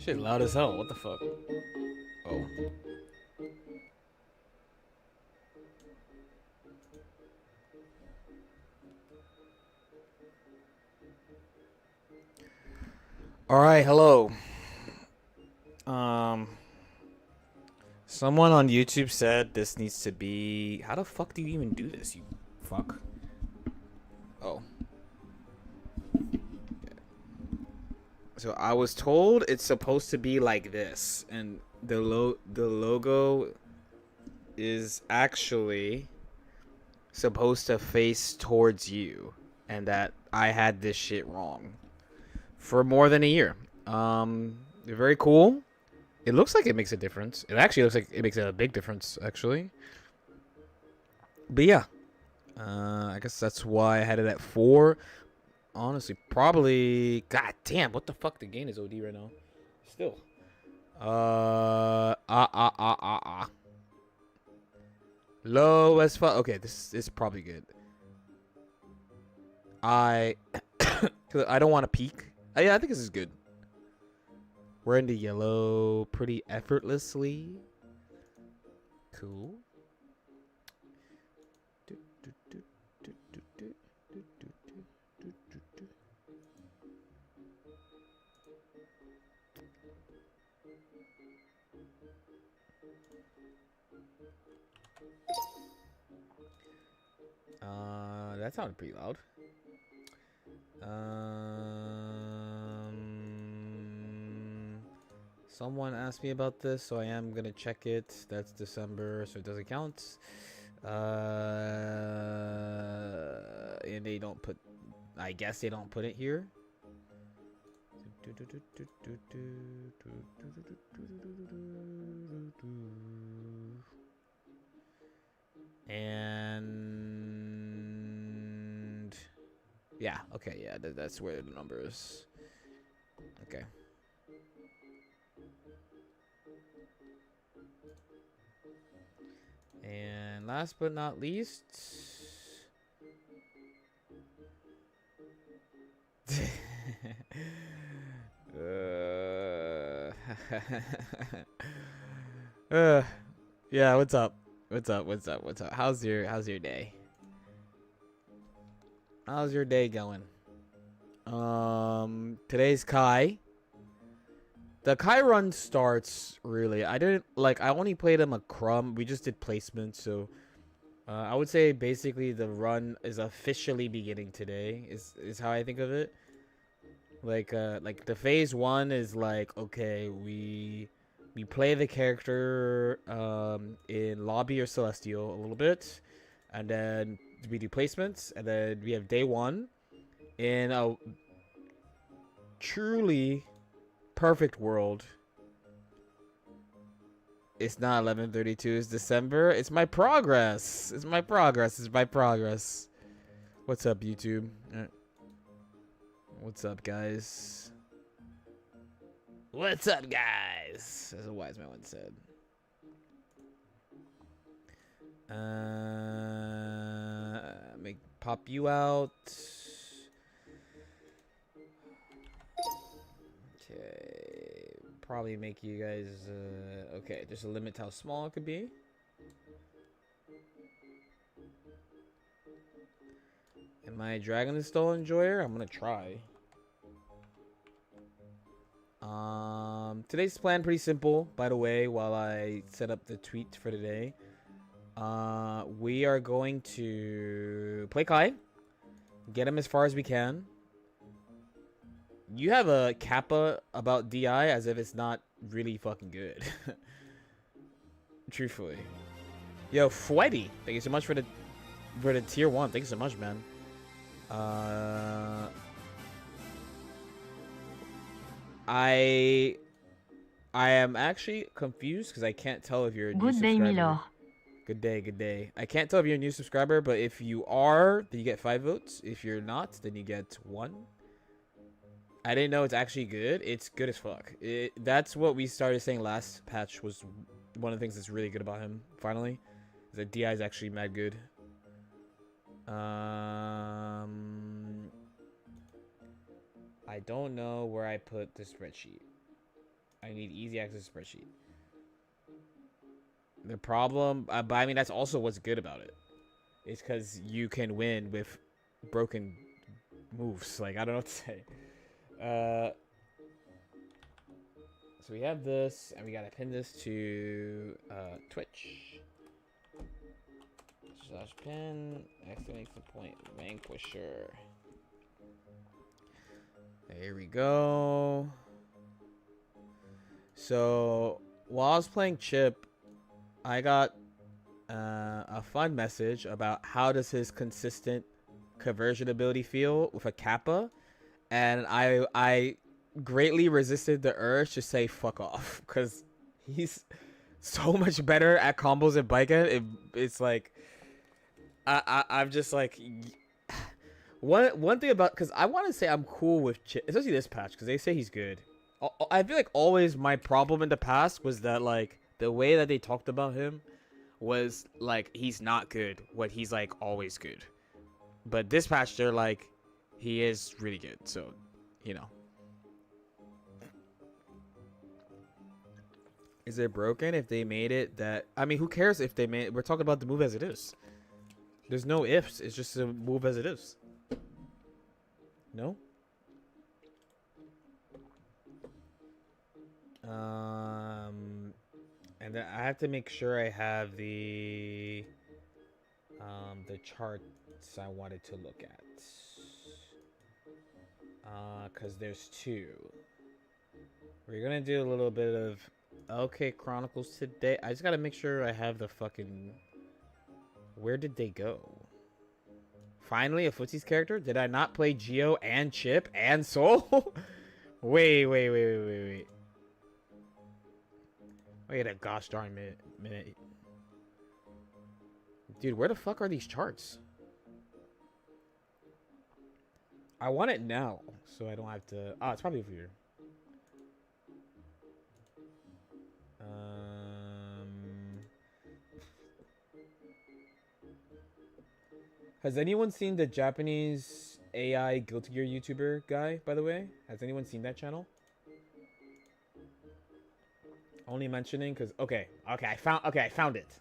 Shit loud as hell. What the fuck? Oh. All right. Hello. Um. Someone on YouTube said this needs to be. How the fuck do you even do this? You fuck. Oh. So I was told it's supposed to be like this, and the logo is actually supposed to face towards you, and that I had this shit wrong for more than a year. Very cool. It looks like it makes a difference. It actually looks like it makes a big difference, actually. But yeah, I guess that's why I had it at 4. Honestly, probably. God damn, what the fuck? The gain is OD right now. Still. Low as fuck. Okay, this is probably good. I don't want to peek. Yeah, I think this is good. We're in the yellow pretty effortlessly. Cool. That sounded pretty loud. Someone asked me about this, so I am gonna check it. That's December, so it doesn't count. And they don't put. I guess they don't put it here. And yeah, okay, yeah, that's where the number is. Okay. And last but not least, yeah, what's up? What's up? What's up? What's up? How's your day? How's your day going? Today's Kai. The Kai run starts really. I only played him a crumb. We just did placement, so I would say basically the run is officially beginning today. Is how I think of it. Like the phase 1 is like, okay, we play the character in lobby or celestial a little bit, and then we do placements, and then we have day 1 in a truly perfect world. It's not 11:32. It's December. It's my progress. It's my progress. It's my progress. What's up, YouTube? What's up, guys? What's up, guys? As a wise man once said. Make pop you out. Okay, probably make you guys. Okay, just limit how small it could be. Am I a Dragon Install enjoyer? I'm gonna try. Today's plan pretty simple, by the way, while I set up the tweet for today. We are going to play Kai, get him as far as we can. You have a kappa about DI as if it's not really fucking good. Truthfully. Yo, Fweddy, thank you so much for the tier 1. Thank you so much, man. I am actually confused because I can't tell if you're a new subscriber. Good day, Milor. Good day, good day. I can't tell if you're a new subscriber, but if you are, then you get 5 votes. If you're not, then you get 1. I didn't know it's actually good. It's good as fuck. That's what we started saying last patch was one of the things that's really good about him, finally. Is that DI is actually mad good. I don't know where I put the spreadsheet. I need easy access to spreadsheet. The problem, but I mean that's also what's good about it. It's because you can win with broken moves. Like I don't know what to say. So we have this, and we gotta pin this to Twitch. / pin exclamation point Vanquisher. There we go. So while I was playing Chip, I got a fun message about how does his consistent conversion ability feel with a Kappa, and I greatly resisted the urge to say fuck off because he's so much better at combos and Biken. It's like I'm just like one thing about, because I want to say I'm cool with Chip, especially this patch because they say he's good. I feel like always my problem in the past was that like the way that they talked about him was like he's not good when he's like always good. But this patch they're like he is really good, so you know. Is it broken if they made it that, I mean who cares if they made, we're talking about the move as it is. There's no ifs, it's just a move as it is. No? And then I have to make sure I have the charts I wanted to look at. Cause there's two. We're gonna do a little bit of OK Chronicles today. I just gotta make sure I have the fucking, where did they go? Finally, a Footsie's character? Did I not play Geo and Chip and Soul? Wait. Wait a gosh darn minute. Dude, where the fuck are these charts? I want it now, so I don't have to. Oh, it's probably over here. Has anyone seen the Japanese AI Guilty Gear YouTuber guy, by the way? Has anyone seen that channel? Only mentioning because okay, I found it.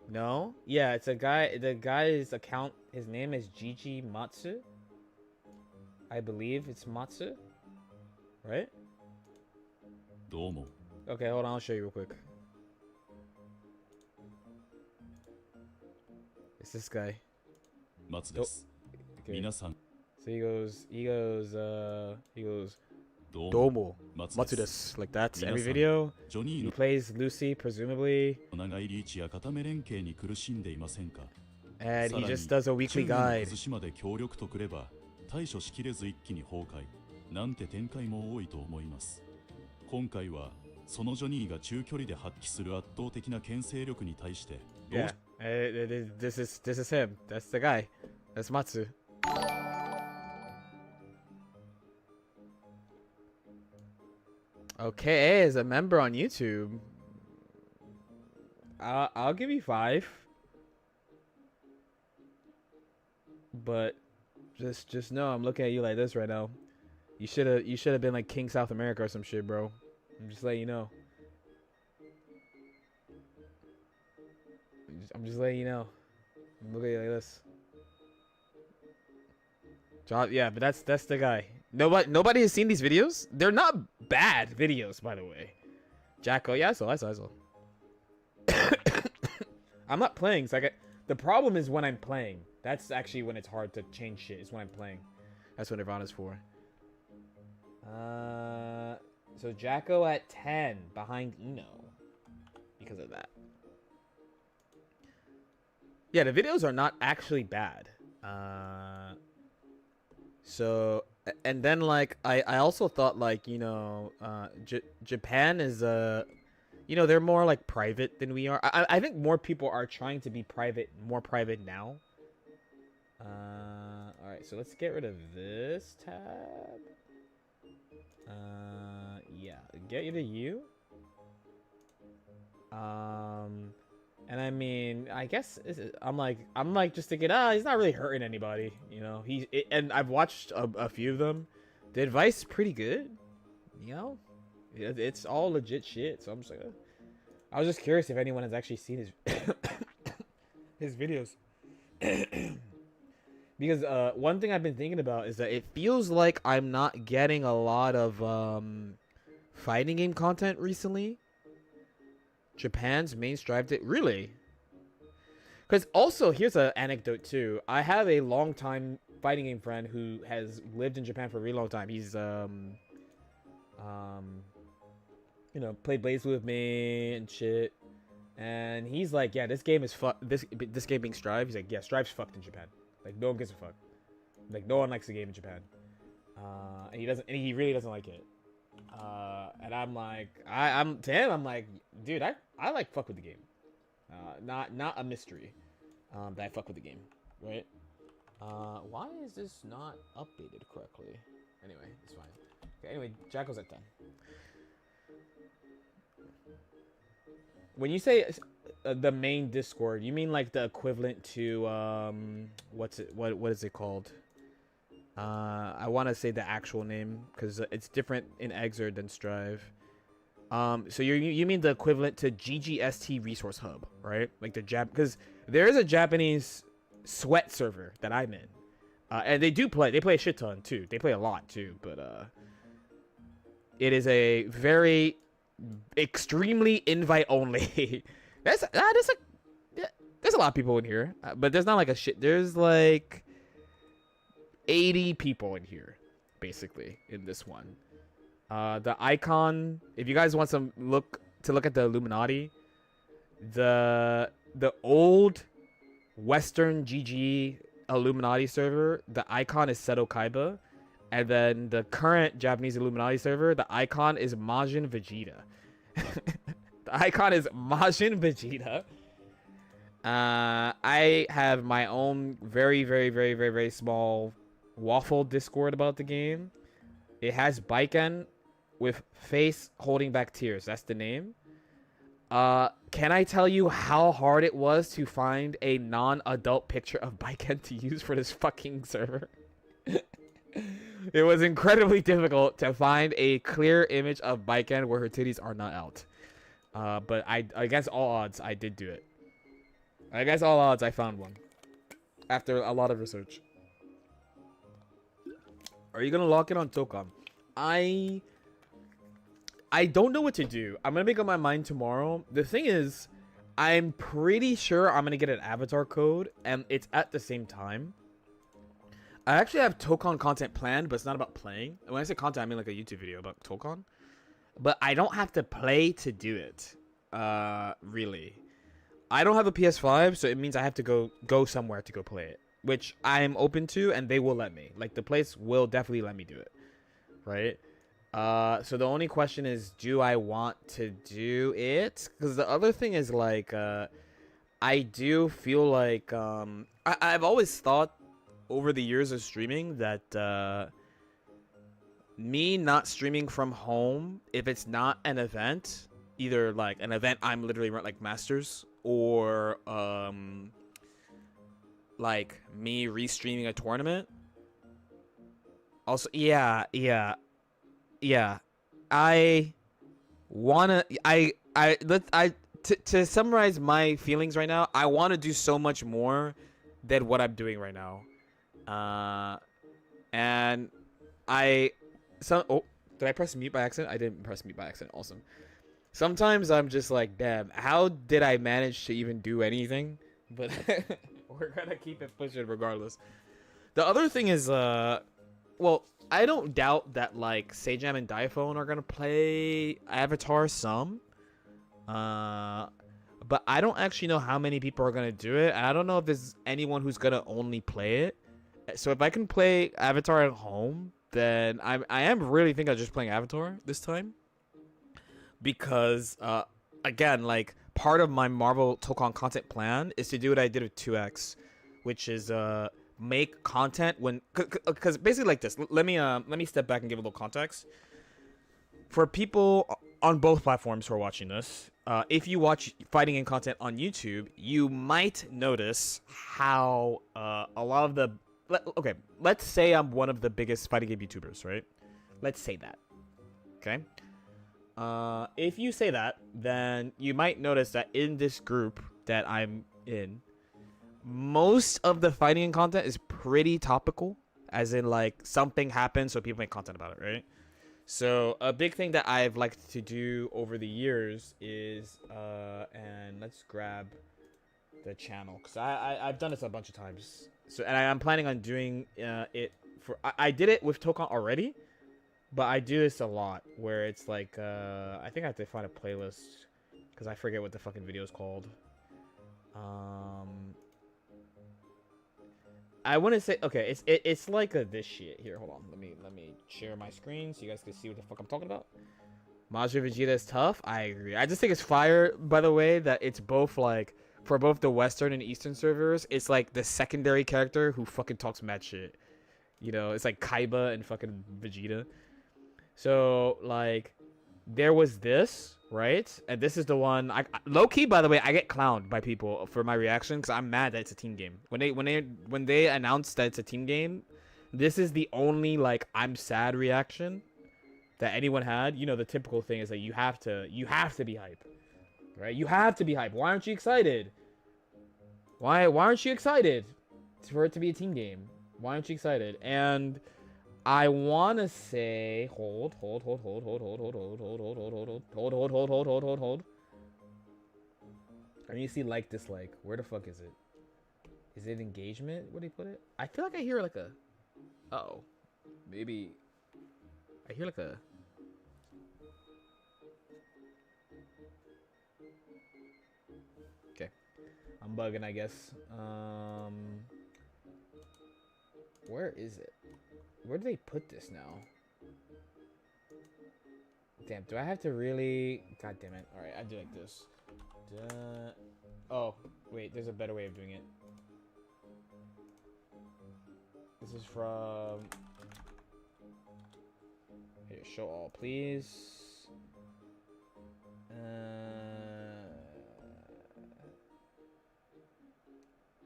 No? Yeah, it's a guy, the guy's account, his name is Gigi Matsu. I believe it's Matsu. Right? Domo. Okay, hold on, I'll show you real quick. It's this guy. Matsu desu. Okay. Minasan. So he goes Domo. Matsu desu. Like that's every video. He plays Lucy, presumably. And he just does a weekly guide. 対処しきれず一気に崩壊なんて展開も多いと思います。今回はそのジョニーが中距離で発揮する圧倒的な牽制力に対して Yeah, this is him. That's the guy. That's Matsu. Okay, as a member on YouTube, I'll give you 5. But just know I'm looking at you like this right now. You should have been like King South America or some shit, bro. I'm just letting you know. I'm just letting you know. I'm looking at you like this. Yeah, but that's the guy. Nobody has seen these videos. They're not bad videos, by the way. Jacko, yeah, I saw. I'm not playing, so the problem is when I'm playing. That's actually when it's hard to change shit, is when I'm playing. That's what Nirvana's for. So Jacko at 10 behind Eno. Because of that. Yeah, the videos are not actually bad. So, and then like, I also thought like, you know, Japan is, you know, they're more like private than we are. I think more people are trying to be more private now. Alright, so let's get rid of this tab. Yeah, get rid of you. And I mean, I guess I'm like just thinking, he's not really hurting anybody, you know. And I've watched a few of them. The advice is pretty good, you know. It's all legit shit. So I'm just like, I was just curious if anyone has actually seen his his videos. Because one thing I've been thinking about is that it feels like I'm not getting a lot of fighting game content recently. Japan's main strive to really. Because also, here's an anecdote too. I have a long time fighting game friend who has lived in Japan for a really long time. He's you know, played Blaze with me and shit. And he's like, yeah, this game is this game being Strive. He's like, yeah, Strive's fucked in Japan. Like, no one gives a fuck. Like, no one likes the game in Japan. And he really doesn't like it. And I'm like, I'm to him, I'm like, dude, I like fuck with the game. Not a mystery. That I fuck with the game, right? Why is this not updated correctly? Anyway, it's fine. Okay, anyway, Jacko's at 10. When you say the main Discord, you mean like the equivalent to what is it called? I want to say the actual name because it's different in Exerd than Strive. So you mean the equivalent to GGST Resource Hub, right? Like the because there is a Japanese sweat server that I'm in, and they play a shit ton too. They play a lot too, but it is a very extremely invite only. There's a lot of people in here, but there's not like a shit. There's like 80 people in here, basically, in this one. The icon, if you guys want some look at the Illuminati, the old Western GG Illuminati server, the icon is Seto Kaiba, and then the current Japanese Illuminati server, the icon is Majin Vegeta. The icon is Majin Vegeta. I have my own very, very, very, very, very small waffle Discord about the game. It has Baiken with face holding back tears. That's the name. Can I tell you how hard it was to find a non-adult picture of Baiken to use for this fucking server? It was incredibly difficult to find a clear image of Baiken where her titties are not out. But against all odds, I did do it. Against all odds, I found one. After a lot of research. Are you gonna lock in on Tokon? I don't know what to do. I'm gonna make up my mind tomorrow. The thing is, I'm pretty sure I'm gonna get an avatar code, and it's at the same time. I actually have Tokon content planned, but it's not about playing. When I say content, I mean like a YouTube video about Tokon. But I don't have to play to do it. Really. I don't have a PS5, so it means I have to go somewhere to go play it. Which I'm open to, and they will let me. Like, the place will definitely let me do it. Right? So the only question is, do I want to do it? Because the other thing is, like, I do feel like, I've always thought over the years of streaming that, me not streaming from home, if it's not an event, either like an event I'm literally like Masters, or, like me restreaming a tournament. Also, yeah. To summarize my feelings right now, I want to do so much more than what I'm doing right now. And did I press mute by accident? I didn't press mute by accident. Awesome. Sometimes I'm just like, damn, how did I manage to even do anything? But we're gonna keep it pushing regardless. The other thing is, well, I don't doubt that like Sejam and Diaphone are gonna play Avatar some. But I don't actually know how many people are gonna do it. I don't know if there's anyone who's gonna only play it. So if I can play Avatar at home, then I am really thinking of just playing Avatar this time. Because again, like part of my Marvel Tokon content plan is to do what I did with 2X, which is make content when because basically like this. Let me step back and give a little context. For people on both platforms who are watching this, if you watch fighting game content on YouTube, you might notice how a lot of the okay, let's say I'm one of the biggest fighting game YouTubers, right? Let's say that. Okay. If you say that, then you might notice that in this group that I'm in, most of the fighting content is pretty topical, as in like something happens, so people make content about it, right? So a big thing that I've liked to do over the years is, and let's grab the channel because I've done this a bunch of times. So and I'm planning on doing it for I did it with Tokan already, but I do this a lot where it's like I think I have to find a playlist because I forget what the fucking video is called. I wouldn't say okay. It's like this shit. Here, hold on. Let me share my screen so you guys can see what the fuck I'm talking about. Majin Vegeta is tough. I agree. I just think it's fire. By the way, that it's both like for both the Western and Eastern servers, it's like the secondary character who fucking talks mad shit. You know, it's like Kaiba and fucking Vegeta. So like, there was this right, and this is the one. Low key, by the way, I get clowned by people for my reaction because I'm mad that it's a team game. When they announced that it's a team game, this is the only like I'm sad reaction that anyone had. You know, the typical thing is that you have to be hype, right? You have to be hype. Why aren't you excited? Why aren't you excited for it to be a team game? Why aren't you excited? And I wanna say hold. I need to see like dislike. Where the fuck is it? Is it engagement? Where do you put it? I feel like I hear like a oh. Maybe I hear like a okay. I'm bugging, I guess. Where is it? Where do they put this now? Damn, do I have to really... God damn it. Alright, I do like this. Oh, wait, there's a better way of doing it. This is from... Here, show all, please.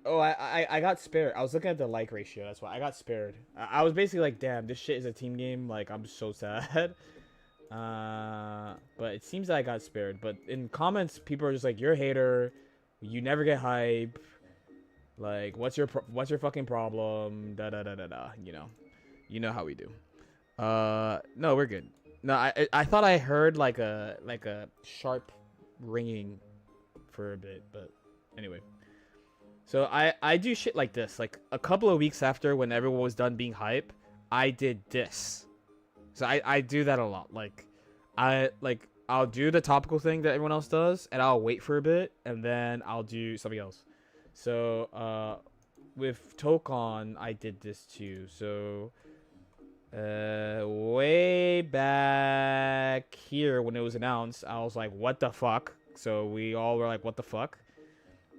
Oh, I got spared. I was looking at the like ratio. That's why I got spared. I was basically like, damn, this shit is a team game. Like, I'm so sad. But it seems that I got spared. But in comments, people are just like, you're a hater. You never get hype. Like, what's your fucking problem? Da da da da da. You know how we do. No, we're good. No, I thought I heard like a sharp ringing for a bit, but anyway. So I do shit like this. Like a couple of weeks after when everyone was done being hype, I did this. So I do that a lot. Like I'll do the topical thing that everyone else does, and I'll wait for a bit, and then I'll do something else. So with Tokon, I did this too. So way back here when it was announced, I was like, what the fuck? So we all were like, what the fuck?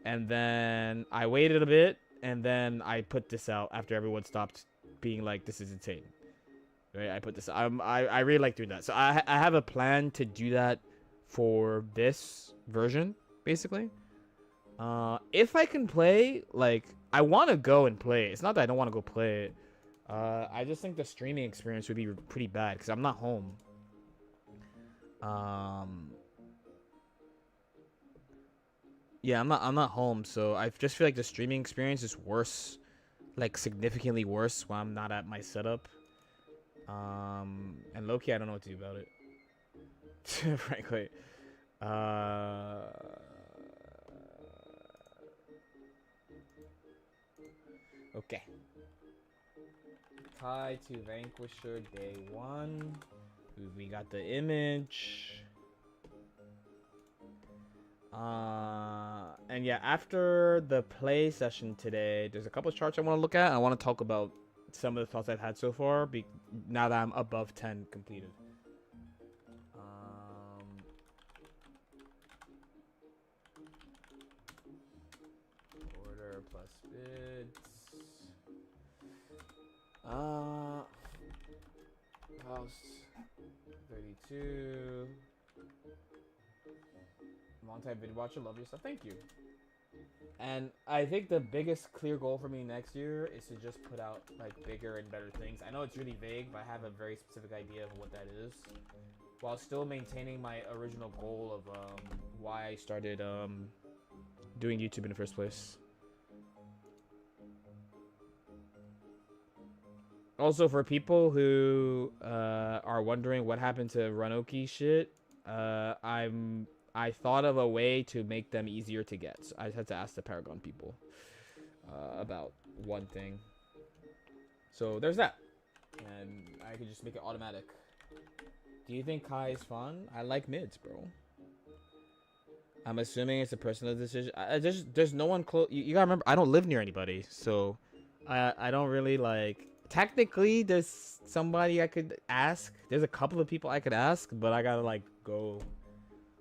And then I waited a bit, and then I put this out after everyone stopped being like, this is insane. Right? I put this. I really like doing that. So I have a plan to do that for this version, basically. If I can play, like, I want to go and play. It's not that I don't want to go play it. I just think the streaming experience would be pretty bad because I'm not home. Yeah, I'm not home, so I just feel like the streaming experience is worse, like significantly worse when I'm not at my setup. And low-key, I don't know what to do about it. Frankly. Okay. Tie to Vanquisher day 1. We got the image. And yeah, after the play session today, there's a couple of charts I want to look at. I want to talk about some of the thoughts I've had so far, now that I'm above 10 completed. Order plus bids. House 32. Long-time vid watcher, love your stuff. Thank you. And I think the biggest clear goal for me next year is to just put out like bigger and better things. I know it's really vague, but I have a very specific idea of what that is. while still maintaining my original goal of why I started doing YouTube in the first place. Also, for people who are wondering what happened to Runoki shit, I thought of a way to make them easier to get. So I just had to ask the Paragon people about one thing. So there's that, and I could just make it automatic. Do you think Kai is fun? I like mids, bro. I'm assuming it's a personal decision. There's no one close. You gotta remember, I don't live near anybody, so I don't really like. Technically, there's somebody I could ask. There's a couple of people I could ask, but I gotta like go.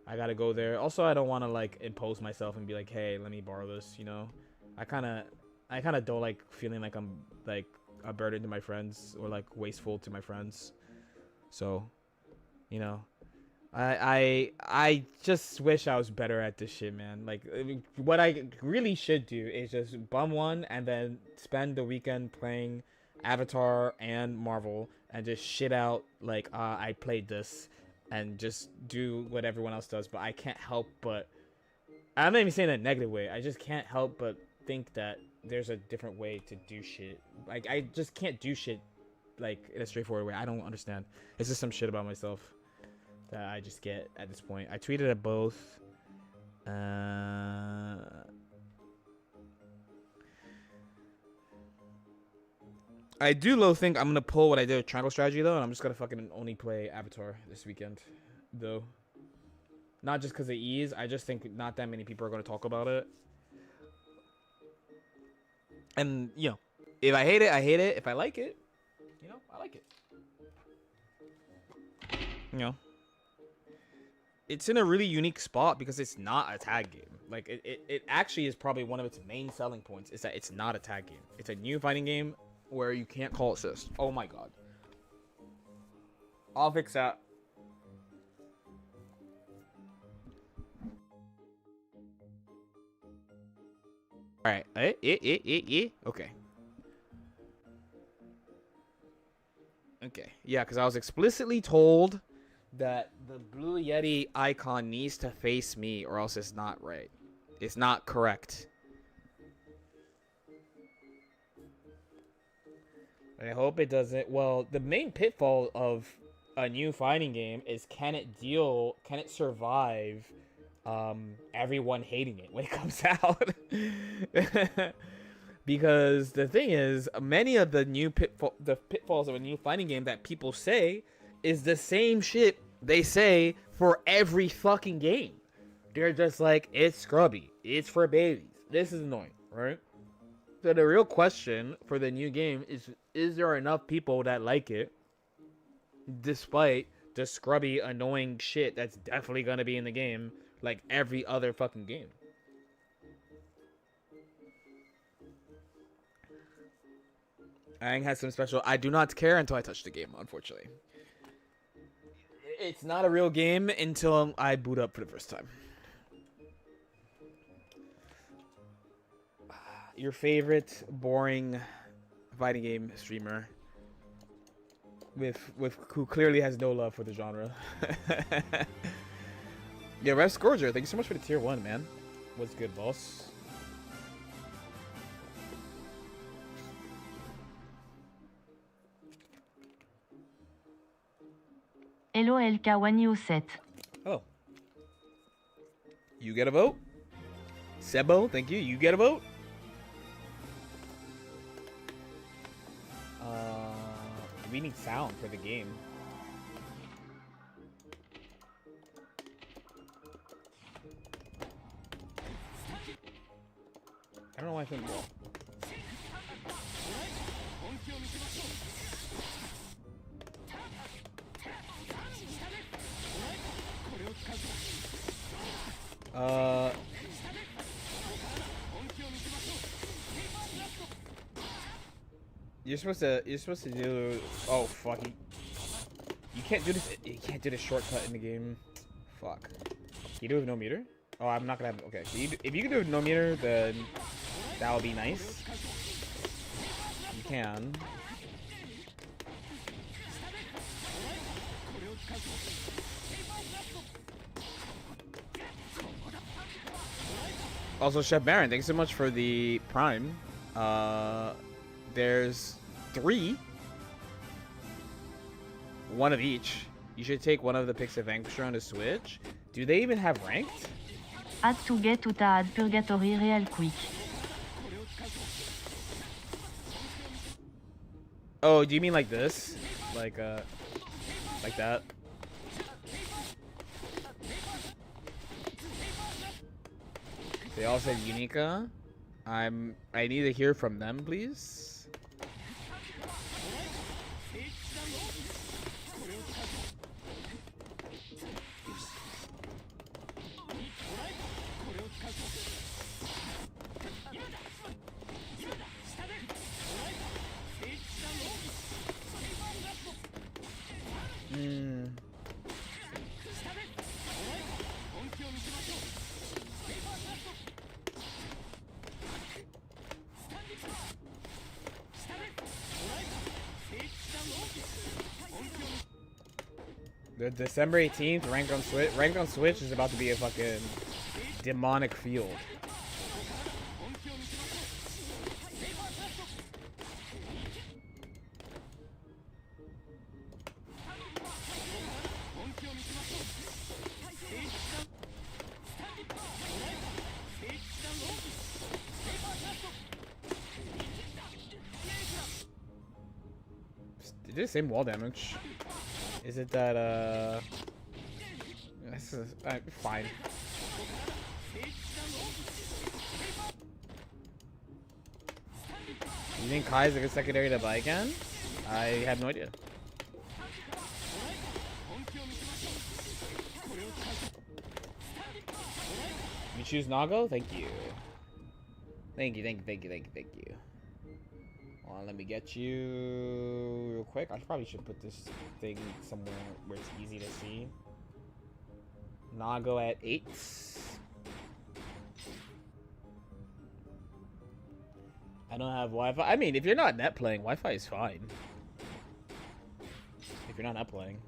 I gotta go there. Also, I don't want to like impose myself and be like, hey, let me borrow this. You know, I kind of don't like feeling like I'm like a burden to my friends or like wasteful to my friends. So, you know, I just wish I was better at this shit, man. Like, I mean, what I really should do is just bum one and then spend the weekend playing Avatar and Marvel and just shit out like I played this and just do what everyone else does. But I can't help but, I'm not even saying that in a negative way, I just can't help but think that there's a different way to do shit. Like, I just can't do shit like in a straightforward way. I don't understand. It's just some shit about myself that I just get at this point. I tweeted at both. I do low think I'm gonna pull what I did with Triangle Strategy though, and I'm just gonna fucking only play Avatar this weekend, though. Not just because of ease. I just think not that many people are gonna talk about it. And you know, if I hate it, I hate it. If I like it, you know, I like it. You know, it's in a really unique spot because it's not a tag game. Like it actually is probably one of its main selling points is that it's not a tag game. It's a new fighting game where you can't call assist. Oh my god. I'll fix that. Alright. Okay. Okay. Yeah, because I was explicitly told that the Blue Yeti icon needs to face me or else it's not right. It's not correct. I hope it doesn't. Well, the main pitfall of a new fighting game is can it survive everyone hating it when it comes out? Because the thing is, many of the pitfalls of a new fighting game that people say is the same shit they say for every fucking game. They're just like, it's scrubby, it's for babies, this is annoying, right? So the real question for the new game is there enough people that like it despite the scrubby, annoying shit that's definitely gonna be in the game like every other fucking game? Aang has some special. I do not care until I touch the game, unfortunately. It's not a real game until I boot up for the first time. Your favorite boring fighting game streamer with who clearly has no love for the genre. Yeah, Rev Scourger, thank you so much for the tier 1, man. What's good, boss? Hello LK1U7. Oh. You get a vote? Sebo, thank you. You get a vote? We need sound for the game. I don't know why I couldn't go. You're supposed to do. Oh fuck! You can't do this. You can't do this shortcut in the game. Fuck. You do it with no meter? Oh, I'm not gonna have. Okay, so if you can do it with no meter, then that would be nice. You can. Also, Chef Baron, thanks so much for the Prime. There's 3. One of each. You should take one of the picks of Vanquisher on the Switch. Do they even have ranked? Add to get to add purgatory real quick. Oh, do you mean like this? Like that? They all said Unica. I need to hear from them, please. The December 18th, ranked on Switch is about to be a fucking demonic field. Did they same wall damage? Is it that this is fine. You think Kai is a good secondary to buy again? I have no idea. You choose Nago? Thank you. Thank you. Hold on, let me get you real quick. I probably should put this thing somewhere where it's easy to see. Nago at 8. I don't have Wi-Fi. I mean, if you're not net playing, Wi-Fi is fine. If you're not net playing.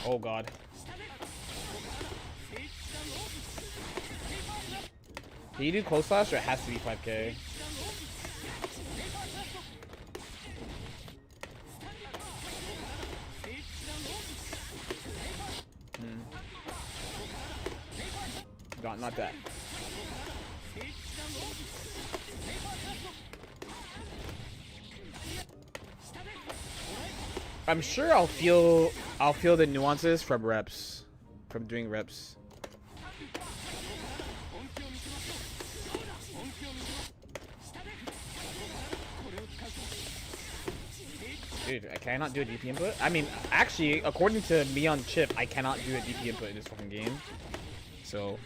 Oh god. Can you do close slash or it has to be 5k? Not that. I'm sure I'll feel the nuances from reps, from doing reps. Dude, I cannot do a DP input. I mean, actually, according to me on chip, I cannot do a DP input in this fucking game. So.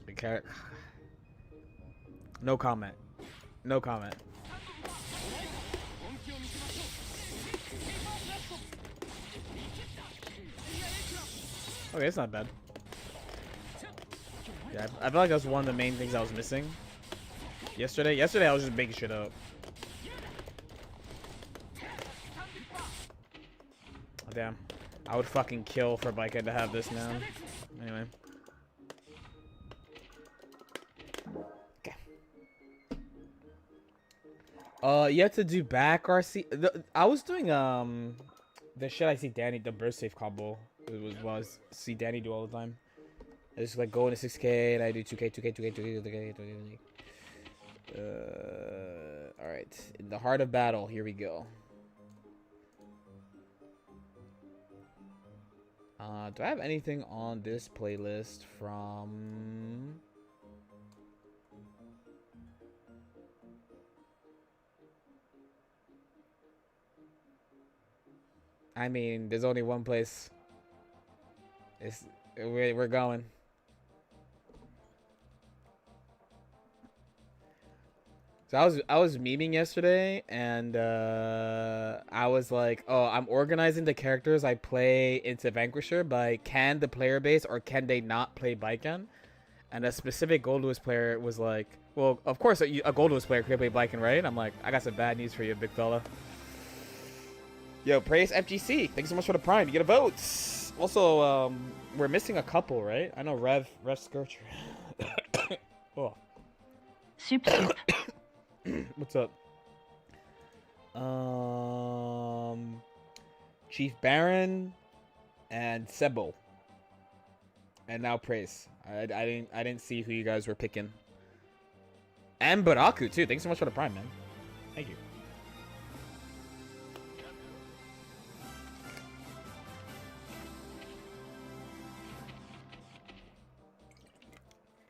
Okay. No comment. No comment. Okay, it's not bad. Yeah, I feel like that was one of the main things I was missing. Yesterday I was just making shit up. Oh, damn. I would fucking kill for Bikehead to have this now. Anyway. You have to do back RC. I was doing the shit I see Danny, the burst safe combo. It was what I see Danny do all the time. I just like go into 6k and I do 2k. All right, in the heart of battle, here we go. Do I have anything on this playlist from? I mean, there's only one place. We're going. So I was memeing yesterday, and I was like, "Oh, I'm organizing the characters I play into Vanquisher by can the player base or can they not play Baiken?" And a specific Goldlewis player was like, "Well, of course a Goldlewis player could play Baiken, right?" I'm like, "I got some bad news for you, big fella." Yo, praise FGC. Thanks so much for the prime. You get a vote. Also, we're missing a couple, right? I know Rev Scourge. Oh, Sup. what's up? Chief Baron and Sebo, and now Praise. I didn't see who you guys were picking. And Baraku too. Thanks so much for the prime, man. Thank you.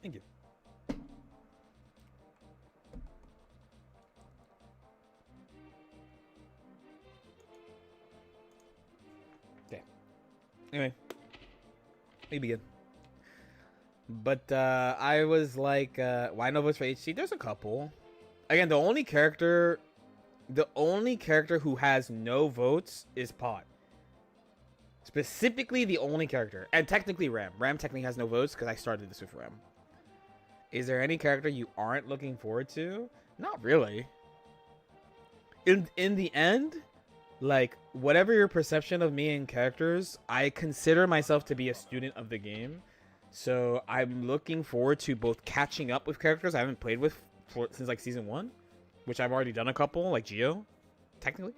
Thank you. Okay. Anyway, let me begin. But I was like, why no votes for HC? There's a couple. Again, the only character who has no votes is Pot. Specifically, the only character, and technically Ram. Ram technically has no votes because I started this with Ram. Is there any character you aren't looking forward to? Not really. In the end, like, whatever your perception of me and characters, I consider myself to be a student of the game. So I'm looking forward to both catching up with characters I haven't played with since like season 1, which I've already done a couple, like Geo, technically,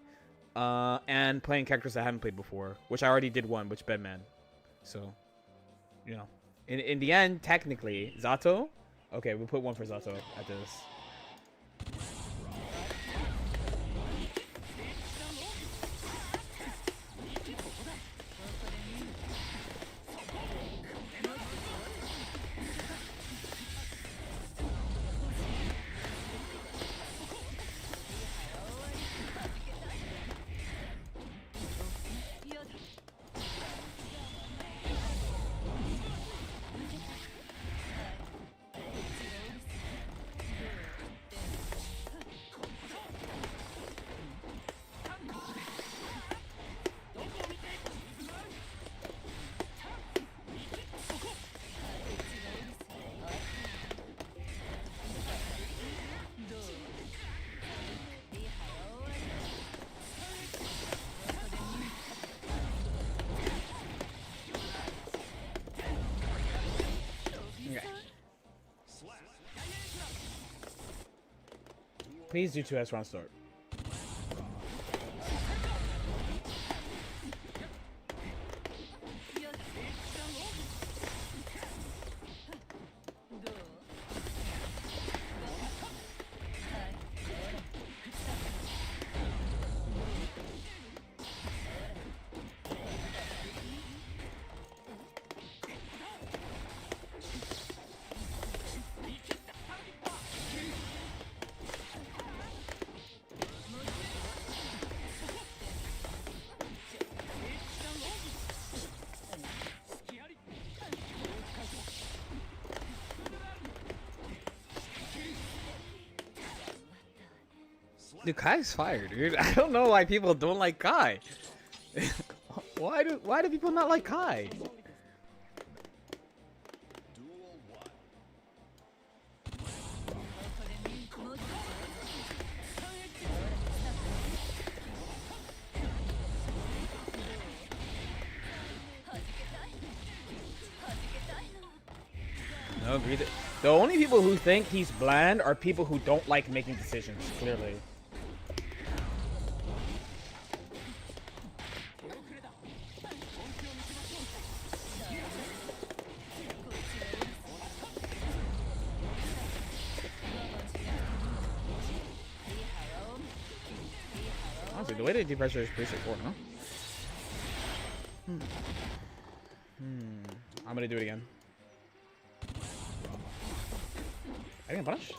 and playing characters I haven't played before, which I already did one, which Bedman. So, you know, in the end, technically, Zato. Okay, we'll put one for Zato after this. Please do 2S round start. Dude, Kai's fire, dude. I don't know why people don't like Kai. Why do people not like Kai? No, breathe it. The only people who think he's bland are people who don't like making decisions, clearly. Honestly, the way they depressure is pretty straightforward, huh? I'm gonna do it again. I can punish.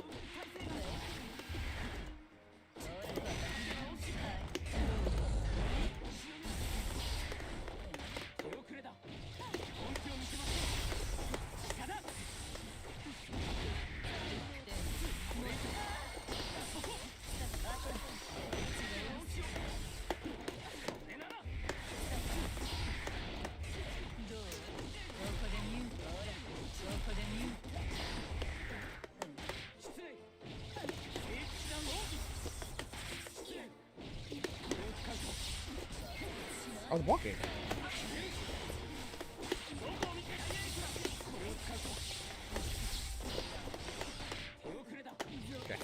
I was walking. Okay.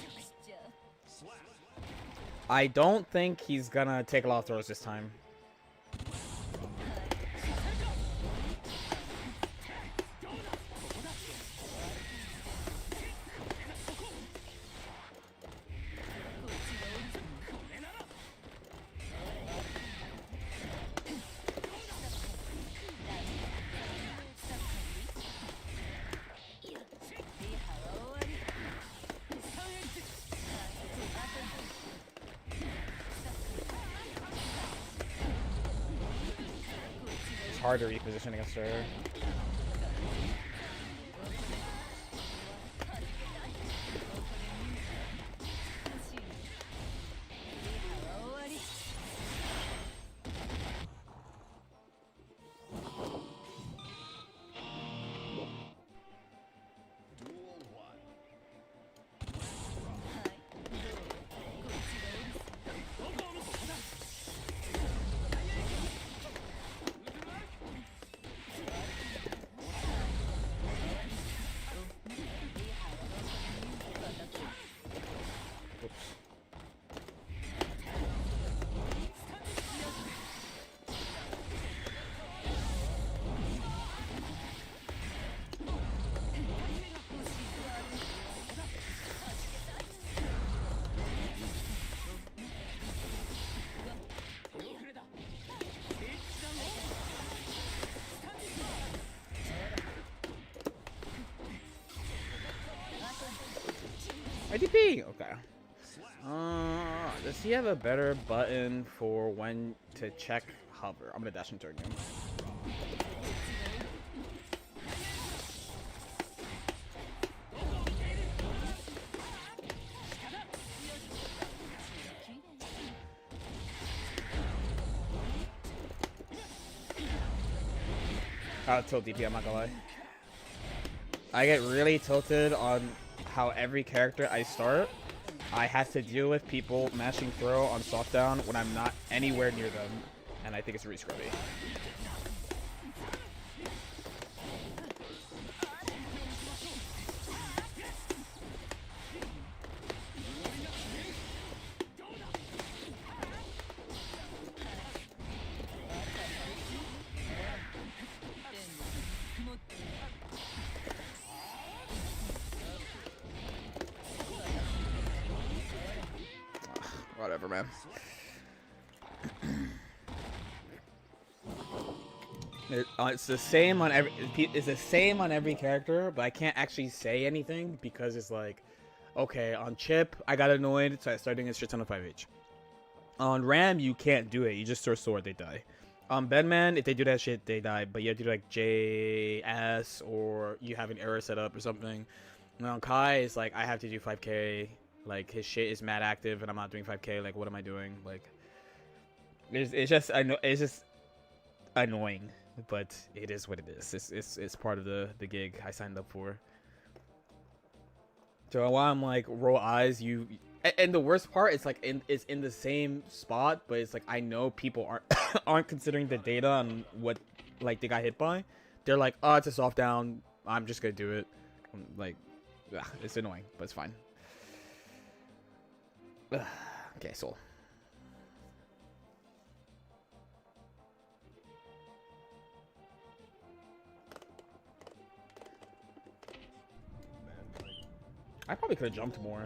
I don't think he's gonna take a lot of throws this time. It's hard to reposition against her. IDP! Okay. Does he have a better button for when to check hover? I'm gonna dash into her game. I'll tilt DP, I'm not gonna lie. I get really tilted on how every character I start, I have to deal with people mashing throw on soft down when I'm not anywhere near them, and I think it's really scrubby. Whatever, man. It's the same on every character, but I can't actually say anything because it's like, okay, on Chip I got annoyed, so I started doing a shit ton of 5H. On Ram you can't do it, you just throw sword, they die. On Bedman, if they do that shit, they die, but you have to do like JS or you have an error set up or something. And on Kai, it's like I have to do 5k. Like his shit is mad active, and I'm not doing 5k. Like, what am I doing? Like, it's just annoying, but it is what it is. It's part of the gig I signed up for. So while I'm like roll eyes, and the worst part, it's like it's in the same spot, but it's like I know people aren't considering the data on what like they got hit by. They're like, oh, it's a soft down. I'm just gonna do it. Like, ugh, it's annoying, but it's fine. Okay, Soul. I probably could have jumped more.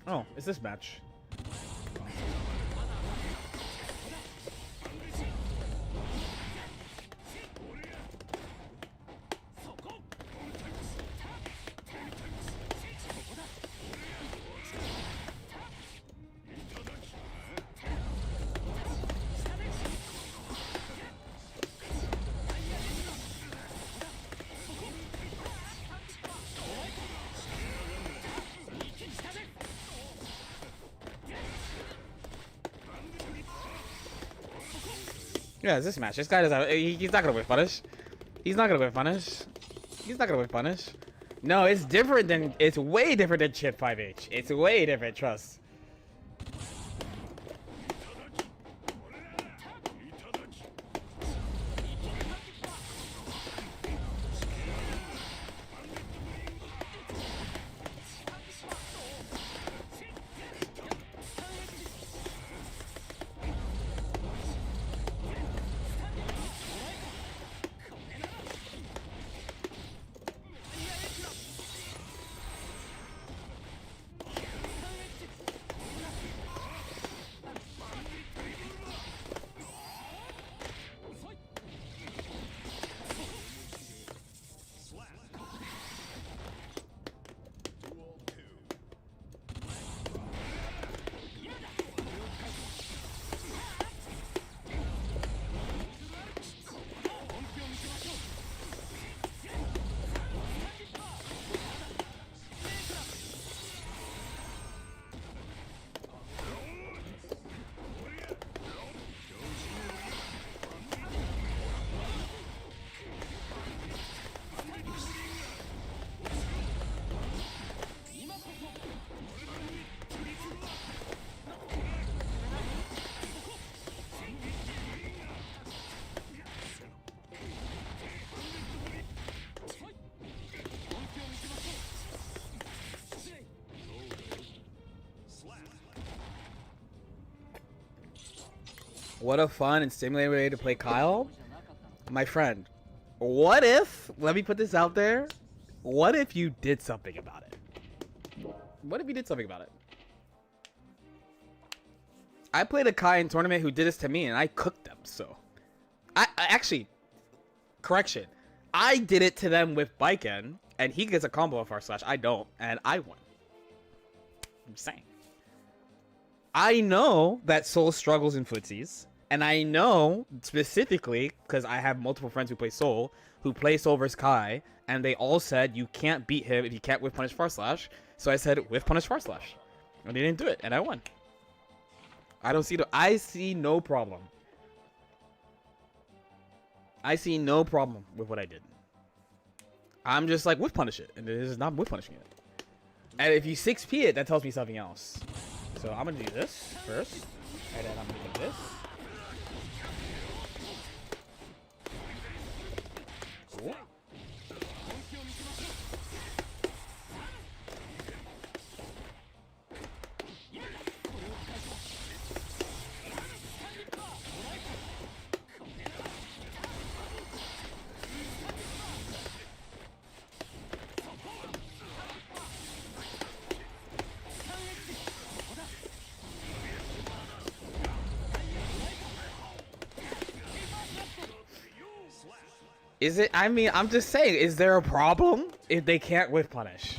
Oh, it's this match. Yeah, it's this match. This guy doesn't. He's not gonna whiff punish. He's not gonna whiff punish. He's not gonna whiff punish. No, it's different than. It's way different than Chit 5H. It's way different. Trust. What a fun and stimulating way to play Kyle. My friend, what if, let me put this out there, what if you did something about it? What if you did something about it? I played a Kai in tournament who did this to me and I cooked them, so. I actually, correction, I did it to them with Biken and he gets a combo of R/, I don't, and I won. I'm just saying. I know that Soul struggles in footsies, and I know specifically because I have multiple friends who play Soul, who play Soul versus Kai, and they all said you can't beat him if you can't whiff punish far slash. So I said whiff punish far slash, and they didn't do it, and I won. I see no problem. I see no problem with what I did. I'm just like whiff punish it, and it is not whiff punishing it. And if you 6P it, that tells me something else. So I'm gonna do this first, and then I'm gonna do this. Cool. Is it? I mean, I'm just saying, is there a problem if they can't whiff punish?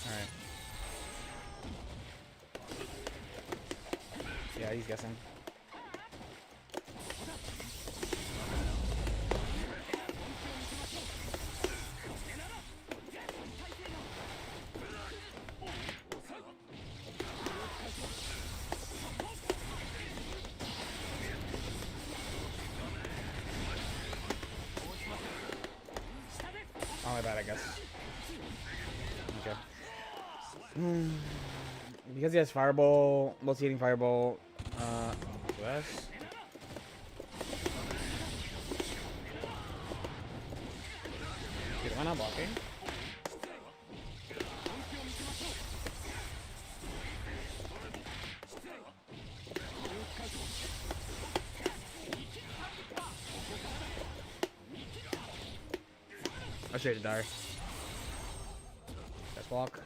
Alright. Yeah, he's guessing. Oh, my bad, I guess. Okay. Because he has Fireball, multi-hitting Fireball, US. Am I not blocking? I should have died. Let's walk.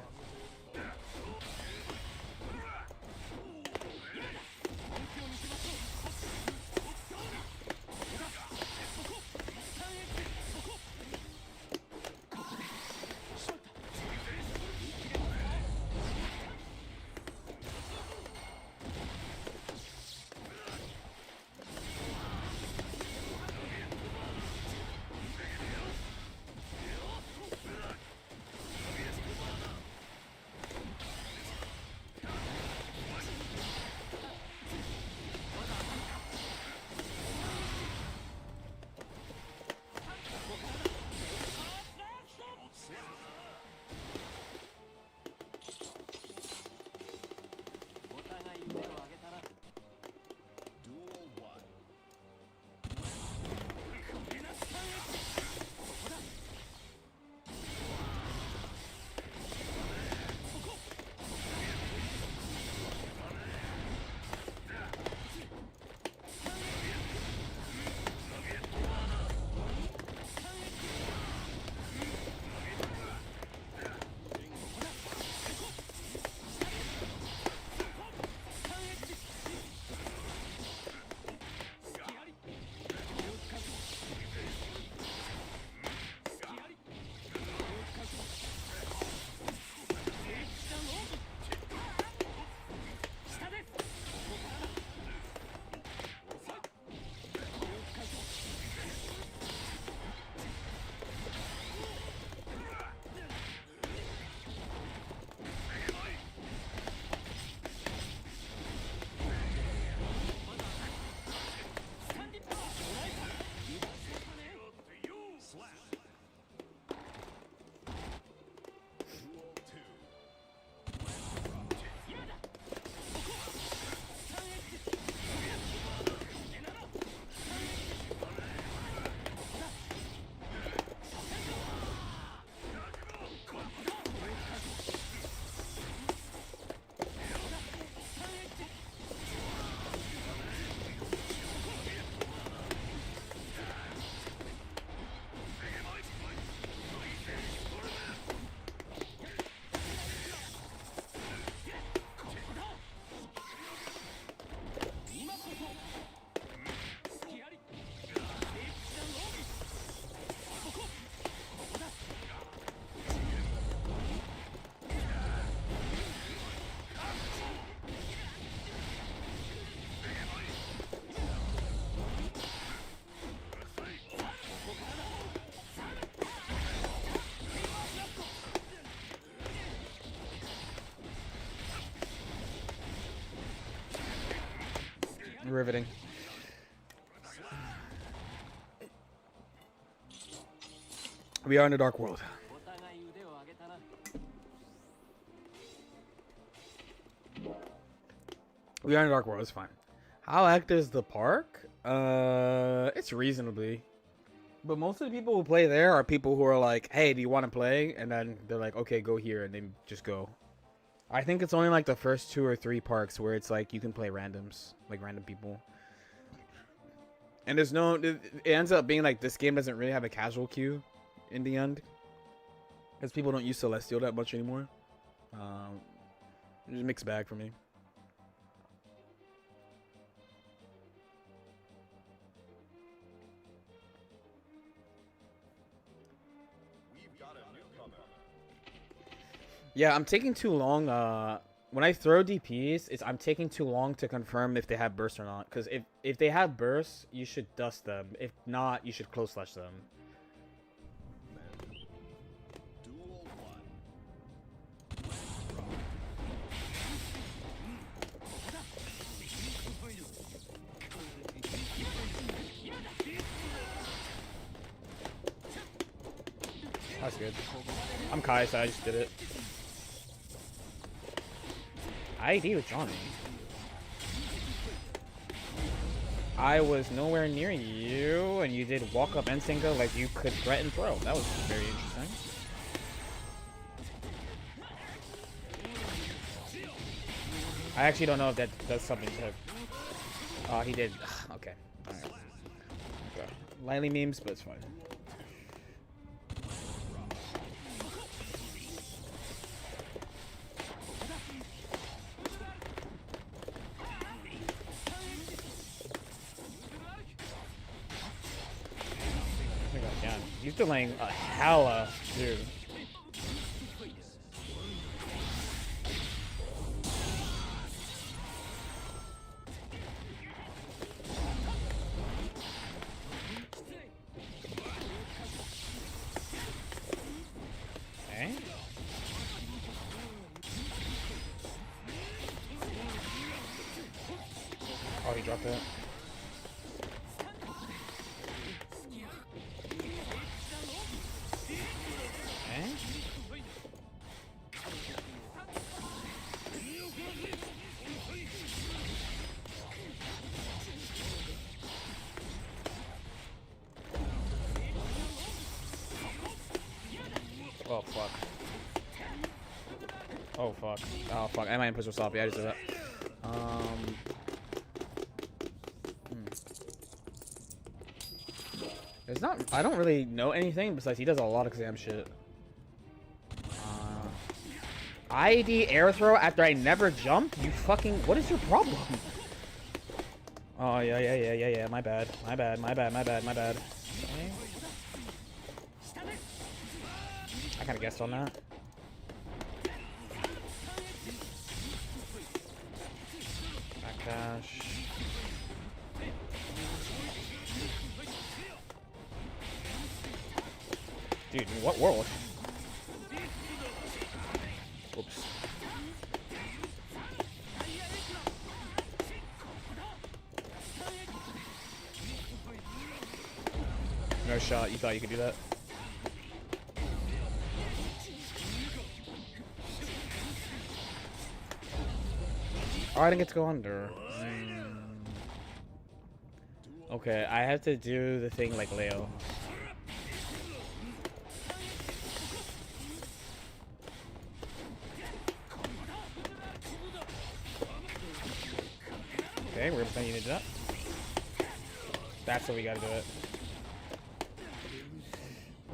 Riveting. We are in a dark world. We are in a dark world. It's fine. How active is the park? It's reasonably. But most of the people who play there are people who are like, hey, do you want to play? And then they're like, okay, go here. And they just go. I think it's only like the first 2 or 3 parks where it's like you can play randoms, like random people. And there's no, it ends up being like this game doesn't really have a casual queue in the end. Because people don't use Celestial that much anymore. It's a mixed bag for me. Yeah, I'm taking too long. When I throw DPs, I'm taking too long to confirm if they have burst or not. Because if they have burst, you should dust them. If not, you should close slash them. That's good. I'm Kai, so I just did it. ID with Johnny. I was nowhere near you, and you did walk up and single like you could threaten throw. That was very interesting. I actually don't know if that does something to... Oh, he did. Okay. Alright. Okay. Lightly memes, but it's fine. He's delaying a hella, dude. Okay. Oh, he dropped it. Oh fuck. Oh fuck. Oh fuck. I might push will stop. Yeah, I just did that. It's not. I don't really know anything besides he does a lot of exam shit. ID air throw after I never jumped? You fucking. What is your problem? Oh yeah. My bad. Okay. I kind of guessed on that. Backdash. Dude, in what world? Oops. No shot. You thought you could do that? Oh, I didn't get to go under. Okay, I have to do the thing like Leo. Okay, we're gonna send you to that. That's what we gotta do it.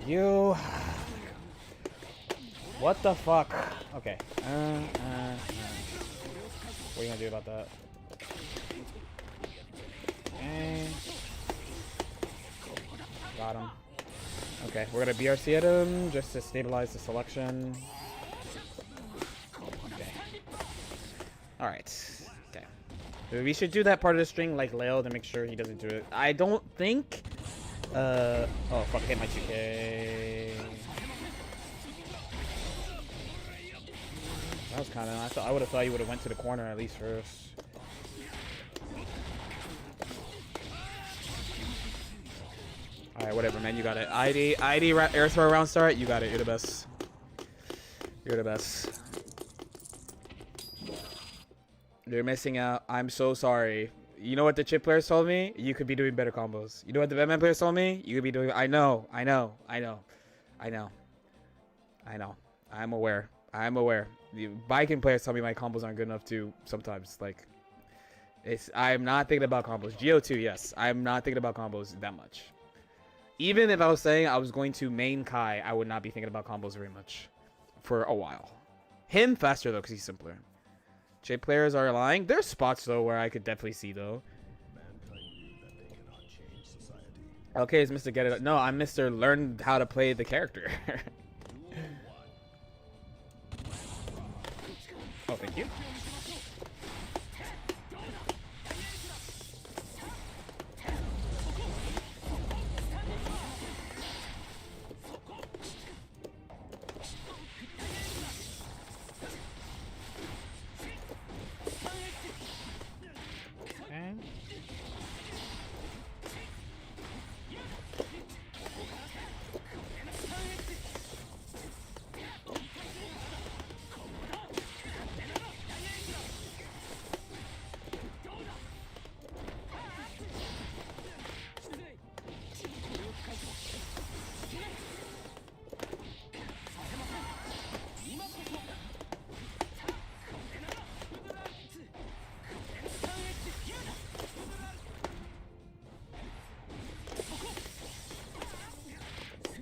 You. What the fuck? Okay. What are you gonna do about that? Okay. Got him. Okay, we're gonna BRC at him just to stabilize the selection. Okay. Alright. Okay. We should do that part of the string like Leo to make sure he doesn't do it. I don't think... oh, fuck, I hit my 2K. That was kind of... I would have thought you would have went to the corner at least first. Alright, whatever, man. You got it. ID air throw round start. You got it. You're the best. You're the best. You're missing out. I'm so sorry. You know what the chip players told me? You could be doing better combos. You know what the Batman players told me? You could be doing... I know. I'm aware. I'm aware. The biking players tell me my combos aren't good enough too sometimes. Like, I'm not thinking about combos. Geo too, yes. I'm not thinking about combos that much. Even if I was saying I was going to main Kai, I would not be thinking about combos very much for a while. Him faster though, because he's simpler. J players are lying. There's spots though where I could definitely see though. Okay, it's Mr. Get It. No, I'm Mr. Learn how to play the character. Oh, thank you.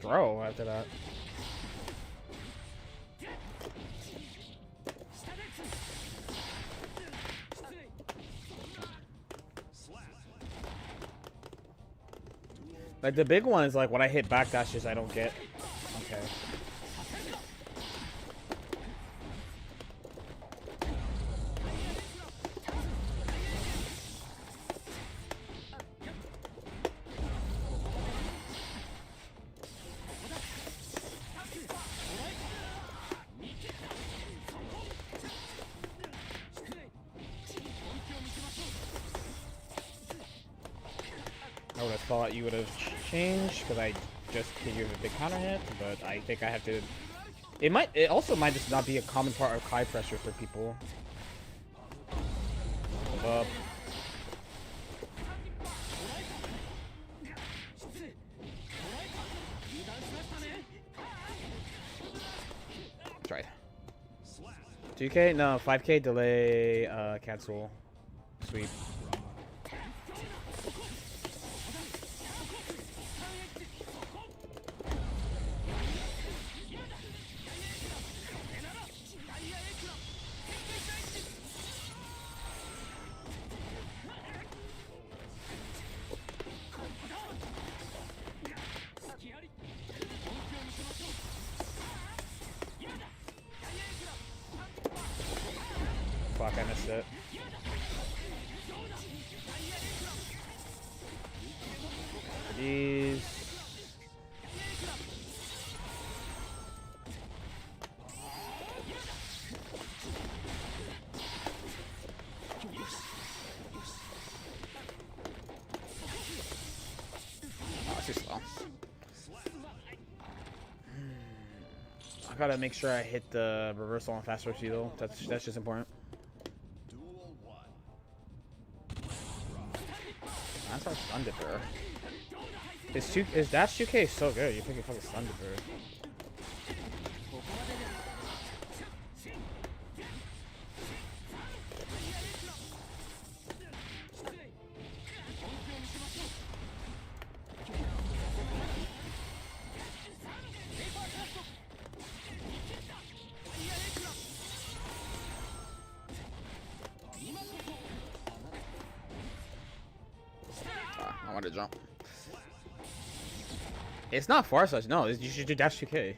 throw after that. Like the big one is like when I hit back dashes I don't get. Okay. I would have thought you would have changed because I just hit you with a big counter hit, but I think I have to. It also might just not be a common part of high pressure for people. Hold up. Tried. 2K? No, 5K delay, cancel, sweep. Fuck, I missed it. These. Oh, it's too slow. I gotta make sure I hit the reversal on fast rotation though. That's just important. That's our stun dipper. His dash 2K is so good. You pick a fucking stun dipper. I want to jump. It's not far such. No, you should do dash 2K.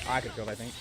I could kill, I think.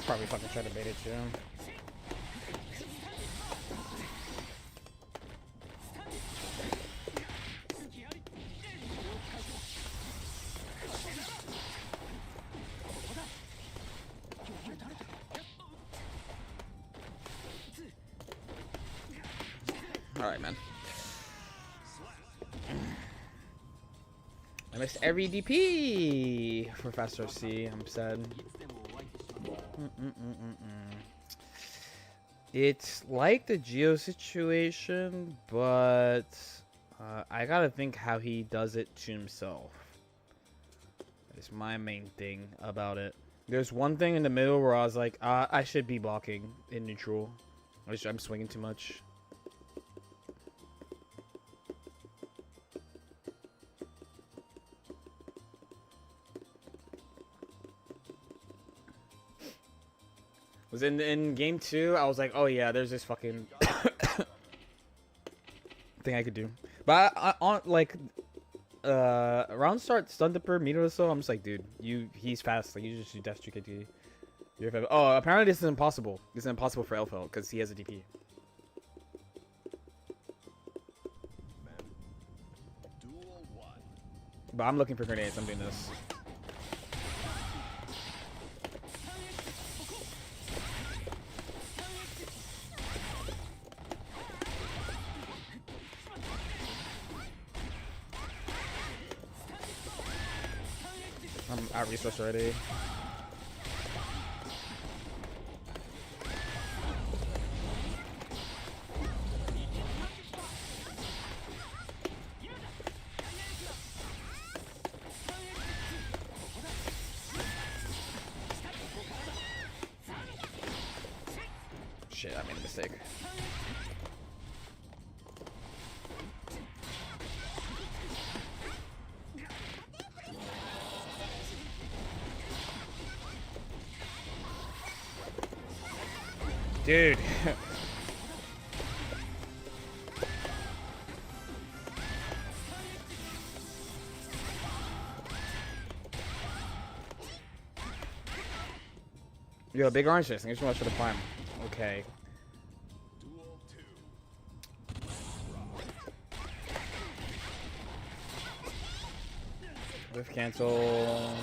Probably fucking try to bait it too. All right, man. I missed every DP for faster C. I'm sad. It's like the Geo situation, but I gotta think how he does it to himself. It's my main thing about it. There's one thing in the middle where I was like, I should be blocking in neutral. I'm swinging too much. Was in game 2, I was like, oh yeah, there's this fucking thing I could do. But on like around start stun dipper meter or so, I'm just like, dude, he's fast. Like you just do dash 2KT. Oh, apparently this is impossible. This is impossible for Elfel because he has a DP. But I'm looking for grenades. I'm doing this. I'm out resource already. Shit, I made a mistake. Dude. Yo, big orange chest. Thanks so much for the climb. Okay. Whiff cancel.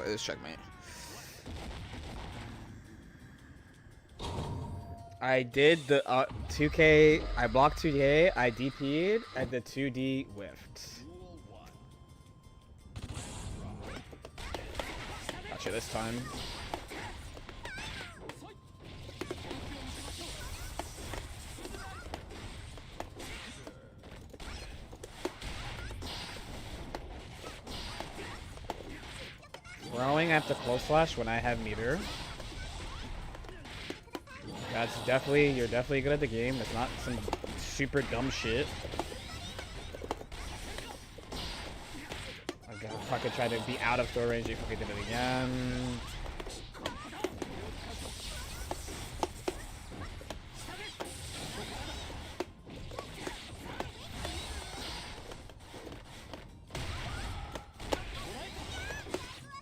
Let's checkmate. I did the 2K. I blocked 2K. I DP'd and the 2D whiffed. Gotcha this time. Throwing at the close slash when I have meter. That's definitely, you're definitely good at the game. It's not some super dumb shit. I gotta fucking try to be out of throw range. You fucking did it again.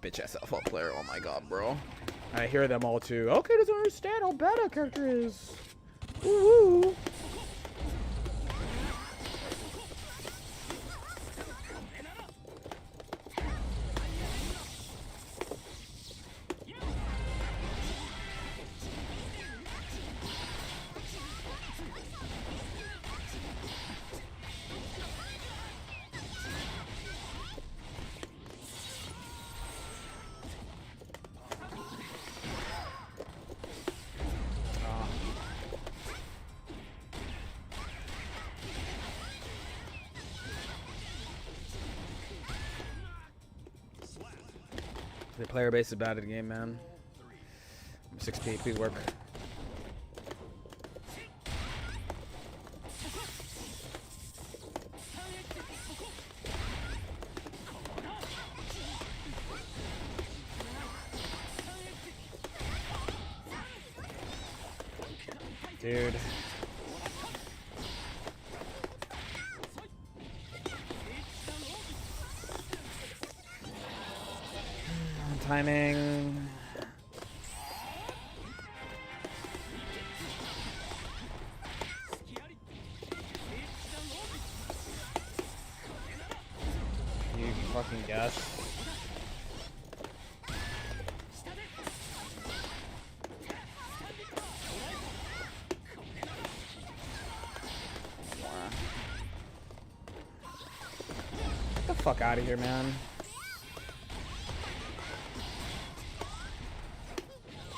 Bitch ass alpha player. Oh my god, bro. I hear them all too. Okay, doesn't understand how bad our character is. Woo. The player base is bad at the game, man. 6P, please work. Dude. timing. You fucking guess. Get the fuck out of here, man.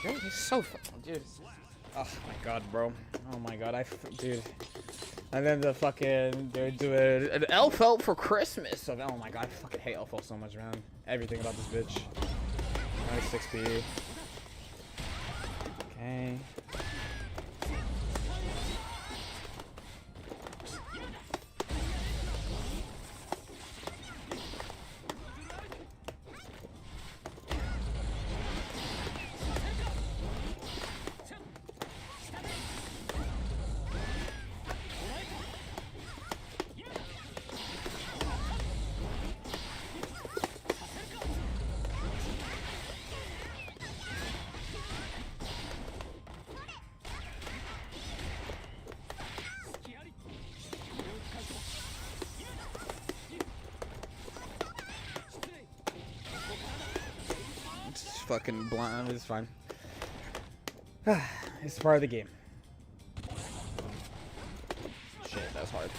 Dude, he's so fucking, dude. Oh my god, bro. Oh my god, dude. And then the fucking, they're doing an elf help for Christmas. So, oh my god, I fucking hate elf help so much, man. Everything about this bitch. Nice 6p. Okay. Fucking blind. It's fine. It's part of the game. Shit, that was hard.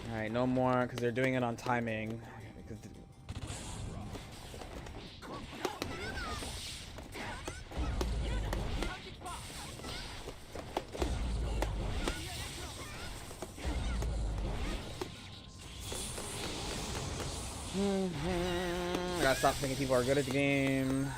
Alright, no more, because they're doing it on timing. Gotta stop thinking people are good at the game.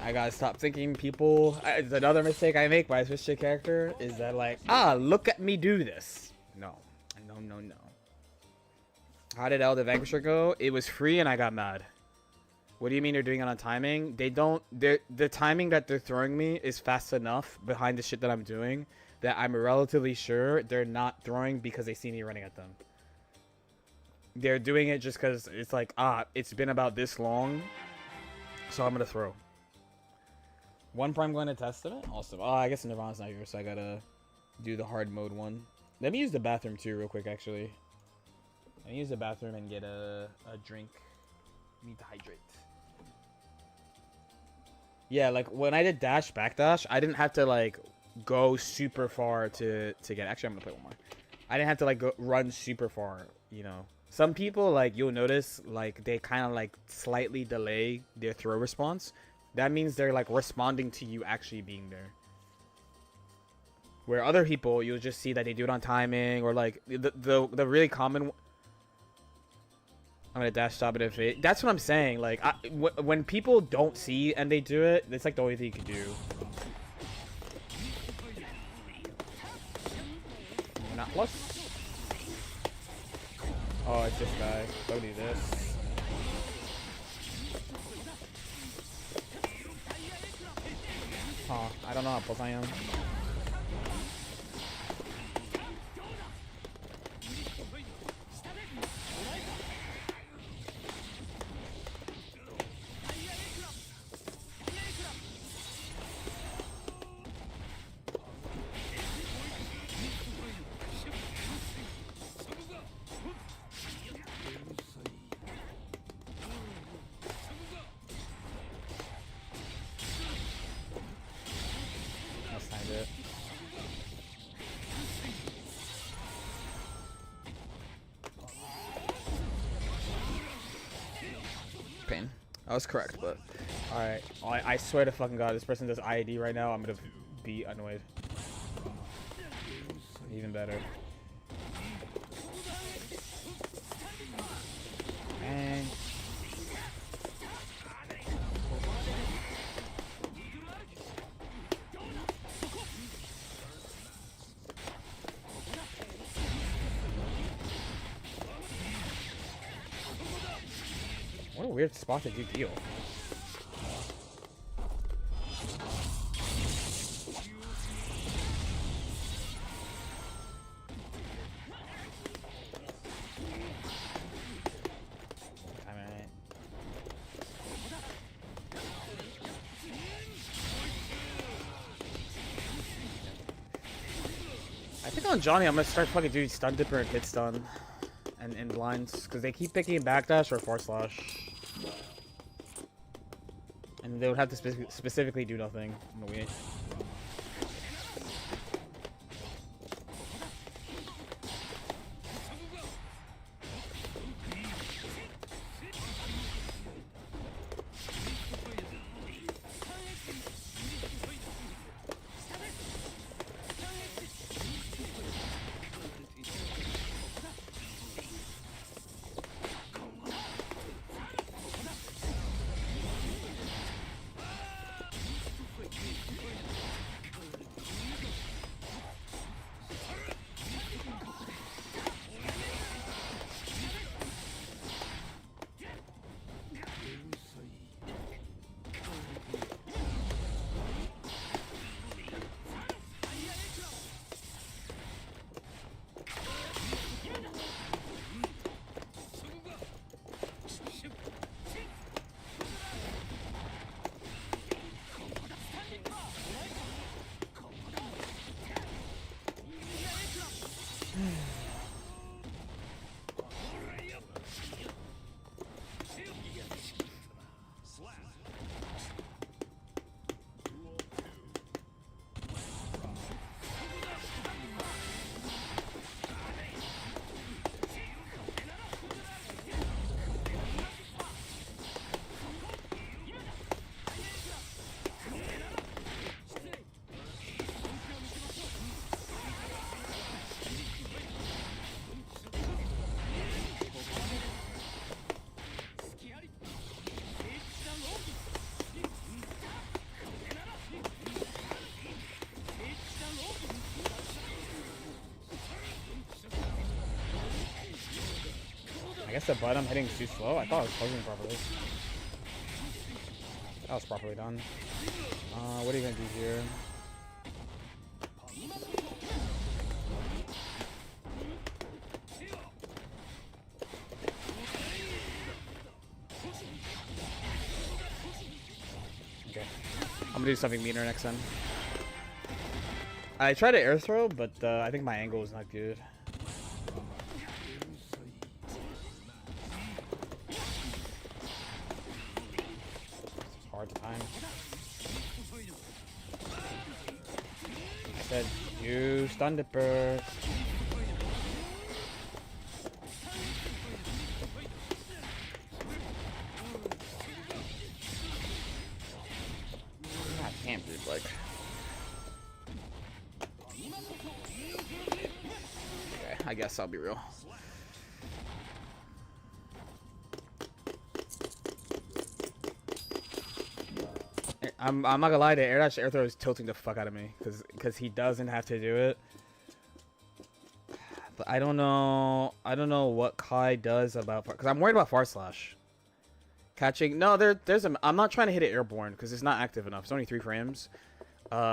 I gotta stop thinking people. It's another mistake I make by switch to character is that like, look at me do this. No. How did the Vanquisher go? It was free and I got mad. What do you mean they're doing it on timing? They don't. The timing that they're throwing me is fast enough behind the shit that I'm doing that I'm relatively sure they're not throwing because they see me running at them. They're doing it just because it's like, it's been about this long, so I'm gonna throw. One prime going to Testament? Awesome. Oh, I guess Nirvana's not here, so I gotta do the hard mode one. Let me use the bathroom too real quick, actually. Let me use the bathroom and get a drink. Need to hydrate. Yeah, like when I did dash, backdash, I didn't have to like go super far to get. Actually, I'm gonna play one more. I didn't have to like run super far, you know. Some people, like, you'll notice, like, they kind of like slightly delay their throw response. That means they're like responding to you actually being there. Where other people, you'll just see that they do it on timing, or like the really common. I'm gonna dash stop it if it. That's what I'm saying. Like when people don't see and they do it, it's like the only thing you can do. Not plus. Oh, it's this guy. Don't do this. Huh, I don't know how close I am. I was correct, but alright. I swear to fucking god, this person does IAD right now. I'm gonna be annoyed. Even better. And what a weird spot to do deal. I think on Johnny, I'm gonna start fucking doing stun dipper and hit stun, and in blinds, because they keep picking backdash or forward slash, and they would have to specifically do nothing in the way. I guess the button hitting is too slow. I thought I was closing properly. That was properly done. What are you gonna do here? Okay. I'm gonna do something meaner next time. I tried to air throw, but I think my angle was not good. Hard time. I said, use stun dipper. God damn, dude, like. Okay, I guess I'll be real. I'm not gonna lie, the air dash air throw is tilting the fuck out of me because he doesn't have to do it. But I don't know what Kai does about because I'm worried about far slash catching. No, there's a. I'm not trying to hit it airborne because it's not active enough. It's only 3 frames.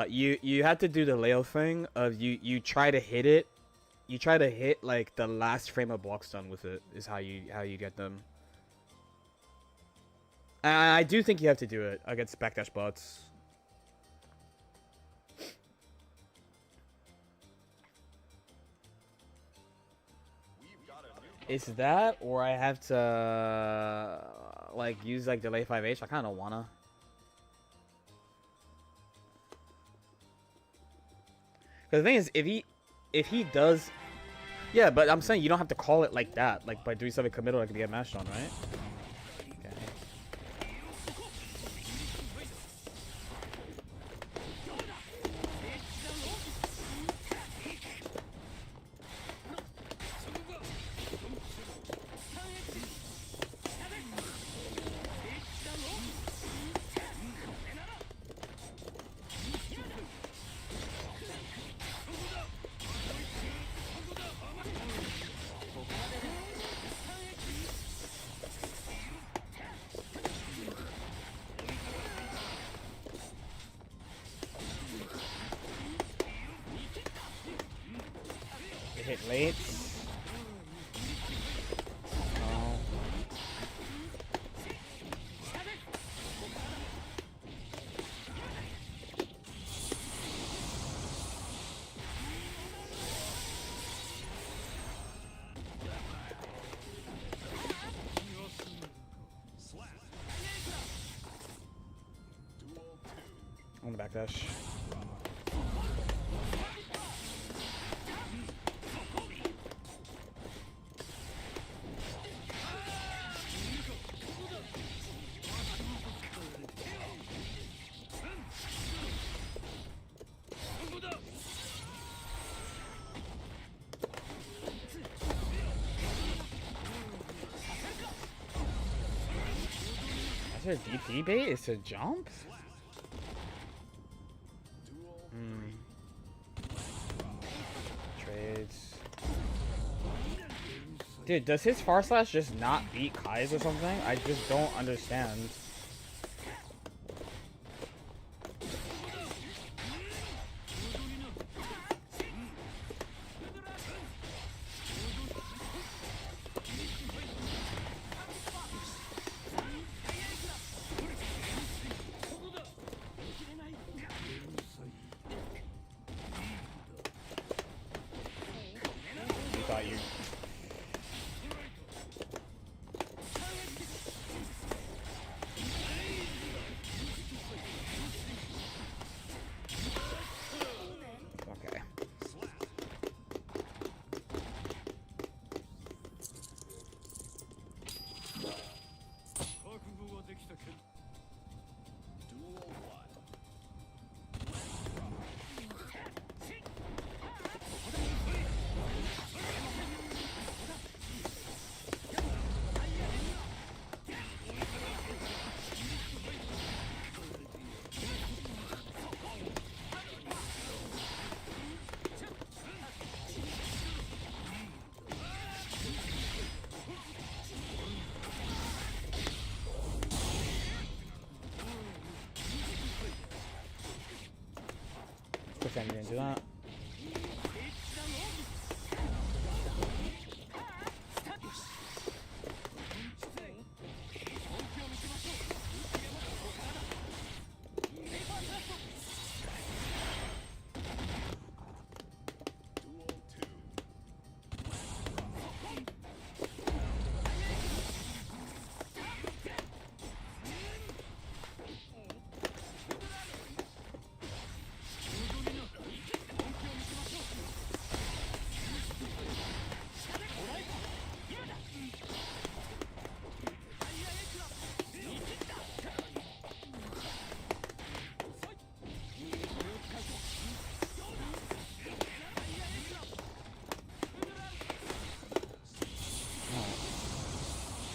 You have to do the Leo thing of you try to hit it. You try to hit like the last frame of block stun with it is how you get them. I do think you have to do it against backdash bots. Is that, or I have to like use like delay 5H? I kind of wanna. Because the thing is, if he does, yeah, but I'm saying you don't have to call it like that, like by doing something committal that can get mashed on, right? Okay. Late. Oh. On the backdash. Is there a DP bait? It's a jump? Trades. Dude, does his far slash just not beat Kai's or something? I just don't understand. Thought you. Okay. Pretend you didn't do that.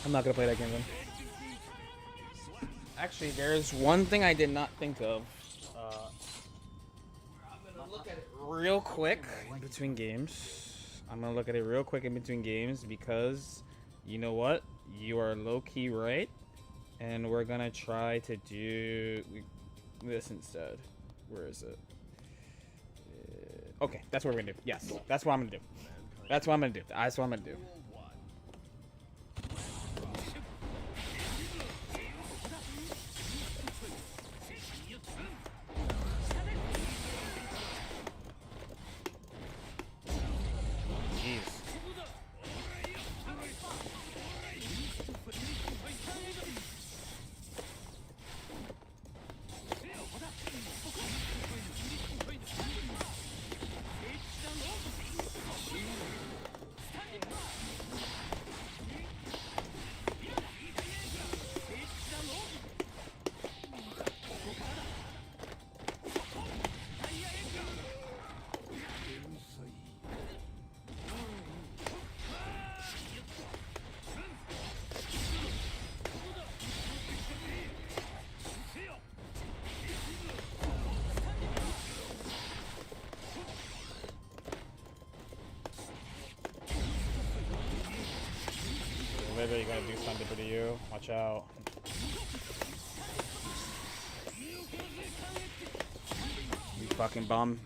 I'm not gonna play that game then. Actually, there's one thing I did not think of. I'm gonna look at it real quick in between games. Because, you know what? You are low-key right. And we're gonna try to do this instead. Where is it? Okay, that's what we're gonna do. Yes, that's what I'm gonna do. That's what I'm gonna do. Literally gonna do something to you. Watch out. You fucking bum.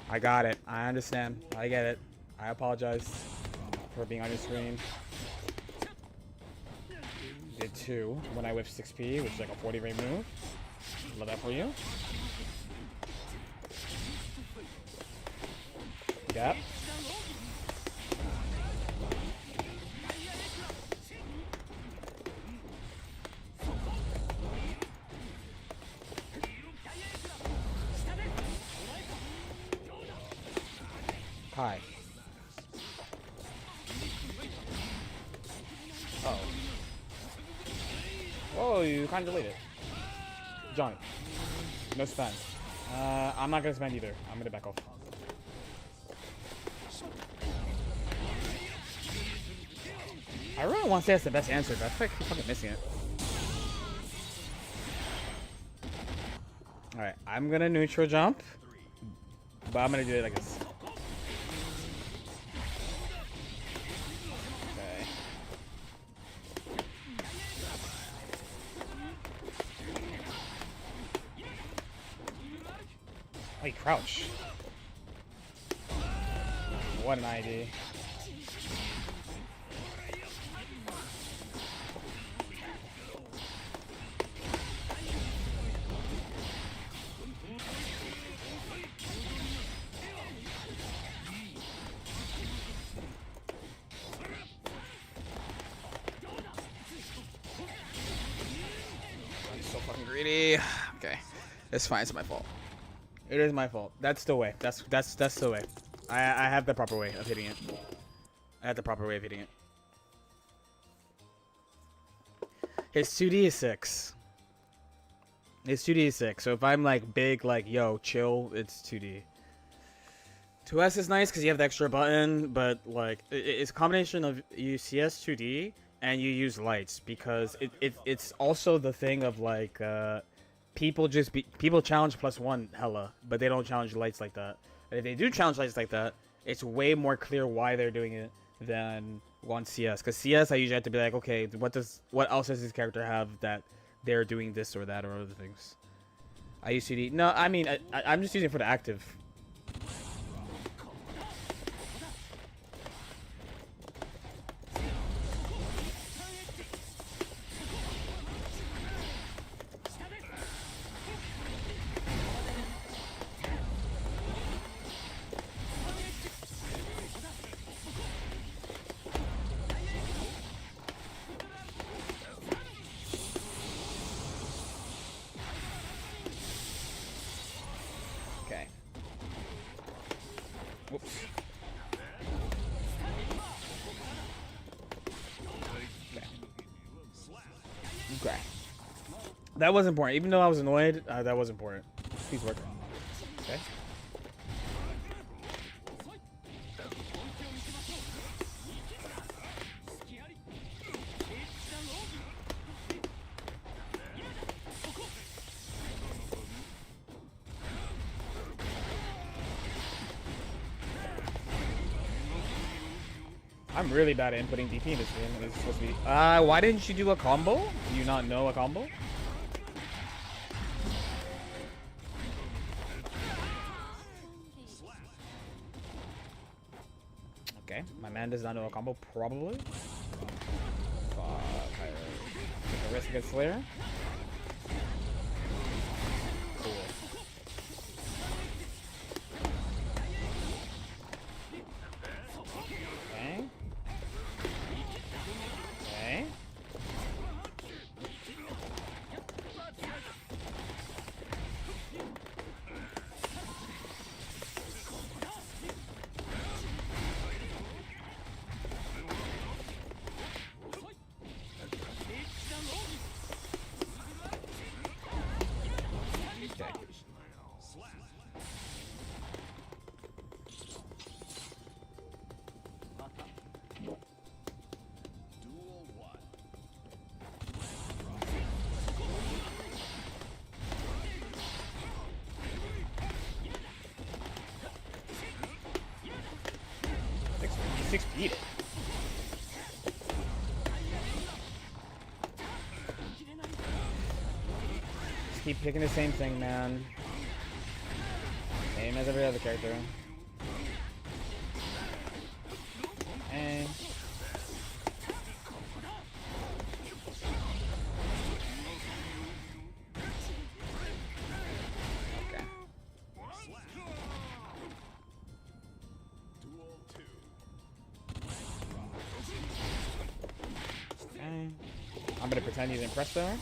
I got it. I understand. I get it. I apologize for being on your screen. Did 2 when I whipped 6P, which is like a 40 rate move. Love that for you. Yep. Hi. Oh. Oh, you kind of delayed it. Johnny. No spend. I'm not gonna spend either. I'm gonna back off. I really want to say that's the best answer, but I feel like I keep fucking missing it. Alright, I'm gonna neutral jump, but I'm gonna do it like this. Okay. Oh, you crouch. What an ID. Greedy. Okay, it's fine. It's my fault. It is my fault. That's the way. That's the way. I have the proper way of hitting it. I have the proper way of hitting it. His 2D is 6. His 2D is 6. So if I'm like big, like yo, chill, it's 2D. 2S is nice because you have the extra button, but like it's a combination of you CS 2D. And you use lights because it's also the thing of like people challenge +1 hella, but they don't challenge lights like that. And if they do challenge lights like that, it's way more clear why they're doing it than on CS. Because CS, I usually have to be like, okay, what else does this character have that they're doing this or that or other things. I use CD. No, I mean I'm just using it for the active. Whoops. Okay. That was important. Even though I was annoyed, that was important. Please work. Okay. I'm really bad at inputting DP in this game. It's supposed to be. Why didn't you do a combo? Do you not know a combo? Okay, my man does not know a combo, probably. Fuck, I take a risk against Slayer. Cool. Okay. Okay. Six beat it. Just keep picking the same thing, man. same as every other character. And okay. Okay. I'm gonna pretend he's impressed though.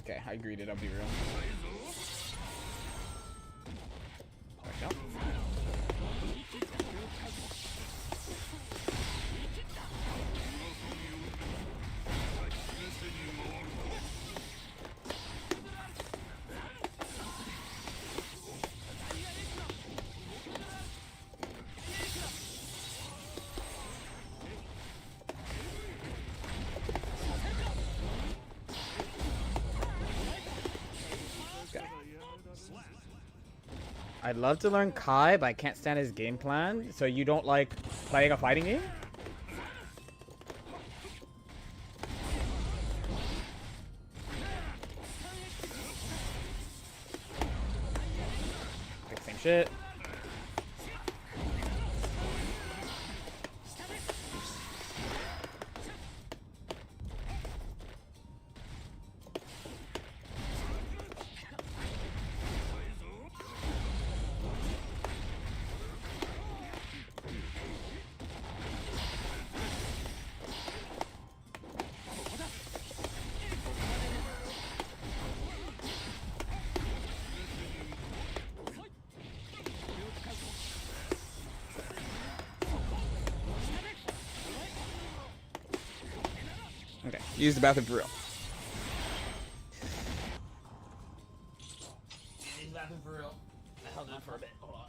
Okay, I greeted, I'll be real. Back up. I'd love to learn Kai, but I can't stand his game plan. So you don't like playing a fighting game? Like same shit. Okay, use the bathroom for real. Use the bathroom for real. I held on for a bit. Hold on.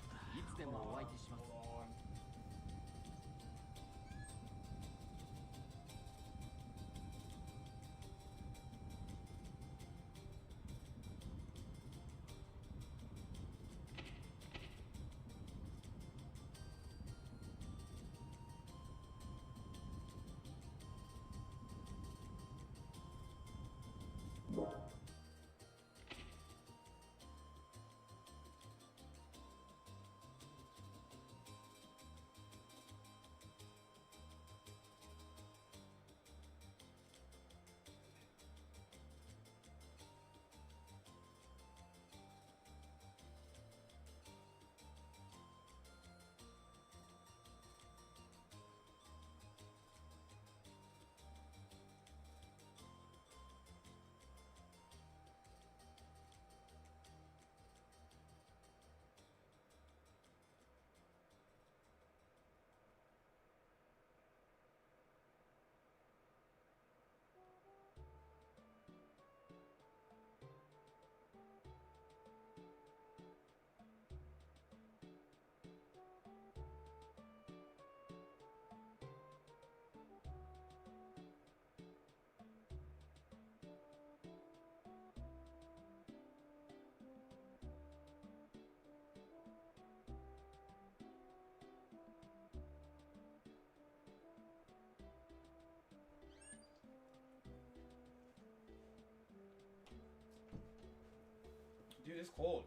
Dude, it's cold.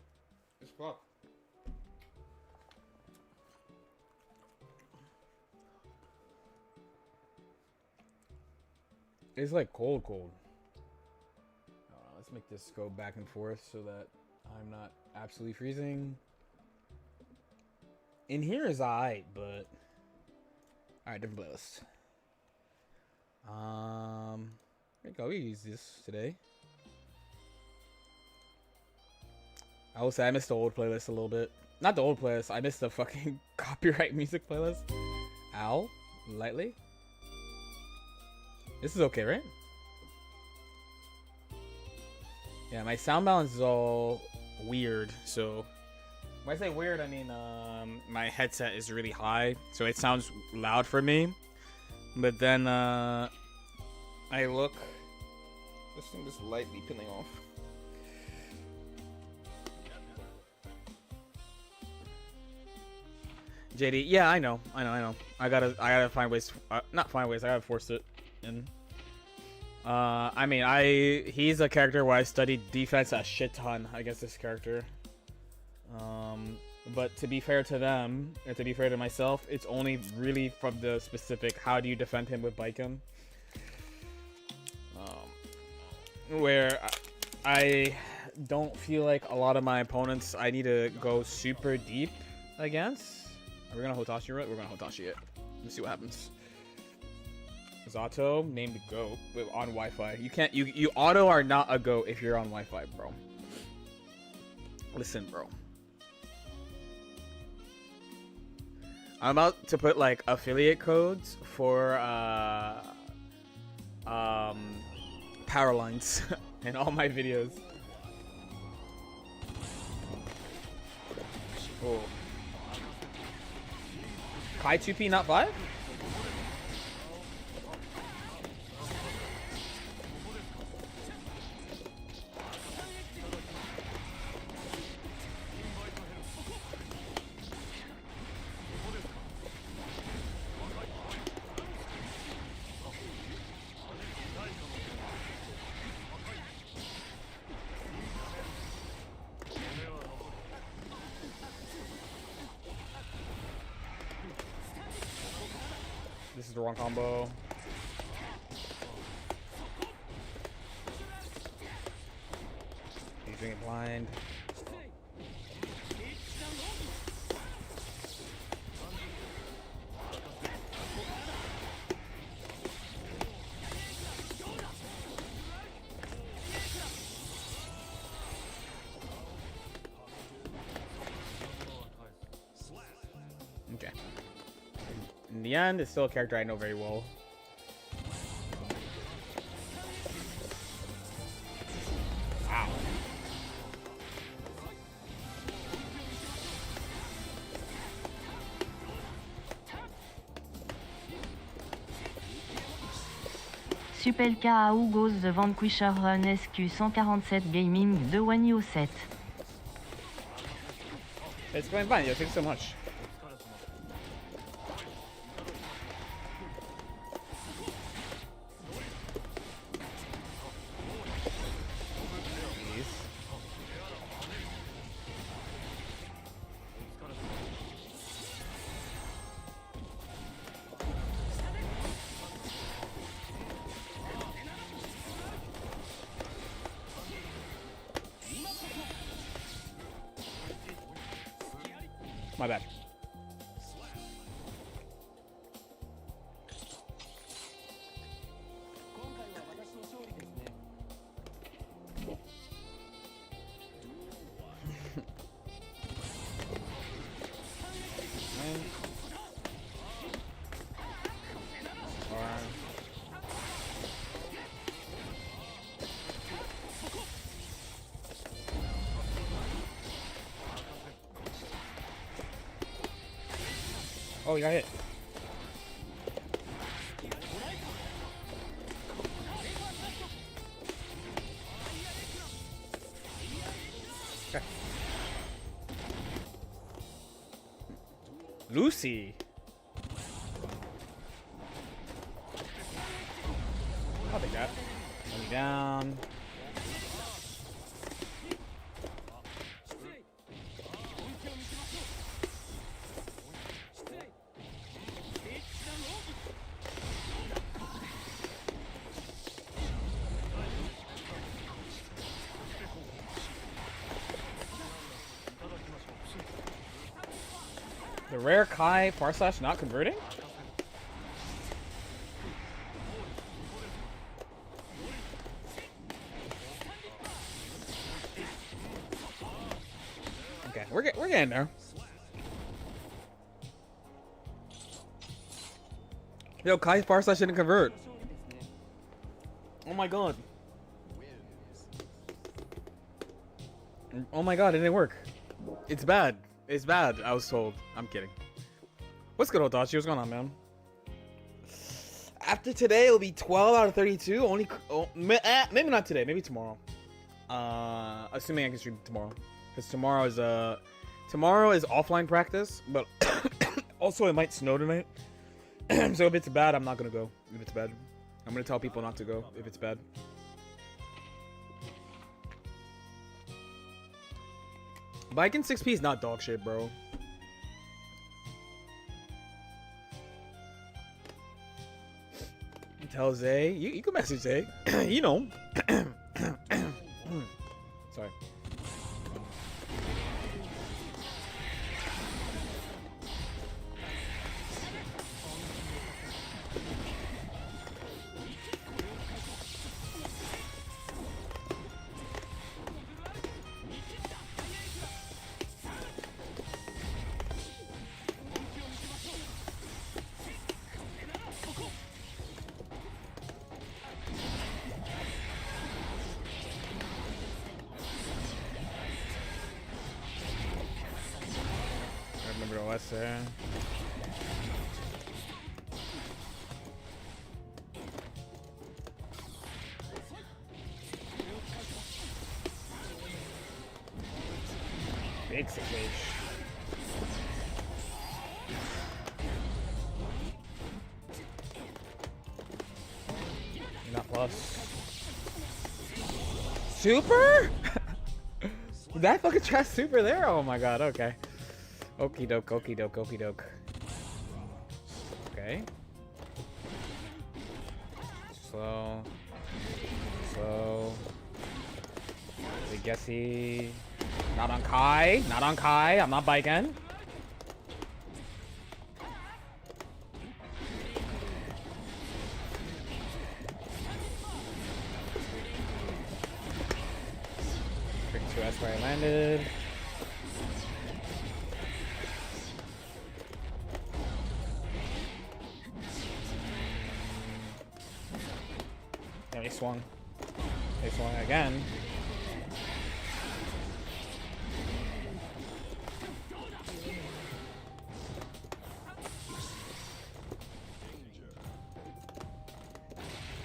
It's fuck. It's like cold. Let's make this go back and forth so that I'm not absolutely freezing. In here is alright, but alright, different playlist. There you go. We use this today. I will say I missed the old playlist a little bit. Not the old playlist. I missed the fucking copyright music playlist. Ow. Lightly. This is okay, right? Yeah, my sound balance is all weird. So when I say weird, I mean my headset is really high, so it sounds loud for me. But then I look. This thing is lightly peeling off. JD, yeah, I know. I gotta find ways. Not find ways. I gotta force it in. I mean, he's a character where I studied defense a shit ton against this character. But to be fair to them, and to be fair to myself, it's only really from the specific how do you defend him with Baiken. Where I don't feel like a lot of my opponents I need to go super deep against. Are we gonna Hotashi it? We're gonna Hotashi it. Let's see what happens. Zato named Go on Wi-Fi. You can't you auto are not a go if you're on Wi-Fi, bro. Listen, bro. I'm about to put like affiliate codes for power lines in all my videos. Oh. Kai 2P not 5? This is the wrong combo. He's doing it blind. Okay. In the end, it's still a character I know very well. Wow. Supelka Augos The Vanquisher Run SQ147 Gaming 2 Wanyo 7. It's going fine. Yeah, thanks so much. My bad. Oh, you got hit. Okay. Lucy. I'll take that. Let me down. The rare Kai far slash not converting? Okay, we're getting there. Yo, Kai far slash didn't convert. Oh my god. Oh my god, it didn't work. It's bad. It's bad, I was told. I'm kidding. What's good, Otachi? What's going on, man? After today, it'll be 12 out of 32. Only, maybe not today. Maybe tomorrow. Assuming I can stream tomorrow, because tomorrow is offline practice. But also, it might snow tonight. So if it's bad, I'm not gonna go. If it's bad, I'm gonna tell people not to go if it's bad. Bike in 6P is not dog shit, bro. Tell Zay. You can message Zay. You know. Sorry. There. Big situation. Not plus. Super? That fucking trash super there? Oh my god, okay. Okie doke, okie doke, okie doke. Okay. Slow. Slow. I guess he... Not on Kai. Not on Kai. I'm not biking. Quick 2S where I landed. He swung. He swung again.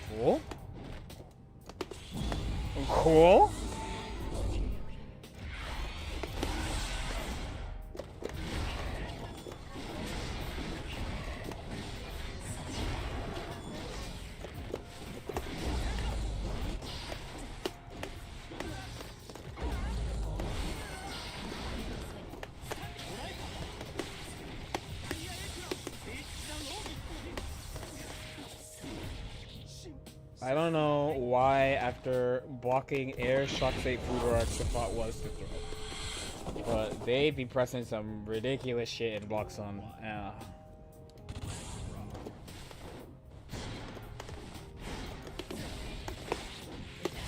Cool. Cool. I don't know why after blocking air, shock state, food, or extra thought was to throw. But they be pressing some ridiculous shit and block some.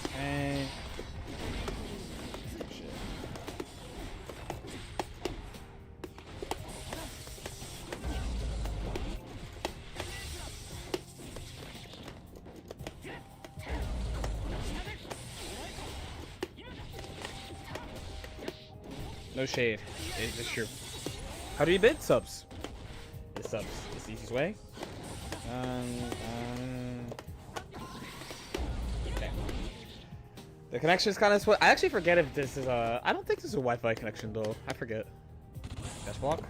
Okay. Shit. No shade. It's true. How do you bid? Subs. The subs. It's the easiest way. Okay. The connection is kind of... I actually forget if this is a... I don't think this is a Wi-Fi connection, though. I forget. Dash walk.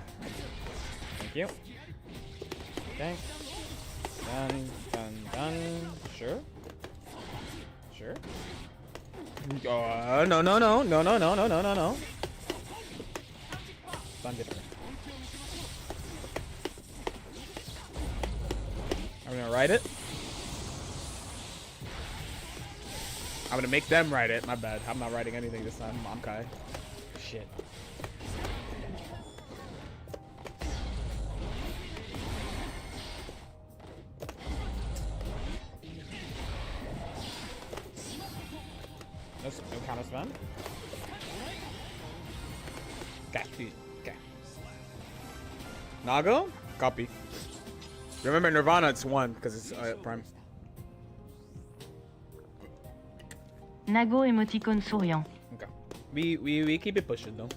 Thank you. Okay. Done. Done. Done. Sure. Sure. No, no, no. No, no, no, no, no, no, no. Different. I'm gonna write it. I'm gonna make them write it. My bad. I'm not writing anything this time. I'm Kai. Shit. No counter spam. Okay. Nago? Copy. Remember Nirvana, it's 1 because it's prime. Nago émoticône souriant. Okay. We keep it pushing though.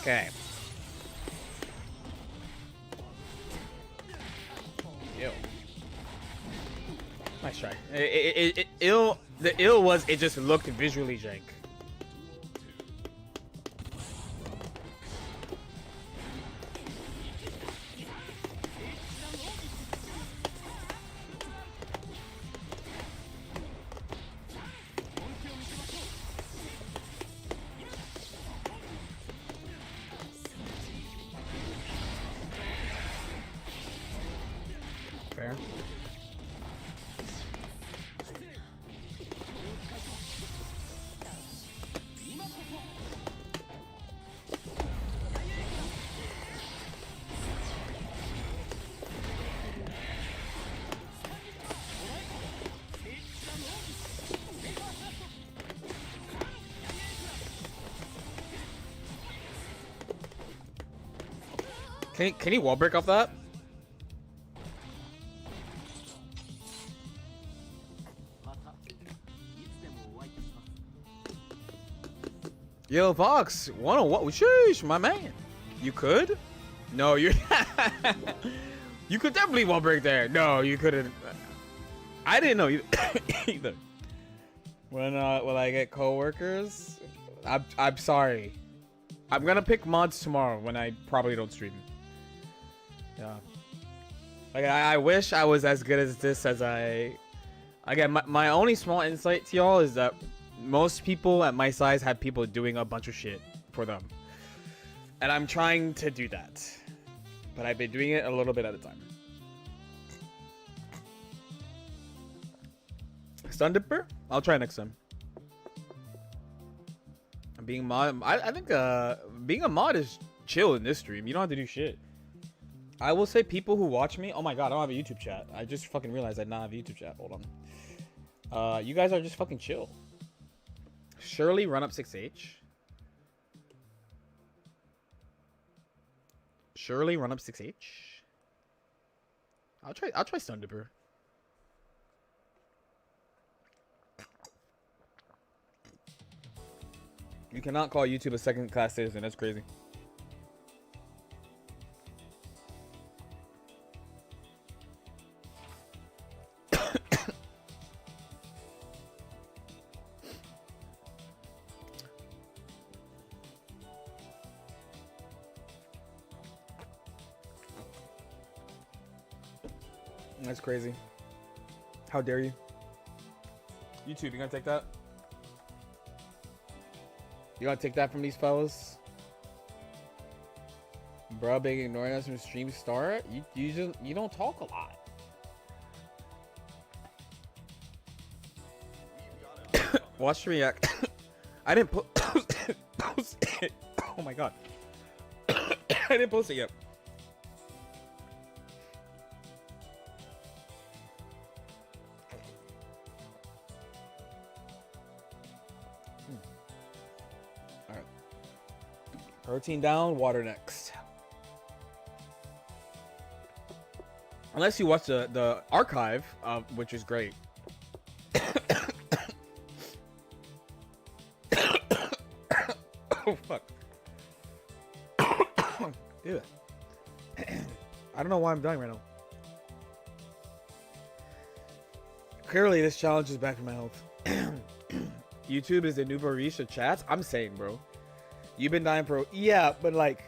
Okay. Ew. Nice try. The ill was it just looked visually jank. Fair. Can he wall break off that? Yo, Fox, 101. Sheesh, my man. You could? No, you. You could definitely wall break there. No, you couldn't. I didn't know either. When I get coworkers, I'm sorry. I'm gonna pick mods tomorrow when I probably don't stream. Yeah. Like I wish I was as good as this as I. Again, my only small insight to y'all is that most people at my size have people doing a bunch of shit for them, and I'm trying to do that, but I've been doing it a little bit at a time. Stun Dipper? I'll try next time. Being mod, I think being a mod is chill in this stream. You don't have to do shit. I will say people who watch me. Oh my god, I don't have a YouTube chat. I just fucking realized I don't have a YouTube chat. Hold on. You guys are just fucking chill. Surely run up 6H. Surely run up 6H. I'll try Stun Dipper. You cannot call YouTube a second-class citizen. That's crazy. That's crazy. How dare you? YouTube, you gonna take that? You gonna take that from these fellas? Bro, being ignoring us from stream start? You don't talk a lot. Watch me react. I didn't post it. Oh my god. I didn't post it yet. Protein down, water next. Unless you watch the archive, which is great. Oh fuck. Ew. I don't know why I'm dying right now. Clearly, this challenge is bad for my health. YouTube is the new Barisha of chats. I'm saying, bro. You've been dying for... Yeah, but like...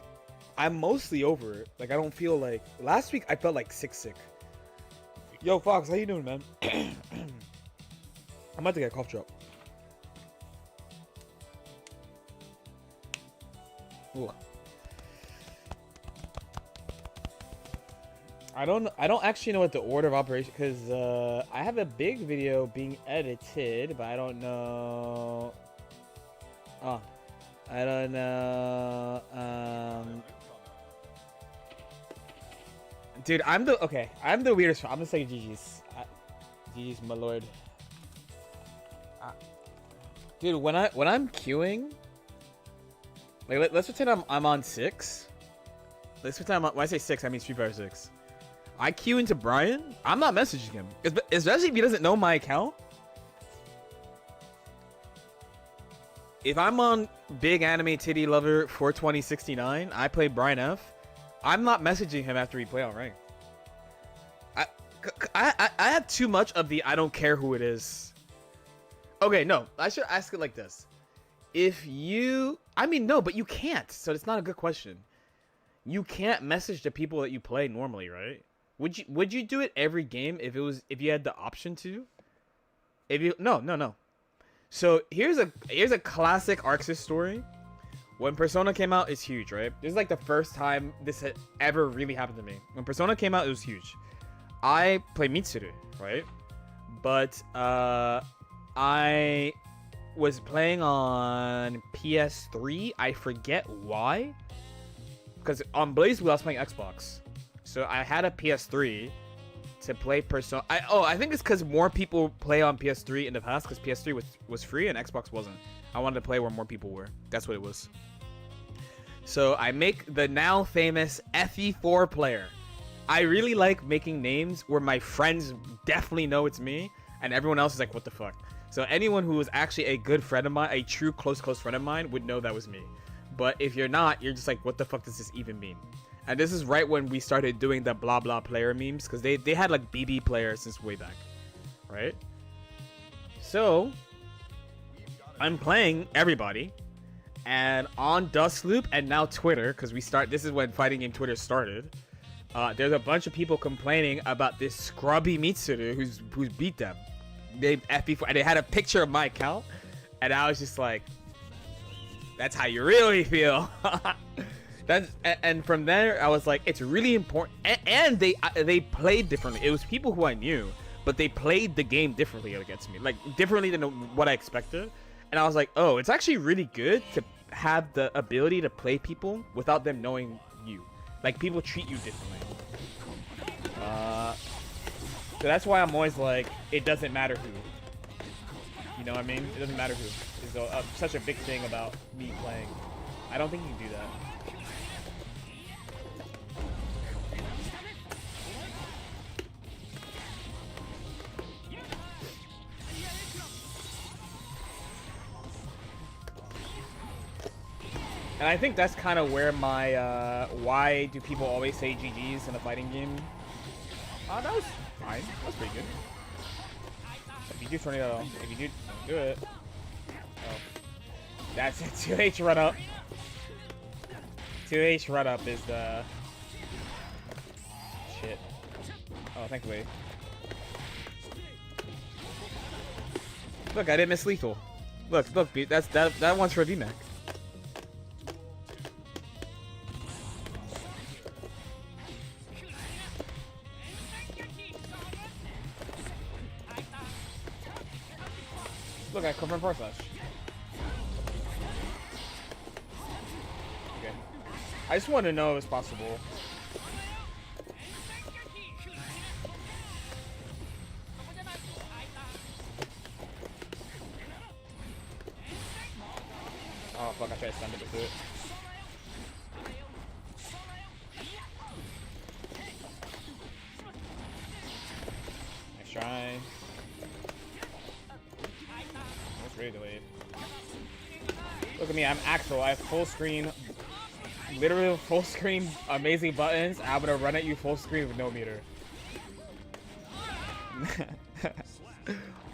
I'm mostly over it. Like, I don't feel like... Last week, I felt like sick. Yo, Fox, how you doing, man? I'm about to get a cough drop. Ooh. I don't actually know what the order of operation... Because I have a big video being edited, but I don't know... Oh. I don't know. Dude, I'm the weirdest. I'm gonna say GG's. GG's, my lord. Dude, when I'm queuing, like let's pretend I'm on 6. Let's pretend when I say 6, I mean Street Fighter 6. I queue into Brian. I'm not messaging him, especially if he doesn't know my account. if I'm on Big Anime Titty Lover 42069, I play Brian F. I'm not messaging him after we play on rank. I have too much of the I don't care who it is. Okay, no, I should ask it like this. If you, I mean, no, but you can't. So it's not a good question. You can't message the people that you play normally, right? Would you do it every game if you had the option to? If you no. So here's a classic Arxis story. When Persona came out, it's huge, right? This is like the first time this had ever really happened to me. When Persona came out, it was huge. I play Mitsuru, right? But I was playing on PS3. I forget why. Because on BlazBlue, I was playing Xbox. So I had a PS3 to play Persona. I think it's because more people play on PS3 in the past because PS3 was free and Xbox wasn't. I wanted to play where more people were. That's what it was. So I make the now famous FE4 player. I really like making names where my friends definitely know it's me and everyone else is like, what the fuck? So anyone who was actually a good friend of mine, a true close friend of mine would know that was me. But if you're not, you're just like, what the fuck does this even mean? And this is right when we started doing the blah blah player memes because they had like BB players since way back, right? So I'm playing everybody and on Dustloop and now Twitter because this is when fighting game Twitter started. There's a bunch of people complaining about this scrubby Mitsuru who's beat them. They FB4 and they had a picture of my account and I was just like, that's how you really feel. And from there I was like, it's really important. And they played differently. It was people who I knew, but they played the game differently against me, like differently than what I expected. And I was like, oh, it's actually really good to have the ability to play people without them knowing you. Like people treat you differently. So that's why I'm always like, it doesn't matter who. You know what I mean? It doesn't matter who. It's such a big thing about me playing. I don't think you can do that. And I think that's kind of where my, why do people always say GG's in a fighting game? That was fine. That was pretty good. If you do tornado, if you do it. Oh. That's it. 2H run up. 2H run up is the shit. Oh, thankfully. Look, I didn't miss lethal. Look, that one's for a VMAC. Look, I confirmed force slash. Okay. I just wanted to know if it's possible. Oh fuck, I tried to stun it with it. Nice try. That's really delayed. Look at me, I'm Axel. I have full screen, literally full screen, amazing buttons. I'm gonna run at you full screen with no meter.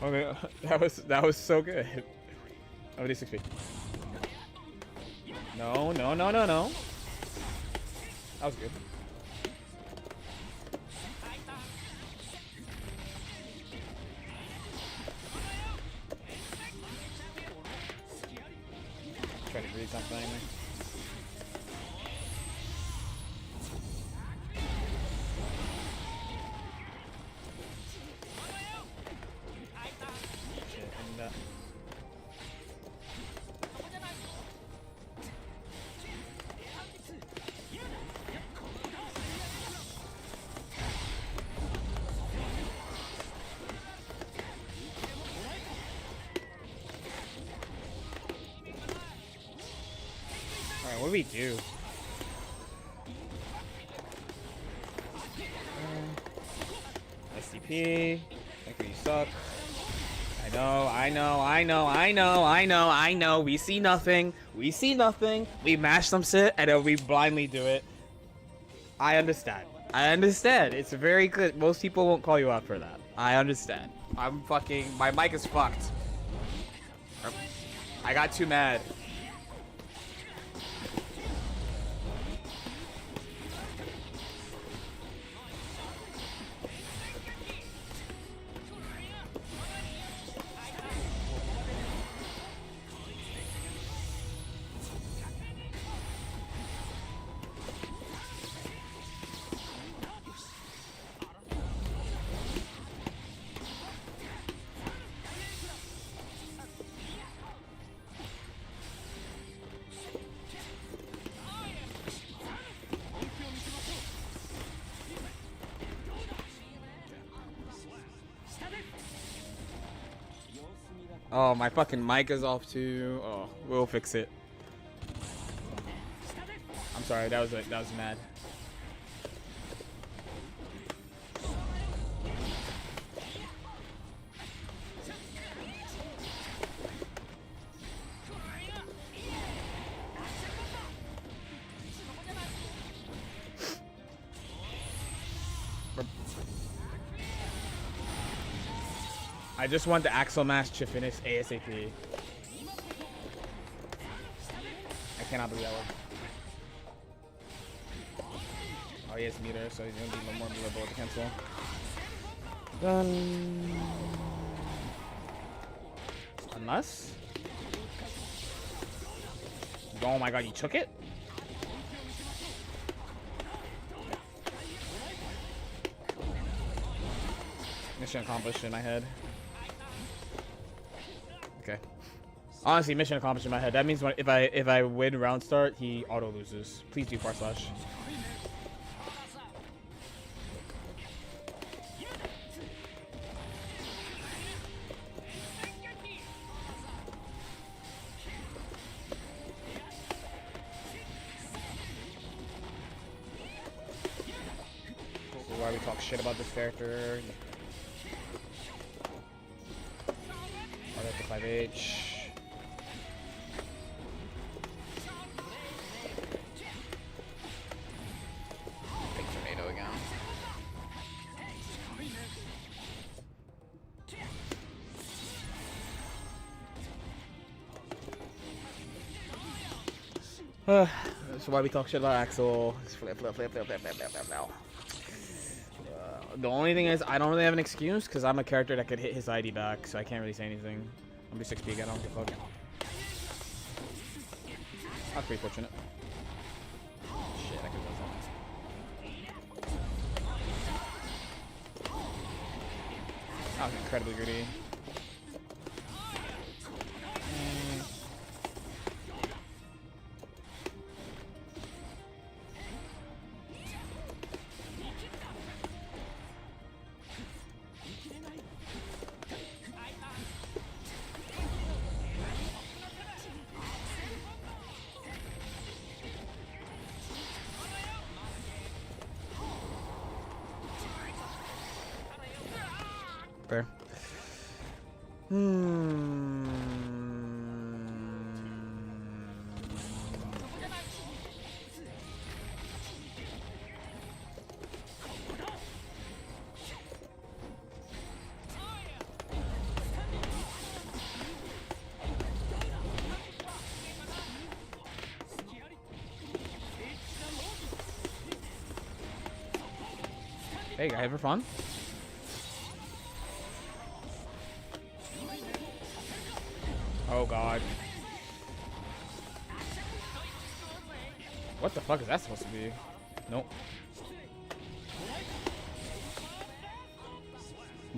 Okay, that was so good. Oh, these 6 feet. No. That was good. Trying to read something. Shit, and alright, what do we do? SDP. Thank you, you suck. I I know. We see nothing. We see nothing. We mash some shit and then we blindly do it. I understand. I understand. It's very good. Most people won't call you out for that. I understand. I'm fucking... My mic is fucked. I got too mad. Oh, my fucking mic is off too. Oh, we'll fix it. I'm sorry, that was mad. I just want the Axel match to finish ASAP. I cannot believe that one. Oh, he has meter, so he's gonna be a little more believable to cancel. Unless. Oh my god, you took it? Mission accomplished in my head. Okay. Honestly, mission accomplished in my head. That means if I win round start, he auto loses. Please do far slash. This is why we talk shit about this character. Oh, that's a 5H. Big tornado again. That's why we talk shit about Axel. Flip. The only thing is, I don't really have an excuse because I'm a character that could hit his ID back, so I can't really say anything. I'm be 6P again. I don't give a fuck. That's pretty fortunate. Shit, I could have done something. That was incredibly greedy. Fair. Hey, got hit for fun. Oh god. What the fuck is that supposed to be? Nope.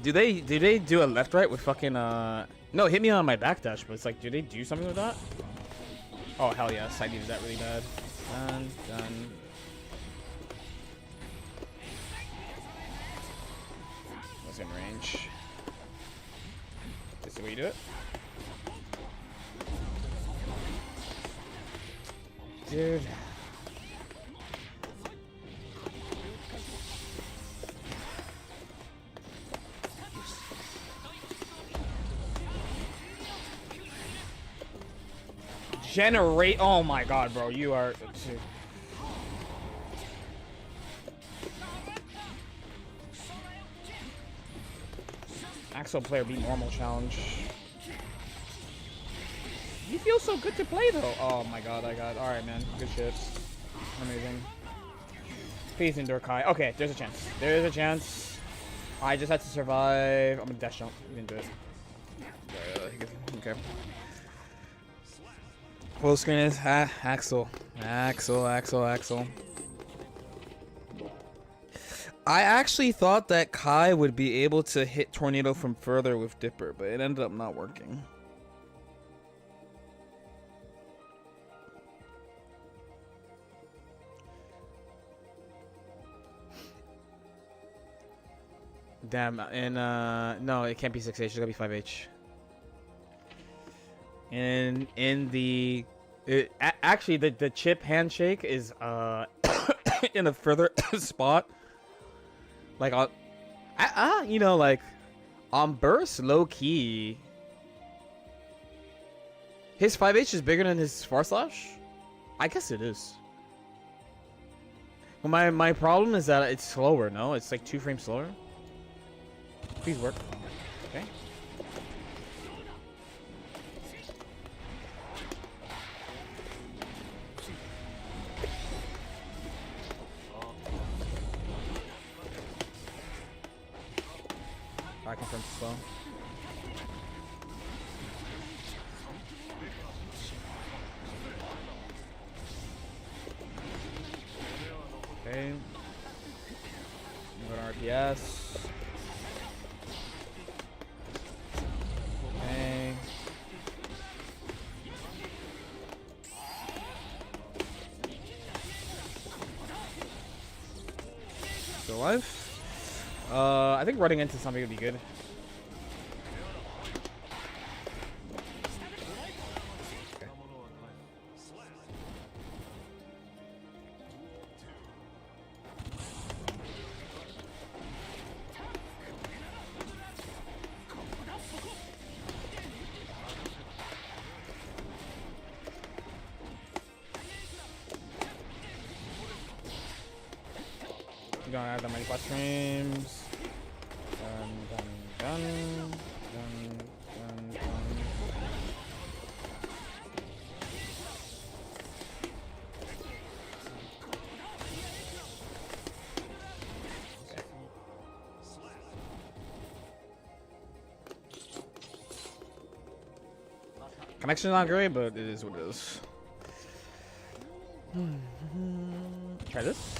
Do they do a left right with fucking no, hit me on my backdash, but it's like, do they do something with that? Oh hell yes, I needed that really bad. Done. What's in range? This is the way you do it? Dude. Generate. Oh my god, bro. You are. Axel player beat normal challenge. You feel so good to play though. Oh my god, I got. Alright, man. Good shit. Amazing. Please endure Kai. Okay, there's a chance. There's a chance. I just had to survive. I'm gonna dash jump. You didn't do it. Okay. Full screen is Axel. Axel. I actually thought that Kai would be able to hit Tornado from further with Dipper, but it ended up not working. Damn, and no, it can't be 6H, it's gotta be 5H. And in the actually the chip handshake is in a further spot. Like on you know, like on burst low key. His 5H is bigger than his far slash? I guess it is. Well, my problem is that it's slower, no? It's like 2 frames slower. Please work. Okay. I confirm slow. Okay. I'm going to RPS. Okay. Still alive? I think running into something would be good. Okay. You don't have that many plus streams. Done. Connection's not great, but it is what it is. Try this.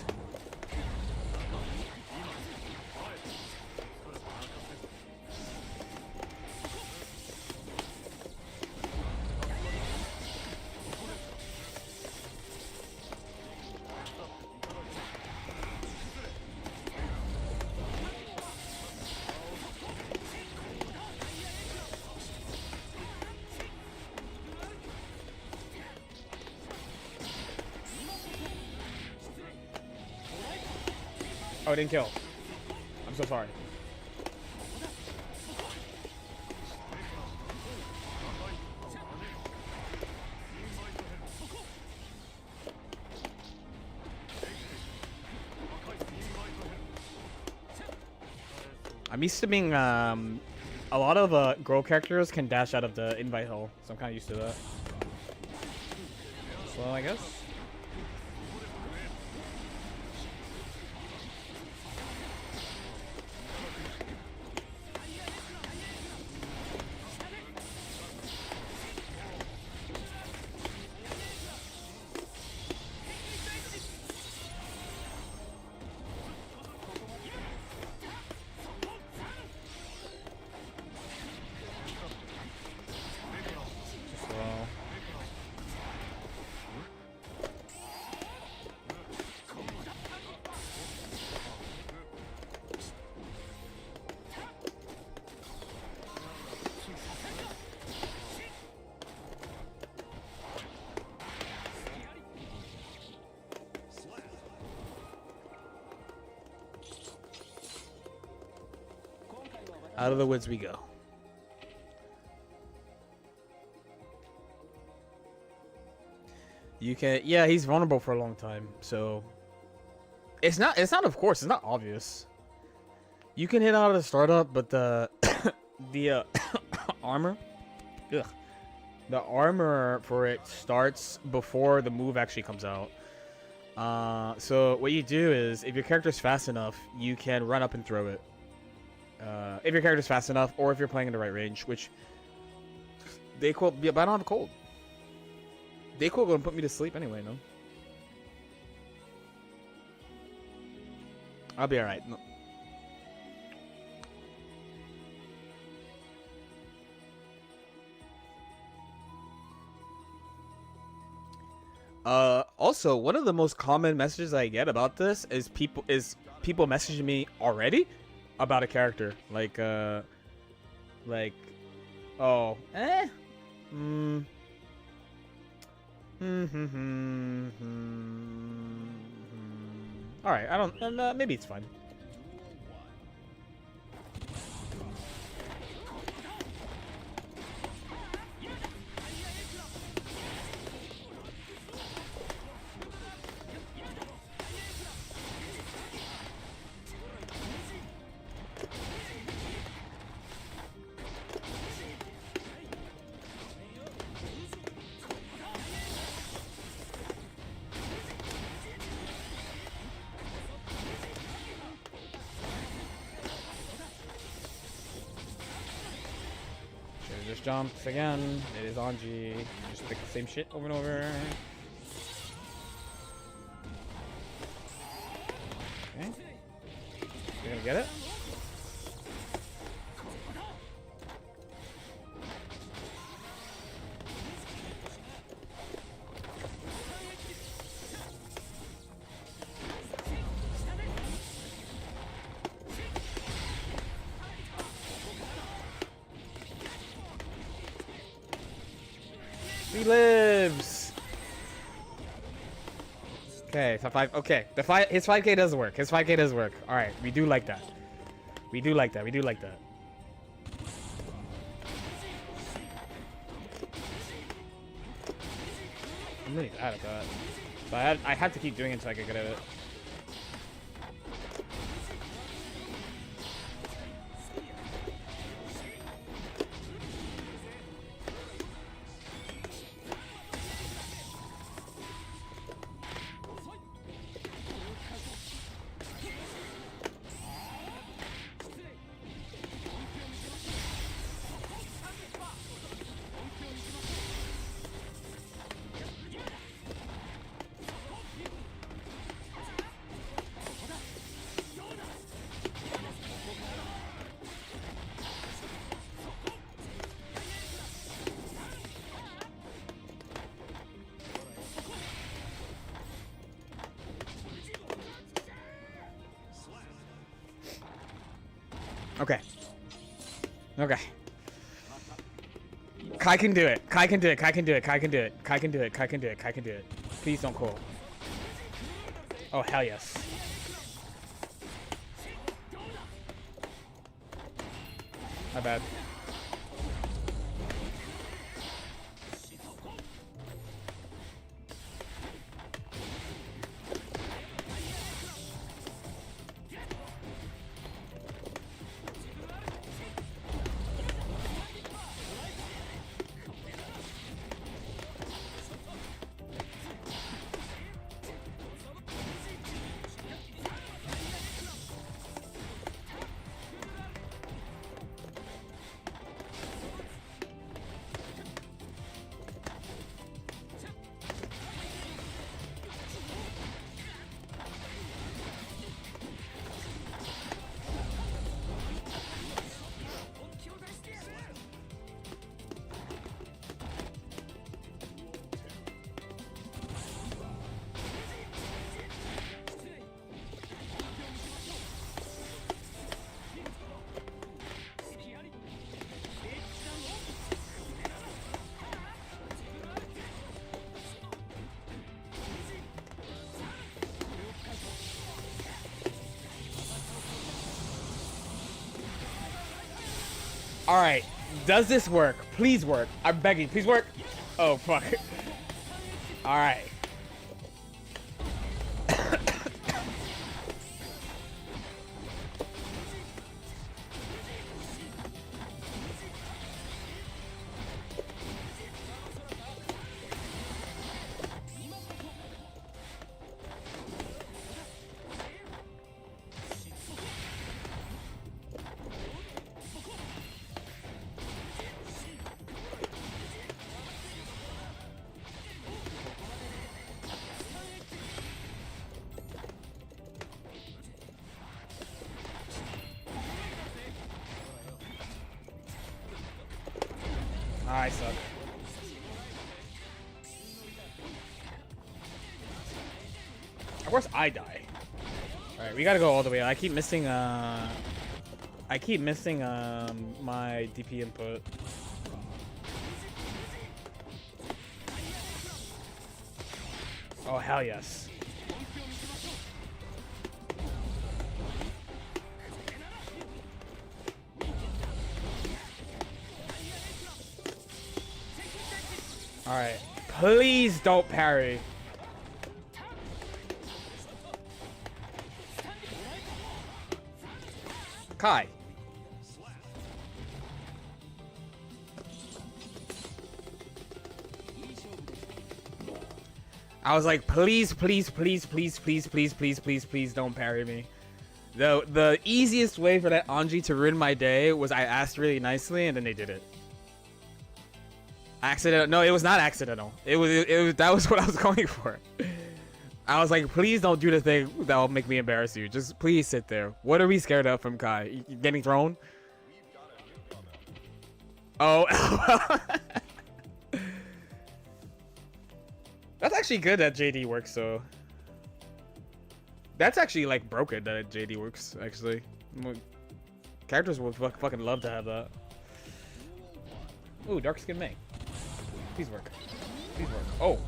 Oh, it didn't kill. I'm so sorry. I'm used to being, a lot of, Grow characters can dash out of the invite hole, so I'm kind of used to that. Slow, I guess. Out of the woods we go. You can, yeah, he's vulnerable for a long time, so it's not of course, it's not obvious. You can hit out of the startup, but the the armor, ugh, the armor for it starts before the move actually comes out. So what you do is, if your character's fast enough, you can run up and throw it. If your character's fast enough, or if you're playing in the right range, which they quote, but I don't have a cold. They quote gonna put me to sleep anyway, no? I'll be alright. No. Also, one of the most common messages I get about this is people messaging me already about a character, like, oh, all right, I don't. Maybe it's fine. Just jumps again. It is on G. Just pick the same shit over and over. Okay. You're gonna get it? He lives. Okay, so 5. Okay, his 5K does work. His 5K does work. All right, we do like that. We do like that. We do like that. I'm really bad at that. But I had to keep doing it until I could get at it. Okay. Okay. Kai can do it. Kai can do it. Kai can do it. Kai can do it. Kai can do it. Kai can do it. Kai can do it. Please don't call. Oh, hell yes. My bad. All right, does this work? Please work. I'm begging, please work. Oh, fuck. All right. Kai suck. Of course I die. Alright, we gotta go all the way. I keep missing my DP input. Oh hell yes. Alright. Please don't parry. Kai. I was like, please, please, please, please, please, please, please, please, please don't parry me. The easiest way for that Anji to ruin my day was I asked really nicely and then they did it. Accidental? No, it was not accidental. It was that was what I was going for. I was like, please don't do the thing that will make me embarrass you. Just please sit there. What are we scared of from Kai? Getting thrown? Oh. That's actually good that JD works, so. That's actually like broken that JD works, actually. Characters would fucking love to have that. Ooh, dark skin May. Please work. Please work. Oh.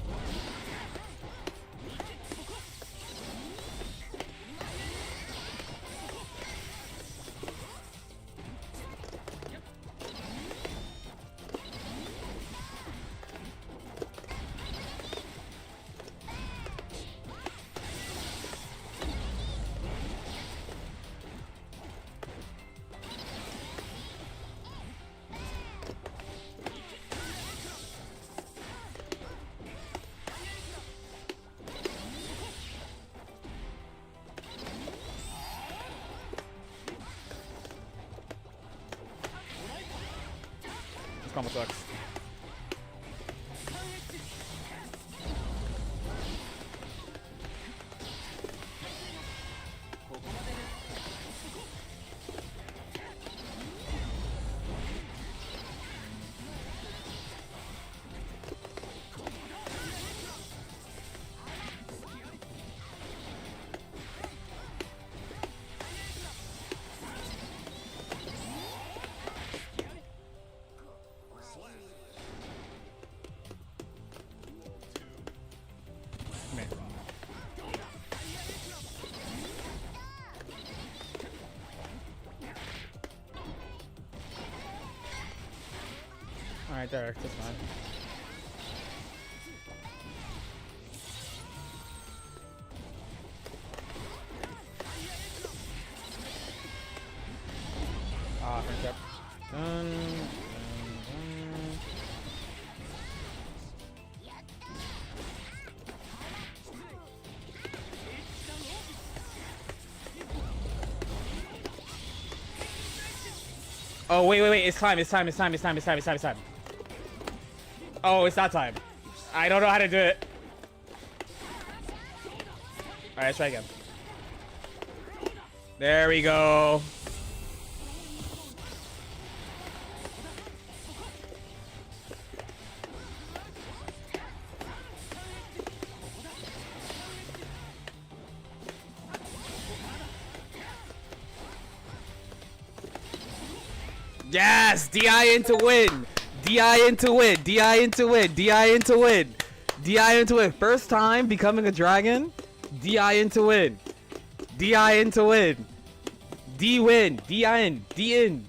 Combo sucks. Alright, Derek, that's fine. Ah, friendship. Dun. Oh, wait, it's time. Oh, it's not time. I don't know how to do it. Alright, let's try again. There we go. Yes! DI into win! DI into win! DI into win! DI into win! DI into win! First time becoming a dragon. DI into win! DI into win! D win! DI in! D in!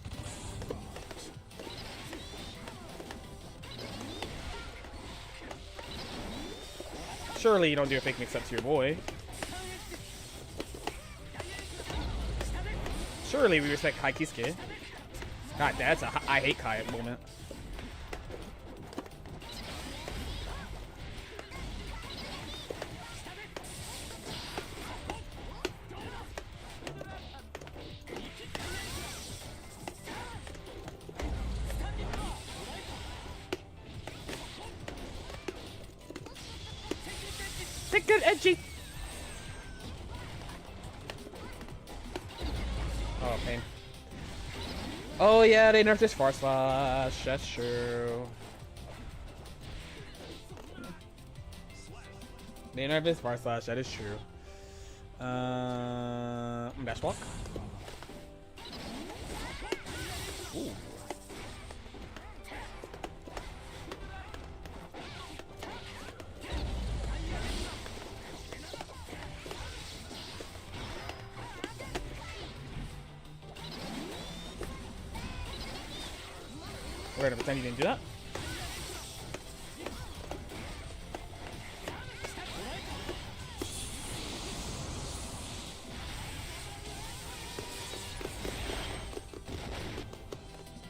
Surely you don't do a fake mix-up to your boy. Surely we respect Kai Kisuke. God, that's a I hate Kai moment. Take good edgy. Oh, pain. Oh yeah, they nerfed this Far Slash. That's true. They nervous Far Slash. That is true. Dash walk. Ooh. We're gonna pretend you didn't do that.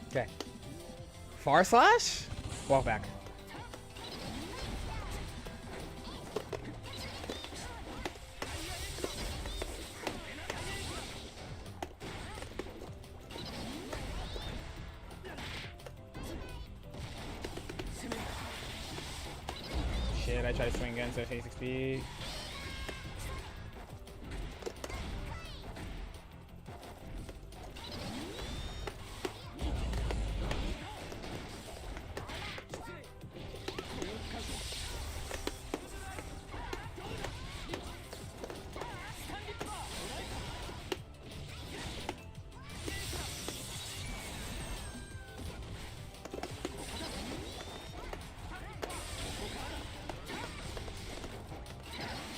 Okay. Far slash? Walk back. Shit, I tried to swing again, so 86 speed.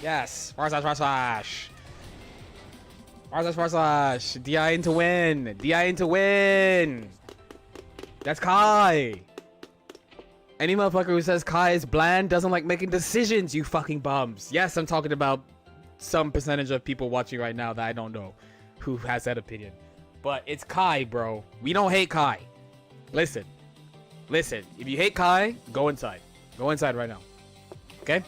Yes, far slash, far slash. Far slash, far slash. DI in to win. DI in to win. That's Kai. Any motherfucker who says Kai is bland doesn't like making decisions, you fucking bums. Yes, I'm talking about some percentage of people watching right now that I don't know who has that opinion. But it's Kai, bro. We don't hate Kai. Listen. Listen. If you hate Kai, go inside. Go inside right now. Okay?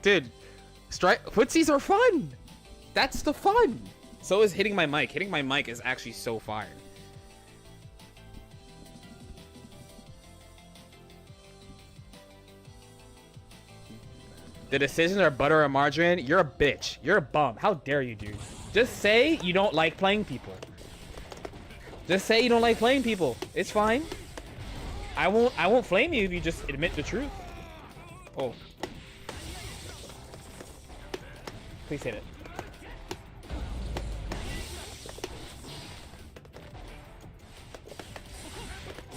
Dude, footsies are fun. That's the fun. So is hitting my mic. Hitting my mic is actually so fire. The decisions are butter or margarine. You're a bitch. You're a bum. How dare you, dude? Just say you don't like playing people. Just say you don't like playing people. It's fine. I won't flame you if you just admit the truth. Oh. Please hit it.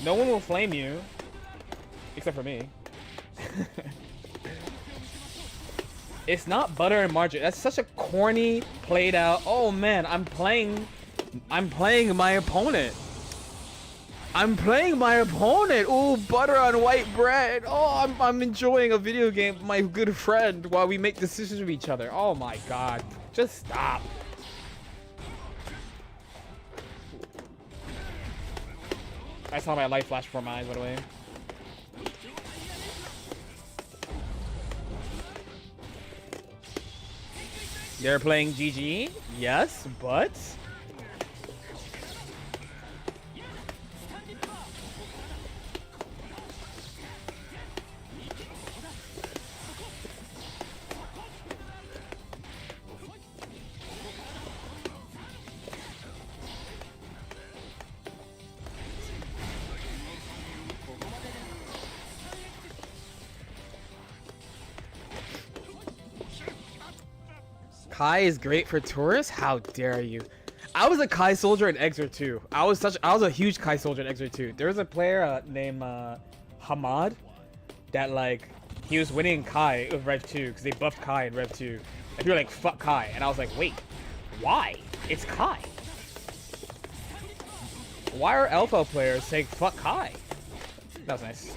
No one will flame you. Except for me. It's not butter and margarine. That's such a corny, played out. Oh man, I'm playing my opponent. I'm playing my opponent. Ooh, butter on white bread. Oh, I'm enjoying a video game with my good friend while we make decisions with each other. Oh my god. Just stop. I saw my light flash before my eyes, by the way. They're playing GG? Yes, but... Kai is great for tourists? How dare you? I was a Kai soldier in Exer 2. I was a huge Kai soldier in Exer 2. There was a player named Hamad that like he was winning Kai with Rev 2 because they buffed Kai in Rev 2. And people were like, fuck Kai. And I was like, wait, why? It's Kai. Why are Alpha players saying fuck Kai? That was nice.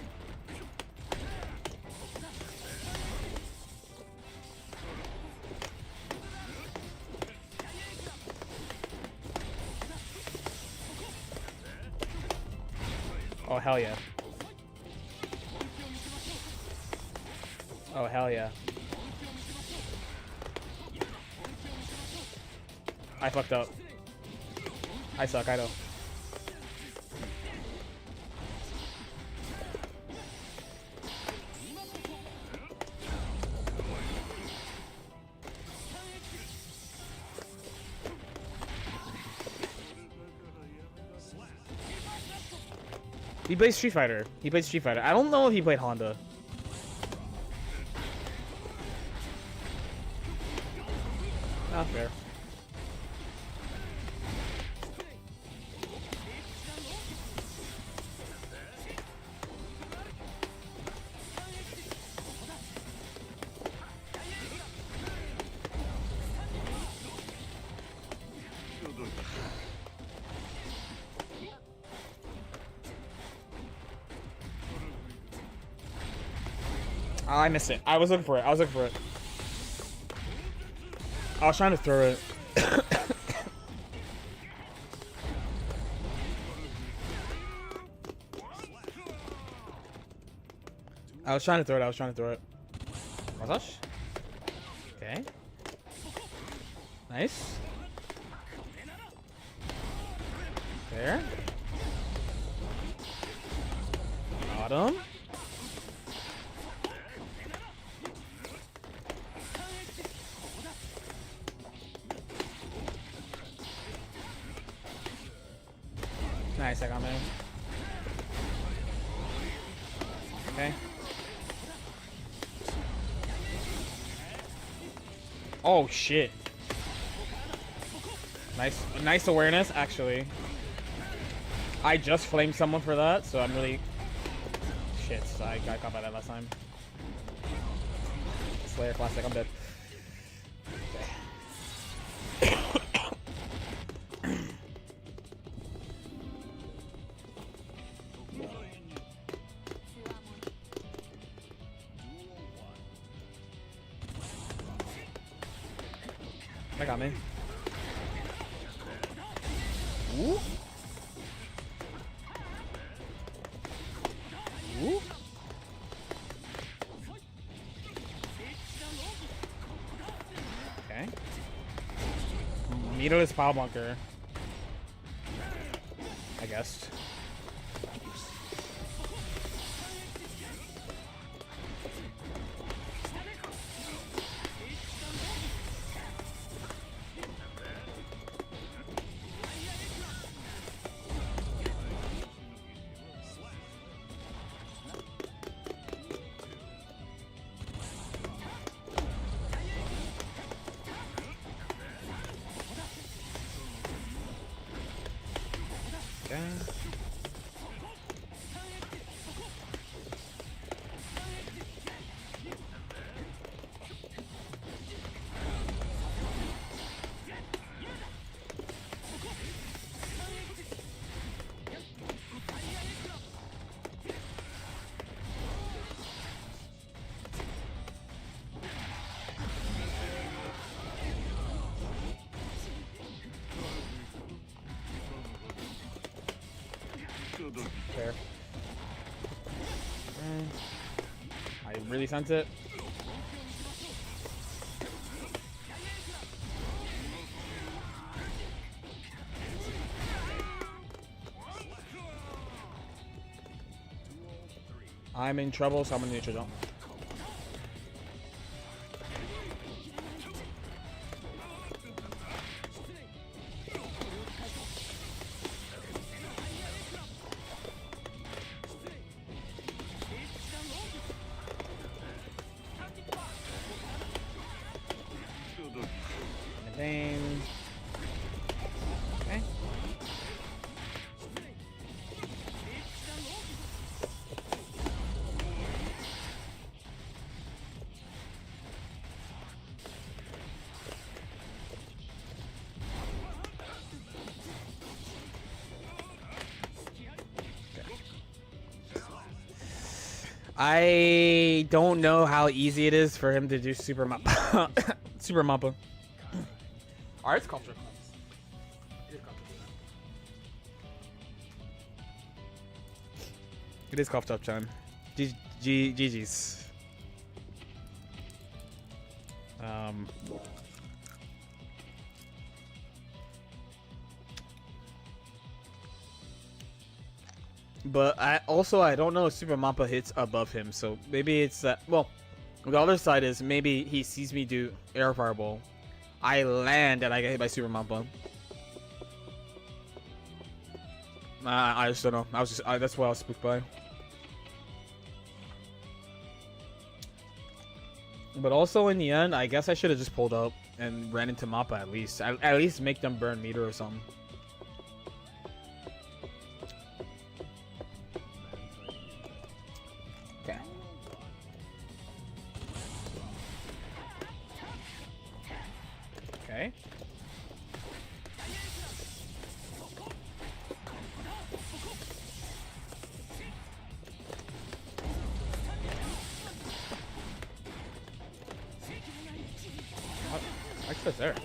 Oh, hell yeah. Oh, hell yeah. I fucked up. I suck, I know. He plays Street Fighter. I don't know if he played Honda. Not fair. Oh, I missed it. I was looking for it. I was looking for it. I was trying to throw it. I was trying to throw it. I was trying to throw it. Massage. Okay. Nice. There. Got him. Nice, I got him. Okay. Oh shit. Nice awareness, actually. I just flamed someone for that, so I'm really shit. So I got caught by that last time. Slayer classic, I'm dead. I got me. Ooh. Ooh. Okay. Meterless power bunker. I guess. Fair. I really sent it. I'm in trouble, so I'm in neutral zone. Pain. Okay. I don't know how easy it is for him to do Super Mappa. Super Mappa. Arts culture clubs. It is cough top time. GG's. But I don't know if Super Mappa hits above him, so maybe it's that. Well, the other side is maybe he sees me do air fireball. I land and I get hit by Super Mappa. I just don't know. That's what I was spooked by. But also in the end, I guess I should have just pulled up. and ran into Mappa at least. At least make them burn meter or something. Okay. Okay. What's there?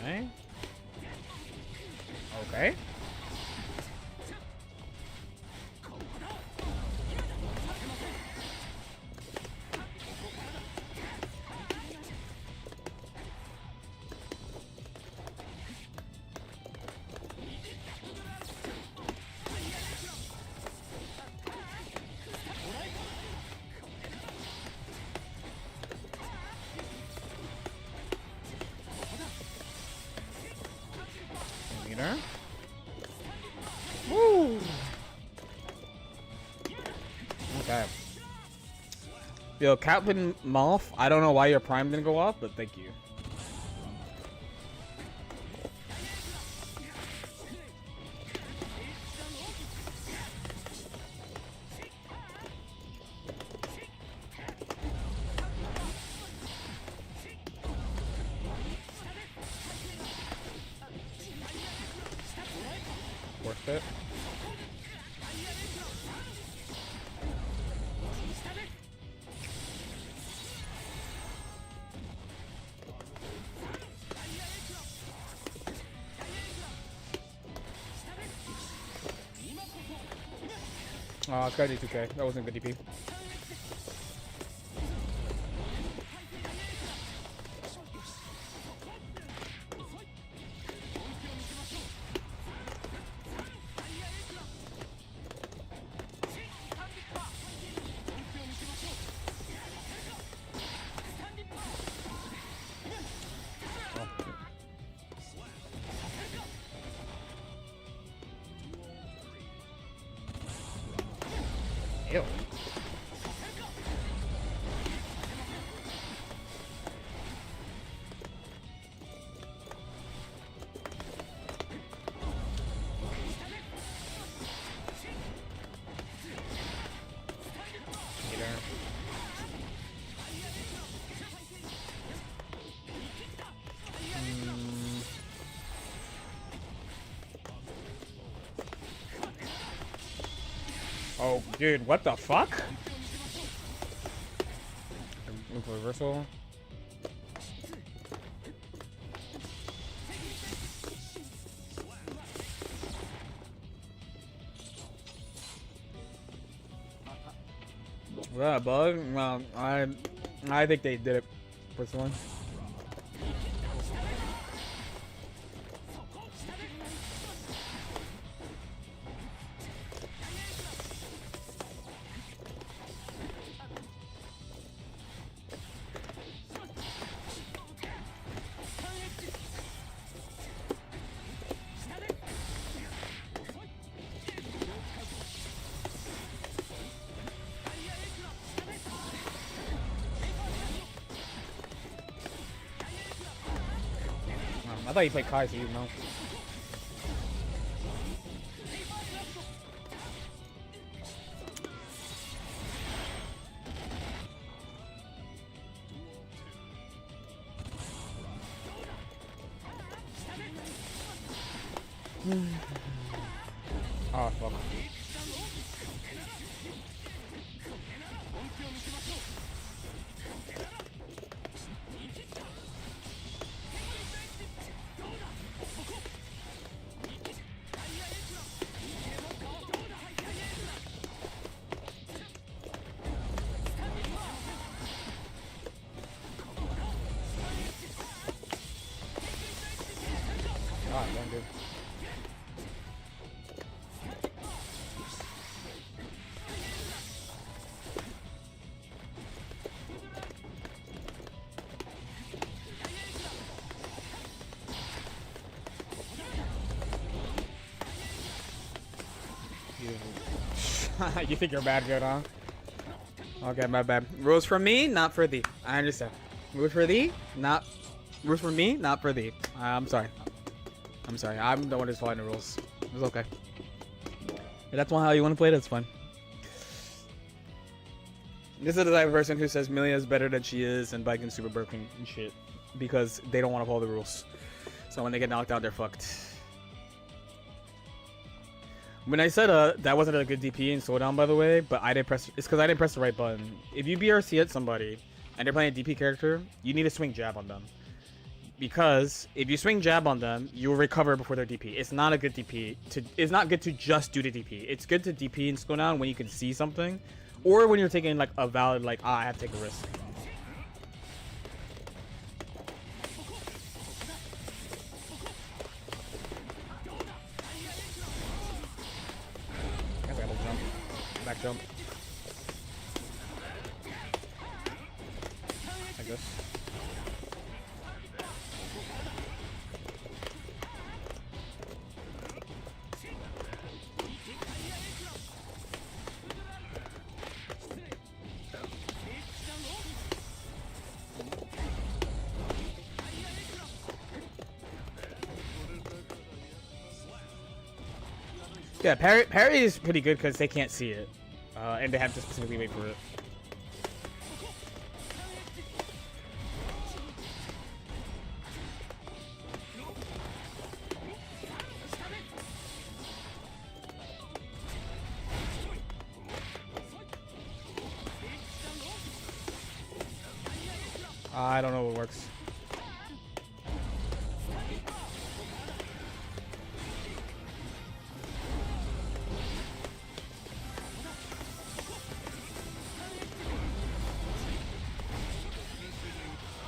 Okay. Okay. Meter. Woo! Okay. Yo, Captain Moth, I don't know why your prime didn't go off, but thank you. Worth it. Oh, it's gotta do 2K. That wasn't good DP. Ew. Oh, dude, what the fuck? Move reversal. Was that a bug? Well, I think they did it personally. I thought you played Kai, so you know. Oh, fuck. God, damn, dude. You think you're bad good, huh? Okay, my bad. Rules for me, not for thee. I understand. Rules for thee, not... Rules for me, not for thee. I'm sorry. I'm sorry. I'm the one who's following the rules. It's okay. If that's not how you want to play it, that's fine. This is the type of person who says Milia is better than she is and Viking's super broken and shit. Because they don't want to follow the rules. So when they get knocked out, they're fucked. When I said that wasn't a good DP in slowdown, by the way, but I didn't press... It's because I didn't press the right button. If you BRC at somebody and they're playing a DP character, you need to swing jab on them. Because if you swing jab on them, you'll recover before their DP. It's not a good DP. It's not good to just do the DP. It's good to DP in slowdown when you can see something. Or when you're taking like a valid, like, I have to take a risk. I guess I gotta jump. Back jump. I guess. Yeah, parry is pretty good because they can't see it, and they have to specifically wait for it. I don't know what works.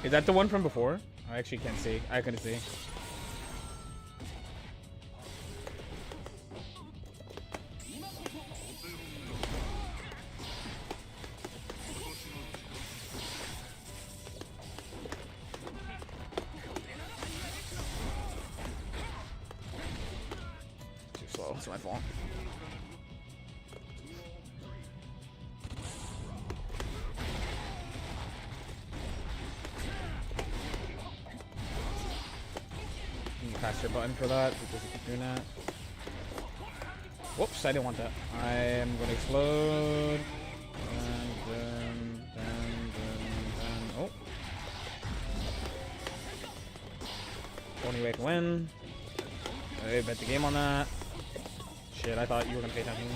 Is that the one from before? I actually can't see. I couldn't see. Too slow. It's my fault. Faster button for that because you keep doing that. Whoops, I didn't want that. I am going to explode. Oh. Only way to win. I bet the game on that. Shit, I thought you were going to pay attention.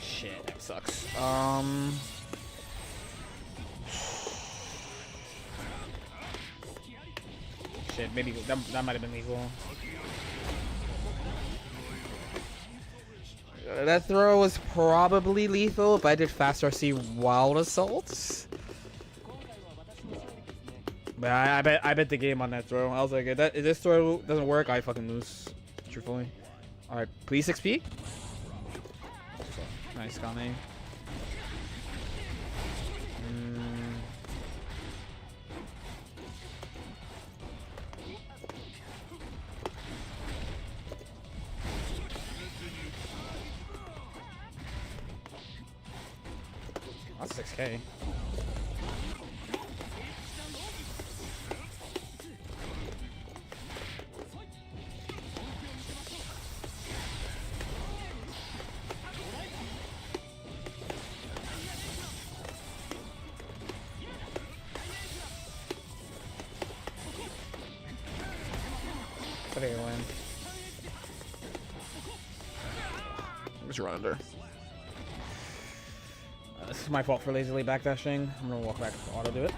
Shit, that sucks. Shit, maybe that might have been lethal. That throw was probably lethal if I did fast RC wild assaults. But I bet the game on that throw. I was like, if this throw doesn't work, I fucking lose. Truthfully. All right, please XP. Nice, got me. That's 6K. I think I win. Let's run under. This is my fault for lazily backdashing. I'm gonna walk back to auto do it.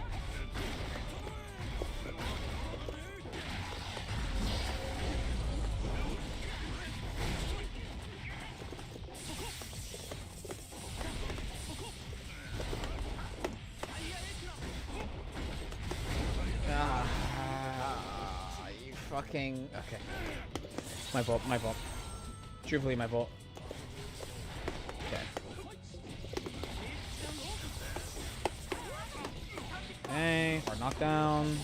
You fucking... Okay. My fault, my fault. Truthfully, my fault. Okay. Okay, hard knockdown.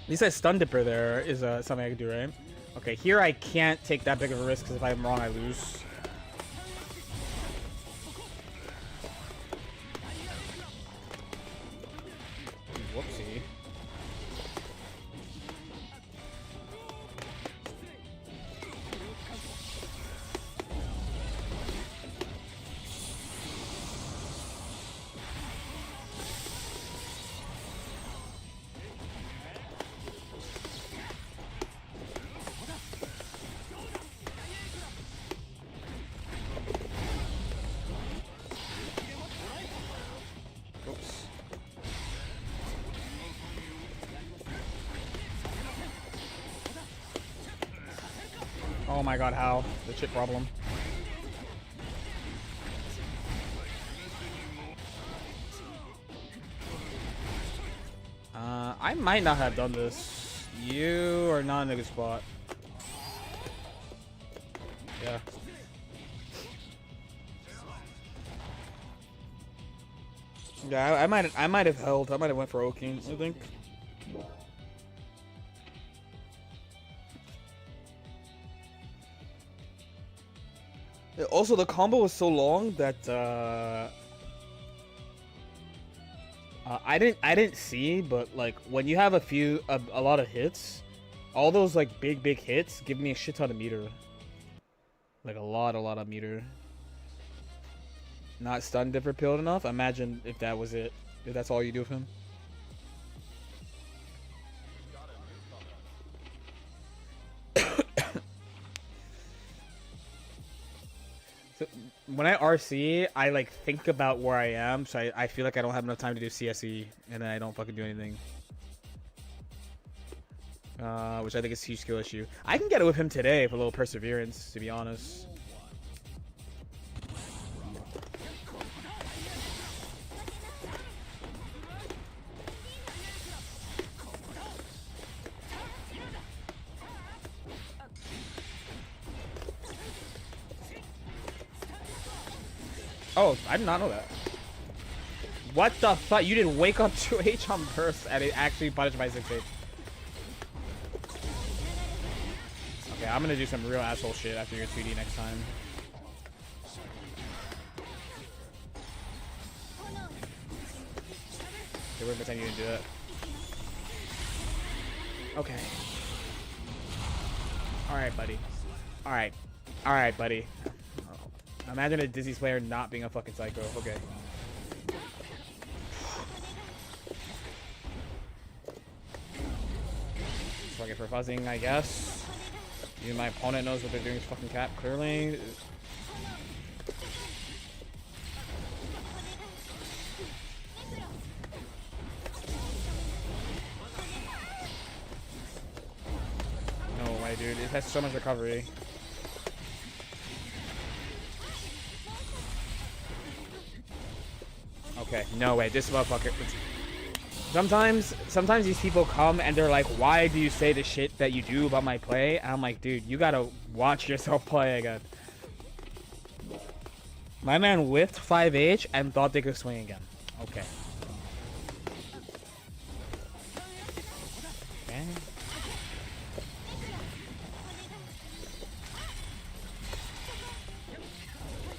You said stun dipper there is something I could do, right? Okay, here I can't take that big of a risk because if I'm wrong, I lose. Whoopsie. Oops. Oh my god, how? The chip problem. I might not have done this. You are not in a good spot. Yeah. Yeah, I might have held. I might have went for Oking, I think. Yeah, also, the combo was so long that I didn't see, but like when you have a lot of hits, all those like big hits give me a shit ton of meter. Like a lot of meter. Not stun dipper pilled enough. Imagine if that was it. If that's all you do with him. So when I RC, I like think about where I am, so I feel like I don't have enough time to do CSE, and then I don't fucking do anything. Which I think is a huge skill issue. I can get it with him today for a little perseverance, to be honest. Oh, I did not know that. What the fuck? You didn't wake up 2H on burst and it actually punished by 6H. Okay, I'm gonna do some real asshole shit after your 2D next time. Okay, we're gonna pretend you didn't do that. Okay. Alright, buddy. Alright. Alright, buddy. Imagine a Disney's player not being a fucking psycho. Okay. Fuck it for fuzzing, I guess. Even my opponent knows what they're doing is fucking cap, clearly. No way, dude. It has so much recovery. Okay, no way. This motherfucker. Sometimes these people come and they're like, why do you say the shit that you do about my play? And I'm like, dude, you gotta watch yourself play again. My man whiffed 5H and thought they could swing again. Okay. Okay.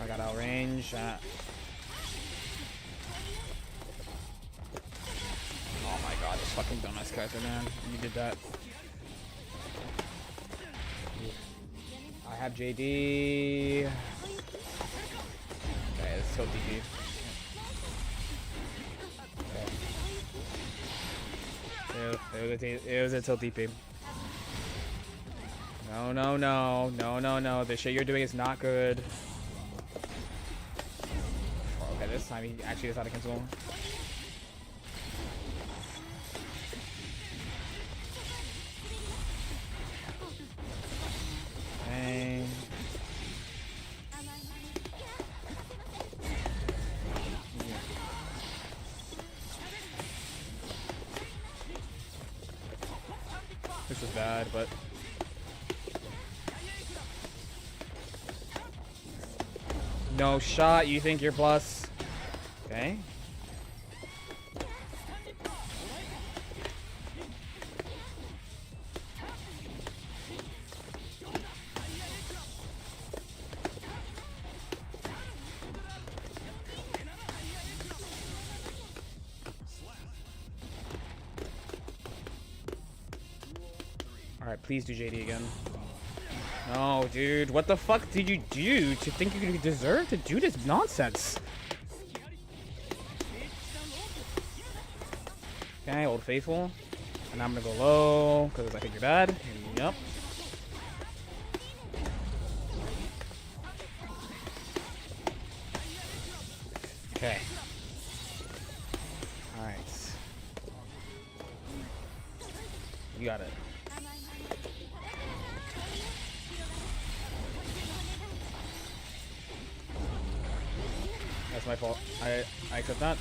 I got outrange. Oh my god, this fucking dumbass character, man. You did that. I have JD. Okay, it's so DP. Okay. It was a tilt DP. No. The shit you're doing is not good. Okay, this time he actually decided to cancel. Okay. This is bad, but no shot. You think you're plus? Okay. Alright, please do JD again. No, dude. What the fuck did you do to think you deserve to do this nonsense? Okay, Old Faithful. And I'm gonna go low, because I think you're bad. Yep. Okay. Alright. You got it. That's my fault. I could not.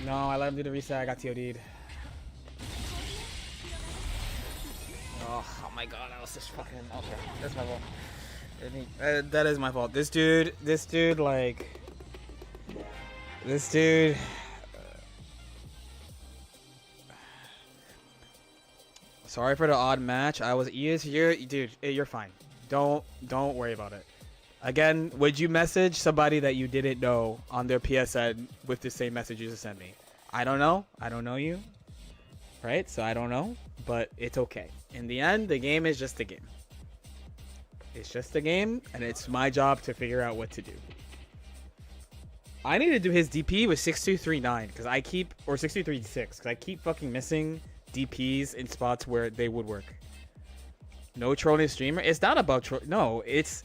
No, I let him do the reset. I got TOD'd. Oh my god, that was just fucking. Okay, that's my fault. That is my fault. This dude, like. This dude. Sorry for the odd match. I was you're dude, you're fine. Don't worry about it. Again, would you message somebody that you didn't know on their PSN with the same message you just sent me? I don't know. I don't know you. Right? So I don't know, but it's okay. In the end, the game is just a game. It's just a game, and it's my job to figure out what to do. I need to do his DP with 6239 because I keep, or 6236 because I keep fucking missing DPs in spots where they would work. No trolling streamer. It's not about troll. No, it's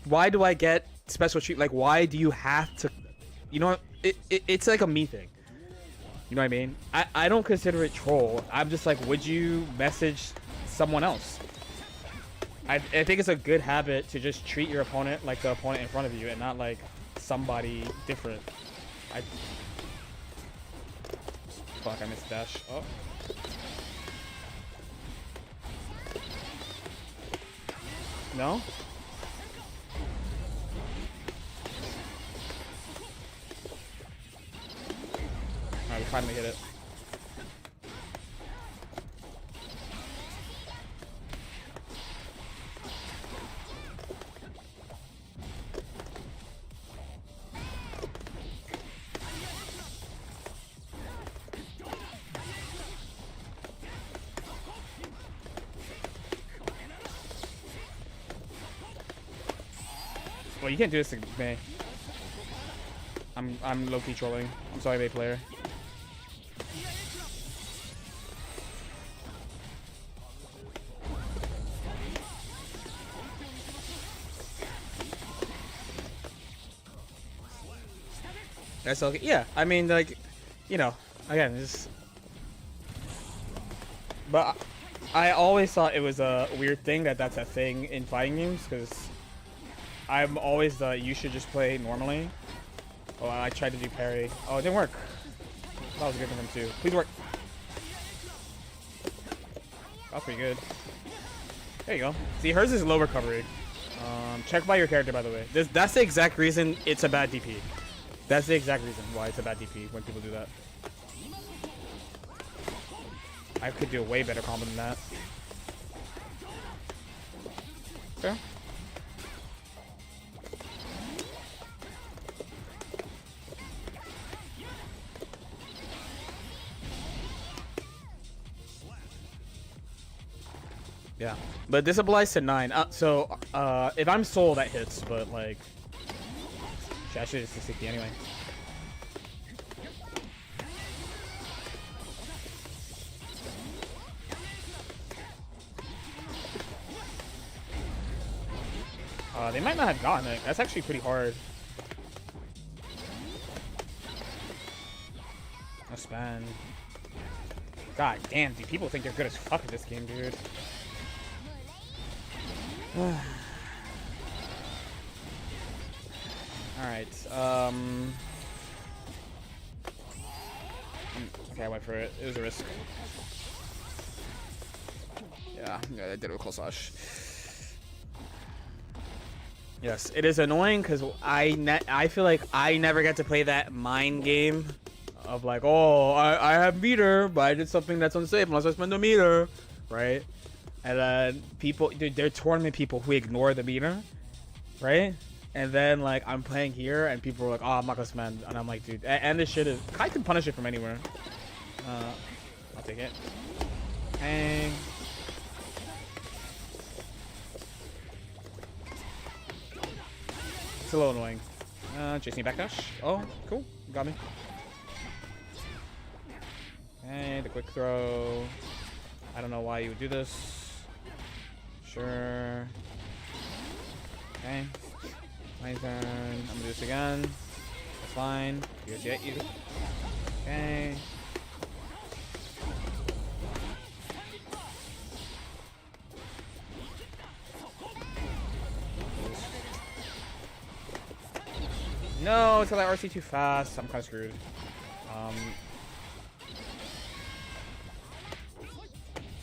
why do I get special treat? Like, why do you have to? You know, it's like a me thing. You know what I mean? I don't consider it troll. I'm just like, would you message someone else? I think it's a good habit to just treat your opponent like the opponent in front of you and not like somebody different. Fuck, I missed dash. Oh. No? Alright, we finally hit it. Well, you can't do this to May. I'm low-key trolling. I'm sorry, May player. That's okay. Yeah, I mean, like, you know, again, just. But I always thought it was a weird thing that's a thing in fighting games because I'm always the you should just play normally. Oh, I tried to do parry. Oh, it didn't work. That was good for him too. Please work. That was pretty good. There you go. See, hers is low recovery. Check by your character, by the way. That's the exact reason it's a bad DP. That's the exact reason why it's a bad DP when people do that. I could do a way better combo than that. Fair. Yeah, but this applies to 9. So if I'm soul, that hits, but like, shit, I should have 60 anyway. They might not have gotten it. That's actually pretty hard. No span. God damn, dude. People think they're good as fuck at this game, dude. Alright, okay, I went for it. It was a risk. Yeah, I did it with close slash. Yes, it is annoying because I feel like I never get to play that mind game of like, oh, I have meter, but I did something that's unsafe unless I spend a meter, right? And then people, dude, they're tournament people who ignore the meter, right? And then like I'm playing here and people are like, oh, I'm not gonna spend, and I'm like, dude, and this shit is, I can punish it from anywhere. I'll take it. Hang. It's a little annoying. Chasing backdash. Oh, cool. Got me. Okay, the quick throw. I don't know why you would do this. Sure. Okay. My turn. I'm gonna do this again. That's fine. Here's yet you. Okay. No, until I RC too fast. I'm kind of screwed.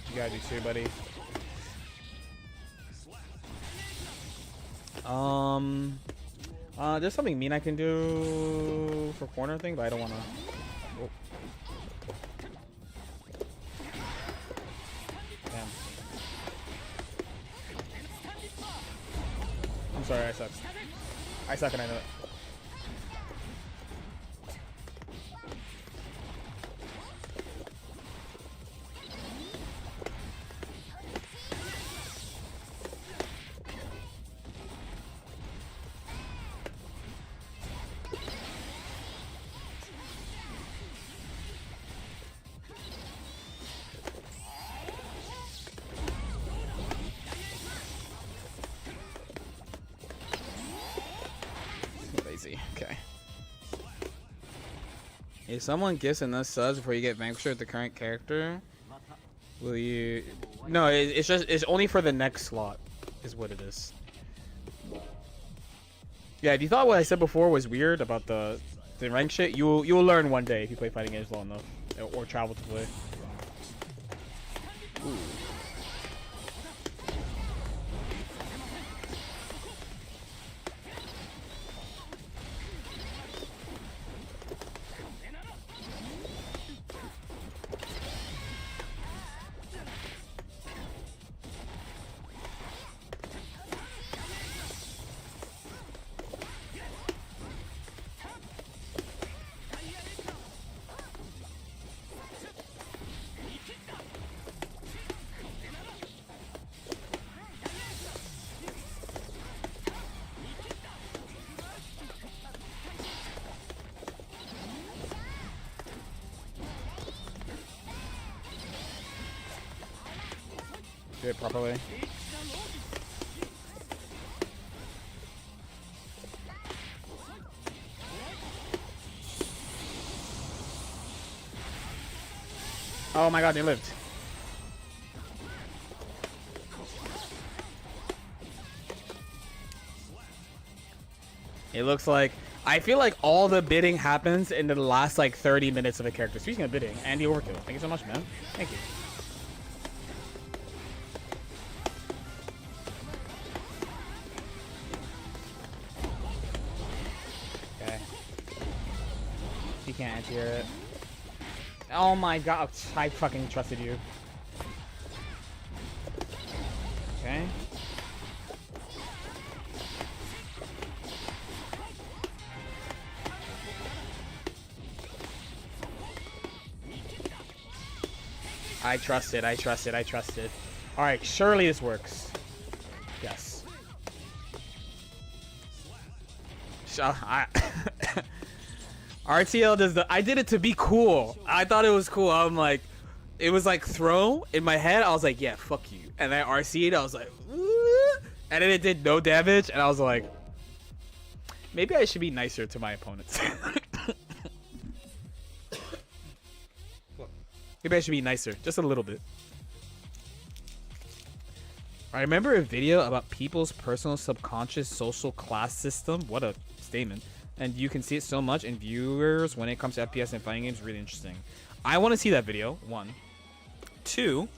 You gotta do too, buddy. There's something mean I can do for corner thing, but I don't wanna. Oh. Damn. I'm sorry, I suck. I suck and I know it. Okay. If someone gifts enough subs before you get Vanquisher with the current character, will you? No, it's only for the next slot, is what it is. Yeah, if you thought what I said before was weird about the rank shit, you'll learn one day if you play fighting games long enough, or travel to play. Ooh. Do it properly. Oh my god, they lived. It looks like, I feel like all the bidding happens in the last like 30 minutes of a character. Speaking of bidding, Andy Overkill, thank you so much, man. Thank you. Okay. He can't anti-air it. Oh my god, I fucking trusted you. Okay. I trusted, I trusted, I trusted. Alright, surely this works. Yes. RTL does the... I did it to be cool. I thought it was cool. I'm like... It was like throw in my head. I was like, yeah, fuck you. And then RC'd. I was like... Woo! And then it did no damage. And I was like... Maybe I should be nicer to my opponents. Maybe I should be nicer. Just a little bit. I remember a video about people's personal subconscious social class system. What a statement. And you can see it so much in viewers when it comes to FPS and fighting games. Really interesting. I want to see that video. 1. 2.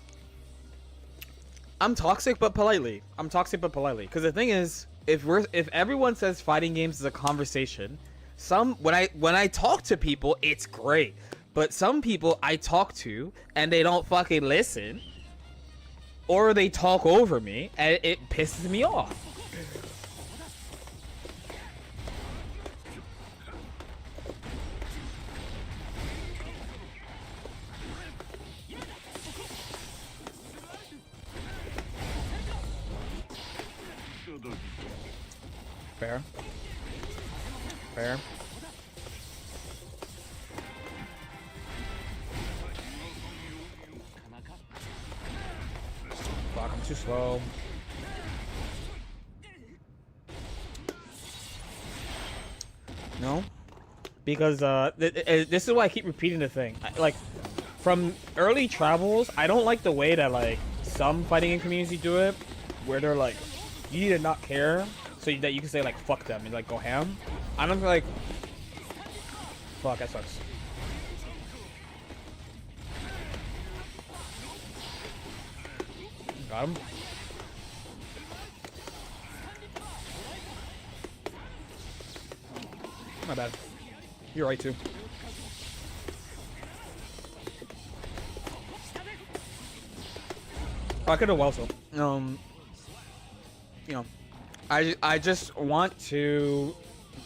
I'm toxic but politely. I'm toxic but politely. Because the thing is, if everyone says fighting games is a conversation, when I talk to people, it's great. But some people I talk to and they don't fucking listen, or they talk over me, and it pisses me off. Fair. Fair. Fuck, I'm too slow. No? Because this is why I keep repeating the thing. Like, from early travels, I don't like the way that, like, some fighting game communities do it, where they're like, you need to not care, so that you can say, like, fuck them and, like, go ham. I'm like, fuck, that sucks. Got him. My bad. You're right, too. I could have also. You know, I just want to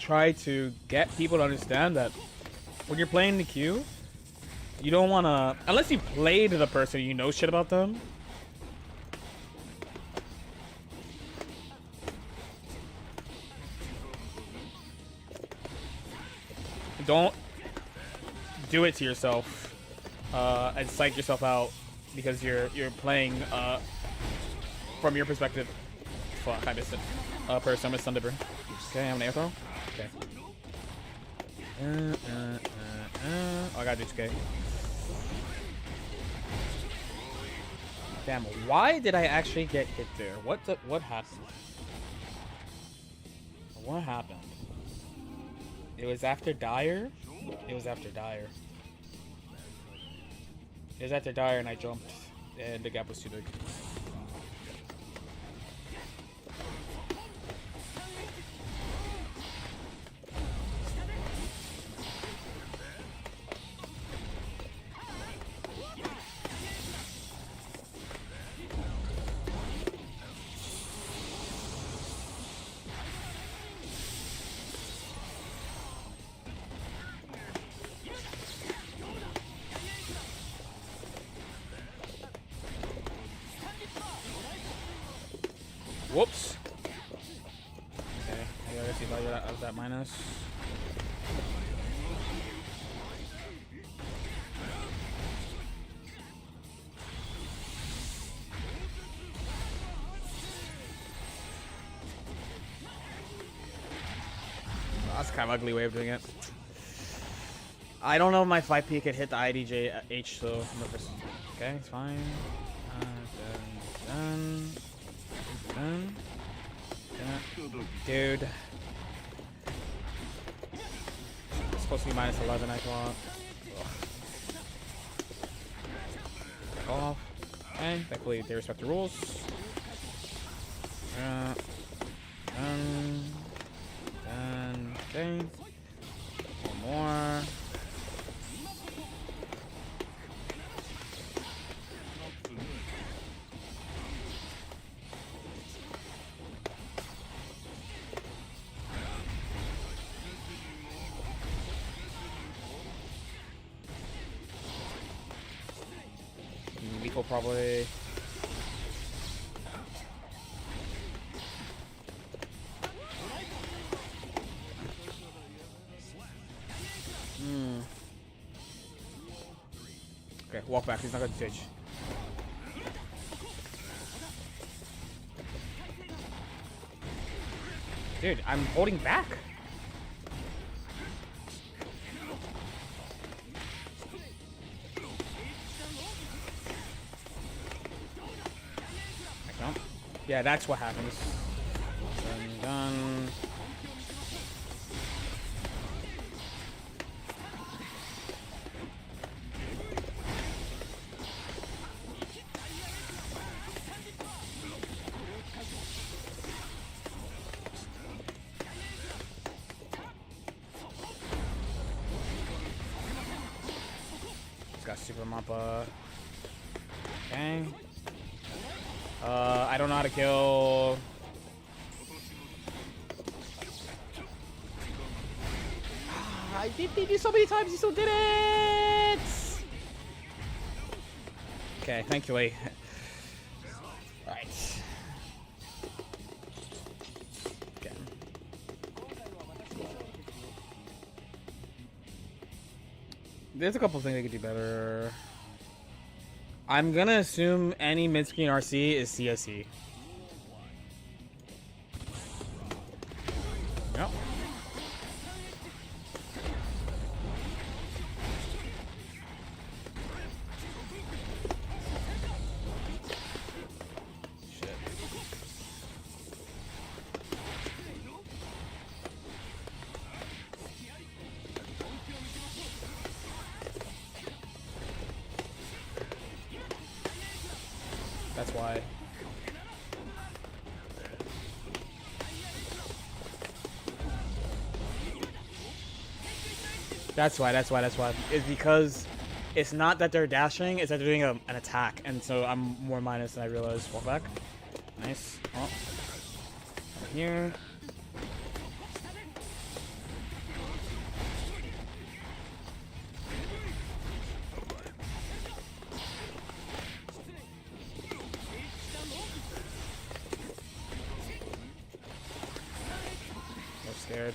try to get people to understand that when you're playing the queue, you don't want to, unless you played the person, you know shit about them. Don't do it to yourself and psych yourself out because you're playing from your perspective. Fuck, I missed it. First, I missed Thunderbird. Okay, I have an air throw. Okay. Oh, I gotta do 2K. Damn, why did I actually get hit there? What happened? What happened? It was after Dyer? It was after Dyer. It was after Dyer and I jumped and the gap was too big. Whoops. Okay, I gotta see value of that minus. That's kind of ugly way of doing it. I don't know if my 5P could hit the IDJ H, so okay, it's fine. Done. Dude. It's supposed to be minus 11, I thought. Back off. Okay, thankfully they respect the rules. Okay. One more. Lethal probably. Okay, walk back. He's not gonna ditch. Dude, I'm holding back. Yeah, that's what happens. Done. It's got Super Mappa. Okay. I don't know how to kill. I did you so many times, you still did it! Okay, thankfully. Right. Okay. there's a couple things they could do better. I'm gonna assume any mid-screen RC is CSE. Yep. That's why. That's why. It's because it's not that they're dashing, it's that they're doing an attack. And so I'm more minus than I realized. Walk back. Nice. Oh. Right here. I'm scared.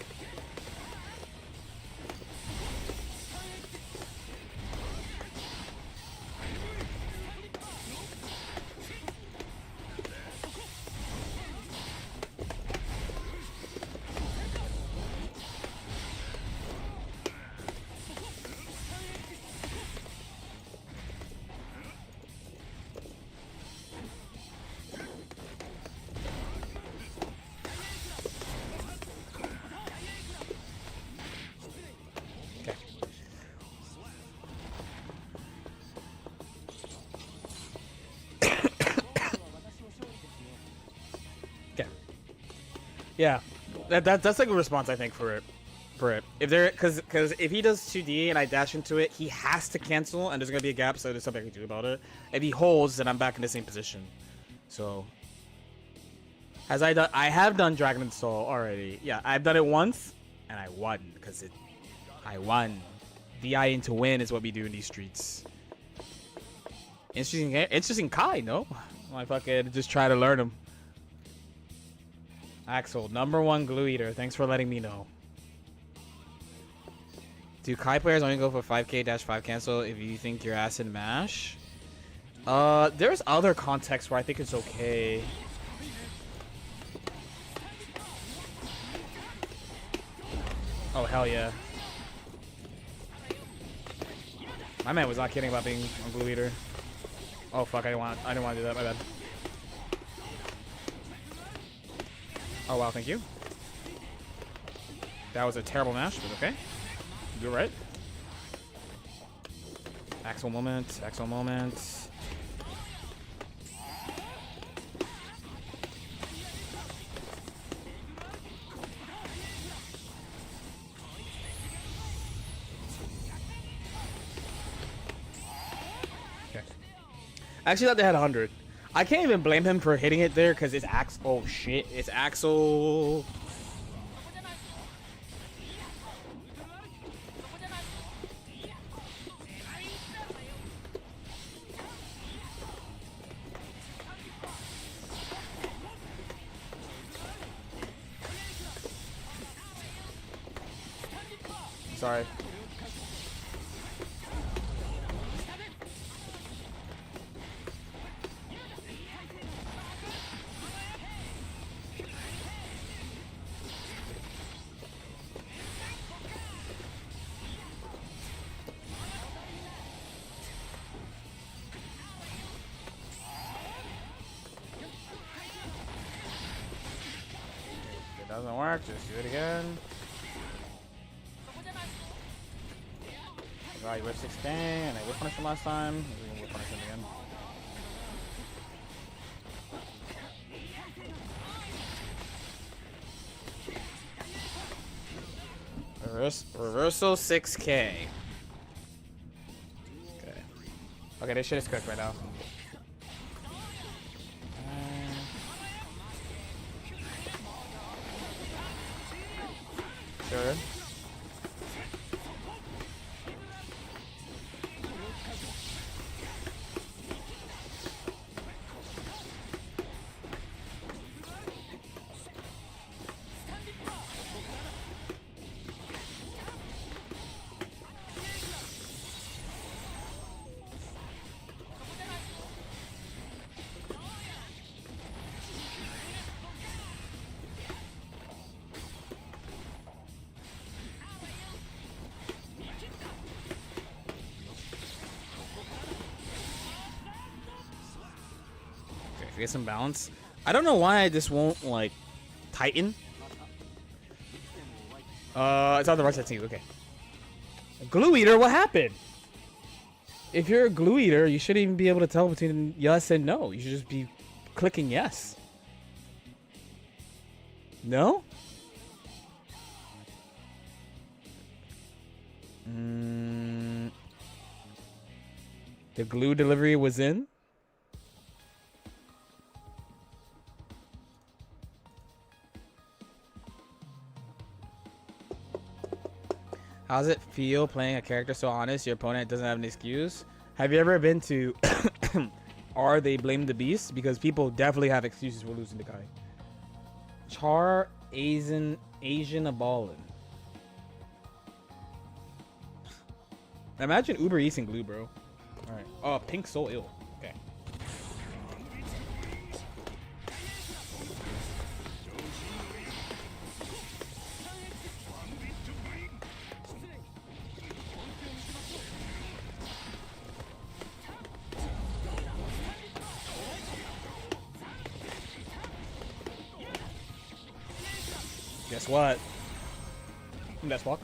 Yeah, that's like a response I think for it. If there, because if he does 2D and I dash into it, he has to cancel, and there's gonna be a gap, so there's something I can do about it. If he holds, then I'm back in the same position. So, I have done Dragon Install already. Yeah, I've done it once, and I won because I won. VI into win is what we do in these streets. Interesting Kai, no? I fucking just try to learn him. Axel, #1 glue eater. Thanks for letting me know. Do Kai players only go for 5k-5 cancel if you think your acid mash? There's other contexts where I think it's okay. Oh hell yeah. My man was not kidding about being a glue eater. Oh fuck, I didn't want to do that, my bad. Oh wow, thank you. That was a terrible mash, but okay. You're right. Axel moment, Axel moment. Okay. I actually thought they had 100. I can't even blame him for hitting it there because it's Axel. Oh shit, it's Axel. Sorry. If it doesn't work, just do it again. Right, you whip 6k, and I whip punish him last time. We can whip punish him again. Reversal 6k. Okay. Okay, this shit is cooked right now. Sure. get some balance. I don't know why I just won't like tighten. It's on the right side too. Okay. Glue eater, what happened? If you're a glue eater, you shouldn't even be able to tell between yes and no. You should just be clicking yes. No? The glue delivery was in? How's it feel playing a character so honest your opponent doesn't have any excuse? Have you ever been to R They Blame the Beast? Because people definitely have excuses for losing the guy. Char Asian a ballin'. Imagine Uber Eats and glue, bro. Alright. Oh, pink soul ill. Okay. Guess what? Let's walk.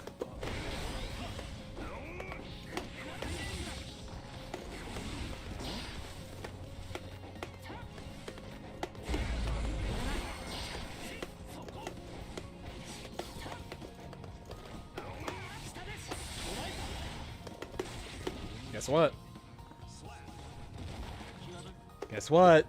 Guess what? Guess what?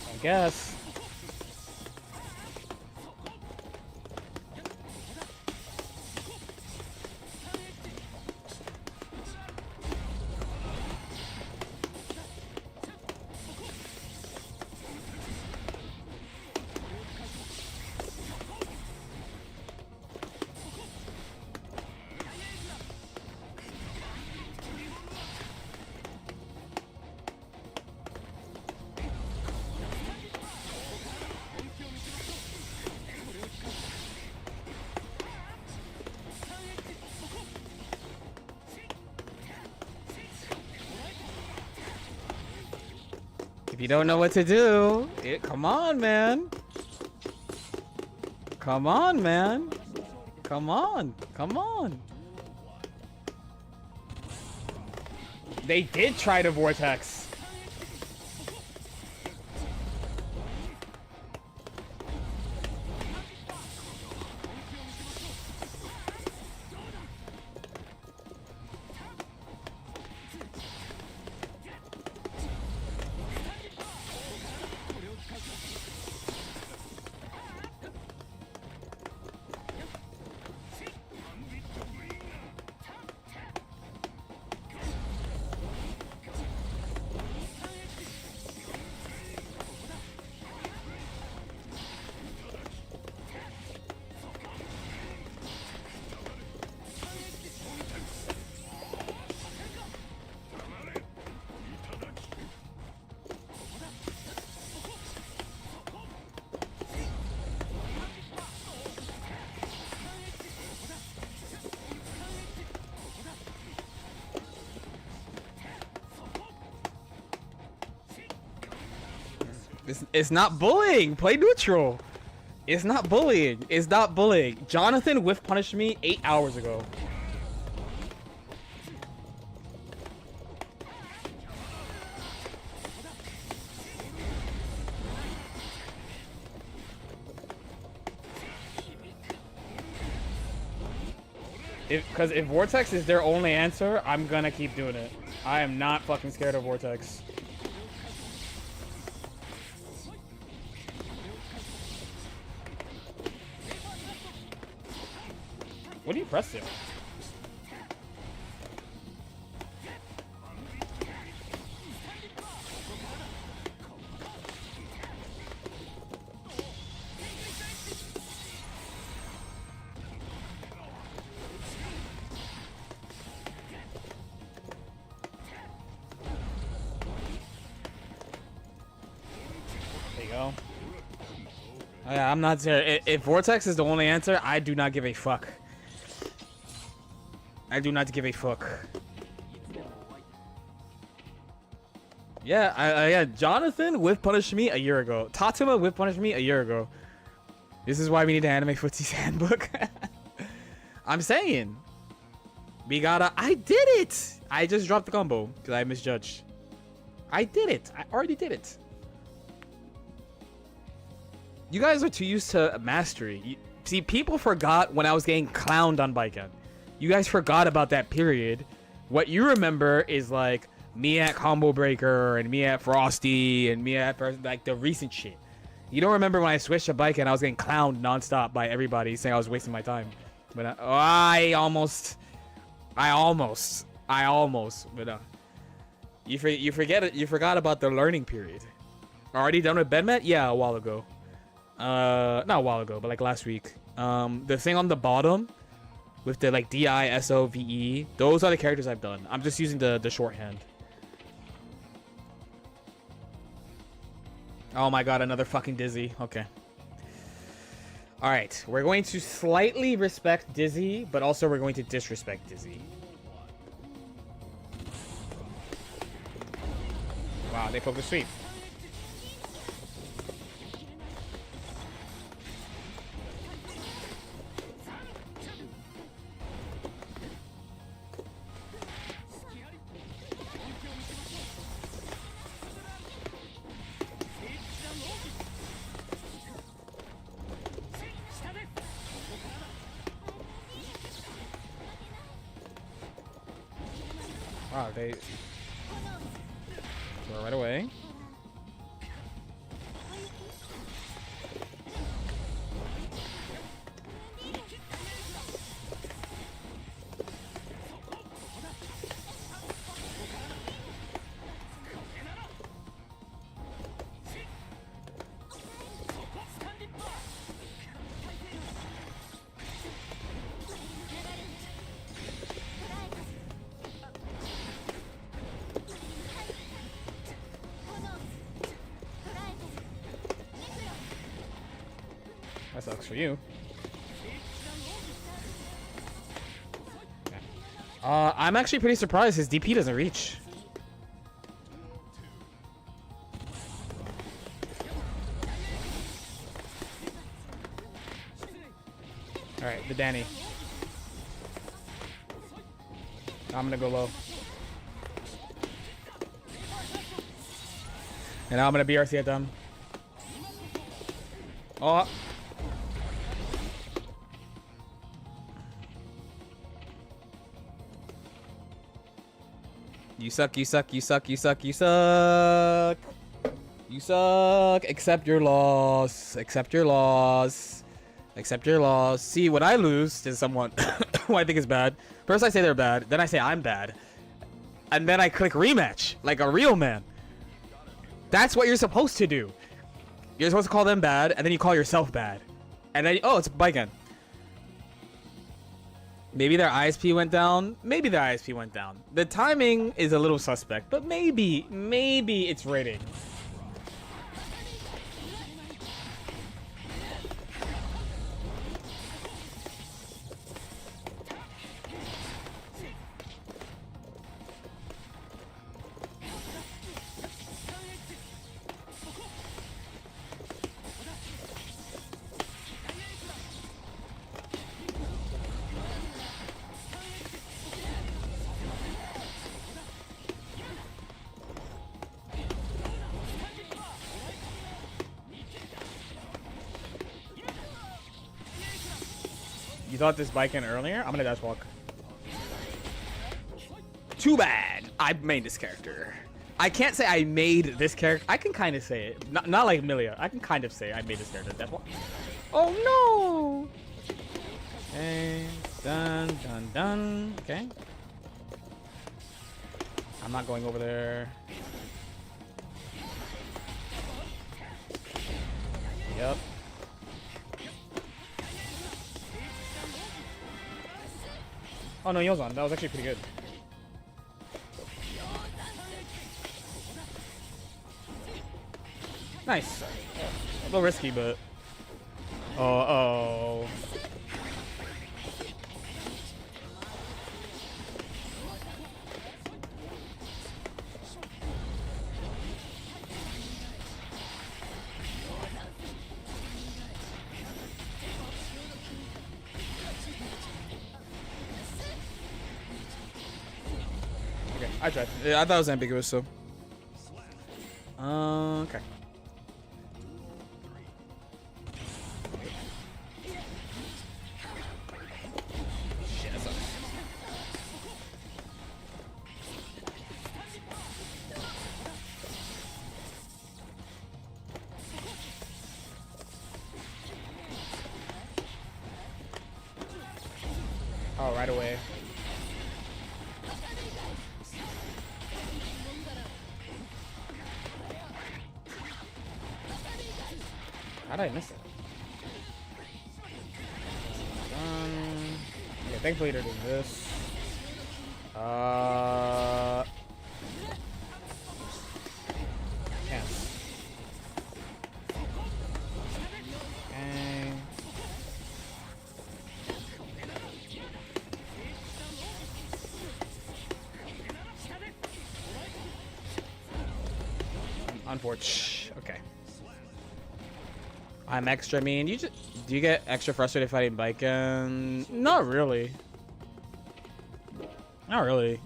I guess. If you don't know what to do, come on, man. Come on, man. Come on. Come on. They did try to vortex. It's not bullying. Play neutral. It's not bullying. It's not bullying. Jonathan whiff punished me 8 hours ago. Because if Vortex is their only answer, I'm gonna keep doing it. I am not fucking scared of Vortex. What do you press there? There you go. Oh, yeah, I'm not there. If Vortex is the only answer, I do not give a fuck. I do not give a fuck. Yeah, yeah. Jonathan with Punish Me a year ago. Tatuma with Punish Me a year ago. This is why we need an Anime Footsie's handbook. I'm saying. We gotta... I did it! I just dropped the combo because I misjudged. I did it. I already did it. You guys are too used to mastery. See, people forgot when I was getting clowned on Baiken. You guys forgot about that period. What you remember is like me at Combo Breaker and me at Frosty and me at like the recent shit. You don't remember when I switched to Baiken, I was getting clowned nonstop by everybody saying I was wasting my time. But I almost. But you forget it. You forgot about the learning period. Already done with Bedmet? Yeah, a while ago. Not a while ago, but like last week. The thing on the bottom with the like DISOVE, those are the characters I've done. I'm just using the shorthand. Oh my god, another fucking Dizzy. Okay. Alright, we're going to slightly respect Dizzy, but also we're going to disrespect Dizzy. Wow, they focus sweep. Wow, they throw right away. That sucks for you. Okay. I'm actually pretty surprised his DP doesn't reach. Alright, the Danny. I'm gonna go low. And now I'm gonna BRC at them. Oh. You suck, you suck, you suck, you suck, you suck. You suck. Accept your loss. Accept your loss. Accept your loss. See, when I lose to someone who I think is bad, first I say they're bad, then I say I'm bad. And then I click rematch, like a real man. That's what you're supposed to do. You're supposed to call them bad, and then you call yourself bad. And then, oh, it's Baiken. Maybe their ISP went down. Maybe their ISP went down. The timing is a little suspect, but maybe it's rating. You thought this Baiken earlier? I'm gonna dash walk. Too bad. I made this character. I can't say I made this character. I can kind of say it. Not like Milia. I can kind of say I made this character. Dash walk. Oh no! Okay. Done, done, done. Okay. I'm not going over there. Yep. Oh no, Yozan. That was actually pretty good. Nice. A little risky, but... Oh. I tried. Yeah, I thought it was ambiguous, so. Okay. Shit, that sucks. Oh, right away. How did I miss it? Yeah, thankfully they're doing this. Can't. Okay. Unfortunate. Okay. I'm extra mean. Do you get extra frustrated fighting Baiken? Not really. Not really.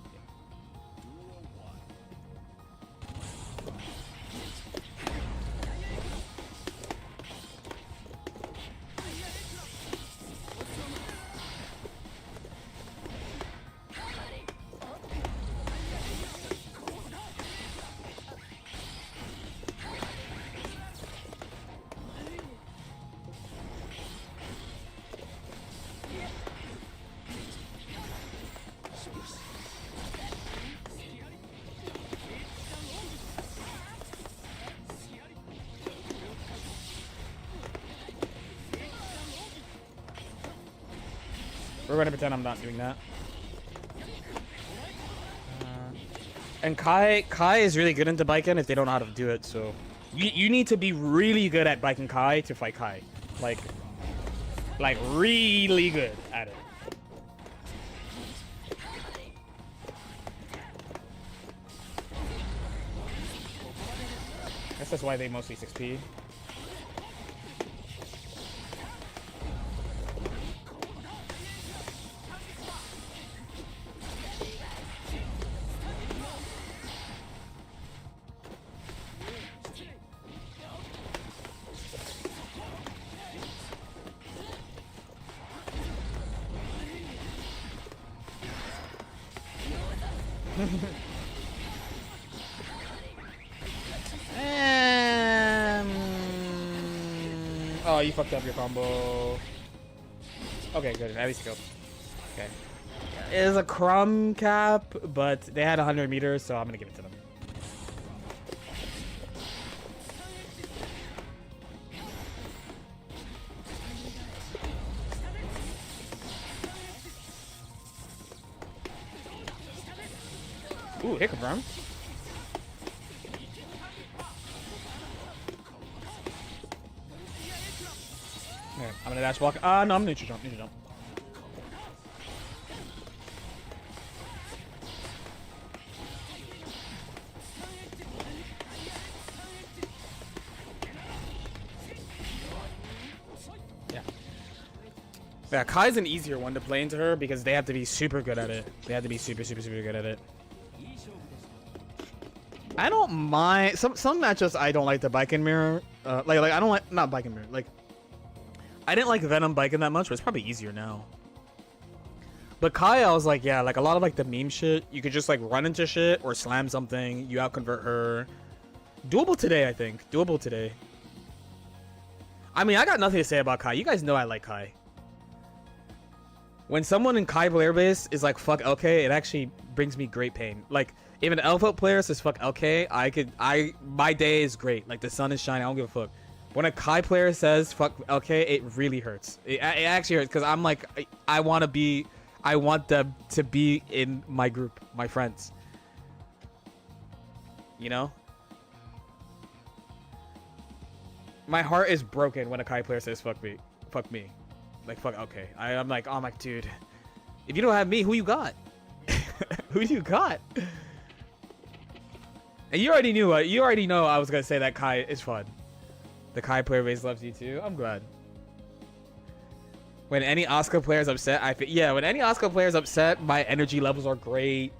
We're gonna pretend I'm not doing that. And Kai is really good into Baiken if they don't know how to do it. So you need to be really good at Baiken Kai to fight Kai, like really good at it. I guess that's why they mostly 6P. Oh, you fucked up your combo. Okay, good. At least you go. Okay. It is a crumb cap, but they had 100 meters, so I'm gonna give it to them. Ooh, hit confirmed. Okay, I'm gonna dash block. No, I'm gonna neutral jump. Neutral jump. Yeah. Yeah, Kai's an easier one to play into her because they have to be super good at it. They have to be super good at it. I don't mind some matchups. I don't like the Baiken mirror. Like I don't like not Baiken mirror. Like I didn't like Venom Baiken that much, but it's probably easier now. But Kai, I was like, yeah, like a lot of like the meme shit. You could just like run into shit or slam something. You outconvert her. Doable today, I think. Doable today. I mean, I got nothing to say about Kai. You guys know I like Kai. When someone in Kai player base is like fuck LK, it actually brings me great pain. Like if an Elfo player says fuck LK, my day is great. Like the sun is shining, I don't give a fuck. When a Kai player says fuck LK, it really hurts. It actually hurts because I'm like I want them to be in my group, my friends. You know? My heart is broken when a Kai player says fuck me. Like fuck LK. I'm like, oh my dude. If you don't have me, who you got? Who you got? And you already knew you already know I was gonna say that Kai is fun. The Kai player base loves you too. I'm glad. When any Oscar player is upset, I feel yeah. When any Oscar player is upset, my energy levels are great.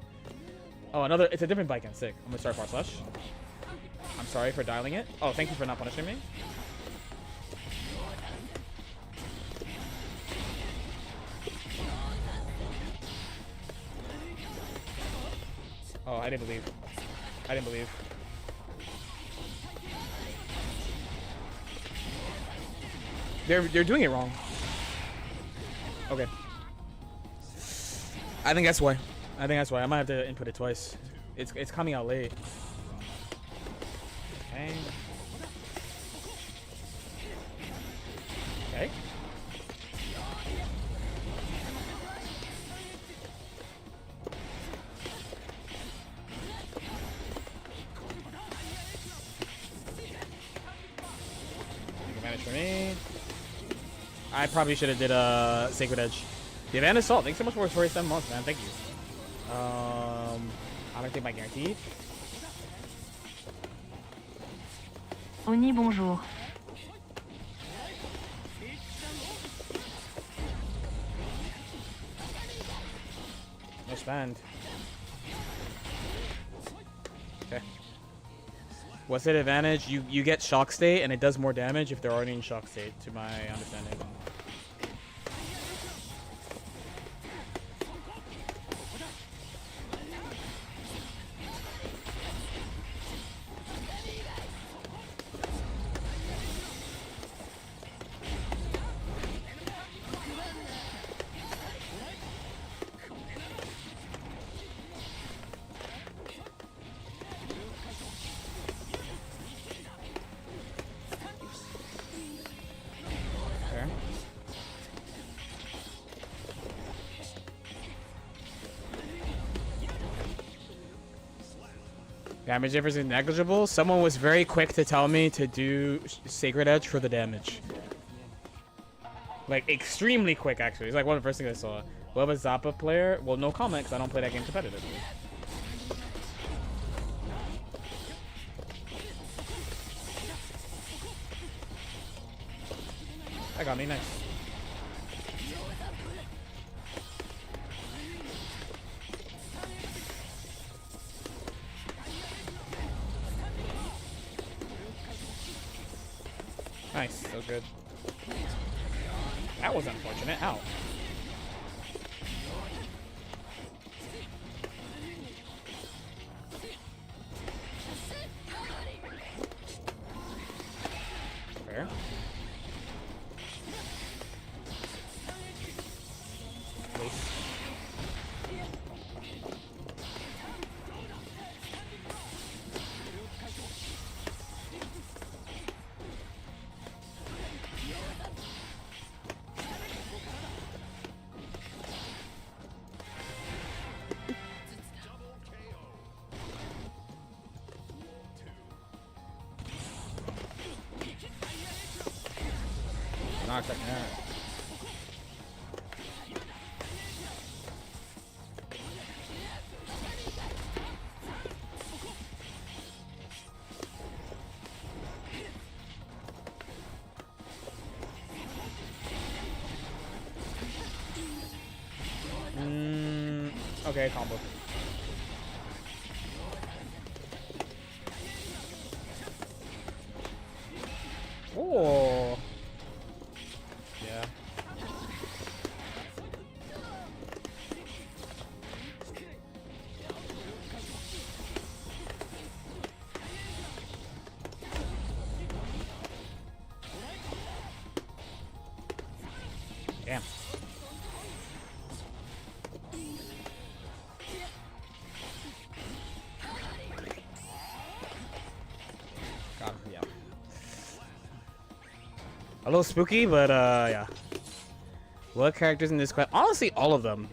Oh, another. It's a different bike and sick. I'm gonna start bar slash. I'm sorry for dialing it. Oh, thank you for not punishing me. Oh, I didn't believe. I didn't believe. They're doing it wrong. Okay. I think that's why. I think that's why. I might have to input it twice. It's coming out late. Okay. Okay. Take advantage for me. I probably should have did a Sacred Edge. The Advantage Salt. Thanks so much for 47 months, man. Thank you. I'm gonna take my guarantee. Oni bonjour. No spend. Okay. What's the advantage? You get shock state and it does more damage if they're already in shock state, to my understanding. Damage difference is negligible. Someone was very quick to tell me to do Sacred Edge for the damage. Like, extremely quick, actually. It's like one of the first things I saw. Well, a Zappa player? Well, no comment, because I don't play that game competitively. That got me, nice. Nice, that was good. That was unfortunate. Ow. Fair. Please. Knocked that down. Okay, combo. Oh. Yeah. Damn. Got him, yeah. A little spooky, but yeah. What characters in this quest? Honestly, all of them.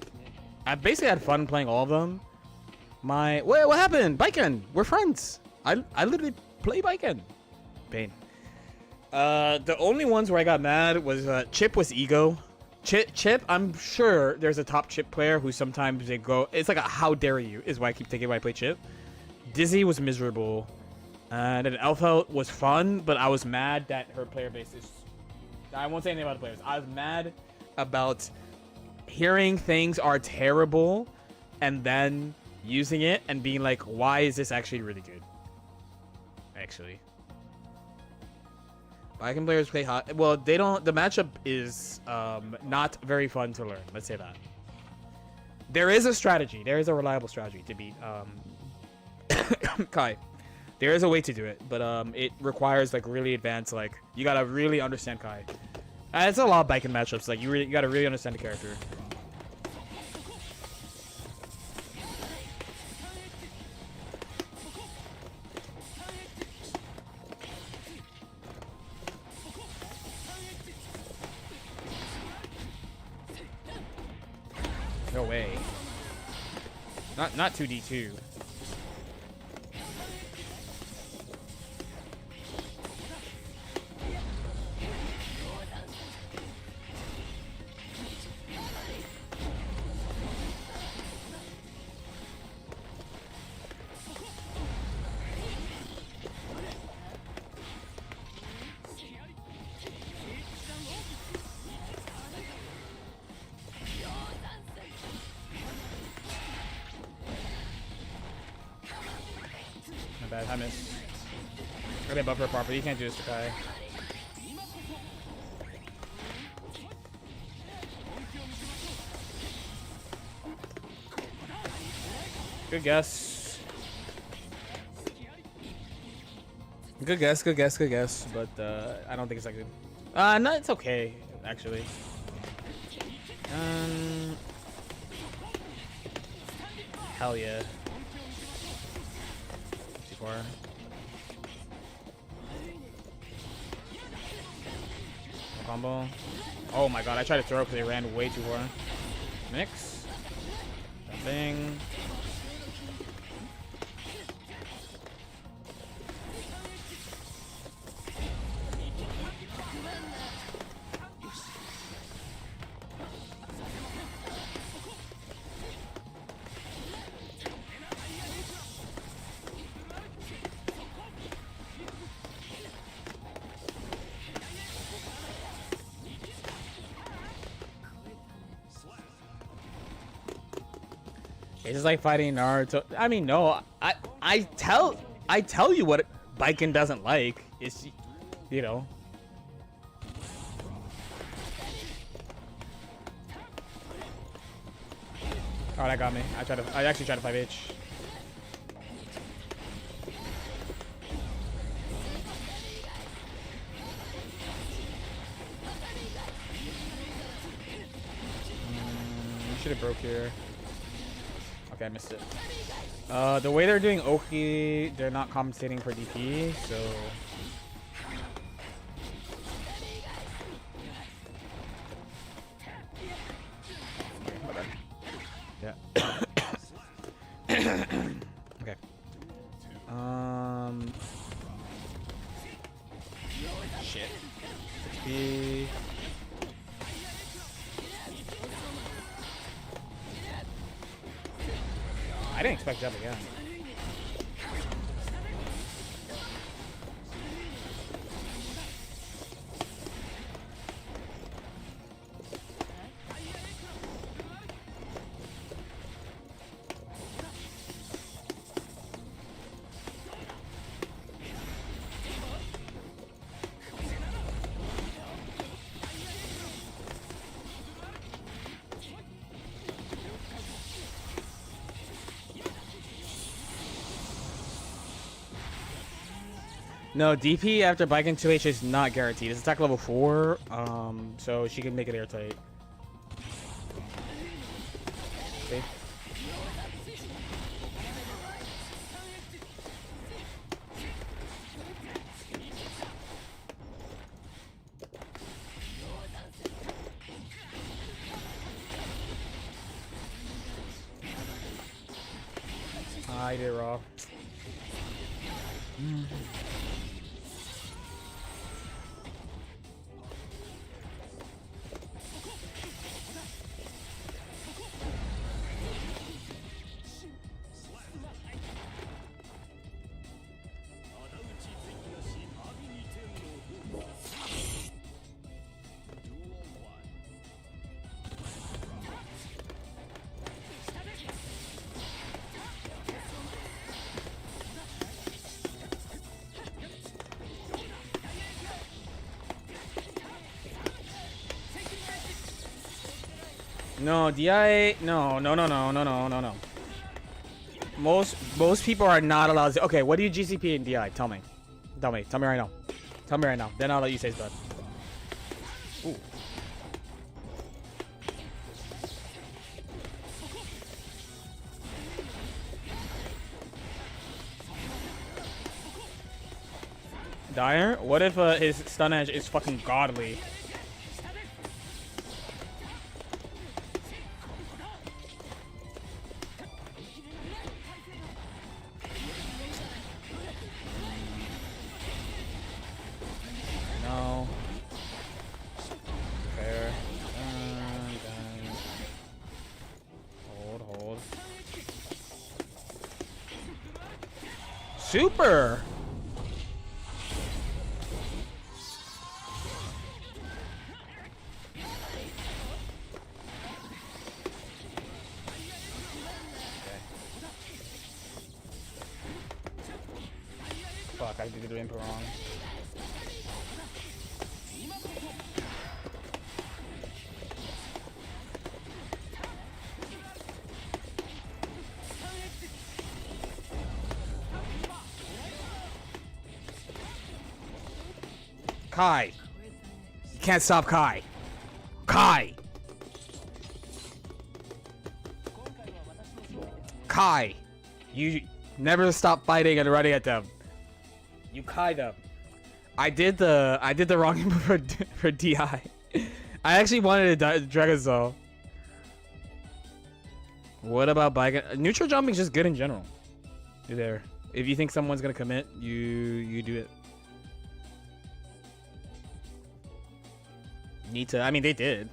I basically had fun playing all of them. Wait, what happened? Biken, we're friends. I literally play Biken. Pain. The only ones where I got mad was Chip was ego. Chip, I'm sure there's a top Chip player who sometimes they go. It's like a how dare you is why I keep thinking when I play Chip. Dizzy was miserable. And then Alpha was fun, but I was mad that her player base is. I won't say anything about the players. I was mad about hearing things are terrible, and then using it and being like, why is this actually really good? Actually. Viking players play hot. Well, they don't. The matchup is not very fun to learn. Let's say that. There is a strategy. There is a reliable strategy to beat Kai. There is a way to do it, but it requires like really advanced. Like you gotta really understand Kai. It's a lot of Viking matchups. Like you gotta really understand the character. No way. Not 2D2. My bad, I missed. I didn't buffer properly. You can't do this to Kai. Good guess. Good guess, good guess, good guess. But I don't think it's that good. No, it's okay, actually. Hell yeah. Too far. No combo. Oh my god, I tried to throw because they ran way too far. Mix. Nothing. It's just like fighting Naruto. I mean, no, I tell you what Baiken doesn't like. It's, you know. Oh, that got me. I actually tried to 5H. You should have broke here. Okay, I missed it. The way they're doing Oki, they're not compensating for DP, so... Yeah. Okay. Shit. 60. I didn't expect jump again. No, DP after Baiken 2H is not guaranteed. It's attack level 4, so she can make it airtight. Okay. I did it raw. No, DI. No, no, no, no, no, no, no, no. Most people are not allowed to. Okay, what do you GCP in DI? Tell me. Tell me. Tell me right now. Tell me right now. Then I'll let you say it's bad. Ooh. Dire? What if his stun edge is fucking godly? No. Fair. Done. Hold. Super! Fuck, I did the input wrong. Kai. You can't stop Kai. Kai. Kai. You never stop fighting and running at them. You Kai them. I did the wrong input for DI. I actually wanted a Dragon Soul. What about bike? Neutral jumping is just good in general. You're there. If you think someone's gonna commit, you do it. Need to. I mean, they did.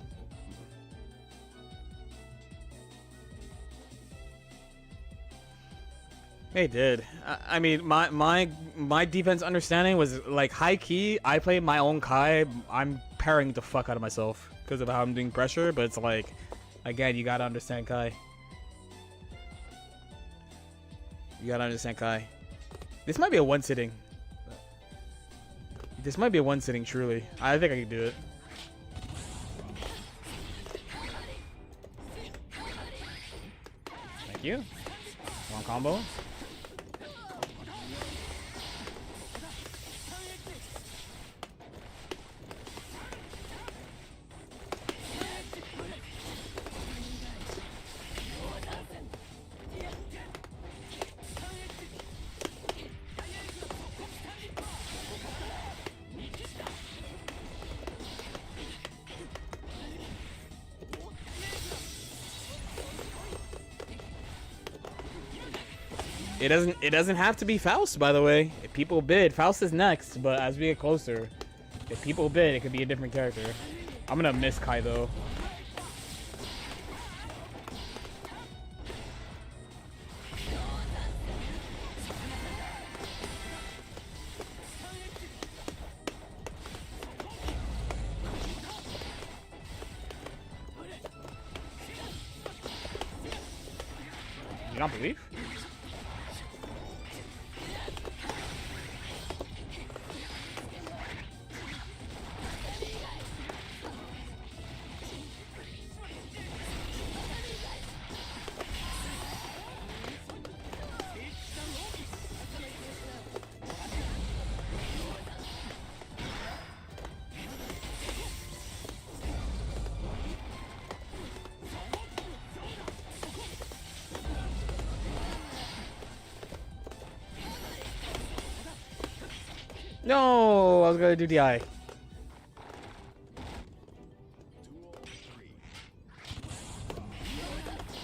They did. I mean, my defense understanding was like high key. I play my own Kai. I'm parrying the fuck out of myself because of how I'm doing pressure. But it's like, again, you gotta understand Kai. You gotta understand Kai. This might be a one sitting. This might be a one sitting. Truly, I think I can do it. Thank you. One combo. It doesn't have to be Faust, by the way. If people bid, Faust is next, but as we get closer, if people bid, it could be a different character. I'm gonna miss Kai though. You don't believe? No, I was gonna do DI.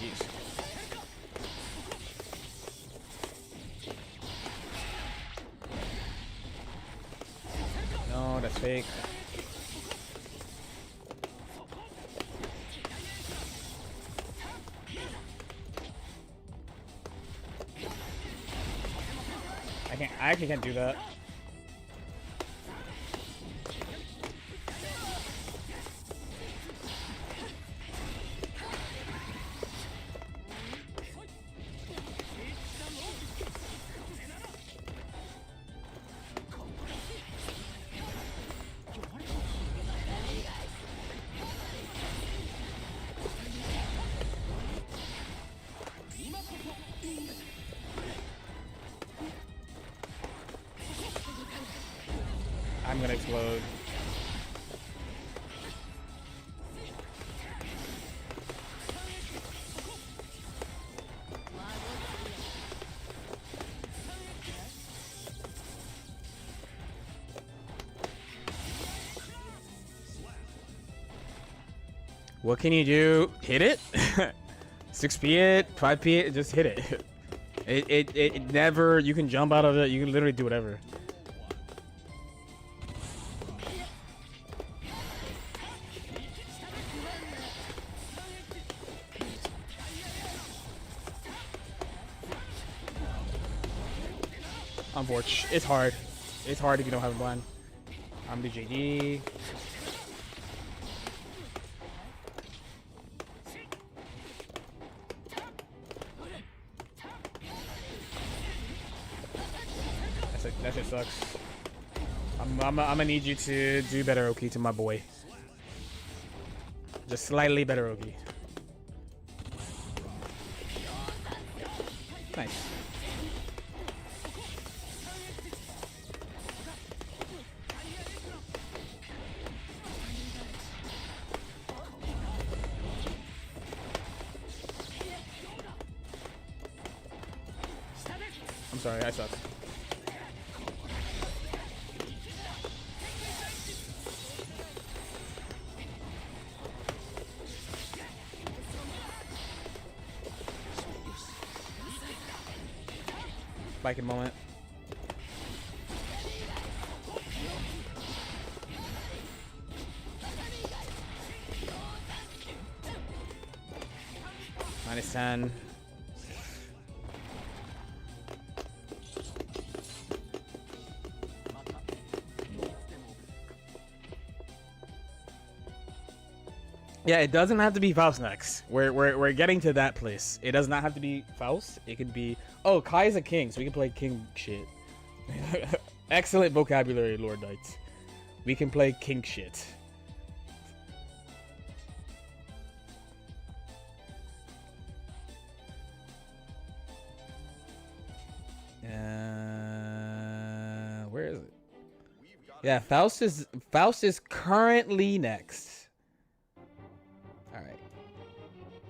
Jeez. No, that's fake. I actually can't do that. I'm gonna explode. What can you do? Hit it? 6p it, 5p it, just hit it. It never, you can jump out of it, you can literally do whatever. Unfortunately, it's hard. It's hard if you don't have a blind. I'm the JD. That shit sucks. I'm gonna need you to do better, Oki, to my boy. Just slightly better, Oki. Nice. I'm sorry, I suck. Spiking moment. -10. Yeah, it doesn't have to be Faust next. We're getting to that place. It does not have to be Faust. It could be... Oh, Kai's a king, so we can play king shit. Excellent vocabulary, Lord Knights. We can play king shit. Where is it? Yeah, Faust is currently next. Alright.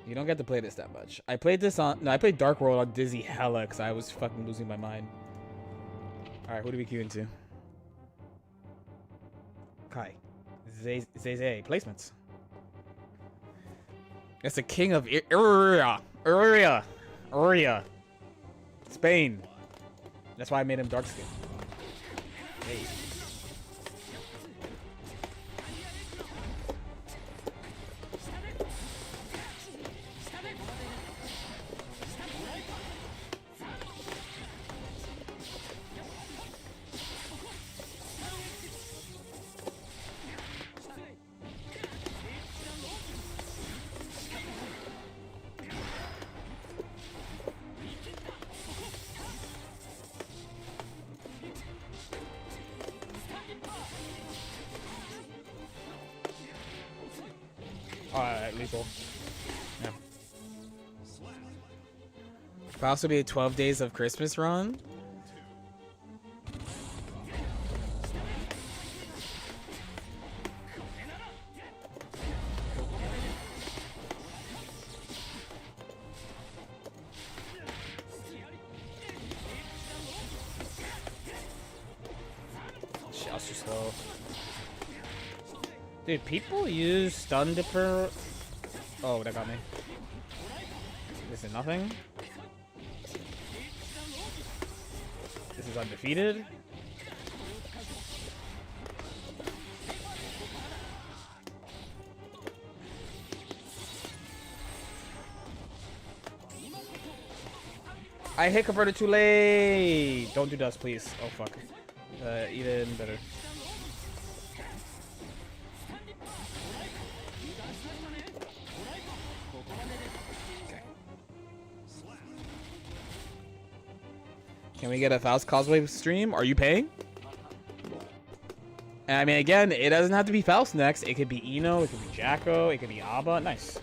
You don't get to play this that much. I played this on... No, I played Dark World on Dizzy hella because I was fucking losing my mind. Alright, who do we queue into? Kai. Zay. Placements. It's the king of Uria. Spain. That's why I made him dark skin. Hey. Alright, lethal. Yeah. Faust will be 12 days of Christmas run. Shit, too slow. Dude, people use stun dipper. Oh, that got me. This is nothing. This is undefeated. I hit converted too late. Don't do dust, please. Oh fuck. Even better. Can we get a Faust Causeway stream? Are you paying? And I mean, again, it doesn't have to be Faust next. It could be Ino, it could be Jacko, it could be Abba. Nice.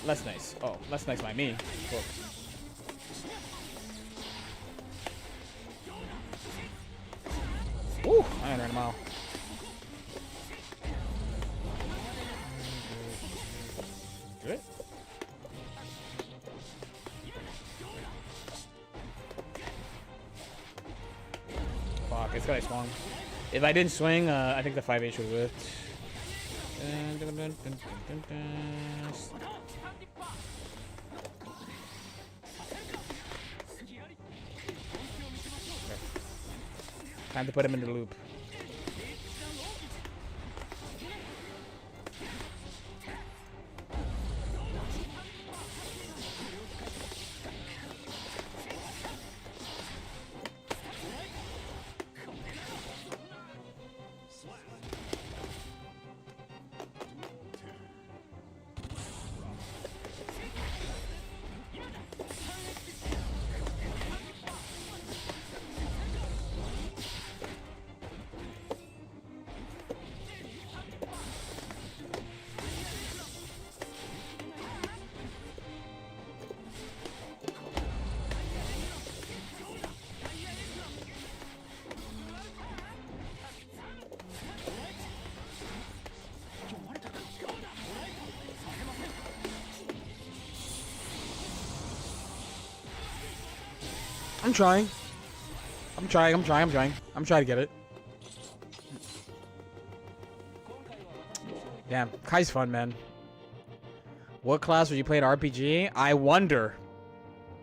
Less nice. Oh, less nice by me. Cool. Woo! I ran him out. Good. Fuck, it's got swung. If I didn't swing, I think the 5H would have whipped. Time to put him in the loop. I'm trying. I'm trying to get it. Damn, Kai's fun, man. What class would you play at RPG? I wonder.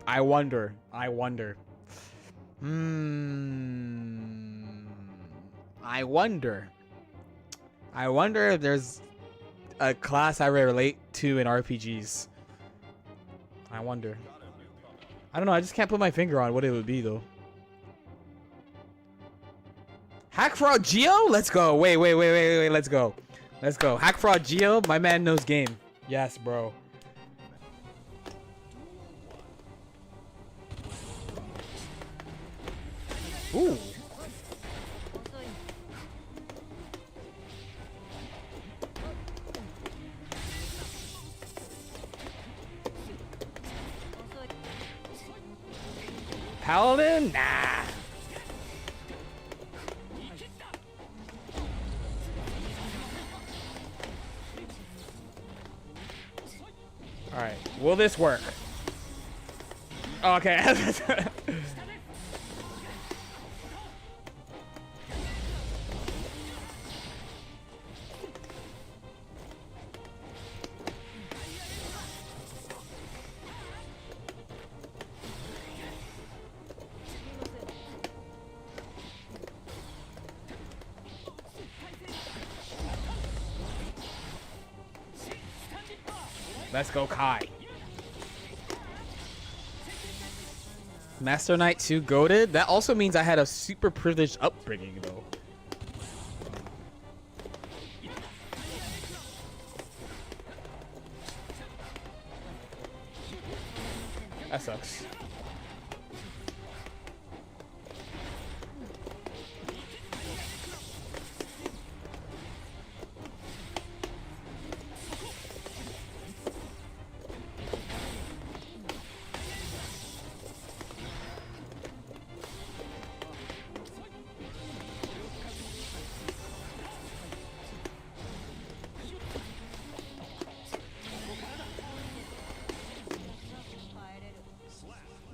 I wonder. I wonder if there's a class I relate to in RPGs. I wonder. I don't know. I just can't put my finger on what it would be, though. Hack Fraud Geo? Let's go. Wait. Let's go. Hack Fraud Geo? My man knows game. Yes, bro. Ooh. Paladin? Nah. Alright. Will this work? Oh, okay. Let's go, Kai. Master Knight 2 goated? That also means I had a super privileged upbringing, though. That sucks.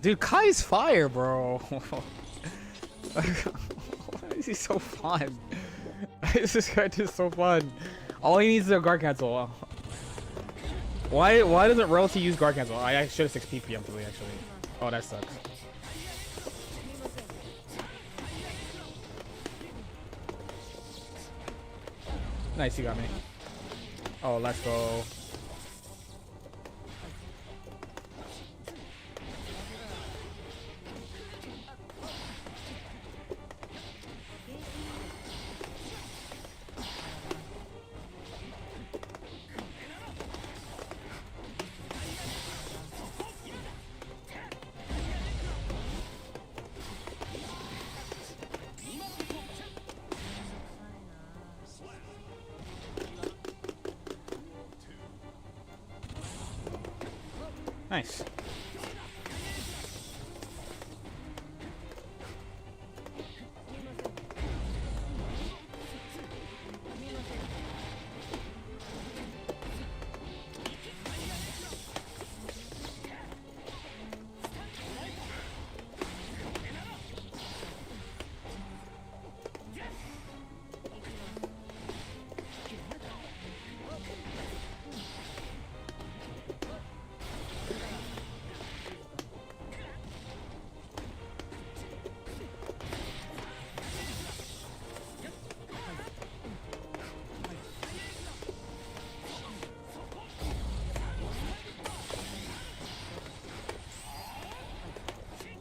Dude, Kai's fire, bro. Why is he so fun? This guy is so fun. All he needs is a guard cancel. Why doesn't Royalty use guard cancel? I should have 6p preemptively, actually. Oh, that sucks. Nice, you got me. Oh, let's go. Nice.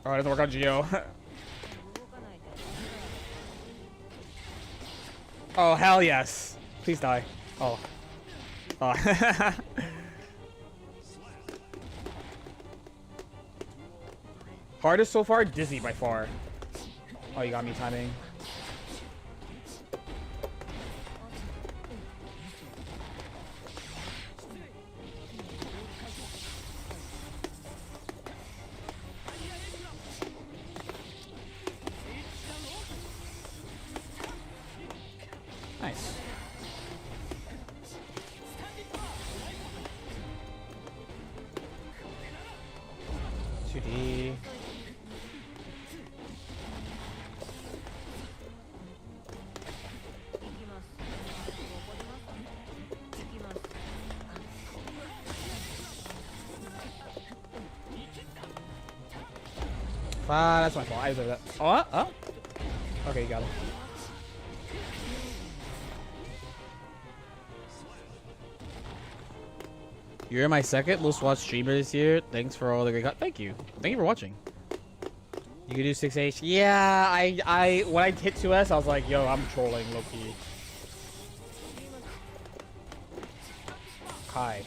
Oh, it doesn't work on Geo. Oh, hell yes. Please die. Oh. Oh. Hardest so far? Dizzy by far. Oh, you got me timing. Nice. D. That's my fault. I deserve that. Oh, oh. Okay, you got him. You're my second most watched streamer this year. Thanks for all the great. Thank you. Thank you for watching. You can do 6H. Yeah, I when I hit 2S, I was like, yo, I'm trolling low key. Hi.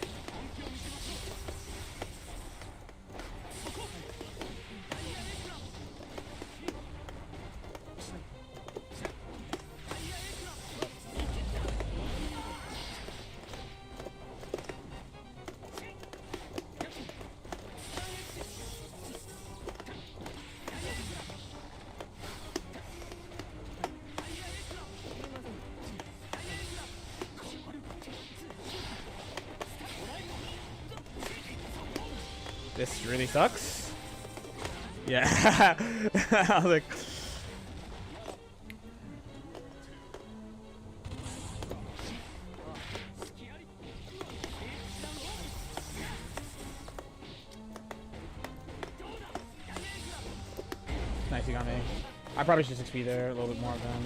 This really sucks. Yeah. I was like... Nice, you got me. I probably should 6 feet there a little bit more than...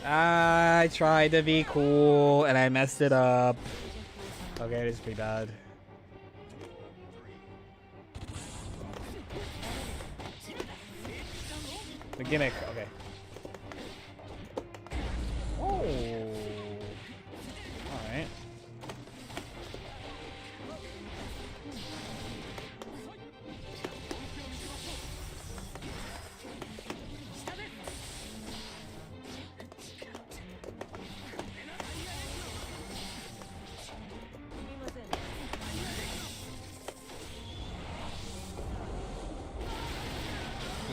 I tried to be cool and I messed it up. Okay, this is pretty bad. The gimmick, okay. Oh. Alright.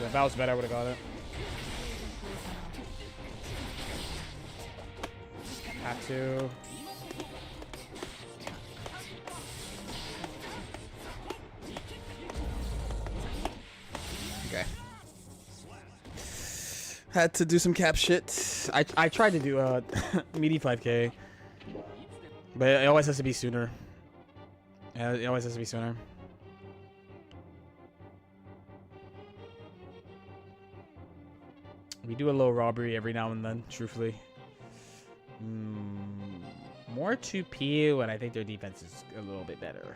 If that was better, I would have got it. Have to. Okay. Had to do some cap shit. I tried to do a meaty 5K, but it always has to be sooner. Yeah, it always has to be sooner. We do a little robbery every now and then, truthfully. More 2P, and I think their defense is a little bit better.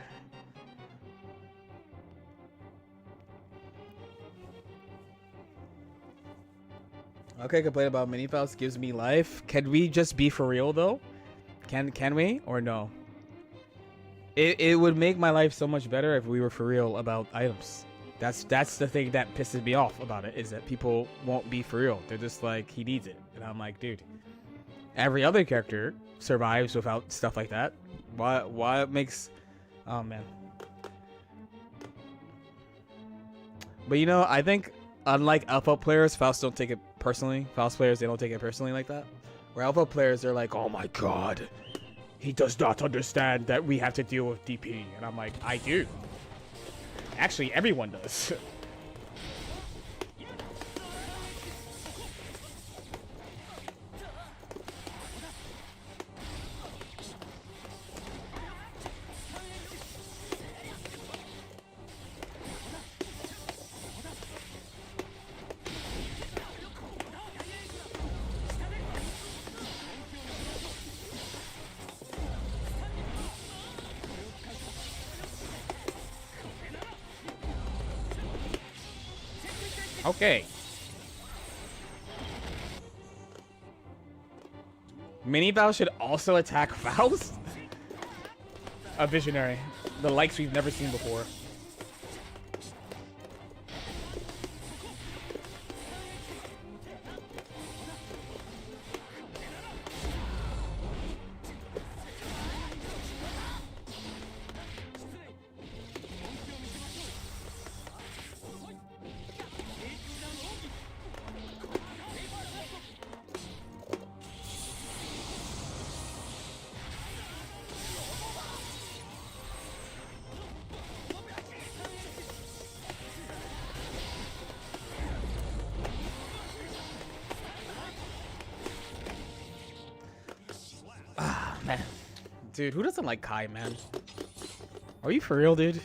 Okay, complain about mini fouls gives me life. Can we just be for real though? Can we or no? It would make my life so much better if we were for real about items. That's the thing that pisses me off about it, is that people won't be for real. They're just like, he needs it. And I'm like, dude, every other character survives without stuff like that. Why it makes... Oh, man. But, you know, I think, unlike alpha players, Faust don't take it personally. Faust players, they don't take it personally like that. Where alpha players, they're like, oh my god, he does not understand that we have to deal with DP. And I'm like, I do. Actually, everyone does. Okay. Mini Bow should also attack Faust? A visionary. The likes we've never seen before. Man. Dude, who doesn't like Kai, man? Are you for real, dude?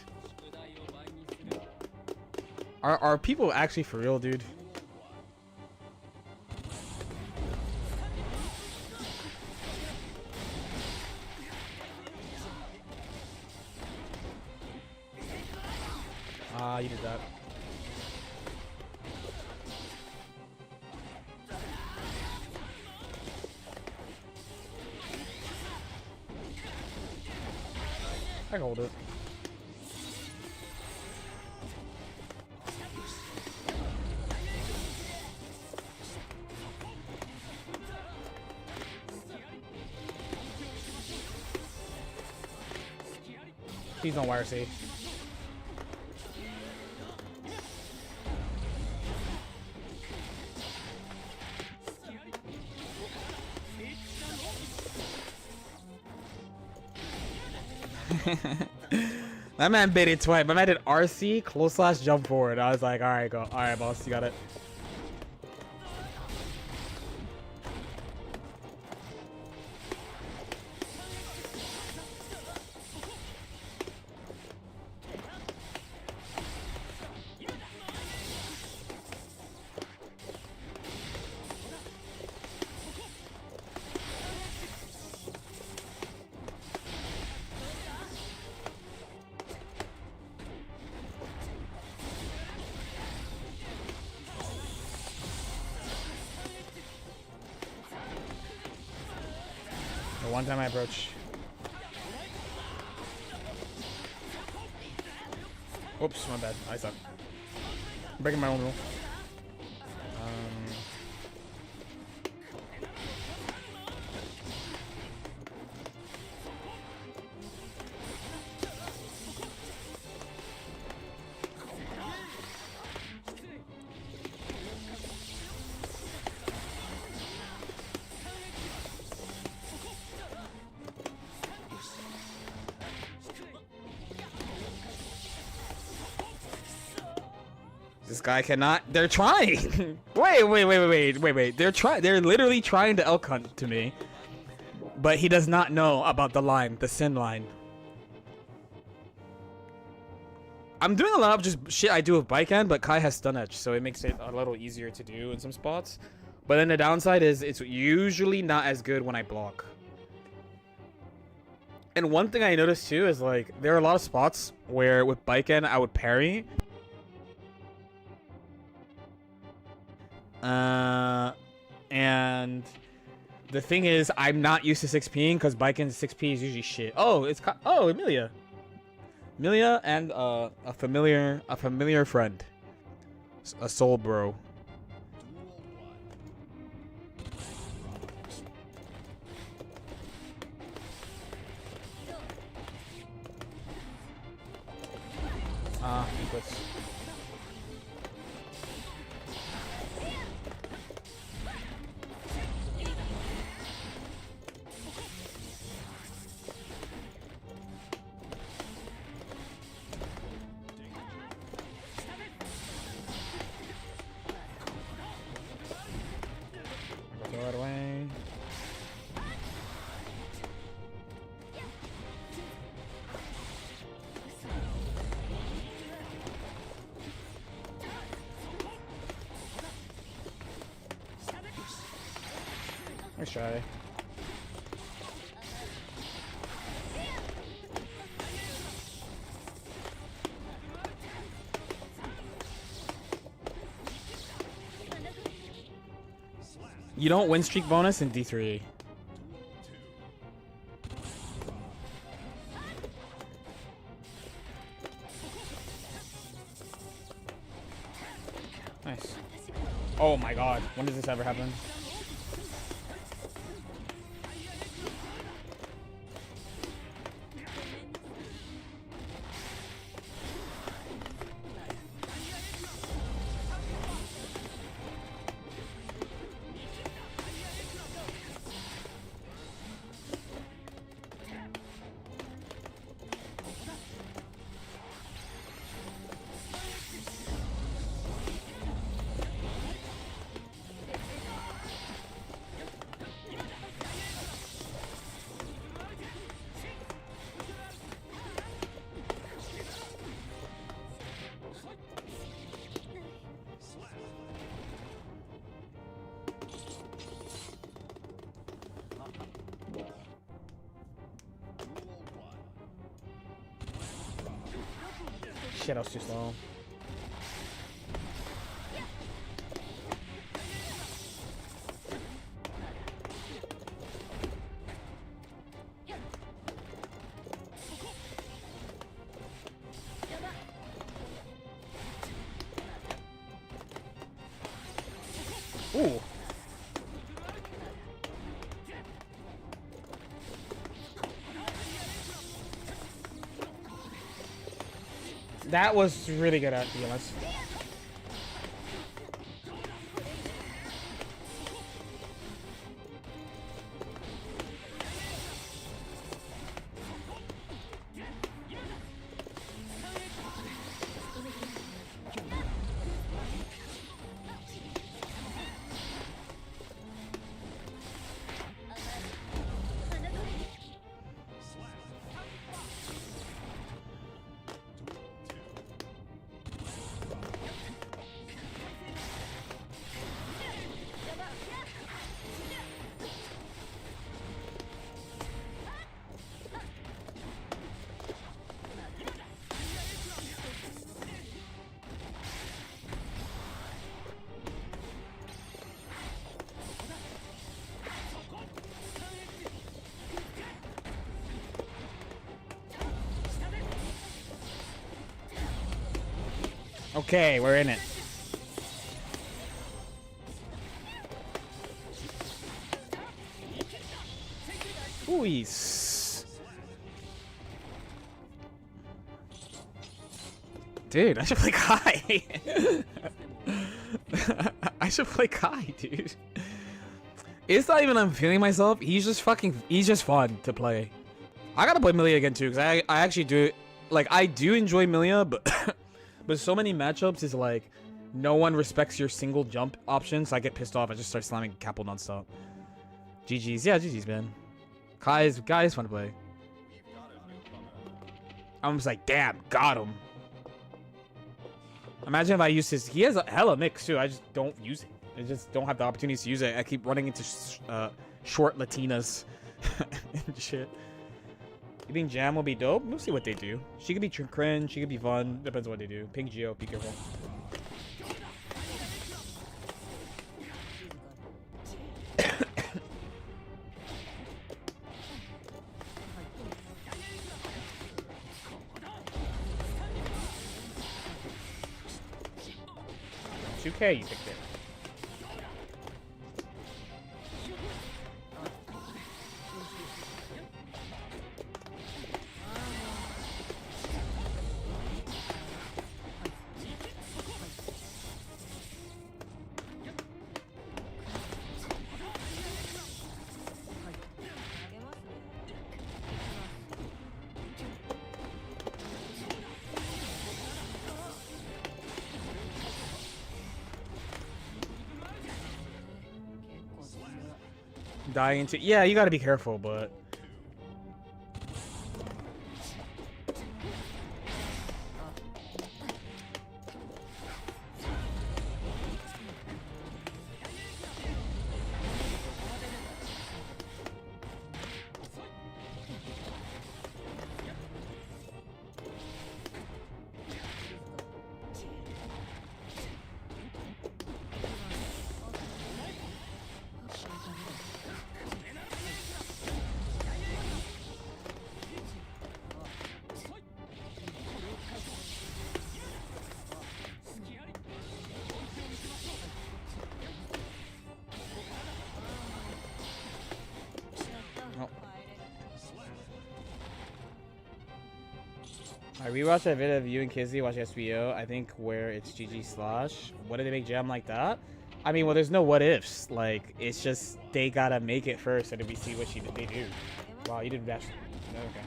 Are people actually for real, dude? Ah, you did that. I can hold it. Please don't wire C. That man baited twice. My man did RC, close slash, jump forward. I was like, alright, go. Alright, boss, you got it. The one time I approach. Oops, my bad. I suck. I'm breaking my own rule. This guy cannot. They're trying. wait. They're literally trying to elk hunt to me. But he does not know about the line, the sin line. I'm doing a lot of just shit I do with bike end, but Kai has stun edge, so it makes it a little easier to do in some spots. But then the downside is it's usually not as good when I block. And one thing I noticed too is like there are a lot of spots where with bike end I would parry. And the thing is, I'm not used to 6Ping because Biken's 6P is usually shit. Oh, Emilia. Emilia and a familiar friend, a soul bro. Inputs. Nice try. You don't win streak bonus in D3. Nice. Oh my god. When does this ever happen? Shit, I was too slow. Ooh. That was really good, to be honest. Okay, we're in it. Ooh, dude, I should play Kai. I should play Kai, dude. It's not even I'm feeling myself. He's just fun to play. I gotta play Milia again too, because I actually do, like, I do enjoy Milia, but but so many matchups is like no one respects your single jump option, so I get pissed off. I just start slamming Capel nonstop. GG's, yeah, GG's, man. Kai is fun to play. I'm just like, damn, got him. Imagine if I used his. He has a hella mix too. I just don't use it. I just don't have the opportunities to use it. I keep running into short Latinas and shit. You think Jam will be dope? We'll see what they do. She could be cringe. She could be fun. Depends on what they do. Ping Geo. Be careful. $2K you picked it. Dying into, yeah, you gotta be careful, but I rewatched that video of you and Kizzy watching SBO. I think where it's GG slash. What did they make jam like that? I mean, well, there's no what ifs. Like, it's just they gotta make it first, and then we see what they do. Wow, you didn't dash. Okay.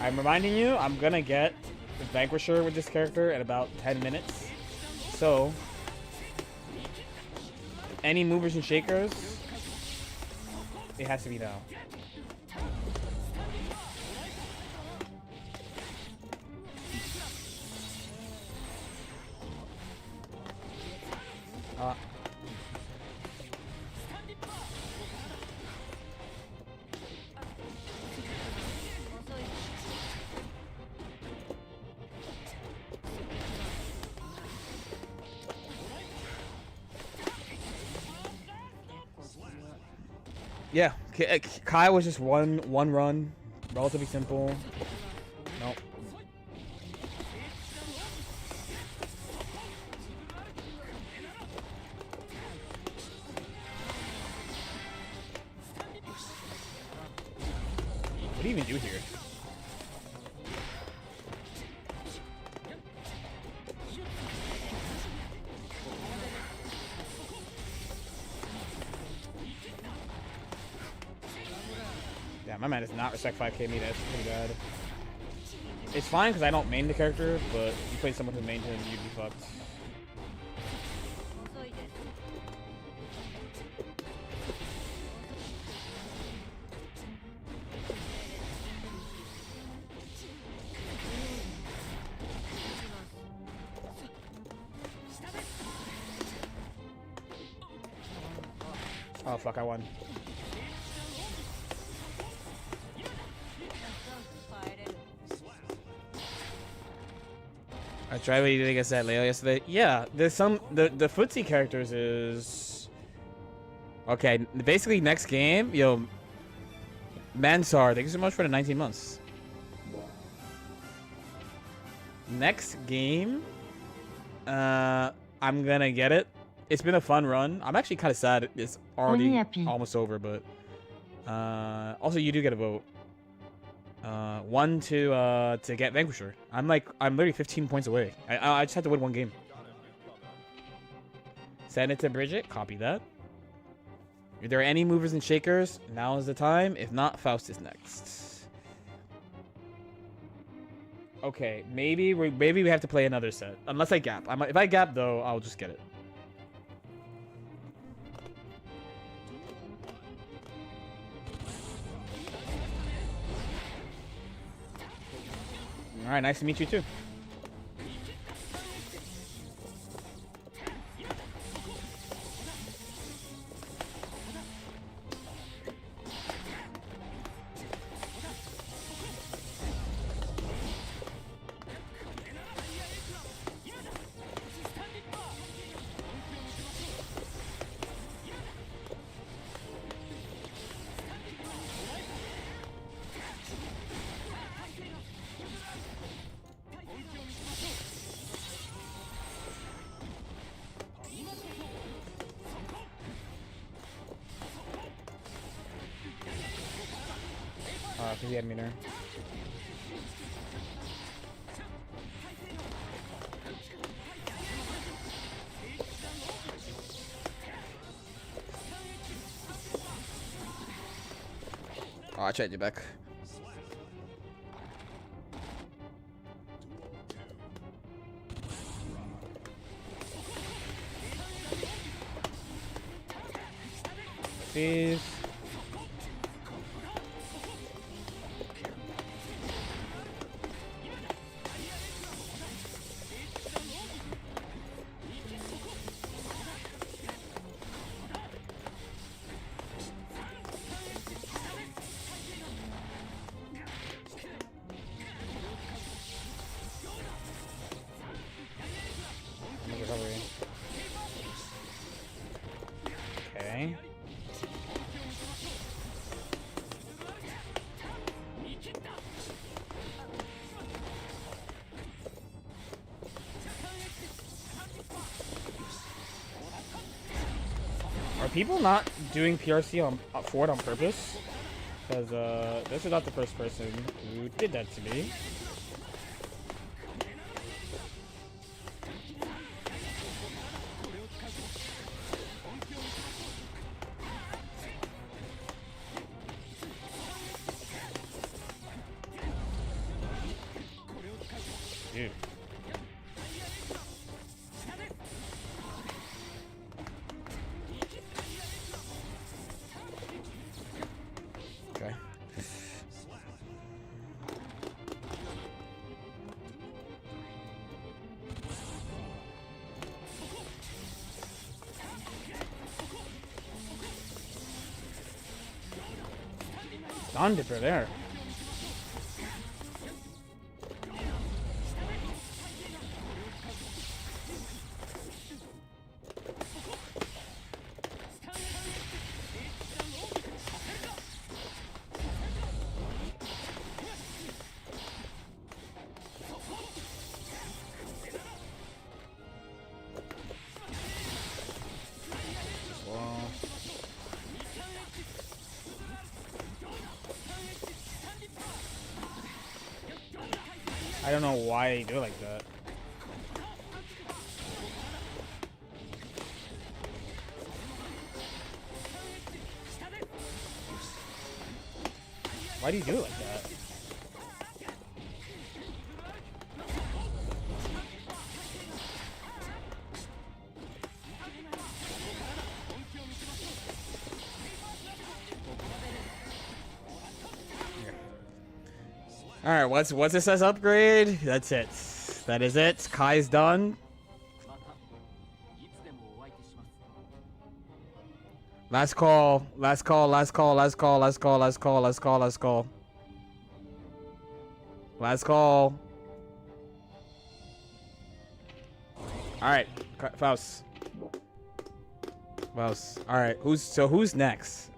I'm reminding you, I'm gonna get the Vanquisher with this character in about 10 minutes. So, any movers and shakers, it has to be now. Yeah, Kai was just one run, relatively simple. Nope. What do you even do here? Yeah, my man does not respect 5k me. That's pretty bad. It's fine because I don't main the character, but if you play someone who mained him, you'd be fucked. Oh fuck, I won. I tried what you did against that Leo yesterday. Yeah, there's some the footsie characters is okay. Basically, next game, yo, Mansar, thank you so much for the 19 months. Next game, I'm gonna get it. It's been a fun run. I'm actually kind of sad it's already almost over, but also you do get a vote. One to get Vanquisher. I'm literally 15 points away. I just have to win one game. Send it to Bridget. Copy that. If there are any movers and shakers, now is the time. If not, Faust is next. Okay, maybe we have to play another set. Unless I gap. If I gap though, I'll just get it. All right, nice to meet you too. Because he had me there. Oh, I tried you back. Please. Okay. Are people not doing PRC on forward on purpose? Because this is not the first person who did that to me. Dude. Okay. Dawn Dipper there. I don't know why they do it like that. Why do you do it like that? All right, what's it says upgrade? That's it. That is it. Kai's done. Last call. Last call. Last call. Last call. Last call. Last call. Last call. Last call. Last call. All right, Faust. Faust. All right, who's next?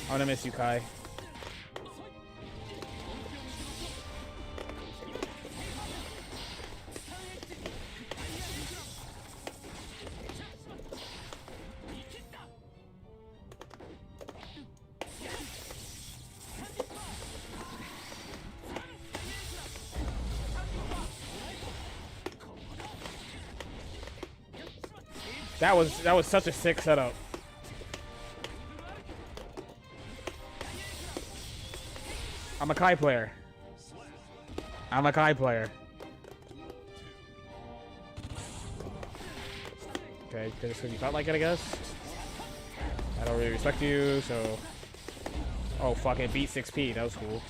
I'm gonna miss you, Kai. That was such a sick setup. I'm a Kai player. I'm a Kai player. Okay, just because you felt like it, I guess. I don't really respect you, so... Oh, fuck, it beat 6P. That was cool.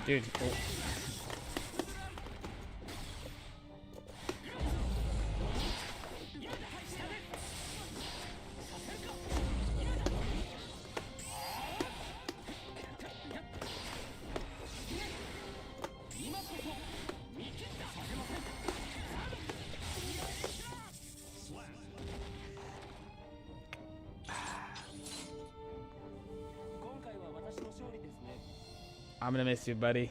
Dude, oh. I'm gonna miss you, buddy.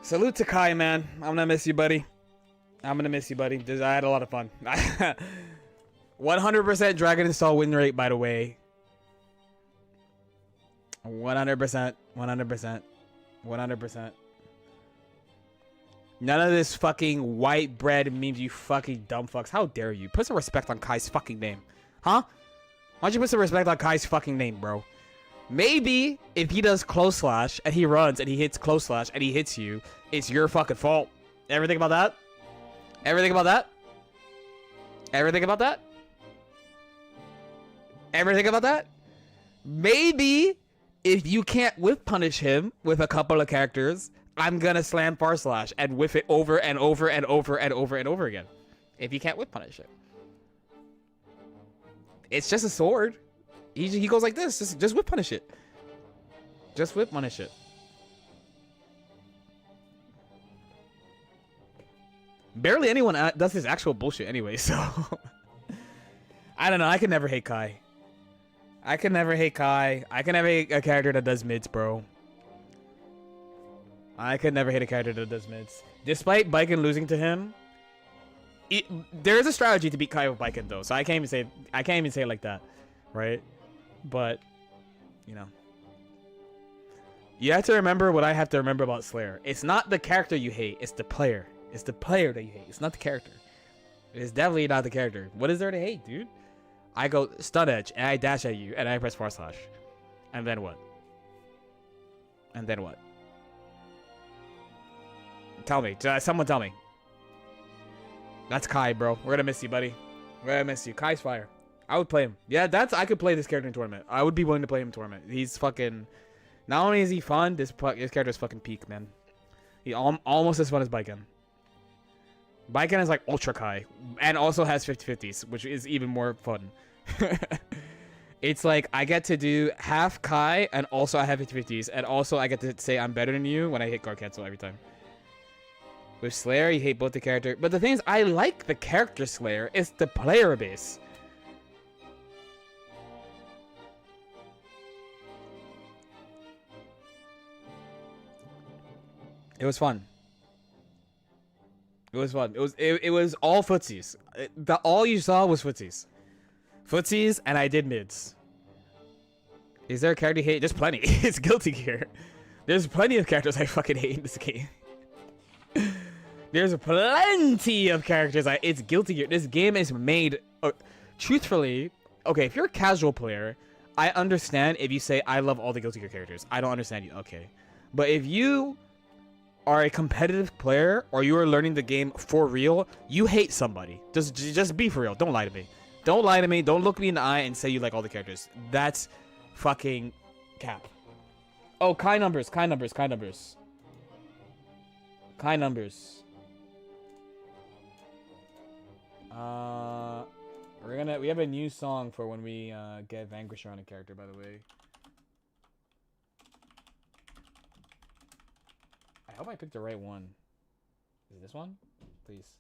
Salute to Kai, man. I'm gonna miss you, buddy. I'm gonna miss you, buddy. I had a lot of fun. 100% Dragon Install win rate, by the way. 100%. 100%. 100%. None of this fucking white bread memes, you fucking dumb fucks. How dare you? Put some respect on Kai's fucking name. Huh? Why don't you put some respect on Kai's fucking name, bro? Maybe if he does close slash and he runs and he hits close slash and he hits you, it's your fucking fault. Everything about that? Everything about that? Everything about that? Everything about that? Maybe if you can't whip punish him with a couple of characters, I'm gonna slam far slash and whiff it over and over and over and over and over again. If you can't whip punish it. It's just a sword. He goes like this. Just whip punish it. Just whip punish it. Barely anyone does his actual bullshit anyway, so... I don't know. I can never hate Kai. I can never hate Kai. I can never hate a character that does mids, bro. I could never hate a character that does mids. Despite Baiken losing to him, there is a strategy to beat Kai with Baiken though, so I can't even say it like that, right? But you know, you have to remember what I have to remember about Slayer. It's not the character you hate; it's the player. It's the player that you hate. It's not the character. It is definitely not the character. What is there to hate, dude? I go stun edge and I dash at you and I press forward slash, and then what? And then what? Tell me. Someone tell me. That's Kai, bro. We're gonna miss you, buddy. We're gonna miss you. Kai's fire. I would play him. Yeah, I could play this character in tournament. I would be willing to play him in tournament. He's fucking... Not only is he fun, this character is fucking peak, man. He almost as fun as Baiken. Baiken is like Ultra Kai. And also has 50-50s, which is even more fun. It's like, I get to do half Kai, and also I have 50-50s. And also I get to say I'm better than you when I hit guard cancel every time. With Slayer, you hate both the character. But the thing is, I like the character Slayer. It's the player base. It was fun. It was fun. It was all footsies. All you saw was footsies. Footsies, and I did mids. Is there a character you hate? There's plenty. It's Guilty Gear. There's plenty of characters I fucking hate in this game. There's plenty of characters. It's Guilty Gear. This game is made... truthfully, okay, if you're a casual player, I understand if you say, I love all the Guilty Gear characters. I don't understand you. Okay. But if you are a competitive player, or you are learning the game for real, you hate somebody. Just be for real. Don't lie to me. Don't lie to me. Don't look me in the eye and say you like all the characters. That's fucking cap. Oh, Kai numbers. Kai numbers. Kai numbers. Kai numbers. We have a new song for when we get Vanquisher on a character, by the way. I hope I picked the right one. Is it this one? Please.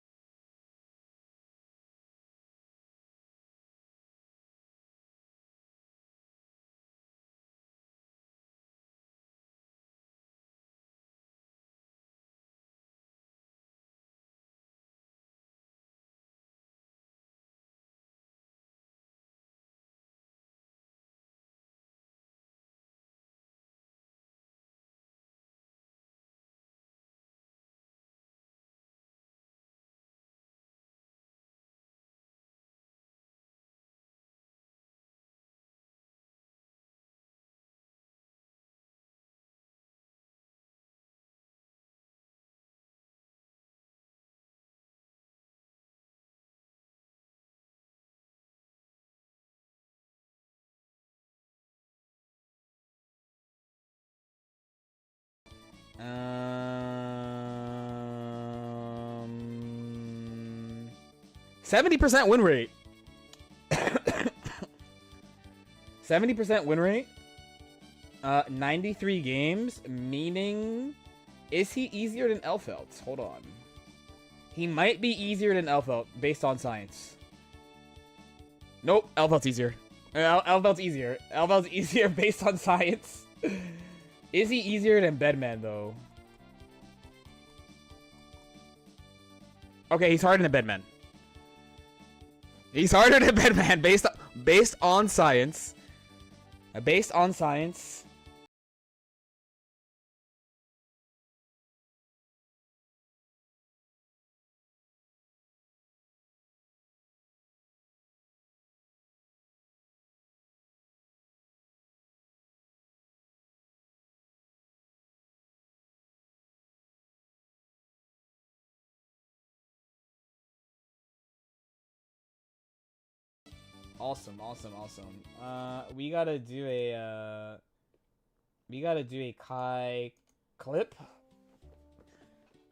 Um, 70% win rate. 70% win rate. 93 games, meaning... Is he easier than Elfelt? Hold on. He might be easier than Elfelt, based on science. Nope, Elfelt's easier. Elfelt's easier. Elfelt's easier based on science. Is he easier than Bedman, though? Okay, he's harder than Bedman. He's harder than Bedman based on science. Based on science. Awesome. We gotta do a Kai clip.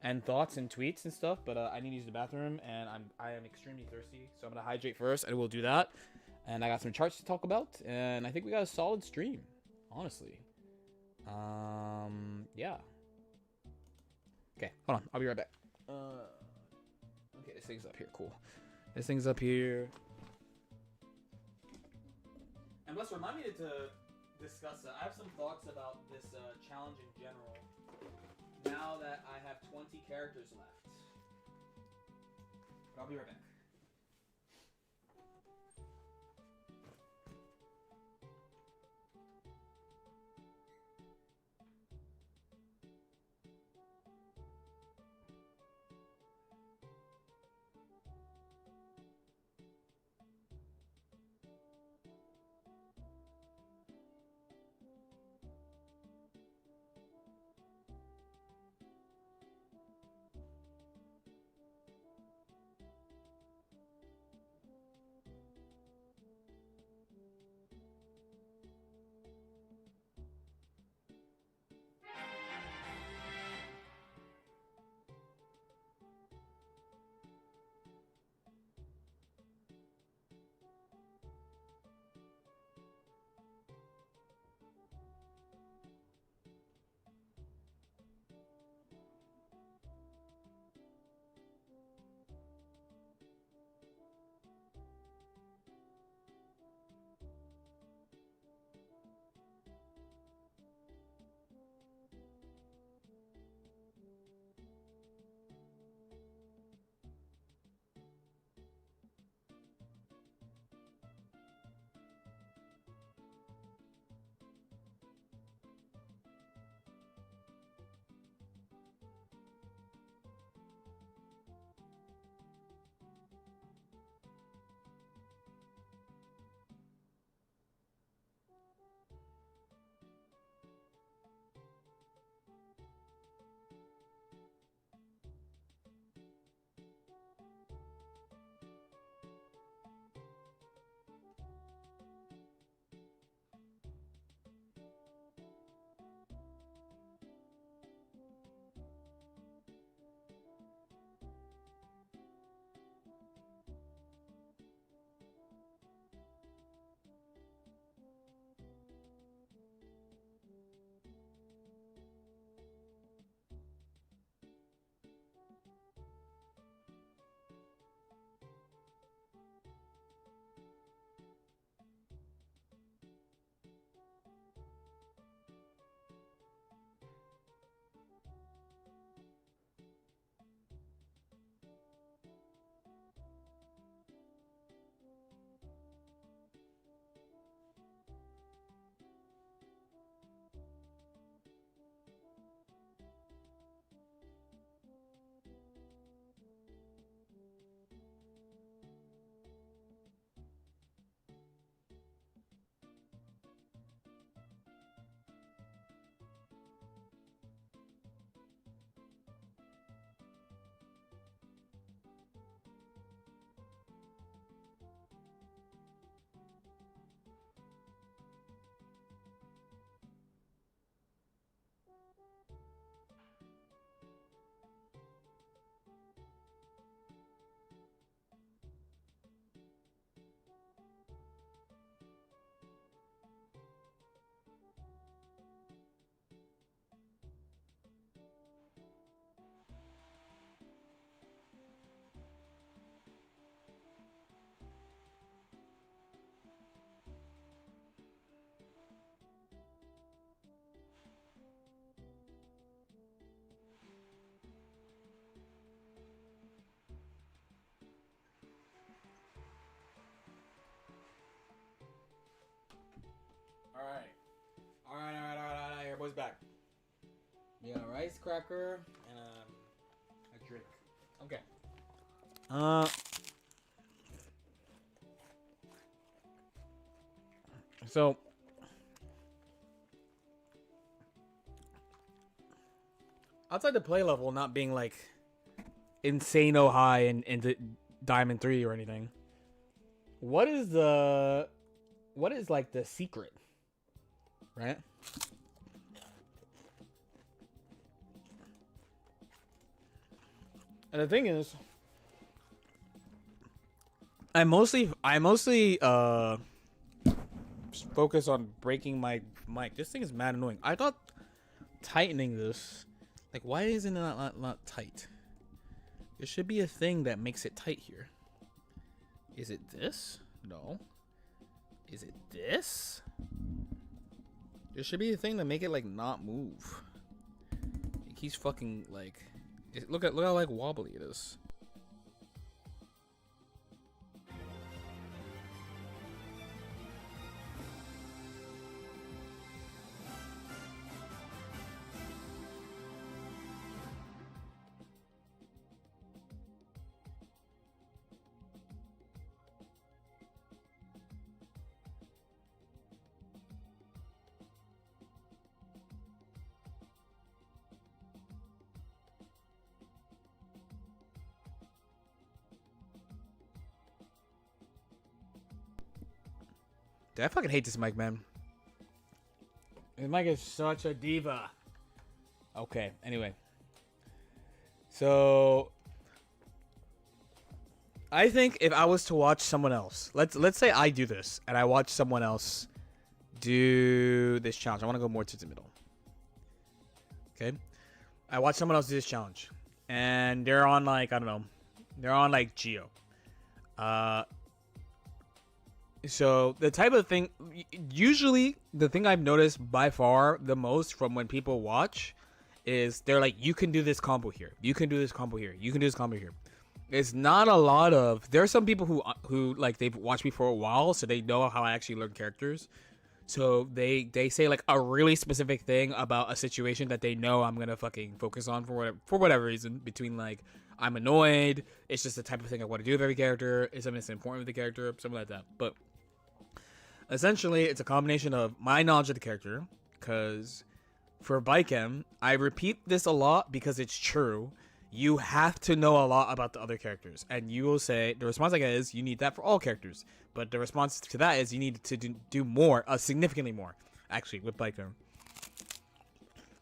and thoughts and tweets and stuff. But I need to use the bathroom, and I am extremely thirsty, so I'm gonna hydrate first, and we'll do that. And I got some charts to talk about, and I think we got a solid stream, honestly. Yeah. Okay, hold on. I'll be right back. Okay, this thing's up here. Cool. This thing's up here. And plus, remind me to discuss. I have some thoughts about this challenge in general. Now that I have 20 characters left, but I'll be right back. Alright, everybody's back. We got a rice cracker and a drink. Okay. So outside the play level not being like insane high into Diamond 3 or anything, what is like the secret? Right? And the thing is, I mostly focus on breaking my mic. This thing is mad annoying. I thought tightening this, like, why isn't it not tight? There should be a thing that makes it tight here. Is it this? No. Is it this? There should be a thing to make it like not move. It keeps fucking like. Look how like wobbly it is. Dude, I fucking hate this mic, man. This mic is such a diva. Okay, anyway. So I think if I was to watch someone else, let's say I do this and I watch someone else do this challenge. I want to go more to the middle. Okay? I watch someone else do this challenge. And they're on like, I don't know. They're on like Geo. So the type of thing, usually the thing I've noticed by far the most from when people watch is they're like, you can do this combo here. You can do this combo here. You can do this combo here. It's not a lot of, there are some people who like they've watched me for a while, so they know how I actually learn characters. So they say like a really specific thing about a situation that they know I'm gonna fucking focus on for whatever reason. Between like I'm annoyed, it's just the type of thing I want to do with every character. It's something that's important with the character, something like that. But essentially, it's a combination of my knowledge of the character, because for Bikem, I repeat this a lot because it's true. You have to know a lot about the other characters. And you will say, the response I get is, you need that for all characters. But the response to that is, you need to do more, significantly more, actually, with Bikem,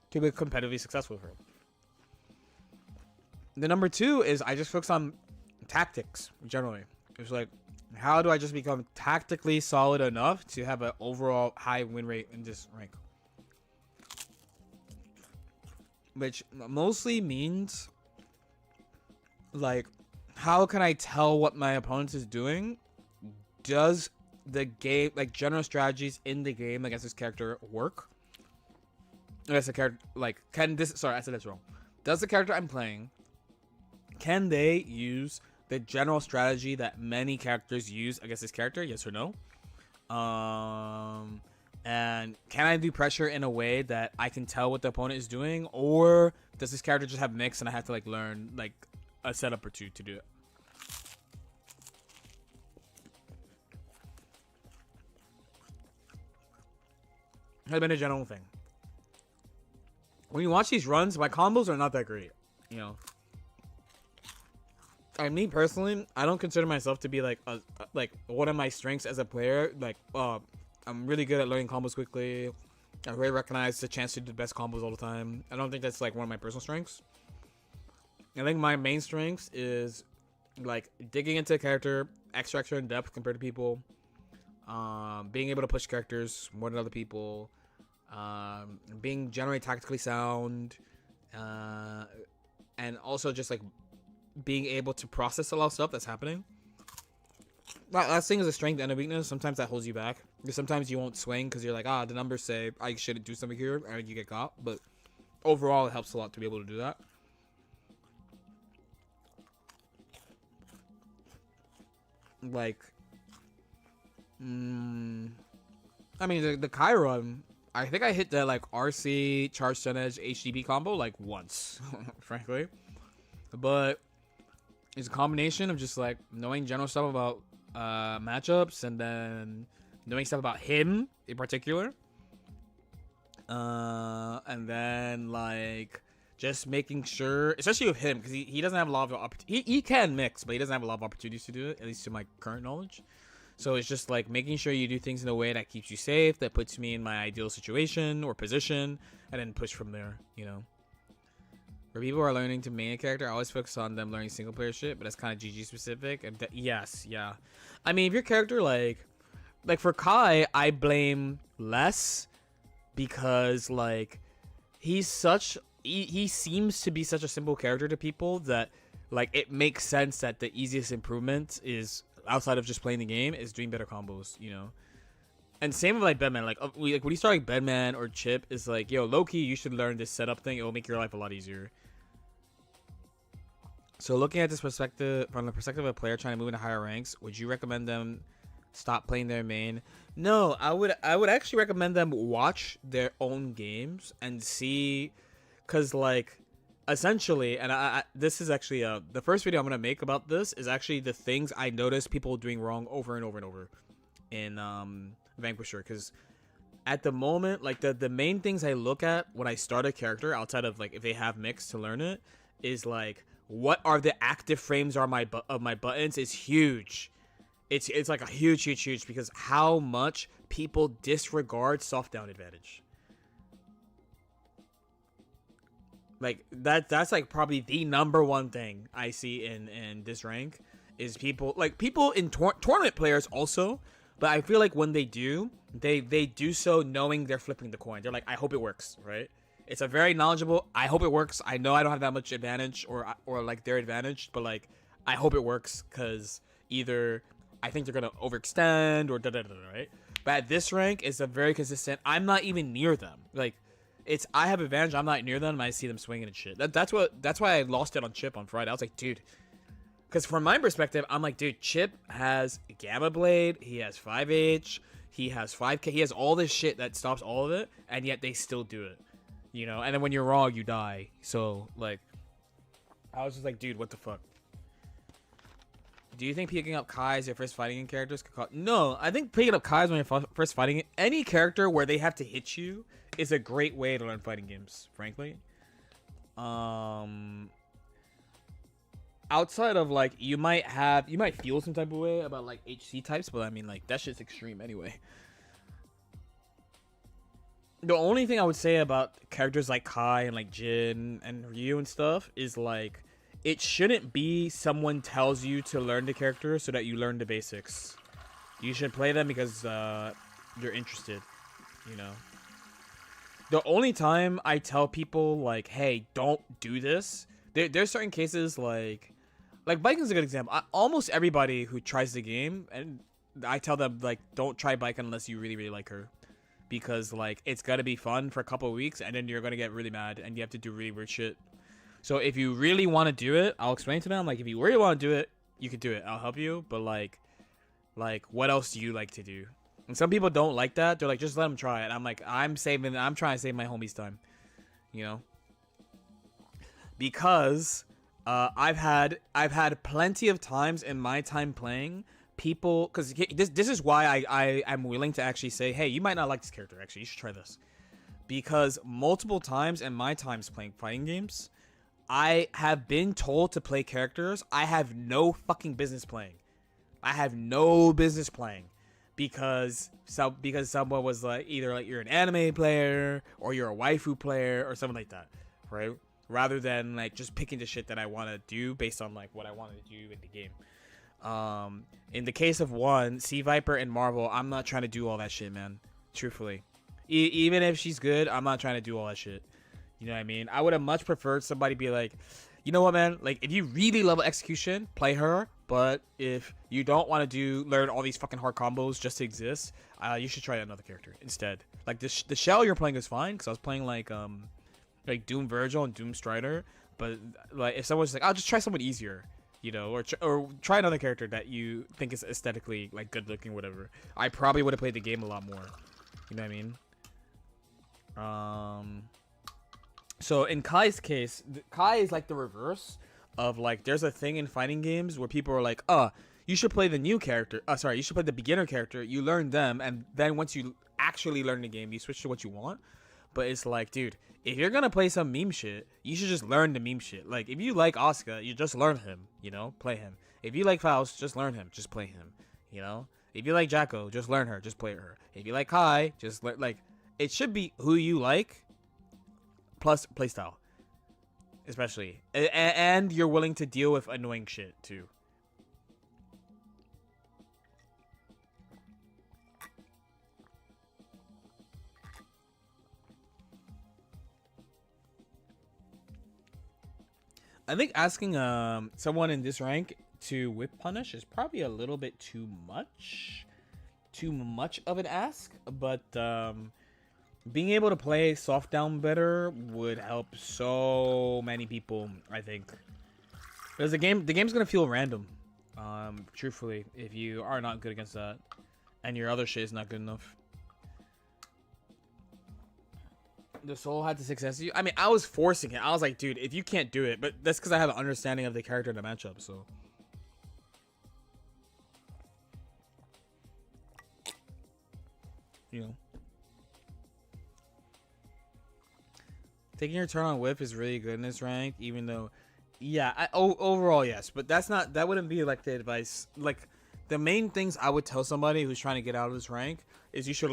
to be competitively successful with her. The number two is, I just focus on tactics, generally. It's like, how do I just become tactically solid enough to have an overall high win rate in this rank? Which mostly means, like, how can I tell what my opponent is doing? Does the game, like, general strategies in the game against this character work? Against the character, like, sorry, I said this wrong. Does the character I'm playing, can they use the general strategy that many characters use against this character? Yes or no? And can I do pressure in a way that I can tell what the opponent is doing? Or does this character just have mix and I have to like learn like a setup or two to do it? Has been a general thing. When you watch these runs, my combos are not that great, you know. I me personally, I don't consider myself to be like one of my strengths as a player. Like, I'm really good at learning combos quickly. I really recognize the chance to do the best combos all the time. I don't think that's like one of my personal strengths. I think my main strengths is like digging into a character extra in depth compared to people. Being able to push characters more than other people. Being generally tactically sound. And also just like being able to process a lot of stuff that's happening. Last thing is a strength and a weakness. Sometimes that holds you back. Because sometimes you won't swing because you're like, the numbers say I shouldn't do something here, and you get caught. But overall, it helps a lot to be able to do that. Like, I mean, the Kai run, I think I hit that like RC charge stun edge HDB combo like once, frankly. But it's a combination of just like knowing general stuff about matchups and then knowing stuff about him in particular, and then like just making sure, especially with him, because he doesn't have a lot of he can mix, but he doesn't have a lot of opportunities to do it, at least to my current knowledge. So it's just like making sure you do things in a way that keeps you safe, that puts me in my ideal situation or position, and then push from there, you know. Where people are learning to main a character, I always focus on them learning single player shit, but that's kind of GG specific. And yes, yeah. I mean, if your character like for Kai, I blame less because like he seems to be such a simple character to people that like it makes sense that the easiest improvement is outside of just playing the game is doing better combos, you know. And same with like Bedman, like when you start like Bedman or Chip, is like, yo, low-key, you should learn this setup thing. It will make your life a lot easier. So looking at this perspective, from the perspective of a player trying to move into higher ranks, would you recommend them stop playing their main? No, I would actually recommend them watch their own games and see, cause like essentially, and this is actually the first video I'm gonna make about this is actually the things I notice people doing wrong over and over and over in Vanquisher, because at the moment, like the main things I look at when I start a character outside of like if they have mix to learn it is like what are the active frames are my buttons is huge. It's like a huge because how much people disregard soft down advantage. Like that's like probably the number one thing I see in this rank is people in tournament players also, but I feel like when they do, they do so knowing they're flipping the coin. They're like, I hope it works, right? It's a very knowledgeable, I hope it works. I know I don't have that much advantage or like their advantage, but like I hope it works because either I think they're gonna overextend or right? But at this rank, it's a very consistent. I'm not even near them. Like it's I have advantage. I'm not near them. And I see them swinging and shit. That's why I lost it on Chip on Friday. I was like, dude, because from my perspective, I'm like, dude, Chip has Gamma Blade. He has 5H. He has 5K. He has all this shit that stops all of it, and yet they still do it. You know, and then when you're wrong, you die. So like, I was just like, dude, what the fuck? Do you think picking up Kai as your first fighting game characters could cause... No, I think picking up Kai as when you're first fighting any character where they have to hit you is a great way to learn fighting games, frankly. Outside of like you might feel some type of way about like HC types, but I mean like that shit's extreme anyway. The only thing I would say about characters like Kai and like Jin and Ryu and stuff is like it shouldn't be someone tells you to learn the character so that you learn the basics. You should play them because you're interested, you know. The only time I tell people like, hey, don't do this, there's certain cases like Biking's a good example. Almost everybody who tries the game, and I tell them like, don't try Biking unless you really, really like her. Because like it's gonna be fun for a couple of weeks and then you're gonna get really mad and you have to do really weird shit. So if you really want to do it, I'll explain to them like if you really want to do it, you can do it. I'll help you, but like what else do you like to do? And some people don't like that. They're like, just let them try it. I'm like, I'm trying to save my homies time, you know, because I've had plenty of times in my time playing people, because this is why I'm willing to actually say, hey, you might not like this character, actually you should try this, because multiple times in my times playing fighting games I have been told to play characters I have no fucking business playing. Because someone was like either like you're an anime player or you're a waifu player or something like that, right? Rather than like just picking the shit that I want to do based on like what I want to do in the game. In the case of one, Sea Viper and Marvel, I'm not trying to do all that shit, man. Truthfully, even if she's good, I'm not trying to do all that shit. You know what I mean? I would have much preferred somebody be like, you know what, man? Like, if you really love execution, play her. But if you don't want to learn all these fucking hard combos just to exist, you should try another character instead. Like the shell you're playing is fine, because I was playing like Doom Virgil and Doom Strider. But like if someone's like, I'll just try someone easier, you know, or try another character that you think is aesthetically like good looking, whatever, I probably would have played the game a lot more. You know what I mean? So in Kai's case, Kai is like the reverse of like, there's a thing in fighting games where people are like, you should play the new character. You should play the beginner character. You learn them, and then once you actually learn the game, you switch to what you want. But it's like, dude, if you're gonna play some meme shit, you should just learn the meme shit. Like, if you like Asuka, you just learn him, you know, play him. If you like Faust, just learn him, just play him, you know. If you like Jacko, just learn her, just play her. If you like Kai, just like, it should be who you like plus playstyle. especially, and you're willing to deal with annoying shit too. I think asking someone in this rank to whip punish is probably a little bit too much of an ask, but being able to play soft down better would help so many people, I think. Because the game's gonna feel random, truthfully, if you are not good against that, and your other shit is not good enough. The soul had to success you. I mean, I was forcing it. I was like, dude, if you can't do it, but that's because I have an understanding of the character in the matchup, so. You know. Taking your turn on whip is really good in this rank, even though, yeah, overall, yes, but that wouldn't be like the advice. Like, the main things I would tell somebody who's trying to get out of this rank is you should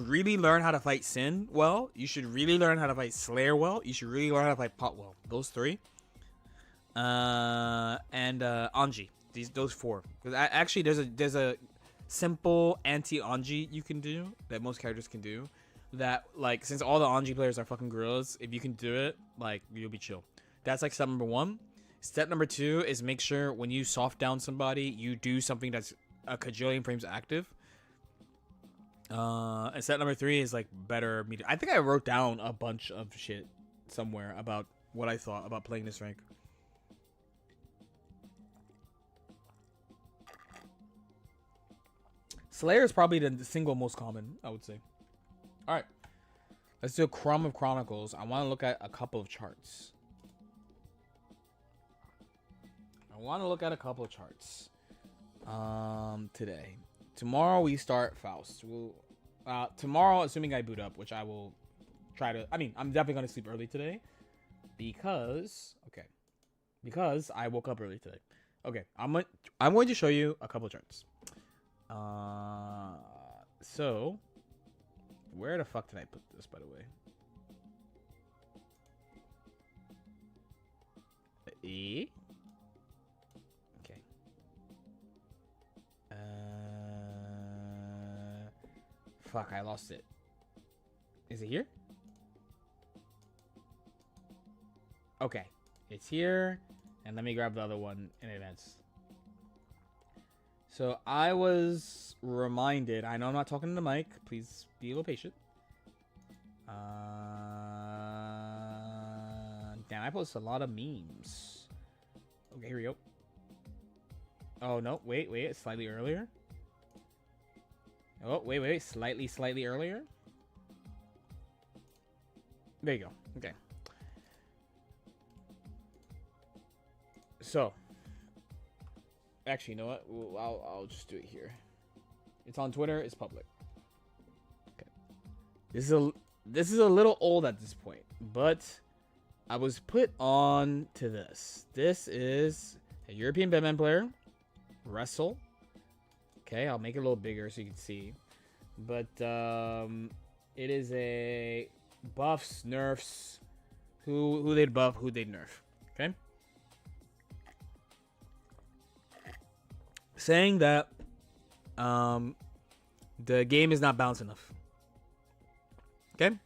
really learn how to fight Sin well. You should really learn how to fight Slayer well. You should really learn how to fight Pot well. Those three. And Anji. Those four. Because actually there's a simple anti-Anji you can do that most characters can do. That, like, since all the Anji players are fucking gorillas, if you can do it, like, you'll be chill. That's like step number 1. Step number 2 is make sure when you soft down somebody, you do something that's a kajillion frames active. And step number 3 is like better meter. I think I wrote down a bunch of shit somewhere about what I thought about playing this rank. Slayer is probably the single most common, I would say. All right, let's do a Crumb of Chronicles. I want to look at a couple of charts. Today. Tomorrow we start Faust. Tomorrow, assuming I boot up, which I will try to. I mean, I'm definitely gonna sleep early today because I woke up early today. Okay, I'm going to show you a couple of charts. So where the fuck did I put this, by the way? E. Okay. Fuck, I lost it. Is it here? Okay, it's here. And let me grab the other one in advance. So I was reminded. I know I'm not talking to the mic. Please be a little patient. Damn, I post a lot of memes. Okay, here we go. Oh, no. Wait. It's slightly earlier. Oh, wait. Slightly earlier. There you go. Okay. So. Actually, you know what? I'll just do it here. It's on Twitter. It's public. Okay. This is a little old at this point, but I was put on to this. This is a European Batman player. Wrestle. Okay, I'll make it a little bigger so you can see. But it is a buffs, nerfs, who they'd buff, who they'd nerf. Okay. Saying that the game is not balanced enough. Okay,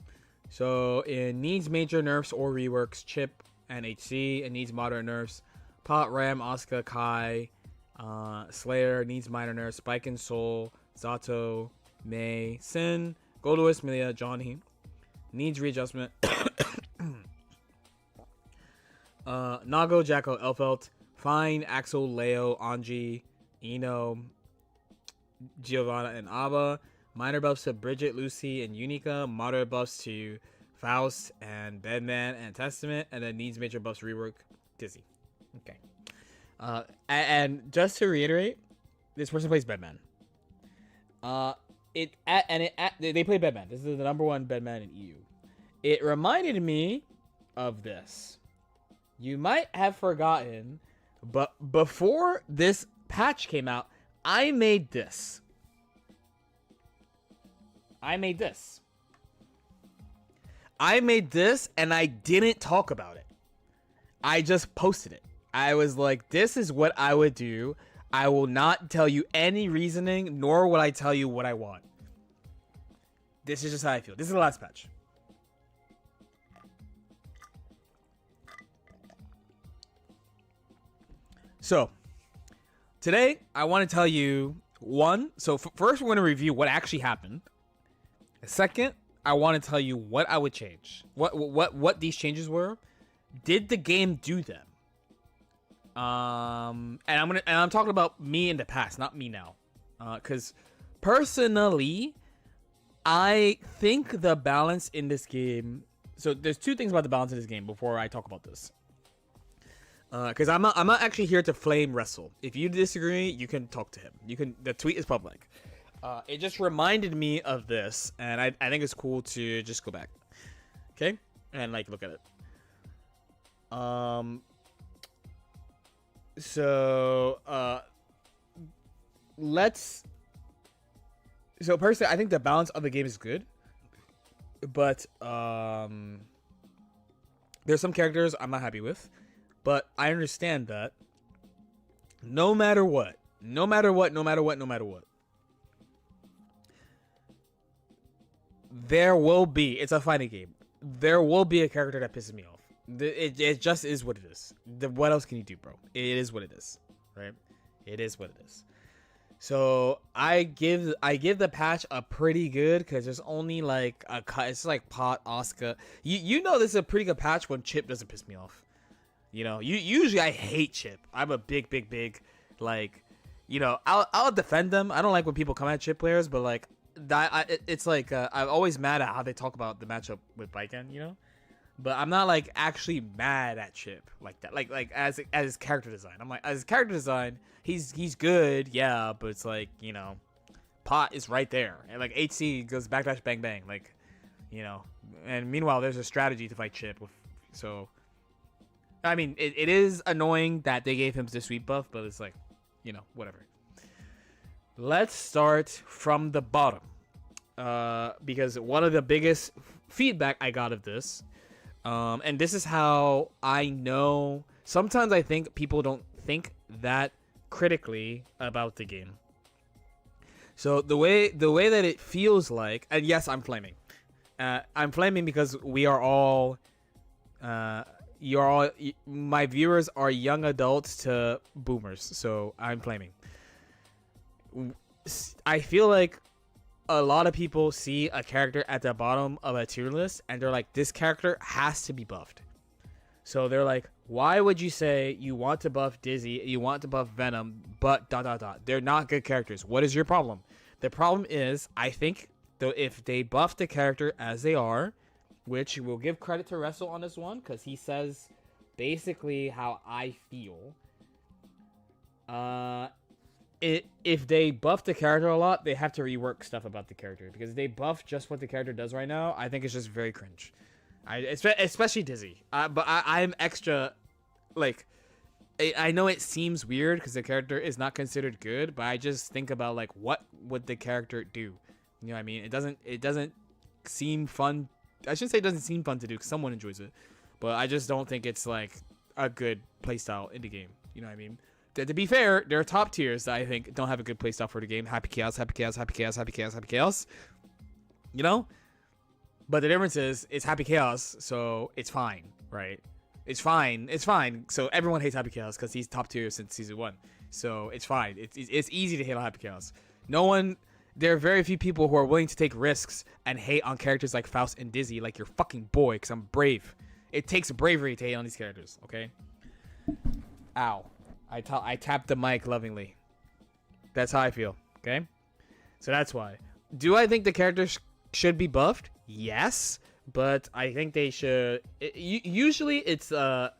so it needs major nerfs or reworks. Chip and HC. It needs moderate nerfs. Pot, Ram, Asuka, Kai, Slayer needs minor nerfs. Spike and Soul, Zato, Mei, Sin, Goldwist, Milia, Johnny needs readjustment. Nago, Jacko, Elfelt, Fine, Axel, Leo, Anji, Eno, Giovanna, and Abba. Minor buffs to Bridget, Lucy, and Unica. Moderate buffs to Faust and Bedman and Testament. And then needs major buffs rework Dizzy. Okay. And just to reiterate, this person plays Bedman. They play Bedman. This is the #1 Bedman in EU. It reminded me of this. You might have forgotten, but before this patch came out, I made this. I made this, and I didn't talk about it. I just posted it. I was like, this is what I would do. I will not tell you any reasoning, nor will I tell you what I want. This is just how I feel. This is the last patch. So, today, I want to tell you one. So, first, we're going to review what actually happened. Second, I want to tell you what I would change. What these changes were. Did the game do them? And I'm talking about me in the past, not me now. Because personally, I think the balance in this game. So there's two things about the balance in this game before I talk about this. Because I'm not actually here to flame wrestle. If you disagree, you can talk to him. The tweet is public. It just reminded me of this, and I think it's cool to just go back, okay, and like look at it. So personally, I think the balance of the game is good, but there's some characters I'm not happy with, but I understand that no matter what, there will be, it's a fighting game, there will be a character that pisses me off. It just is what it is. What else can you do, bro? It is what it is, right? It is what it is. So I give the patch a pretty good, because there's only like a cut. It's like Pot, Oscar. You know this is a pretty good patch when Chip doesn't piss me off. You know, usually I hate Chip. I'm a big like, you know, I'll defend them. I don't like when people come at Chip players, but like it's like I'm always mad at how they talk about the matchup with Baiken, you know. But I'm not like actually mad at Chip like that. Like as his character design. I'm like, as his character design, he's good, yeah, but it's like, you know, Pot is right there. And like HC goes backdash bang bang, like, you know. And meanwhile there's a strategy to fight Chip with, so I mean it is annoying that they gave him the sweep buff, but it's like, you know, whatever. Let's start from the bottom. Because one of the biggest feedback I got of this, and this is how I know, sometimes I think people don't think that critically about the game. So the way that it feels like, and yes, I'm flaming. I'm flaming because we are all, my viewers are young adults to boomers, so I'm flaming. I feel like a lot of people see a character at the bottom of a tier list and they're like, this character has to be buffed. So they're like, why would you say you want to buff Dizzy, you want to buff Venom, but ... They're not good characters. What is your problem? The problem is, I think, though, if they buff the character as they are, which we'll give credit to Wrestle on this one, because he says basically how I feel. If they buff the character a lot, they have to rework stuff about the character, because if they buff just what the character does right now, I think it's just very cringe. Especially Dizzy. But I'm extra, like, I know it seems weird because the character is not considered good, but I just think about like, what would the character do? You know what I mean? It doesn't seem fun. I shouldn't say it doesn't seem fun to do, because someone enjoys it, but I just don't think it's like a good playstyle in the game. You know what I mean? To be fair, there are top tiers that I think don't have a good playstyle for the game. Happy Chaos, Happy Chaos, Happy Chaos, Happy Chaos, Happy Chaos. You know? But the difference is, it's Happy Chaos, so it's fine, right? It's fine. It's fine. So everyone hates Happy Chaos because he's top tier since season 1. So it's fine. It's easy to hate on Happy Chaos. There are very few people who are willing to take risks and hate on characters like Faust and Dizzy, like your fucking boy, because I'm brave. It takes bravery to hate on these characters, okay? Ow. I tapped the mic lovingly. That's how I feel, okay? So that's why. Do I think the characters should be buffed? Yes, but I think they should. Usually it's I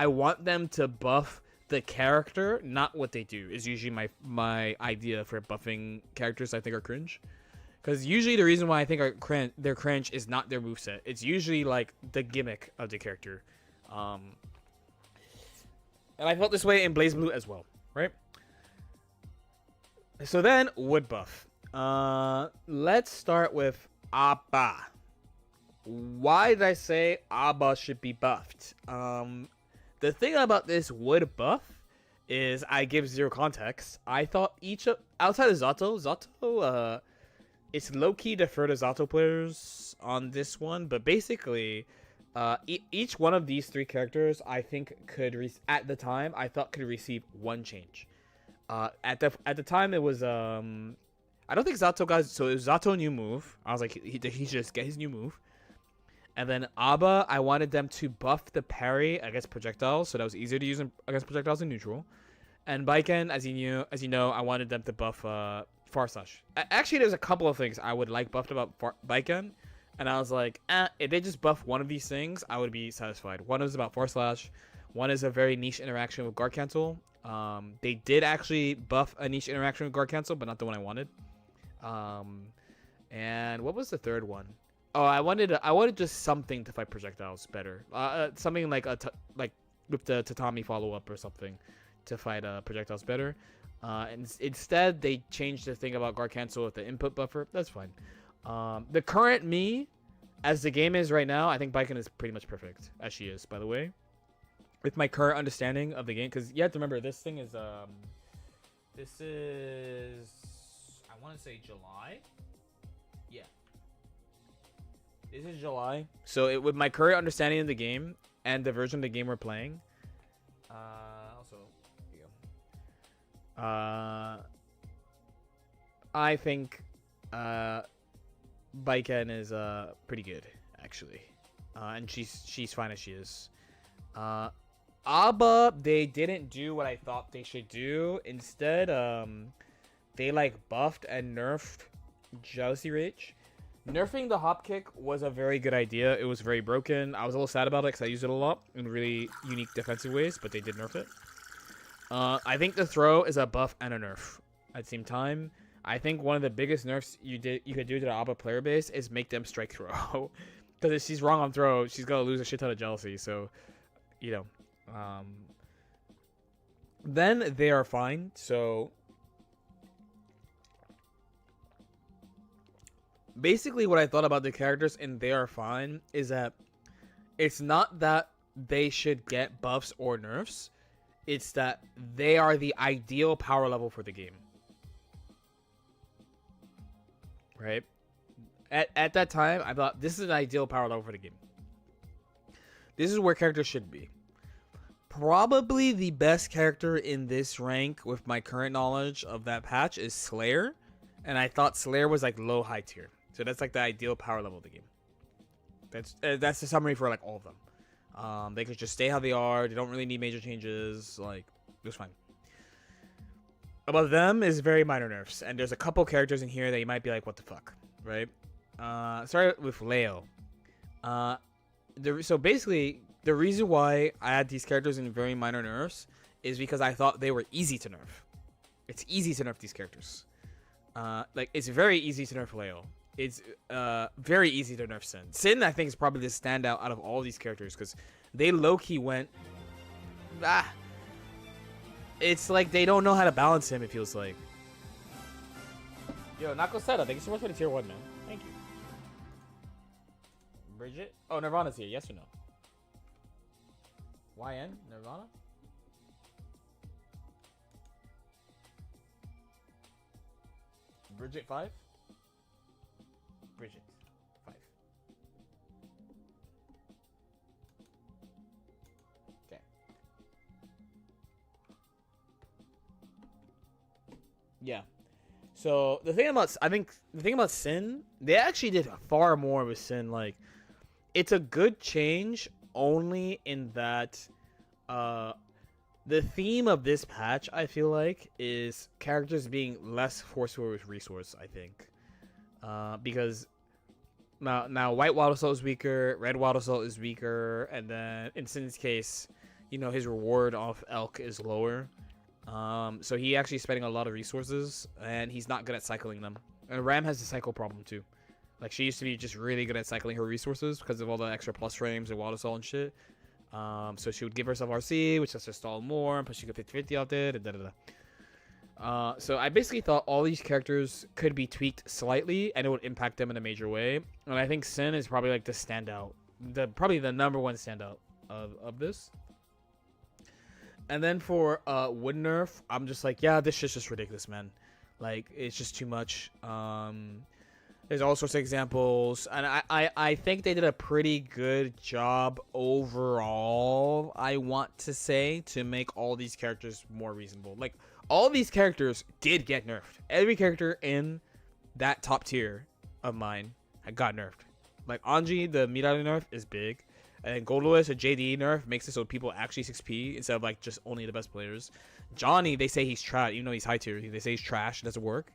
want them to buff the character, not what they do. Is usually my idea for buffing characters I think are cringe. Because usually the reason why I think they're cringe is not their moveset. It's usually like the gimmick of the character. And I felt this way in BlazBlue as well, right? So then, wood buff. Let's start with Abba. Why did I say Abba should be buffed? The thing about this wood buff is I give zero context. I thought outside of Zato, it's low-key defer to Zato players on this one, but basically, each one of these 3 characters I think at the time I thought could receive one change. At the time it was I don't think Zato got, so it was Zato new move. I was like he should just get his new move. And then Abba, I wanted them to buff the parry against projectiles, so that was easier to use against projectiles in neutral. And Baiken, as you know, I wanted them to buff Far Slash. Actually, there's a couple of things I would like buffed about Baiken, and I was like, if they just buff one of these things, I would be satisfied. One is about Far Slash. One is a very niche interaction with guard cancel. They did actually buff a niche interaction with guard cancel, but not the one I wanted. And what was the third one? Oh, I wanted just something to fight projectiles better. Something like like with the tatami follow up or something to fight projectiles better. And instead they changed the thing about guard cancel with the input buffer. That's fine. The current me, as the game is right now, I think Baiken is pretty much perfect as she is. By the way, with my current understanding of the game, because you have to remember this thing is this is, I want to say July. Yeah. This is July. So with my current understanding of the game and the version of the game we're playing, also, here you go. I think Baiken is pretty good actually, and she's fine as she is. Abba, they didn't do what I thought they should do. Instead, they like buffed and nerfed Jealousy Rage. Nerfing the hop kick was a very good idea. It was very broken. I was a little sad about it because I used it a lot in really unique defensive ways, but they did nerf it. I think the throw is a buff and a nerf at the same time. I think one of the biggest nerfs you could do to the Abba player base is make them strike throw. Because if she's wrong on throw, she's gonna lose a shit ton of jealousy. So, you know, then they are fine. So basically what I thought about the characters in They Are Fine is that it's not that they should get buffs or nerfs. It's that they are the ideal power level for the game. Right? At that time, I thought this is an ideal power level for the game. This is where characters should be. Probably the best character in this rank with my current knowledge of that patch is Slayer. And I thought Slayer was like low high tier. So that's like the ideal power level of the game. That's the summary for like all of them. They could just stay how they are. They don't really need major changes. Like, it was fine. About them is very minor nerfs. And there's a couple characters in here that you might be like, what the fuck? Right? Start with Leo. So basically, the reason why I had these characters in very minor nerfs is because I thought they were easy to nerf. It's easy to nerf these characters. Like, it's very easy to nerf Leo. It's very easy to nerf Sin. Sin, I think, is probably the standout out of all these characters because they low-key went... It's like they don't know how to balance him, it feels like. Yo, Nakoseta, thank you so much for the tier 1, man. Thank you. Bridget? Oh, Nirvana's here, yes or no? YN? Nirvana? Bridget 5? Bridget 5. Okay. Yeah. So the thing about Sin, they actually did far more with Sin. Like, it's a good change only in that the theme of this patch, I feel like, is characters being less forceful with resource, I think. Because now White Wild Assault is weaker, Red Wild Assault is weaker, and then in Sin's case, you know, his reward off Elk is lower. So he actually is spending a lot of resources, and he's not good at cycling them. And Ram has the cycle problem too. Like, she used to be just really good at cycling her resources because of all the extra plus frames and Wild Assault and shit. So she would give herself RC, which lets her stall more, and plus she could 50-50 off it, and da-da-da. So I basically thought all these characters could be tweaked slightly, and it would impact them in a major way. And I think Sin is probably like the standout, probably the #1 standout of this. And then for wood nerf, I'm just like, yeah, this shit's just ridiculous, man. Like, it's just too much. There's all sorts of examples, and I think they did a pretty good job overall, I want to say, to make all these characters more reasonable. Like, all these characters did get nerfed. Every character in that top tier of mine got nerfed. Like, Anji, the Mirari nerf is big. And Goldlewis, a JD nerf, makes it so people actually 6p instead of, like, just only the best players. Johnny, they say he's trash, even though he's high tier. They say he's trash, it doesn't work.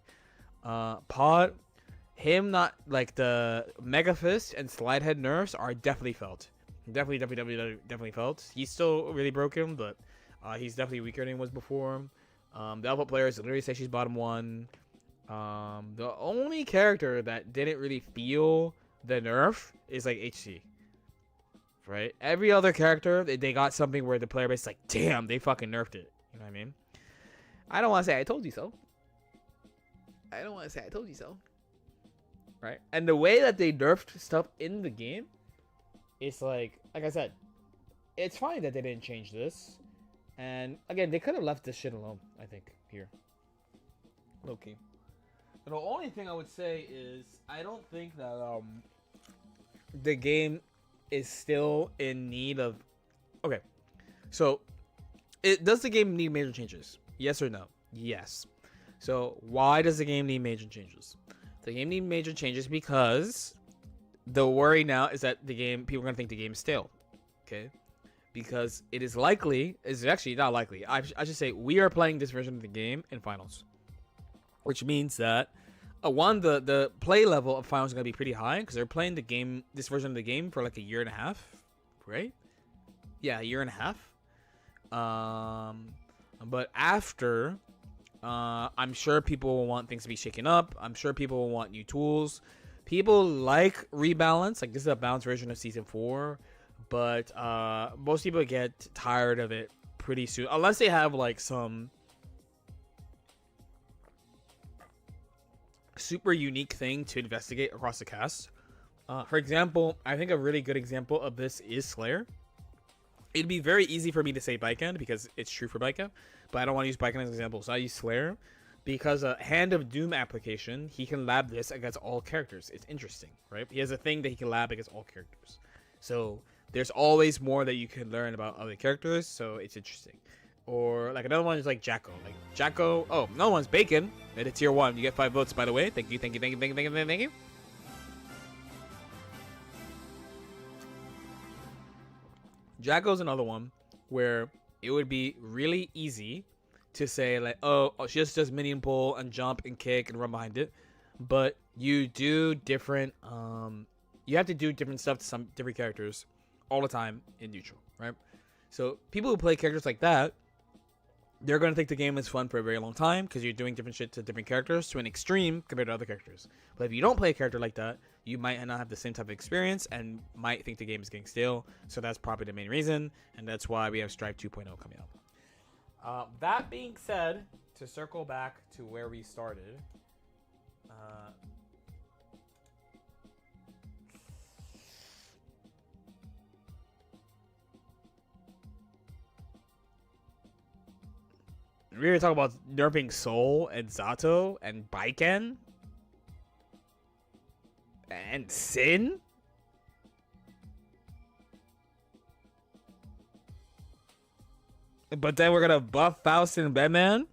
Pod... Him not like the Mega Fist and Slide Head nerfs are definitely felt. Definitely felt. He's still really broken, but he's definitely weaker than he was before. The Alpha players literally say she's bottom 1. The only character that didn't really feel the nerf is like HC. Right? Every other character, they got something where the player base is like, damn, they fucking nerfed it. You know what I mean? I don't want to say I told you so. Right? And the way that they nerfed stuff in the game, it's like I said, it's fine that they didn't change this. And again, they could have left this shit alone, I think, here. Okay. The only thing I would say is I don't think that the game is still in need of... Okay. So, does the game need major changes? Yes or no? Yes. So, why does the game need major changes? The game needs major changes because the worry now is that people are going to think the game is stale. Okay? Because it is likely, it's actually not likely. I should say we are playing this version of the game in finals. Which means that, the play level of finals is going to be pretty high because they're playing this version of the game for like a year and a half. Right? Yeah, a year and a half. But after... I'm sure people will want things to be shaken up. I'm sure people will want new tools. People like rebalance. Like, this is a balanced version of Season 4. But most people get tired of it pretty soon. Unless they have, like, some super unique thing to investigate across the cast. For example, I think a really good example of this is Slayer. It'd be very easy for me to say Baiken because it's true for Baiken, but I don't want to use Baiken as an example. So I use Slayer because a Hand of Doom application, he can lab this against all characters. It's interesting, right? He has a thing that he can lab against all characters. So there's always more that you can learn about other characters, so it's interesting. Or like another one is like Jacko. Like Jacko, another one's Bacon at a tier 1. You get 5 votes, by the way. Thank you. Jacko's another one where it would be really easy to say like, she just does minion pull and jump and kick and run behind it, but you do different you have to do different stuff to some different characters all the time in neutral, right? So people who play characters like that, they're going to think the game is fun for a very long time because you're doing different shit to different characters to an extreme compared to other characters. But if you don't play a character like that, you might not have the same type of experience and might think the game is getting stale. So that's probably the main reason, and that's why we have Stripe 2.0 coming up. That being said, to circle back to where we started, we were talking about nerfing Soul and Zato and Baiken and Sin. But then we're gonna buff Faust and Batman.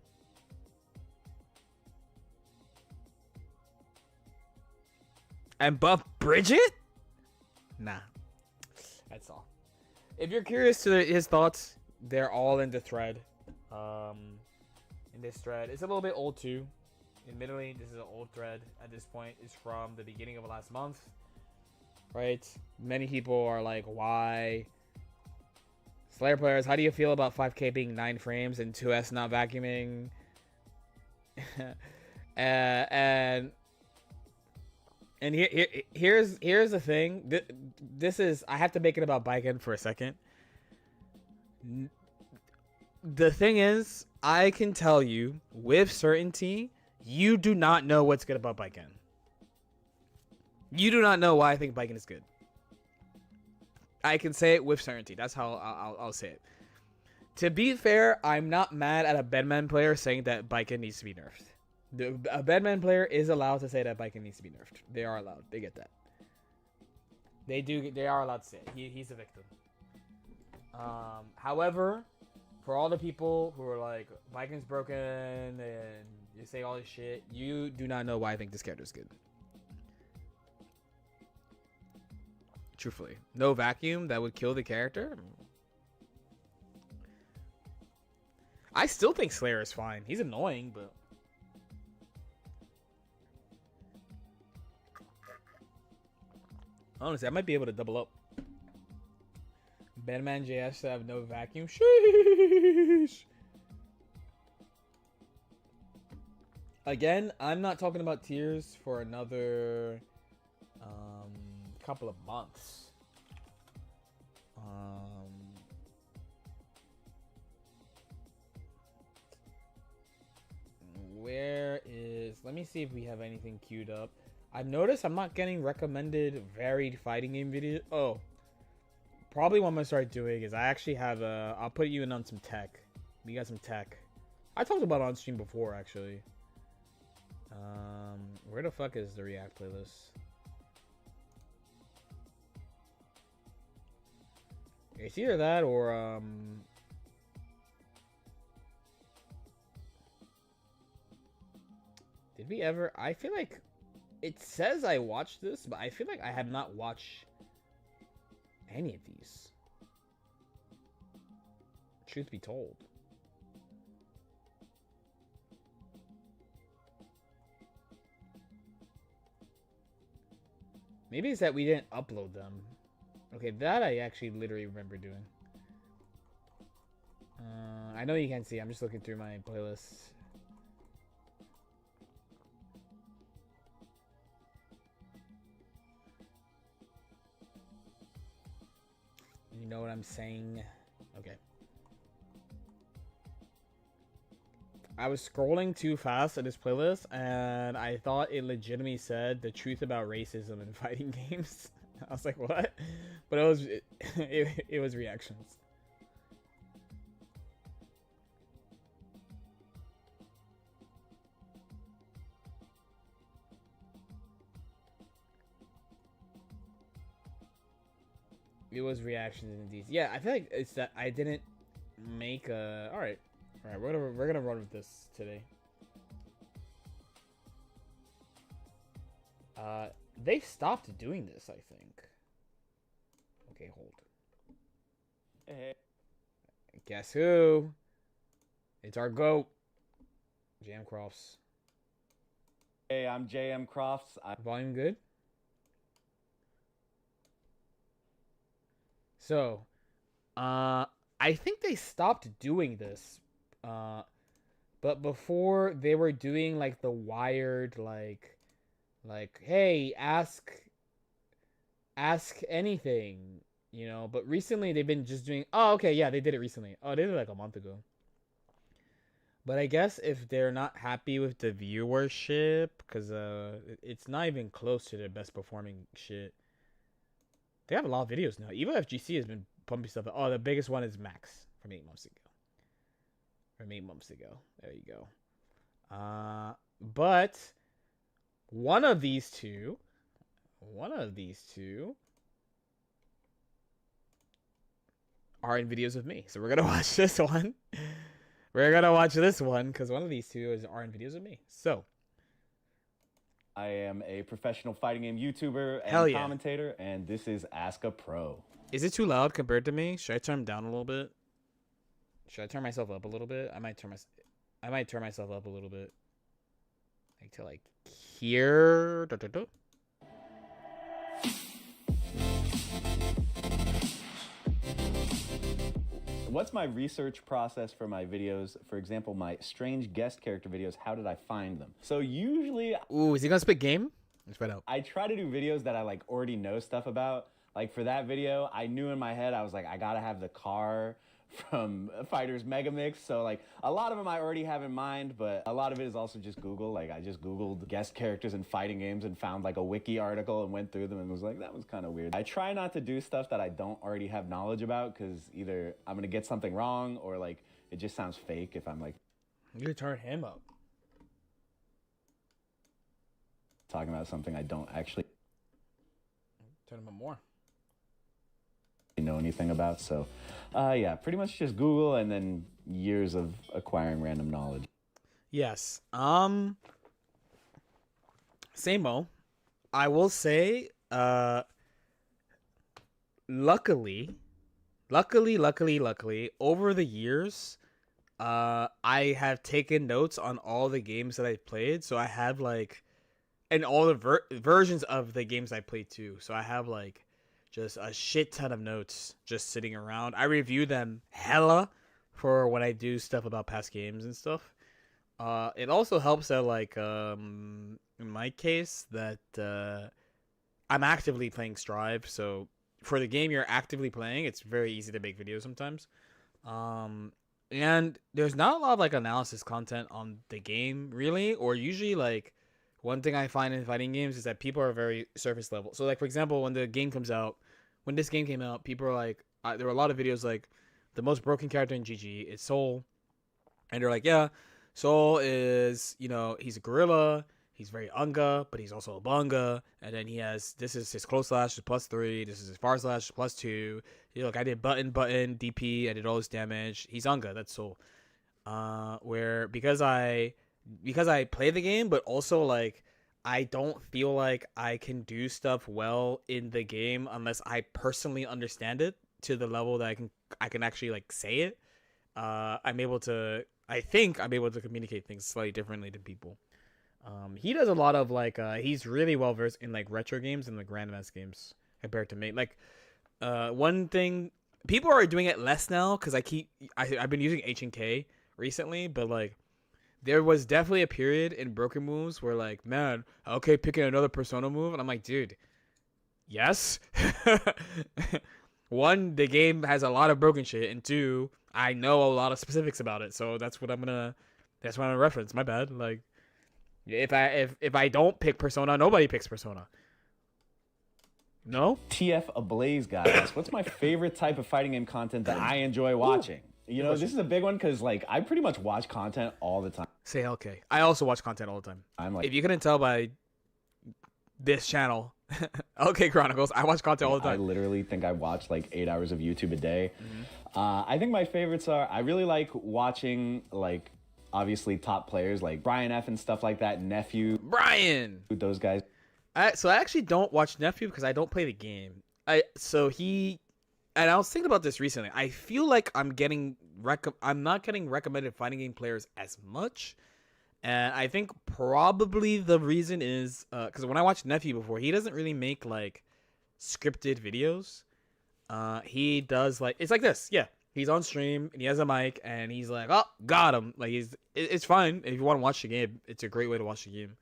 And buff Bridget? Nah. That's all. If you're curious to his thoughts, they're all in the thread. In this thread. It's a little bit old too. Admittedly, this is an old thread at this point. It's from the beginning of last month. Right? Many people are like, why? Slayer players, how do you feel about 5K being 9 frames and 2S not vacuuming? and here's the thing. This is, I have to make it about Baiken for a second. The thing is, I can tell you with certainty, you do not know what's good about Baiken. You do not know why I think Baiken is good. I can say it with certainty. That's how I'll say it. To be fair, I'm not mad at a Bedman player saying that Baiken needs to be nerfed. A Bedman player is allowed to say that Baiken needs to be nerfed. They are allowed. They get that. They do. They are allowed to say it. He's a victim. However, for all the people who are like, Baiken's broken and you say all this shit, you do not know why I think this character is good. Truthfully. No vacuum that would kill the character? I still think Slayer is fine. He's annoying, but... honestly, I might be able to double up. Batman JS to have no vacuum. Sheesh! Again, I'm not talking about tiers for another... couple of months. Where is... let me see if we have anything queued up. I've noticed I'm not getting recommended varied fighting game videos. Oh. Probably what I'm going to start doing is I actually have a... I'll put you in on some tech. We got some tech. I talked about it on stream before, actually. Where the fuck is the React playlist? It's either that or did we ever... I feel like it says I watched this, but I feel like I have not watched any of these. Truth be told. Maybe it's that we didn't upload them. Okay, that I actually literally remember doing. I know you can't see. I'm just looking through my playlists. You know what I'm saying? Okay. I was scrolling too fast at this playlist, and I thought it legitimately said the truth about racism in fighting games. I was like, what? But it was reactions. It was reactions indeed. Yeah, I feel like it's that I didn't make a... Alright. Alright, we're gonna run with this today. They stopped doing this, I think. Okay, hold. Hey. Guess who? It's our GOAT. JM Crofts. Hey, I'm JM Crofts. Volume good? So, I think they stopped doing this. But before they were doing like the wired like hey, ask anything, you know. But recently they've been just doing... oh, okay, yeah, they did it recently. Oh, they did it like a month ago. But I guess if they're not happy with the viewership, because it's not even close to their best performing shit. They have a lot of videos now. Even FGC has been pumping stuff. Oh, the biggest one is Max from 8 months ago. From 8 months ago. There you go. But one of these two are in videos of me. So we're gonna watch this one. We're gonna watch this one because one of these two are in videos of me. So I am a professional fighting game YouTuber Hell and yeah. commentator, and this is Ask a Pro. is it too loud compared to me? Should I turn him down a little bit? Should I turn myself up a little bit? I might turn myself up a little bit. Like to like here. What's my research process for my videos? For example, my strange guest character videos, how did I find them? So usually Ooh, is he gonna spit game? Let's find out. I try to do videos that I like already know stuff about. Like for that video, I knew in my head, I was like, I gotta have the car from Fighters Mega Mix. So like a lot of them I already have in mind, but a lot of it is also just Google. Like I just Googled guest characters in fighting games and found like a wiki article and went through them and was like, that was kind of weird. I try not to do stuff that I don't already have knowledge about because either I'm gonna get something wrong or like it just sounds fake if I'm like You turn him up. talking about something I don't actually Turn him up more. know anything about. So yeah, pretty much just Google and then years of acquiring random knowledge. Yes. Same-o. I will say, luckily, over the years, I have taken notes on all the games that I've played. So I have like, and all the versions of the games I played too. So I have like just a shit ton of notes just sitting around. I review them hella for when I do stuff about past games and stuff. It also helps that like in my case that I'm actively playing Strive, so for the game you're actively playing, it's very easy to make videos sometimes. And there's not a lot of like analysis content on the game really, or usually like one thing I find in fighting games is that people are very surface level. So like for example, when this game came out, people are like, there were a lot of videos like the most broken character in GG is Soul, and they're like, yeah, Soul is, he's a gorilla, he's very unga, but he's also a bunga, and then this is his close slash is +3, this is his far slash +2. Look, I did button DP, I did all this damage. He's unga, that's Soul. Where because I play the game, but also like I don't feel like I can do stuff well in the game unless I personally understand it to the level that I can actually like say it. I think I'm able to communicate things slightly differently to people. He does a lot of like he's really well versed in like retro games and like grandmaster games compared to me. Like one thing, people are doing it less now because I've been using H&K recently, but like there was definitely a period in Broken Moves where like, man, okay, picking another Persona move, and I'm like, dude, yes. One, the game has a lot of broken shit, and two, I know a lot of specifics about it, so that's what I'm gonna reference. My bad. Like, if I don't pick Persona, nobody picks Persona. No? TF Ablaze guys, what's my favorite type of fighting game content that I enjoy watching? This is a big one because like I pretty much watch content all the time. Say okay. I also watch content all the time. I'm like, if you couldn't tell by this channel, okay, Chronicles, I watch content all the I time. literally think I watch like 8 hours of YouTube a day. I think my favorites are, I really like watching like obviously top players like Brian F and stuff like that. Nephew, Brian, those guys. So I actually don't watch Nephew because I don't play the game. And I was thinking about this recently. I feel like I'm not getting recommended fighting game players as much. And I think probably the reason is because when I watched Nephew before, he doesn't really make like scripted videos. He does like, it's like this. Yeah. He's on stream and he has a mic and he's like, oh, got him. Like it's fine. If you want to watch the game, it's a great way to watch the game.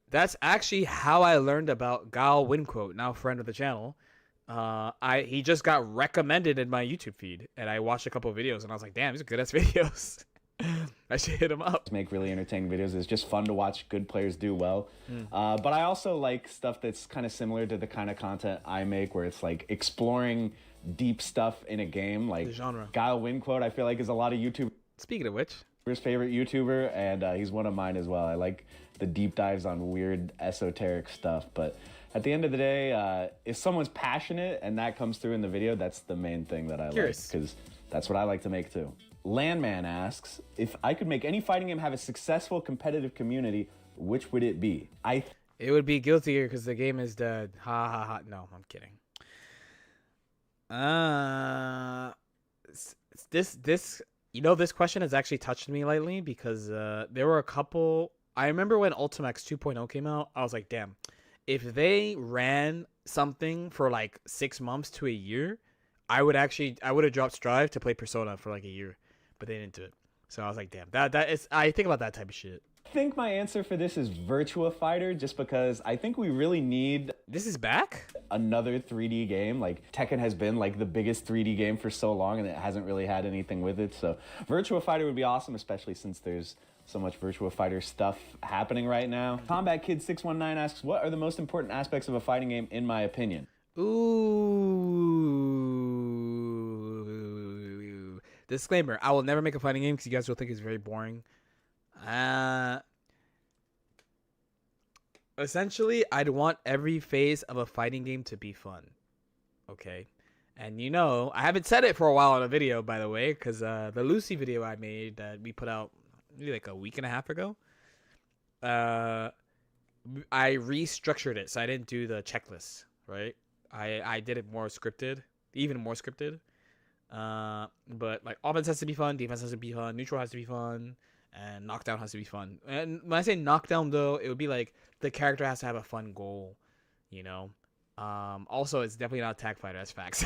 That's actually how I learned about Gal Winquote, now friend of the channel. He just got recommended in my YouTube feed, and I watched a couple of videos, and I was like, "Damn, these are good ass videos." I should hit him up. Make really entertaining videos. It's just fun to watch good players do well. But I also like stuff that's kind of similar to the kind of content I make, where it's like exploring deep stuff in a game, like the genre. Guile Winquote. I feel like is a lot of YouTubers' Speaking of which, favorite YouTuber, and he's one of mine as well. I like the deep dives on weird esoteric stuff, but at the end of the day, if someone's passionate and that comes through in the video, that's the main thing that I like, because that's what I like to make too. Landman asks, if I could make any fighting game have a successful competitive community, which would it be? It would be Guilty Gear because the game is dead. Ha ha ha. No, I'm kidding. This question has actually touched me lately because there were a couple. I remember when Ultimax 2.0 came out, I was like, damn, if they ran something for like 6 months to a year, I would have dropped Strive to play Persona for like a year, but they didn't do it. So I was like, damn, that is, I think about that type of shit. I think my answer for this is Virtua Fighter, just because I think we really need This is back? another 3D game. Like Tekken has been like the biggest 3D game for so long, and it hasn't really had anything with it. So Virtua Fighter would be awesome, especially since there's so much Virtua Fighter stuff happening right now. Combat Kid 619 asks, what are the most important aspects of a fighting game in my opinion? Ooh. Disclaimer, I will never make a fighting game because you guys will think it's very boring. Essentially, I'd want every phase of a fighting game to be fun. Okay? And you know, I haven't said it for a while in a video, by the way, because the Lucy video I made that we put out maybe like a week and a half ago, I restructured it, so I didn't do the checklist, right? I did it more scripted, even more scripted. But like offense has to be fun, defense has to be fun, neutral has to be fun, and knockdown has to be fun. And when I say knockdown, though, it would be like the character has to have a fun goal, you know. Also, it's definitely not a tag fighter. That's facts.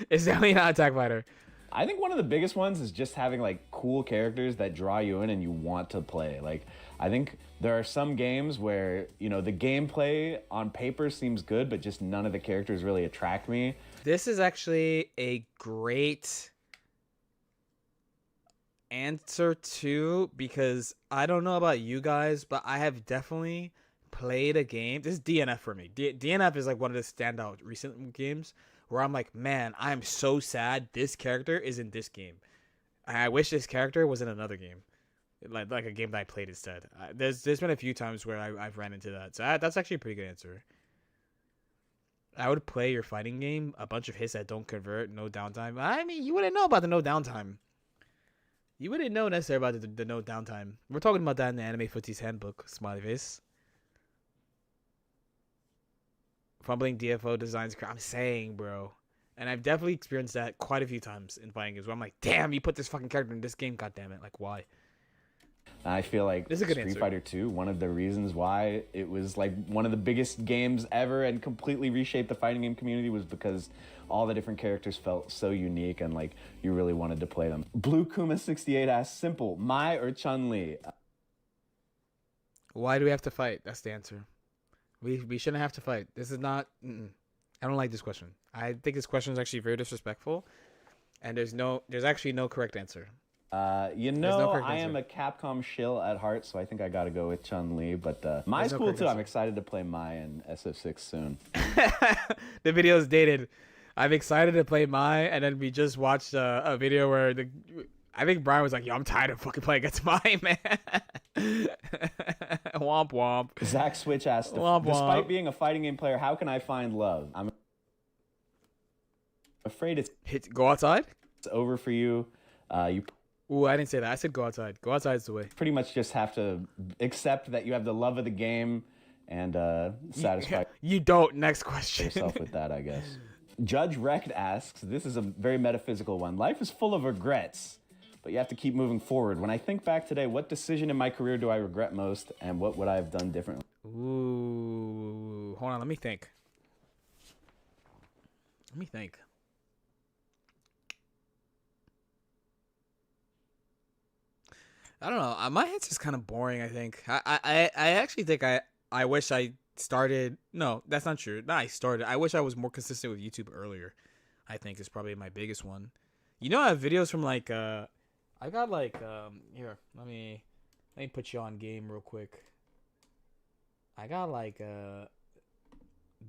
It's definitely not a tag fighter. I think one of the biggest ones is just having like cool characters that draw you in and you want to play. Like, I think there are some games where, you know, the gameplay on paper seems good, but just none of the characters really attract me. This is actually a great answer too, because I don't know about you guys, but I have definitely played a game. This is DNF for me. DNF is like one of the standout recent games where I'm like, man, I'm so sad this character is in this game. I wish this character was in another game, like a game that I played instead. There's been a few times where I've ran into that, so that's actually a pretty good answer. I would play your fighting game, a bunch of hits that don't convert, no downtime. I mean, you wouldn't know about the no downtime. You wouldn't know necessarily about the no downtime. We're talking about that in the Anime Footies Handbook, smiley face. Fumbling DFO designs, I'm saying, bro. And I've definitely experienced that quite a few times in fighting games where I'm like, damn, you put this fucking character in this game, goddammit. Like, why? I feel like Street Fighter 2, one of the reasons why it was like one of the biggest games ever and completely reshaped the fighting game community was because all the different characters felt so unique and like you really wanted to play them. Blue Kuma 68 asks, simple, Mai or Chun-Li? Why do we have to fight? That's the answer. We shouldn't have to fight. This is not... I don't like this question. I think this question is actually very disrespectful, and there's actually no correct answer. You know, I am a Capcom shill at heart, so I think I gotta go with Chun-Li, but Mai's cool too. I'm excited to play Mai in SF6 soon. The video is dated. I'm excited to play Mai, and then we just watched a video where I think Brian was like, yo, I'm tired of fucking playing against Mai, man. Womp womp. Zach Switch asked, despite being a fighting game player, how can I find love? I'm afraid it's go outside? It's over for you. Ooh, I didn't say that. I said go outside. Go outside is the way. Pretty much just have to accept that you have the love of the game and satisfy you don't. Next question. yourself with that, I guess. Judge Rect asks, this is a very metaphysical one. Life is full of regrets, but you have to keep moving forward. When I think back today, what decision in my career do I regret most, and what would I have done differently? Ooh, hold on. Let me think. I don't know. My answer's kind of boring, I think. I actually think I wish I started... No, that's not true. Not I started. I wish I was more consistent with YouTube earlier. I think is probably my biggest one. You know, I have videos from like... I got like... Here, let me put you on game real quick. I got like...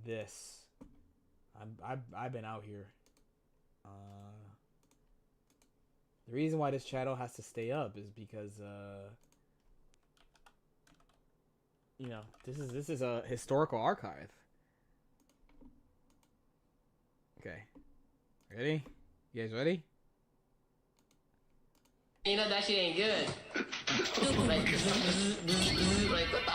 This. I've been out here. The reason why this channel has to stay up is because you know, this is a historical archive. Okay. Ready? You guys ready? You know that shit ain't good. Like, what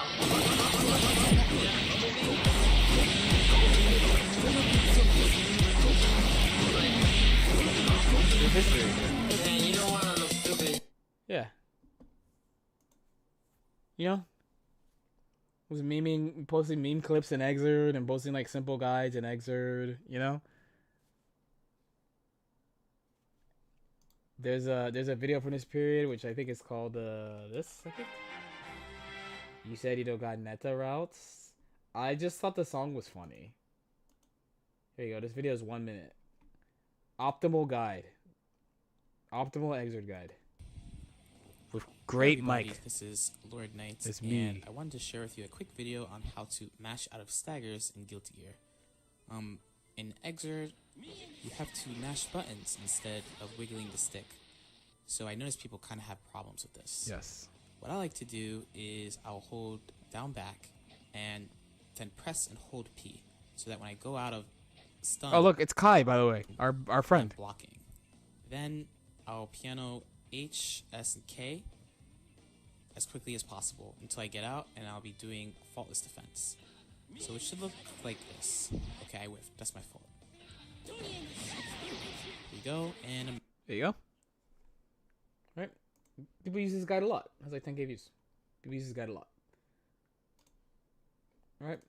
Man, you don't want to look stupid. Yeah. You know? Was memeing, posting meme clips in Exerd and posting like simple guides in Exerd, you know? There's a video from this period which I think is called this, I think. You said you don't got meta routes. I just thought the song was funny. Here you go. This video is 1 minute. Optimal guide. Optimal exit guide. With great everybody, mic. This is Lord Knight, It's and me. I wanted to share with you a quick video on how to mash out of staggers in Guilty Gear. In Exert, you have to mash buttons instead of wiggling the stick. So I noticed people kind of have problems with this. Yes. What I like to do is I'll hold down back and then press and hold P, so that when I go out of stun, Oh look, it's Kai, by the way, our I'm friend. blocking. Then I'll piano H, S, and K as quickly as possible until I get out, and I'll be doing faultless defense. So it should look like this. Okay, I whiffed. That's my fault. Here we go, and There you go. Right. People use this guide a lot. It has like 10K views. People use this guide a lot. Right.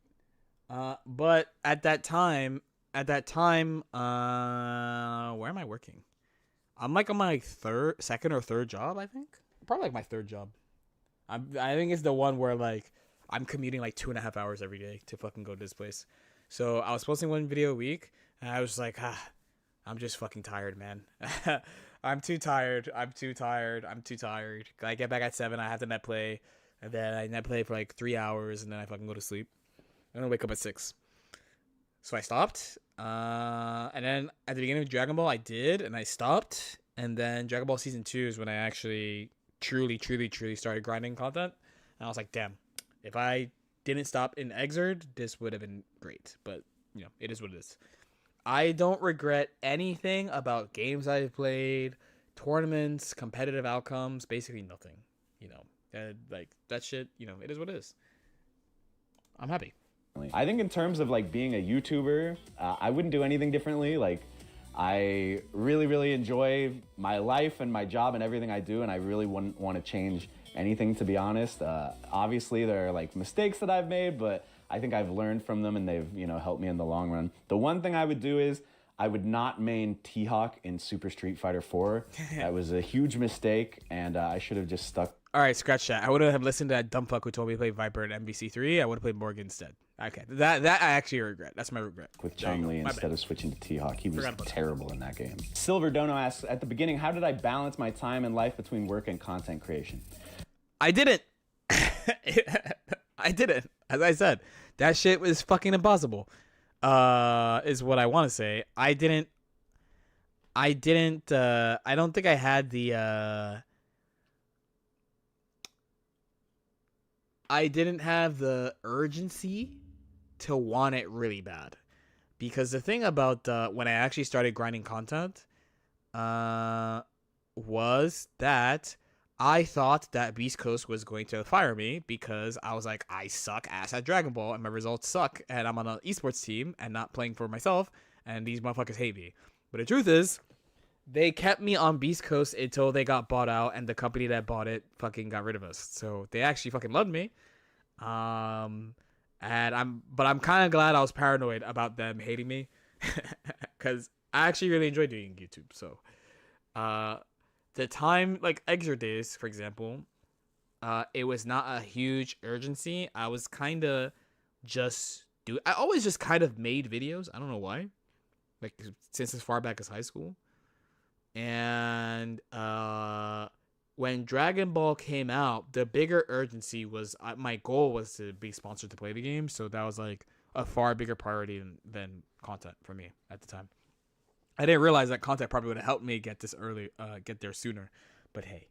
But at that time, where am I working? I'm like on my second or third job, I think. Probably like my third job. I think it's the one where like I'm commuting like 2.5 hours every day to fucking go to this place. So I was posting one video a week, and I was like, I'm just fucking tired, man. I'm too tired. I get back at 7. I have to net play, and then I net play for like 3 hours, and then I fucking go to sleep. And I wake up at 6. So I stopped. And then at the beginning of Dragon Ball, I did, and I stopped. And then Dragon Ball Season 2 is when I actually truly started grinding content. And I was like, damn, if I didn't stop in Exerd, this would have been great. But, you know, it is what it is. I don't regret anything about games I've played, tournaments, competitive outcomes, basically nothing. You know, like that shit, you know, it is what it is. I'm happy. I think in terms of like being a YouTuber, I wouldn't do anything differently. Like, I really enjoy my life and my job and everything I do, and I really wouldn't want to change anything, to be honest. Obviously, there are like mistakes that I've made, but I think I've learned from them, and they've, you know, helped me in the long run. The one thing I would do is I would not main T-Hawk in Super Street Fighter 4. That was a huge mistake, and I should have just stuck. All right, scratch that. I would have listened to that dumb fuck who told me to play Viper at MVC3. I would have played Morgan instead. Okay, that I actually regret. That's my regret. With Chun-Li instead of switching to T-Hawk. He was Forgot about that. terrible in that game. Silver Dono asks, at the beginning, how did I balance my time and life between work and content creation? I didn't. I didn't. As I said, that shit was fucking impossible. Is what I want to say. I didn't. I don't think I had the. I didn't have the urgency to want it really bad, because the thing about when I actually started grinding content, was that I thought that Beast Coast was going to fire me because I was like, I suck ass at Dragon Ball and my results suck, and I'm on an esports team and not playing for myself, and these motherfuckers hate me. But the truth is, they kept me on Beast Coast until they got bought out, and the company that bought it fucking got rid of us. So they actually fucking loved me. And I'm kind of glad I was paranoid about them hating me, because I actually really enjoy doing YouTube. So, the time, like Exer days, for example, it was not a huge urgency. I was kind of I always just kind of made videos. I don't know why, like since as far back as high school. And when Dragon Ball came out, the bigger urgency was my goal was to be sponsored to play the game. So that was like a far bigger priority than content for me at the time. I didn't realize that content probably would have helped me get there sooner. But hey.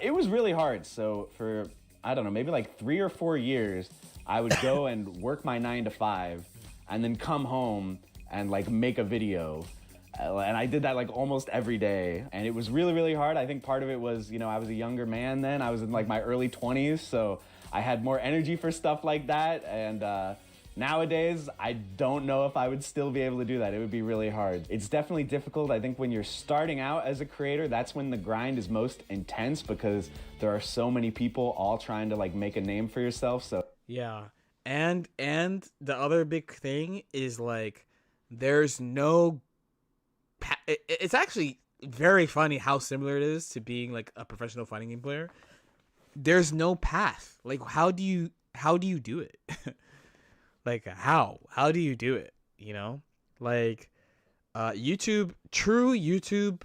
It was really hard. So for, I don't know, maybe like 3 or 4 years, I would go and work my 9 to 5 and then come home and like make a video. And I did that like almost every day. And it was really hard. I think part of it was, you know, I was a younger man then. I was in like my early 20s. So I had more energy for stuff like that. And nowadays, I don't know if I would still be able to do that. It would be really hard. It's definitely difficult. I think when you're starting out as a creator, that's when the grind is most intense, because there are so many people all trying to like make a name for yourself. So Yeah. And the other big thing is like there's no it's actually very funny how similar it is to being like a professional fighting game player. there's no path. Like, how do you do it? Like, how do you do it? You know, like, true YouTube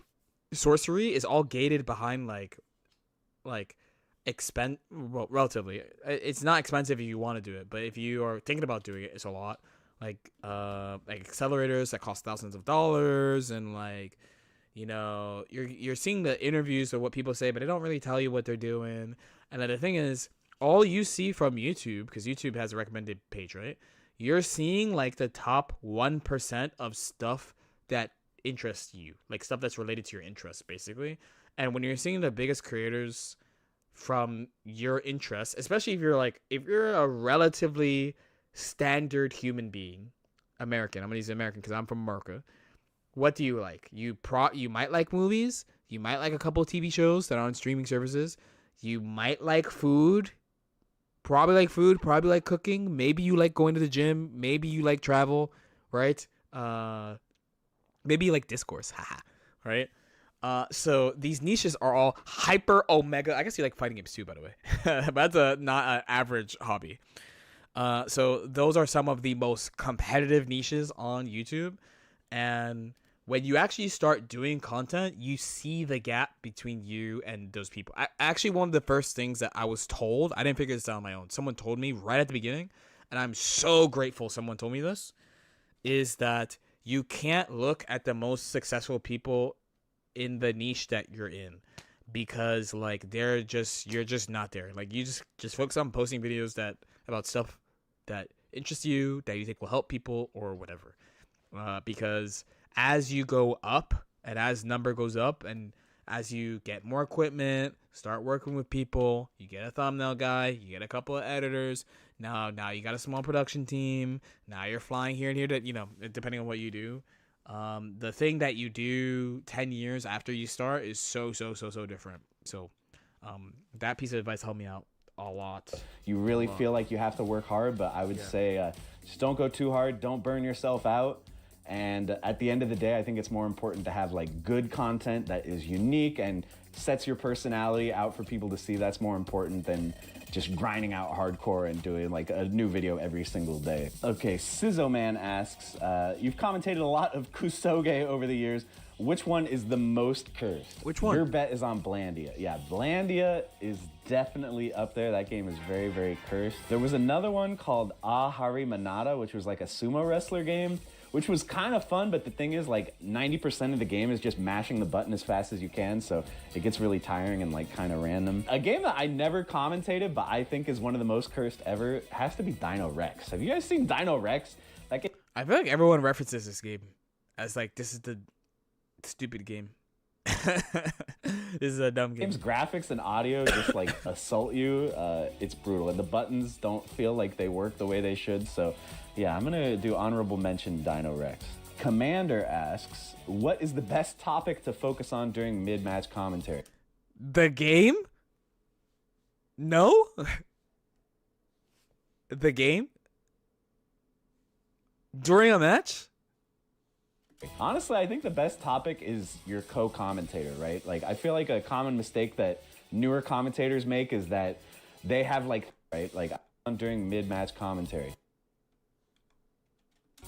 sorcery is all gated behind like relatively. It's not expensive if you want to do it, but if you are thinking about doing it, it's a lot. Like accelerators that cost thousands of dollars, and like, you know, you're seeing the interviews of what people say, but they don't really tell you what they're doing. And then the thing is, all you see from YouTube, because YouTube has a recommended page, right? You're seeing like the top 1% of stuff that interests you, like stuff that's related to your interests, basically. And when you're seeing the biggest creators from your interests, especially if you're a relatively standard human being, American. I'm gonna use American because I'm from America. What do you like? You might like movies. You might like a couple of TV shows that are on streaming services. You might like food. Probably like cooking. Maybe you like going to the gym. Maybe you like travel, right? Maybe you like discourse, haha, right? So these niches are all hyper omega. I guess you like fighting games too, by the way. But that's not an average hobby. So those are some of the most competitive niches on YouTube. And when you actually start doing content, you see the gap between you and those people. Actually, one of the first things that I was told, I didn't figure this out on my own. Someone told me right at the beginning, and I'm so grateful someone told me this, is that you can't look at the most successful people in the niche that you're in, because like you're just not there. Like, you just focus on posting videos about stuff that interests you, that you think will help people or whatever. Because as you go up and as number goes up and as you get more equipment, start working with people, you get a thumbnail guy, you get a couple of editors. Now you got a small production team. Now you're flying here and here to, you know, depending on what you do. The thing that you do 10 years after you start is so different. So that piece of advice helped me out a lot. You really feel like you have to work hard, but I would say just don't go too hard. Don't burn yourself out. And at the end of the day, I think it's more important to have like good content that is unique and sets your personality out for people to see. That's more important than just grinding out hardcore and doing like a new video every single day. Okay, Sizzoman asks, you've commentated a lot of Kusoge over the years. Which one is the most cursed? Which one? Your bet is on Blandia. Yeah, Blandia is definitely up there. That game is very, very cursed. There was another one called Ahari Manada, which was like a sumo wrestler game, which was kind of fun, but the thing is, like, 90% of the game is just mashing the button as fast as you can, so it gets really tiring and, like, kind of random. A game that I never commentated, but I think is one of the most cursed ever, has to be Dino Rex. Have you guys seen Dino Rex? That game... I feel like everyone references this game as, like, this is the stupid game. This is a dumb game. Game's graphics and audio just, like, assault you. It's brutal, and the buttons don't feel like they work the way they should, so... Yeah, I'm gonna do honorable mention Dino Rex. Commander asks, what is the best topic to focus on during mid-match commentary? The game? No? The game? During a match? Honestly, I think the best topic is your co-commentator, right? Like, I feel like a common mistake that newer commentators make is that they have like, right? Like, during mid-match commentary.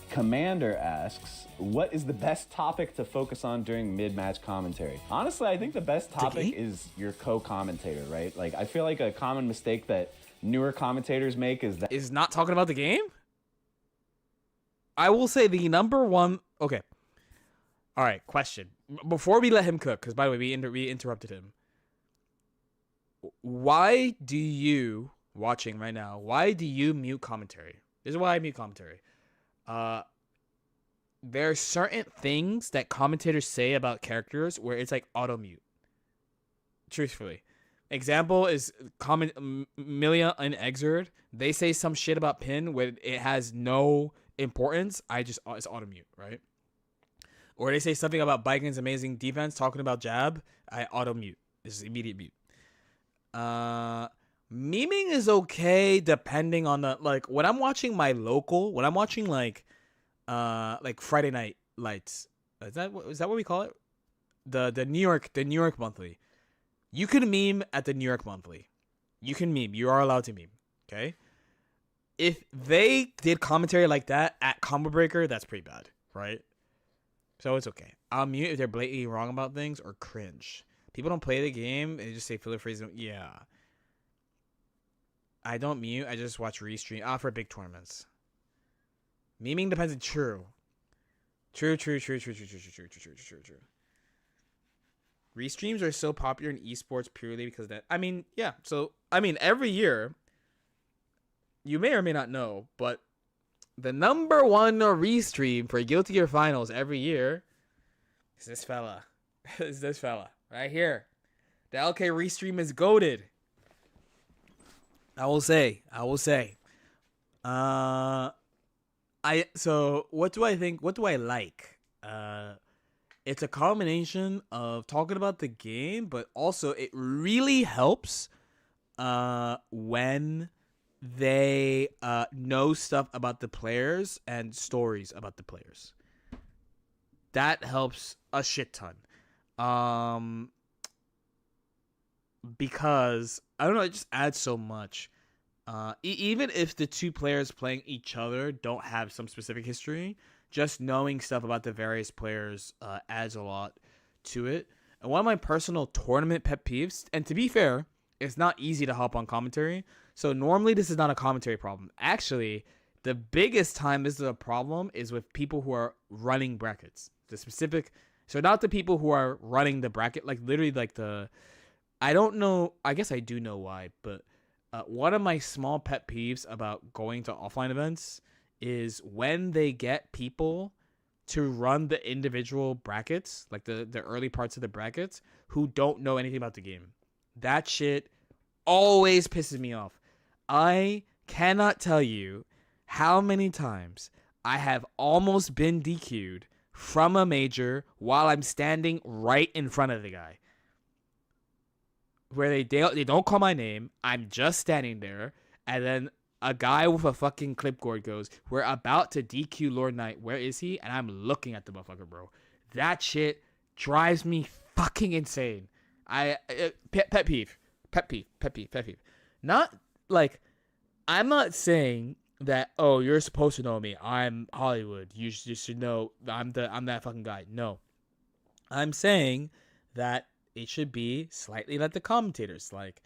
Commander asks, what is the best topic to focus on during mid-match commentary? Honestly, I think the best topic is your co-commentator, right? Like, I feel like a common mistake that newer commentators make is that... Is not talking about the game? I will say the number one... Okay. All right, question. Before we let him cook, because by the way, we interrupted him. Why do you, watching right now, why do you mute commentary? This is why I mute commentary. There are certain things that commentators say about characters where it's like auto mute. Truthfully, example is Milia and Exerd. They say some shit about Pin when it has no importance. It's auto mute, right? Or they say something about Biken's amazing defense, talking about jab. I auto mute. This is immediate mute. Memeing is okay depending on the, like, when I'm watching my local, when I'm watching like Friday Night Lights. Is that what we call it? The New York monthly. You could meme at the New York monthly. You can meme. You are allowed to meme. Okay. If they did commentary like that at Combo Breaker, that's pretty bad, right? So it's okay. I'll mute if they're blatantly wrong about things or cringe. People don't play the game, they just say filler phrases. Yeah. I don't mute, I just watch restream. For big tournaments. Memeing depends on True. Restreams are so popular in esports purely because that. I mean, yeah. So, I mean, every year, you may or may not know, but the number one restream for Guilty Gear Finals every year is this fella. Is this fella right here. The LK restream is goated. I will say. So what do I think? What do I like? It's a combination of talking about the game, but also it really helps when they know stuff about the players and stories about the players. That helps a shit ton. Because I don't know, it just adds so much. Even if the two players playing each other don't have some specific history, just knowing stuff about the various players adds a lot to it. And one of my personal tournament pet peeves, and to be fair, it's not easy to hop on commentary. So normally this is not a commentary problem. Actually, the biggest time this is a problem is with people who are running brackets. So not the people who are running the bracket, like literally like I don't know, I guess I do know why, but one of my small pet peeves about going to offline events is when they get people to run the individual brackets, like the early parts of the brackets, who don't know anything about the game. That shit always pisses me off. I cannot tell you how many times I have almost been DQ'd from a major while I'm standing right in front of the guy. Where they don't call my name, I'm just standing there, and then a guy with a fucking clipboard goes, "We're about to DQ Lord Knight. Where is he?" And I'm looking at the motherfucker, bro. That shit drives me fucking insane. Pet peeve. Not like, I'm not saying that, oh, you're supposed to know me. I'm Hollywood. You should know I'm that fucking guy. No. I'm saying that it should be slightly like the commentators. Like,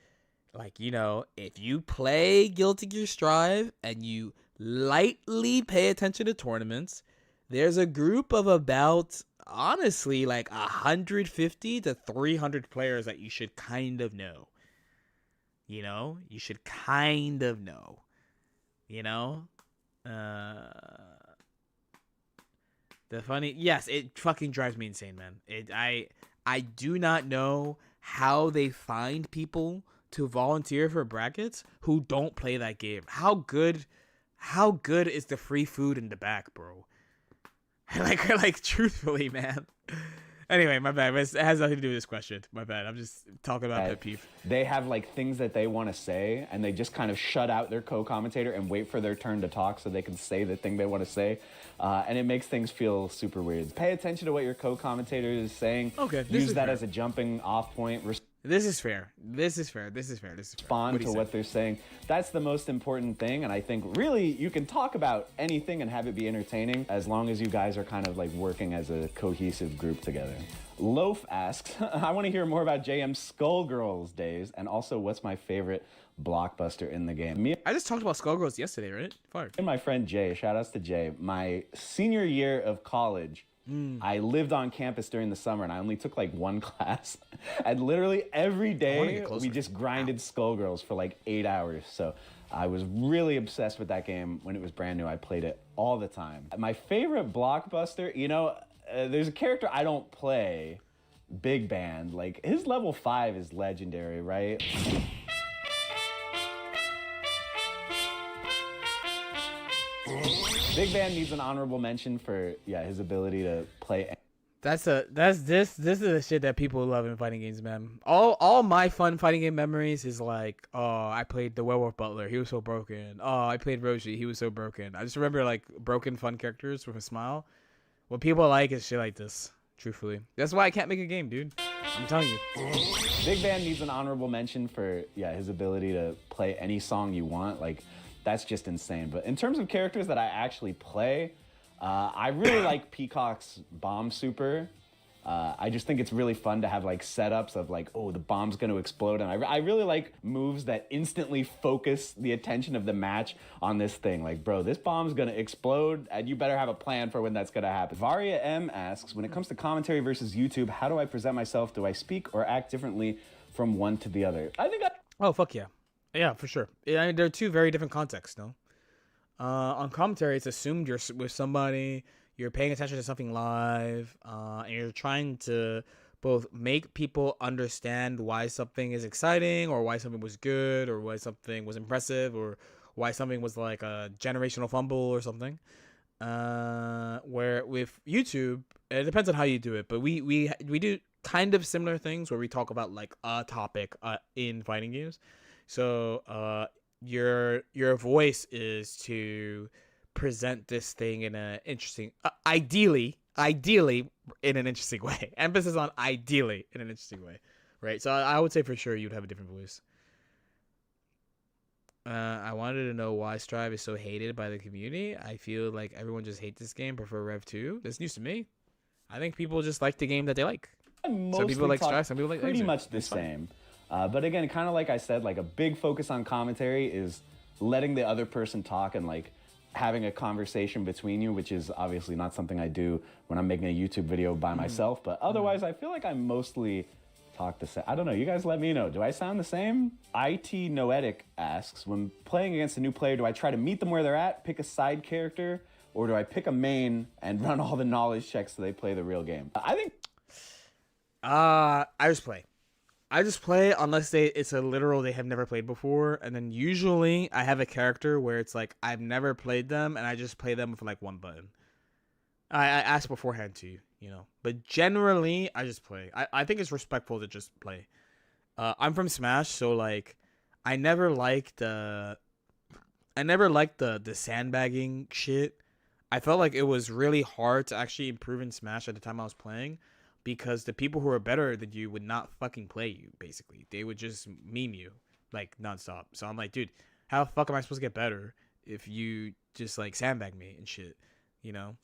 you know, if you play Guilty Gear Strive and you lightly pay attention to tournaments, there's a group of about, honestly, like 150 to 300 players that you should kind of know. You know? You should kind of know. You know? Yes, it fucking drives me insane, man. I do not know how they find people to volunteer for brackets who don't play that game. How good is the free food in the back, bro? like truthfully, man. Anyway, my bad. It has nothing to do with this question. My bad. I'm just talking about pet peeve. They have like things that they want to say, and they just kind of shut out their co-commentator and wait for their turn to talk so they can say the thing they want to say. And it makes things feel super weird. Pay attention to what your co-commentator is saying. Okay, use that as a jumping off point. This is fair. Respond to what they're saying. That's the most important thing, and I think really you can talk about anything and have it be entertaining as long as you guys are kind of like working as a cohesive group together. Loaf asks, I want to hear more about JM's Skullgirls days, and also what's my favorite blockbuster in the game. I just talked about Skullgirls yesterday, right? Fire. And my friend Jay, shout outs to Jay, my senior year of college, I lived on campus during the summer and I only took like one class. And literally every day we just grinded Skullgirls for like 8 hours. So I was really obsessed with that game when it was brand new. I played it all the time. My favorite blockbuster, you know, there's a character I don't play, Big Band. Like his level 5 is legendary, right? Big Band needs an honorable mention for his ability to play. This is the shit that people love in fighting games, man. All my fun fighting game memories is like, oh, I played the Werewolf Butler, he was so broken. Oh, I played Roshi, he was so broken. I just remember like broken fun characters with a smile. What people like is shit like this, truthfully. That's why I can't make a game, dude. I'm telling you. Big Van needs an honorable mention for his ability to play any song you want. Like, that's just insane. But in terms of characters that I actually play, I really like Peacock's Bomb Super. I just think it's really fun to have like setups of like, oh, the bomb's going to explode. And I really like moves that instantly focus the attention of the match on this thing. Like, bro, this bomb's going to explode and you better have a plan for when that's going to happen. Varia M asks, when it comes to commentary versus YouTube, how do I present myself? Do I speak or act differently from one to the other? I think Oh, fuck yeah. Yeah, for sure. Yeah, I mean, they're two very different contexts, no? On commentary, it's assumed you're with somebody, you're paying attention to something live, and you're trying to both make people understand why something is exciting, or why something was good, or why something was impressive, or why something was like a generational fumble or something. Where with YouTube, it depends on how you do it, but we do kind of similar things where we talk about like a topic in fighting games. So your voice is to present this thing in an interesting, ideally in an interesting way. Emphasis on ideally in an interesting way, right? So I would say for sure you'd have a different voice. I wanted to know why Strive is so hated by the community. I feel like everyone just hates this game, prefer Rev 2. That's news to me. I think people just like the game that they like. Some people like Strive, some people like pretty Exit. much the same. But again, kind of like I said, like a big focus on commentary is letting the other person talk and like having a conversation between you, which is obviously not something I do when I'm making a YouTube video by myself. But otherwise, I feel like I mostly talk the same. I don't know. You guys let me know. Do I sound the same? IT Noetic asks, when playing against a new player, do I try to meet them where they're at, pick a side character, or do I pick a main and run all the knowledge checks so they play the real game? I think... I just play unless it's a literal they have never played before, and then usually I have a character where it's like I've never played them and I just play them with like one button. I ask beforehand too, you know, but generally I just play. I think it's respectful to just play. I'm from Smash, so like I never liked the sandbagging shit. I felt like it was really hard to actually improve in Smash at the time I was playing, because the people who are better than you would not fucking play you, basically. They would just meme you, like, nonstop. So I'm like, dude, how the fuck am I supposed to get better if you just, like, sandbag me and shit, you know?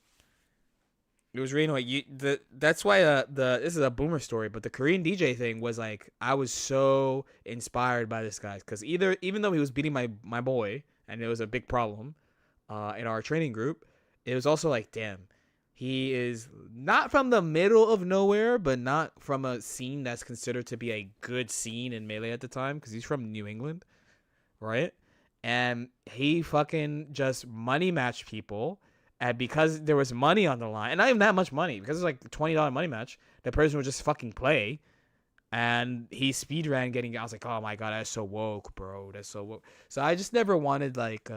It was really annoying. That's why this is a boomer story, but the Korean DJ thing was, like, I was so inspired by this guy. Because even though he was beating my boy, and it was a big problem in our training group, it was also like, damn. He is not from the middle of nowhere, but not from a scene that's considered to be a good scene in Melee at the time, because he's from New England, right? And he fucking just money matched people, and because there was money on the line, and not even that much money, because it's like a $20 money match, the person would just fucking play, and he speedran getting. I was like, oh my god, that's so woke, bro. That's so woke. So I just never wanted like.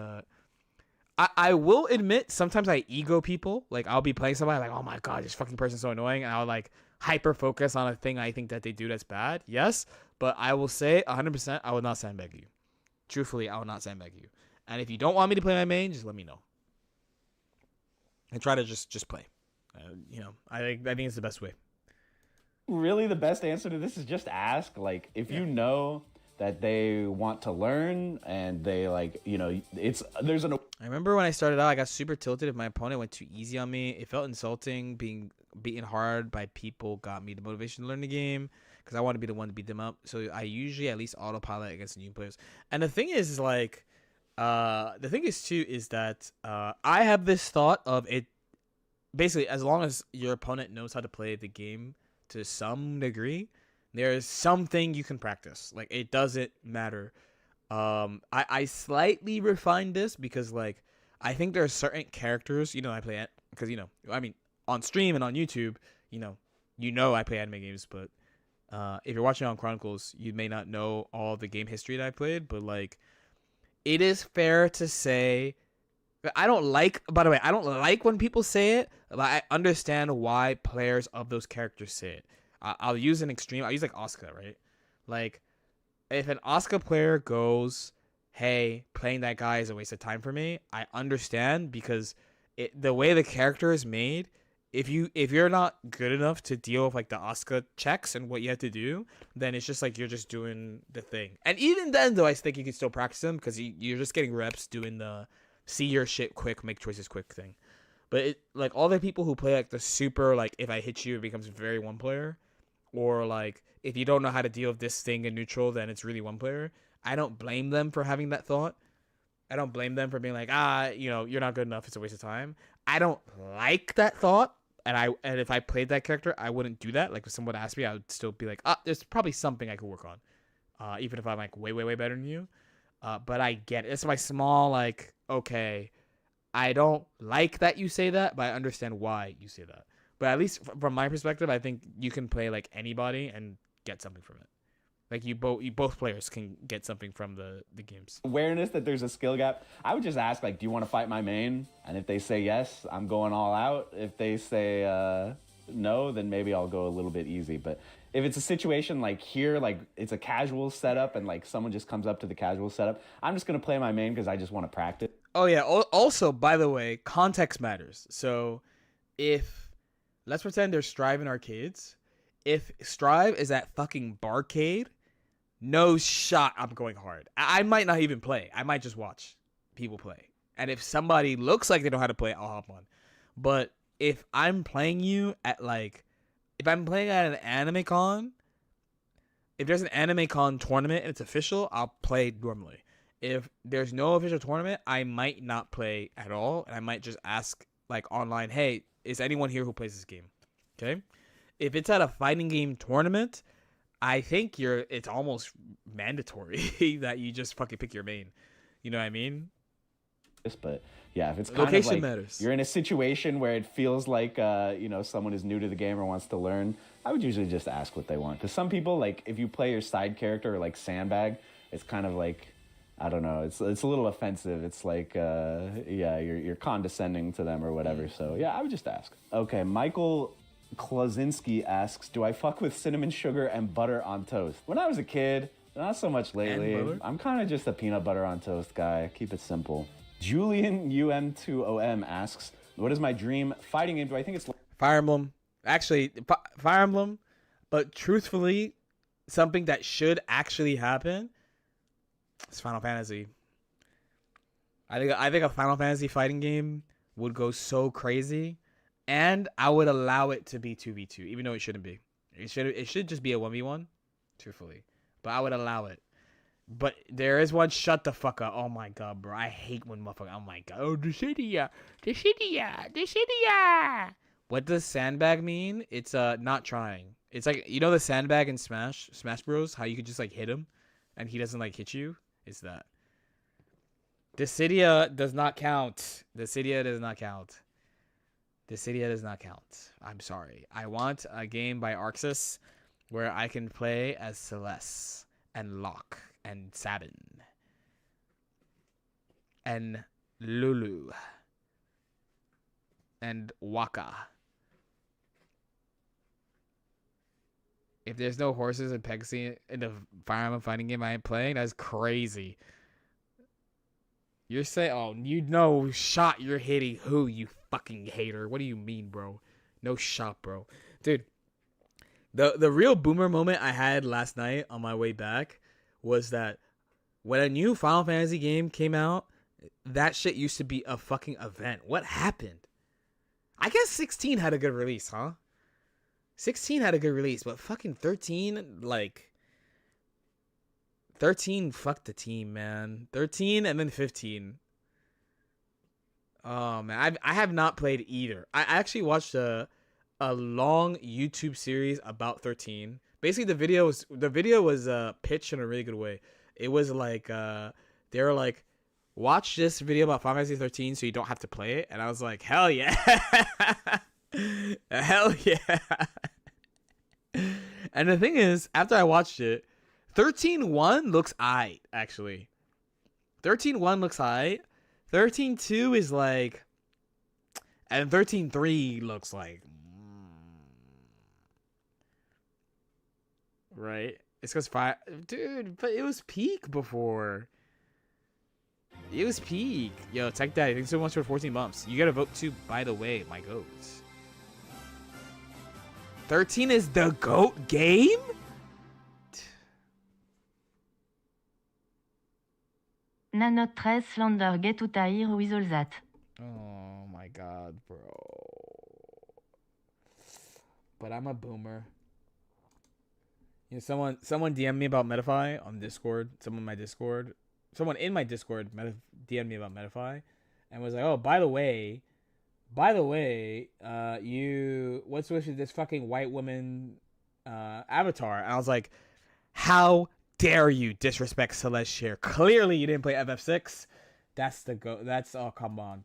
I will admit, sometimes I ego people. Like, I'll be playing somebody, like, oh my god, this fucking person's so annoying, and I'll, like, hyper-focus on a thing I think that they do that's bad. Yes, but I will say, 100%, I will not sandbag you. Truthfully, I will not sandbag you. And if you don't want me to play my main, just let me know. And try to just play. You know, I think it's the best way. Really, the best answer to this is just ask. Like, if you know that they want to learn and they like, you know, I remember when I started out, I got super tilted if my opponent went too easy on me. It felt insulting. Being beaten hard by people got me the motivation to learn the game, because I want to be the one to beat them up. So I usually at least autopilot against new players. And the thing is like, the thing is too is that I have this thought of it. Basically, as long as your opponent knows how to play the game to some degree, there's something you can practice. Like, it doesn't matter. I slightly refined this because, like, I think there are certain characters, you know, I play, because, you know, I mean, on stream and on YouTube, you know I play anime games, but if you're watching on Chronicles, you may not know all the game history that I played, but, like, it is fair to say, I don't like when people say it, but I understand why players of those characters say it. I'll use an extreme. I'll use like Asuka, right? Like, if an Asuka player goes, hey, playing that guy is a waste of time for me, I understand, because the way the character is made, if you're not good enough to deal with like the Asuka checks and what you have to do, then it's just like you're just doing the thing. And even then, though, I think you can still practice them because you're just getting reps doing the see your shit quick, make choices quick thing. But it, like all the people who play like the super like if I hit you it becomes very one player, or like if you don't know how to deal with this thing in neutral then it's really one player. I don't blame them for having that thought. I don't blame them for being like you're not good enough. It's a waste of time. I don't like that thought. And if I played that character, I wouldn't do that. Like if someone asked me, I would still be like, there's probably something I could work on, even if I'm like way better than you. But I get it. It's my small like, okay, I don't like that you say that, but I understand why you say that. But at least from my perspective, I think you can play like anybody and get something from it. Like you both players can get something from the games. Awareness that there's a skill gap. I would just ask like, do you want to fight my main? And if they say yes, I'm going all out. If they say no, then maybe I'll go a little bit easy. But if it's a situation like here, like it's a casual setup and like someone just comes up to the casual setup, I'm just gonna play my main because I just want to practice. Oh yeah. Also, by the way, context matters. So if let's pretend there's Strive in arcades. If Strive is at fucking Barcade, no shot I'm going hard. I might not even play. I might just watch people play. And if somebody looks like they know how to play, I'll hop on. But if I'm playing you at like, if I'm playing at an anime con, if there's an anime con tournament and it's official, I'll play normally. If there's no official tournament, I might not play at all. And I might just ask like online, hey, is anyone here who plays this game? Okay. If it's at a fighting game tournament, I think it's almost mandatory that you just fucking pick your main. You know what I mean? But yeah, if it's kind Location of like matters. You're in a situation where it feels like someone is new to the game or wants to learn, I would usually just ask what they want. Because some people, like if you play your side character or like sandbag, it's kind of like, I don't know, it's a little offensive. It's like you're condescending to them or whatever. So yeah, I would just ask. Okay, Michael Klozinski asks, do I fuck with cinnamon sugar and butter on toast? When I was a kid, not so much lately. I'm kind of just a peanut butter on toast guy. Keep it simple. Julian UM2OM asks, what is my dream fighting game? Do I think it's Fire Emblem? Actually, Fire Emblem. But truthfully, something that should actually happen is Final Fantasy. I think a Final Fantasy fighting game would go so crazy. And I would allow it to be 2v2, even though it shouldn't be. It should just be a 1v1, truthfully. But I would allow it. But there is one, shut the fuck up. Oh my god, bro. I hate when motherfucker. Oh my god. Oh, Dissidia. What does sandbag mean? It's not trying. It's like, you know the sandbag in Smash Bros? How you could just like hit him and he doesn't like hit you? It's that. Dissidia does not count. Dissidia does not count. Dissidia does not count. I'm sorry. I want a game by Arxis where I can play as Celeste and Locke and Sabin and Lulu and Waka. If there's no horses and Pegasus in the Fire Emblem fighting game I ain't playing, that's crazy. You're saying, oh, you know, shot you're hitting who, you fucking hater? What do you mean, bro? No shot, bro. Dude, the real boomer moment I had last night on my way back was that when a new Final Fantasy game came out, that shit used to be a fucking event. What happened? I guess 16 had a good release, huh? 16 had a good release, but fucking 13, like... 13 fucked the team, man. 13 and then 15. Oh man, I have not played either. I actually watched a long YouTube series about 13. Basically, the video was pitched in a really good way. It was like they were like, watch this video about Final Fantasy 13 so you don't have to play it, and I was like, hell yeah, hell yeah. And the thing is, after I watched it, 13.1 looks aight, actually. 13.1 looks aight. 13.2 is like... And 13.3 looks like... Right? It's because 5... Dude, but it was peak before. It was peak. Yo, Tech Daddy, thanks so much for 14 bumps. You gotta vote too, by the way, my goats. 13 is the GOAT game? Nanot 13 Slander Get Utair Wizolzat. Oh my god, bro. But I'm a boomer. You know, someone DM'd me about Metafy on Discord. Someone in my Discord DM'd me about Metafy and was like, "Oh, by the way, what's with this fucking white woman avatar?" And I was like, "How dare you disrespect Celeste Share? Clearly you didn't play FF6. Oh, come on.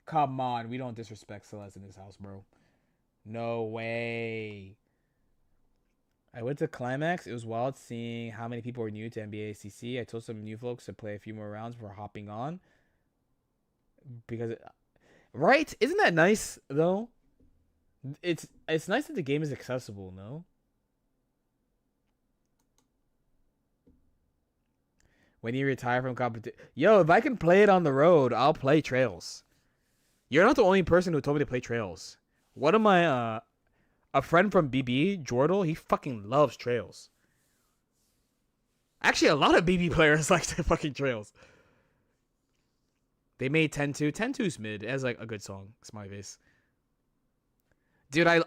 We don't disrespect Celeste in this house, bro. No way." I went to Climax. It was wild seeing how many people were new to NBA CC. I told some new folks to play a few more rounds before hopping on. Right? Isn't that nice though? It's nice that the game is accessible, no? When you retire from competition, yo, if I can play it on the road, I'll play Trails. You're not the only person who told me to play Trails. One of my a friend from BB, Jordal, he fucking loves Trails. Actually, a lot of BB players like the fucking Trails. They made 10-2. 10-2's mid. It has like a good song. Smiley face. Dude, I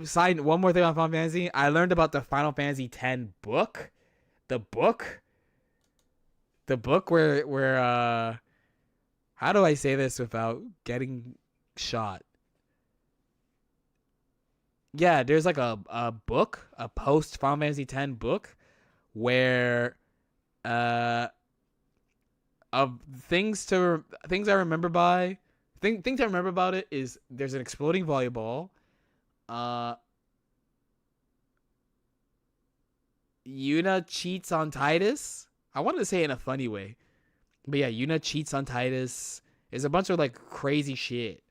signed one more thing on Final Fantasy. I learned about the Final Fantasy X book. The book where how do I say this without getting shot? Yeah, there's like a book, a post Final Fantasy X book, where of things I remember about it is there's an exploding volleyball. Yuna cheats on Titus. I wanted to say it in a funny way, but yeah, Yuna cheats on Titus. There's a bunch of like crazy shit.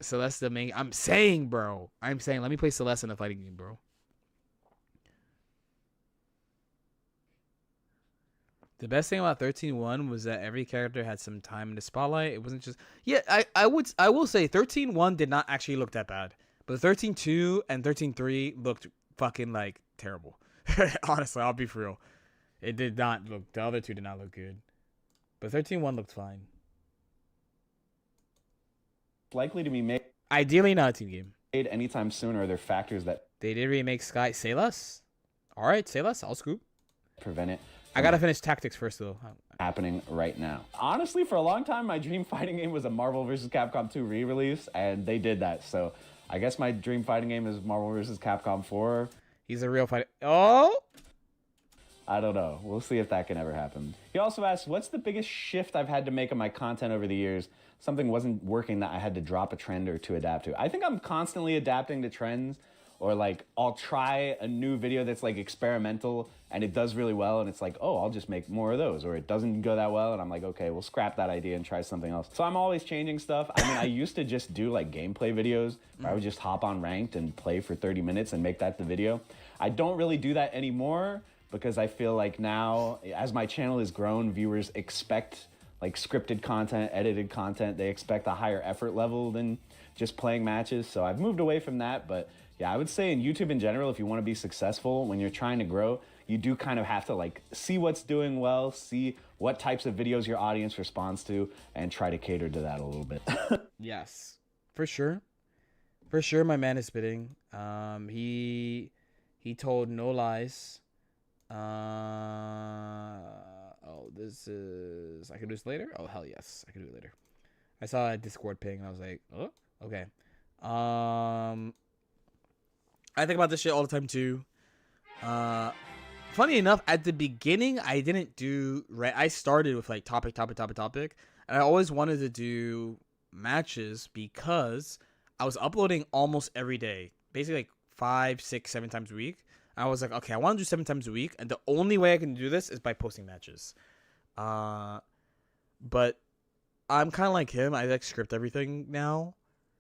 Celeste the main. I'm saying, let me play Celeste in a fighting game, bro. The best thing about 13-1 was that every character had some time in the spotlight. It wasn't just I will say 13-1 did not actually look that bad, but 13-2 and 13-3 looked fucking like terrible. Honestly, I'll be for real. It did not look. The other two did not look good, but 13-1 looked fine. Likely to be made Ideally not a team game. anytime soon, or are there factors that They did remake Sky. Say less. All right, say less. I'll scoop. prevent it I gotta finish Tactics first, though. happening right now? Honestly, for a long time, my dream fighting game was a Marvel vs. Capcom 2 re-release, and they did that. So I guess my dream fighting game is Marvel vs. Capcom 4. He's a real fighter. Oh! I don't know. We'll see if that can ever happen. He also asked, what's the biggest shift I've had to make in my content over the years? Something wasn't working that I had to drop a trend or to adapt to. I think I'm constantly adapting to trends, or like I'll try a new video that's like experimental and it does really well, and it's like, oh, I'll just make more of those. Or it doesn't go that well and I'm like, okay, we'll scrap that idea and try something else. So I'm always changing stuff. I mean, I used to just do like gameplay videos where I would just hop on ranked and play for 30 minutes and make that the video. I don't really do that anymore because I feel like now, as my channel has grown, viewers expect like scripted content, edited content. They expect a higher effort level than just playing matches. So I've moved away from that. But yeah, I would say in YouTube in general, if you want to be successful, when you're trying to grow, you do kind of have to like see what's doing well, see what types of videos your audience responds to, and try to cater to that a little bit. Yes, for sure. For sure, my man is spitting. He told no lies. Oh, this is... I can do this later? Oh, hell yes. I can do it later. I saw a Discord ping and I was like, oh, okay. I think about this shit all the time too. Funny enough, at the beginning, I didn't do... I started with like topic. And I always wanted to do matches because I was uploading almost every day. Basically like 5, 6, 7 times a week. I was like, okay, I want to do 7 times a week, and the only way I can do this is by posting matches. But I'm kind of like him. I like script everything now.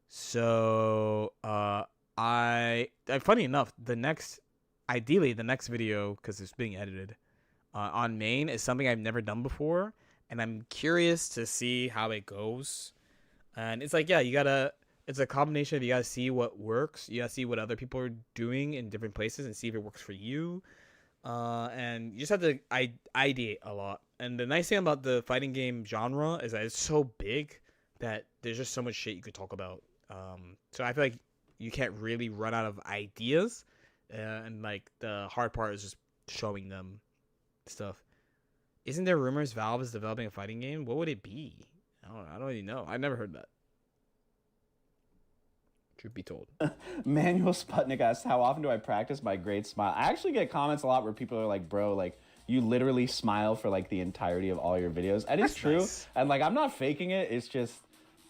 So funny enough, ideally the next video, because it's being edited on main, is something I've never done before, and I'm curious to see how it goes. And it's like, yeah, you gotta it's a combination of you gotta see what works, you gotta see what other people are doing in different places and see if it works for you. And you just have to ideate a lot. And the nice thing about the fighting game genre is that it's so big that there's just so much shit you could talk about. So I feel like you can't really run out of ideas. And like the hard part is just showing them stuff. Isn't there rumors Valve is developing a fighting game? What would it be? I don't even know. I never heard that. Truth be told. Manuel Sputnik asks, how often do I practice my great smile? I actually get comments a lot where people are like, bro, like, you literally smile for like the entirety of all your videos. And it's true. Nice. And like, I'm not faking it. It's just,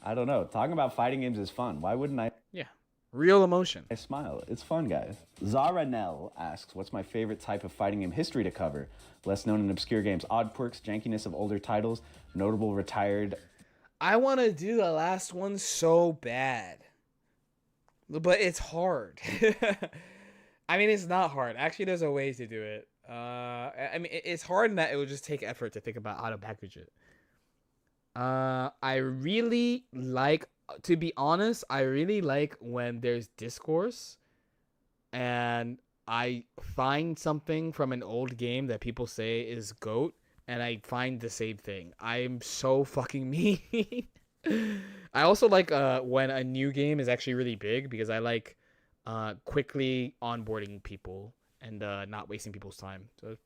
I don't know. Talking about fighting games is fun. Why wouldn't I? Yeah. Real emotion. I smile. It's fun, guys. Zara Nell asks, what's my favorite type of fighting game history to cover? Less known and obscure games, odd quirks, jankiness of older titles, notable retired. I want to do the last one so bad. But it's hard. I mean, it's not hard. Actually, there's a way to do it. I mean, it's hard in that it would just take effort to think about how to package it. I really like, to be honest, I really like when there's discourse and I find something from an old game that people say is GOAT and I find the same thing. I'm so fucking mean. I also like when a new game is actually really big because I like quickly onboarding people and not wasting people's time. So,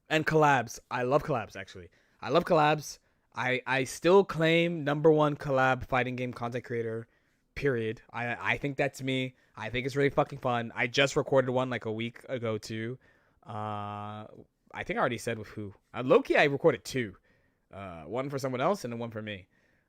and collabs. I love collabs, actually. I love collabs. I still claim #1 collab fighting game content creator, period. I think that's me. I think it's really fucking fun. I just recorded one like a week ago, too. I think I already said with who. Low-key, I recorded 2. One for someone else and then one for me.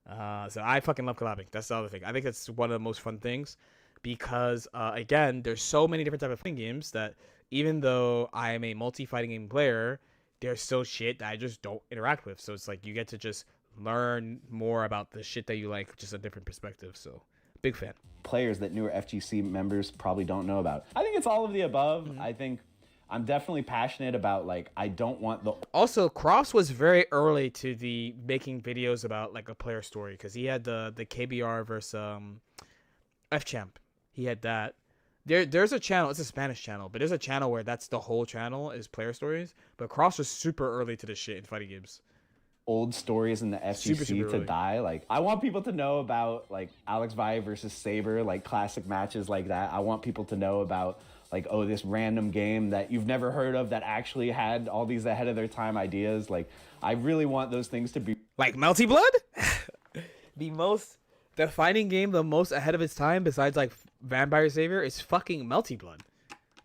So I fucking love collabing. That's the other thing. I think it's one of the most fun things because, again, there's so many different types of fighting games that even though I am a multi-fighting game player, there's still shit that I just don't interact with. So it's like you get to just learn more about the shit that you like, just a different perspective. So big fan. Players that newer FGC members probably don't know about. I think it's all of the above. Mm-hmm. I think I'm definitely passionate about, like, I don't want the... Also, Cross was very early to the making videos about like a player story because he had the KBR versus F-Champ. He had that. There's a channel, it's a Spanish channel, but there's a channel where that's the whole channel is player stories. But Cross was super early to this shit in fighting games. Old stories in the FGC Super to early. die. Like, I want people to know about, like, Alex Valle versus Saber, like, classic matches like that. I want people to know about, like, oh, this random game that you've never heard of that actually had all these ahead of their time ideas. Like, I really want those things to be... Like Melty Blood? The fighting game the most ahead of its time besides like Vampire Savior is fucking Melty Blood.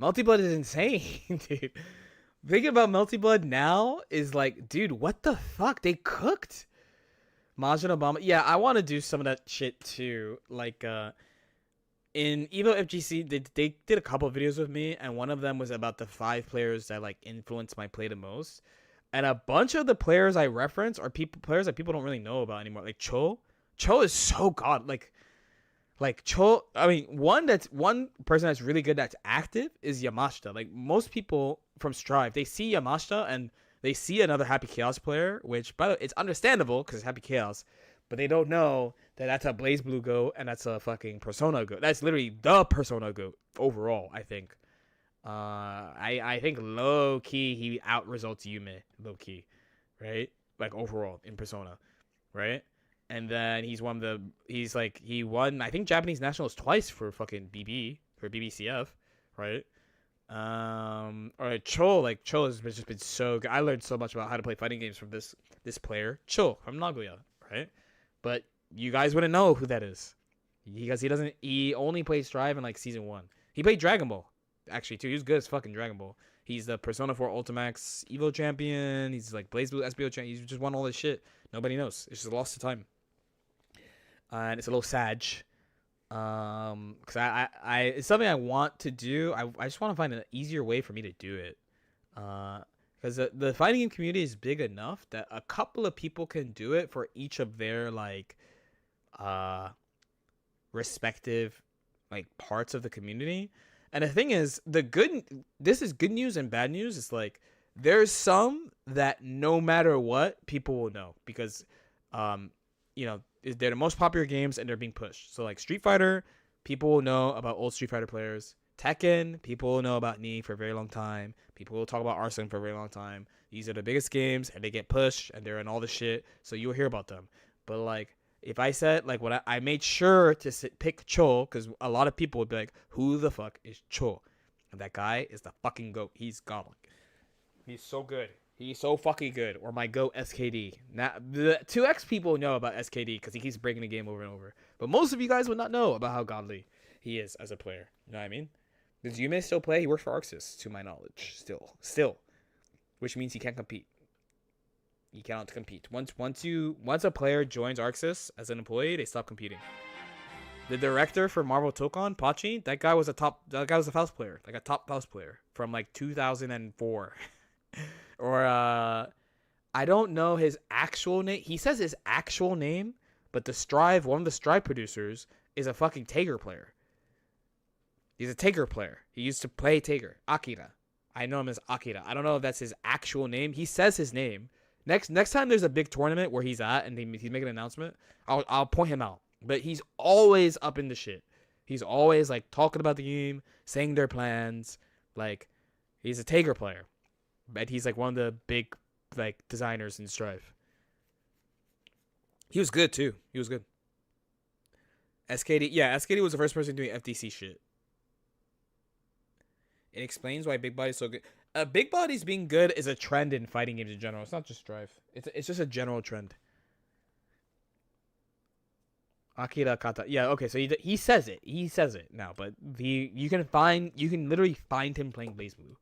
Melty Blood is insane, dude. Thinking about Melty Blood now is like, dude, what the fuck? They cooked Majin Obama. Yeah, I want to do some of that shit too. Like, in Evo FGC, they did a couple of videos with me, and one of them was about the 5 players that like influenced my play the most. And a bunch of the players I reference are players that people don't really know about anymore. Like Cho is so god. Like Cho. I mean, one person that's really good that's active is Yamashita. Like most people from Strive, they see Yamashita and they see another Happy Chaos player, which by the way, it's understandable because it's Happy Chaos, but they don't know that that's a Blaze Blue GOAT and that's a fucking Persona GOAT. That's literally the Persona GOAT overall, I think. I think low key he out results Yume, low key, right? Like overall in Persona, right? And then he won I think Japanese nationals twice for fucking BBCF, right? Or Cho has just been so good. I learned so much about how to play fighting games from this player, Cho from Nagoya, right? But you guys wouldn't know who that is because he only played Strive in like season 1. He played Dragon Ball actually too. He was good as fucking Dragon Ball. He's the Persona 4 Ultimax Evo champion. He's like Blaze Blue SBO champion. He's just won all this shit. Nobody knows. It's just a loss to time. And it's a little sad. Because I it's something I want to do. I just want to find an easier way for me to do it. Because the fighting game community is big enough that a couple of people can do it for each of their like respective like parts of the community. And the thing is, this is good news and bad news. It's like there's some that no matter what people will know because they're the most popular games and they're being pushed. So like Street Fighter, people will know about old Street Fighter players. Tekken, people will know about Knee for a very long time. People will talk about Arsene for a very long time. These are the biggest games and they get pushed and they're in all the shit. So you'll hear about them. But like, if I said, like, what I made sure to pick Cho, because a lot of people would be like, who the fuck is Cho? And that guy is the fucking GOAT. He's godlike. He's so good. He's so fucking good. Or my GOAT SKD. Now, the 2X people know about SKD because he keeps breaking the game over and over. But most of you guys would not know about how godly he is as a player. You know what I mean? Does Yume still play? He works for Arxis, to my knowledge. Still. Which means he can't compete. He cannot compete. Once a player joins Arxis as an employee, they stop competing. The director for Marvel Tokon, Pachi, that guy was a Faust player, like a top Faust player from like 2004. Or I don't know his actual name. He says his actual name, but one of the Strive producers is a fucking Tager player. He's a Tager player. He used to play Tager. Akira. I know him as Akira. I don't know if that's his actual name. He says his name. Next time there's a big tournament where he's at and he's making an announcement, I'll point him out. But he's always up in the shit. He's always like talking about the game, saying their plans. Like, he's a Tager player, but he's like one of the big like designers in Strive. He was good too. He was good. SKD was the first person doing FDC shit. It explains why Big Body's so good. Big Bodies being good is a trend in fighting games in general. It's not just Strive. It's just a general trend. Akira Kata. Yeah, okay, so he says it. He says it now, but you can literally find him playing BlazBlue.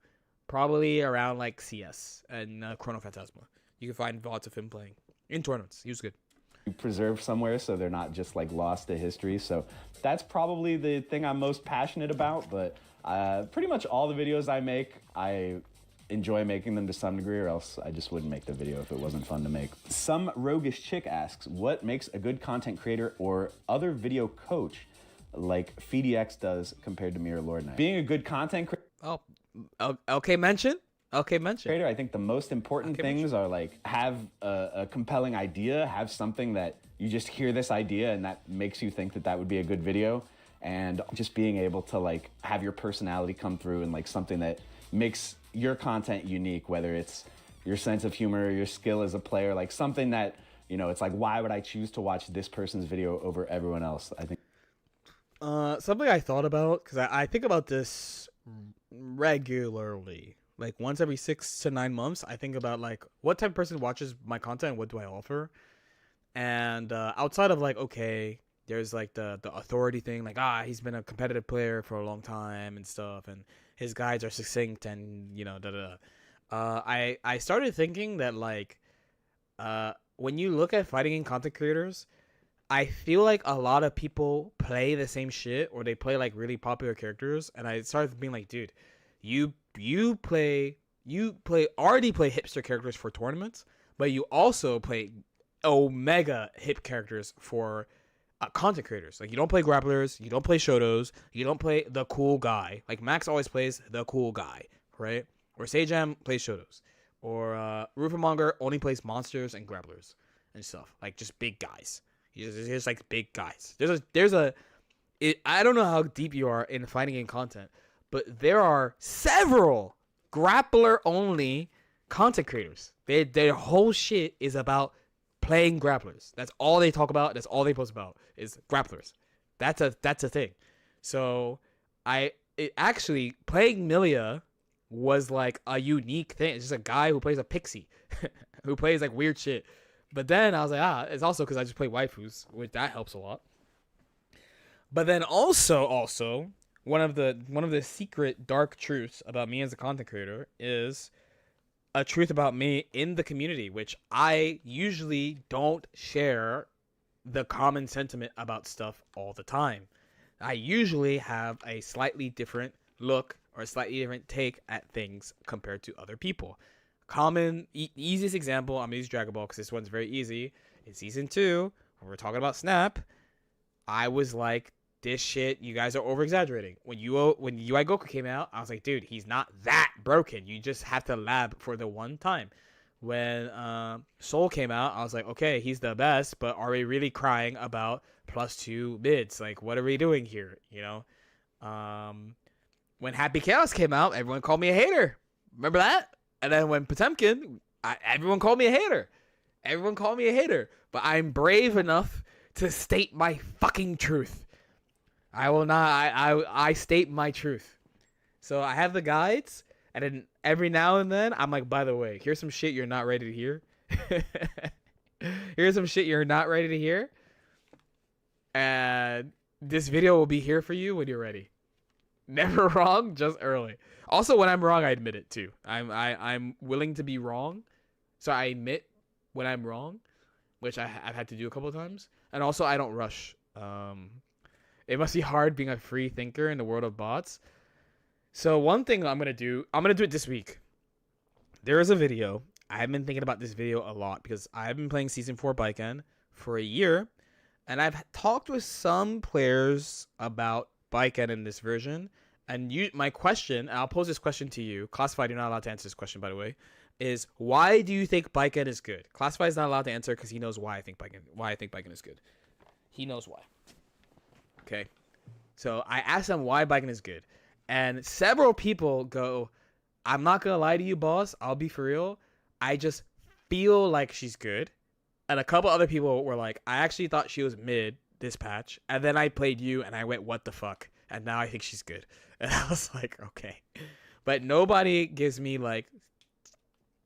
Probably around like CS and Chrono Phantasma. You can find VODs of him playing in tournaments. He was good. Preserved somewhere so they're not just like lost to history. So that's probably the thing I'm most passionate about, but pretty much all the videos I make, I enjoy making them to some degree, or else I just wouldn't make the video if it wasn't fun to make. Some roguish chick asks, what makes a good content creator or other video coach like FeeDX does compared to me or Lord Knight? Being a good content creator. Okay, mention. Creator, I think the most important things are like have a compelling idea, have something that you just hear this idea and that makes you think that would be a good video, and just being able to like have your personality come through and like something that makes your content unique, whether it's your sense of humor, your skill as a player, like something that, you know, it's like, why would I choose to watch this person's video over everyone else? I think something I thought about, because I think about this regularly. Like once every 6 to 9 months, I think about like what type of person watches my content, what do I offer? And outside of like, okay, there's like the authority thing, like he's been a competitive player for a long time and stuff, and his guides are succinct and you know I started thinking that like when you look at fighting game content creators, I feel like a lot of people play the same shit, or they play like really popular characters, and I started being like, dude, you already play hipster characters for tournaments, but you also play omega hip characters for content creators. Like, you don't play grapplers, you don't play Shotos, you don't play the cool guy. Like, Max always plays the cool guy, right? Or Sejam plays Shotos. Or Roofermonger only plays monsters and grapplers and stuff. Like, just big guys. He's just like big guys. I don't know how deep you are in fighting game content, but there are several grappler only content creators. Their whole shit is about playing grapplers. That's all they talk about. That's all they post about is grapplers. That's a thing. So actually playing Milia was like a unique thing. It's just a guy who plays a pixie, who plays like weird shit. But then I was like, it's also because I just play waifus, which that helps a lot. But then also one of the secret dark truths about me as a content creator is a truth about me in the community, which I usually don't share the common sentiment about stuff all the time. I usually have a slightly different look or a slightly different take at things compared to other people. Easiest example, I'm going to use Dragon Ball because this one's very easy. In Season 2, when we're talking about Snap, I was like, this shit, you guys are over-exaggerating. When UI Goku came out, I was like, dude, he's not that broken. You just have to lab for the one time. when Soul came out, I was like, okay, he's the best, but are we really crying about +2 mids? Like, what are we doing here? You know? When Happy Chaos came out, everyone called me a hater. Remember that? And then when Potemkin, everyone called me a hater. Everyone called me a hater. But I'm brave enough to state my fucking truth. I will not. I state my truth. So I have the guides, and then every now and then, I'm like, by the way, here's some shit you're not ready to hear. Here's some shit you're not ready to hear. And this video will be here for you when you're ready. Never wrong, just early. Also, when I'm wrong, I admit it too. I'm willing to be wrong, so I admit when I'm wrong, which I've had to do a couple of times. And also, I don't rush. It must be hard being a free thinker in the world of bots. So one thing I'm gonna do it this week. There is a video. I've been thinking about this video a lot because I've been playing Season 4 Baiken for a year, and I've talked with some players about Baiken in this version. And my question, and I'll pose this question to you. Classified, you're not allowed to answer this question, by the way, is why do you think Baiken is good? Classified is not allowed to answer because he knows why I think Baiken is good. He knows why. Okay. So I asked him why Baiken is good. And several people go, I'm not going to lie to you, boss. I'll be for real. I just feel like she's good. And a couple other people were like, I actually thought she was mid this patch. And then I played you and I went, what the fuck? And now I think she's good. And I was like, okay. But nobody gives me like,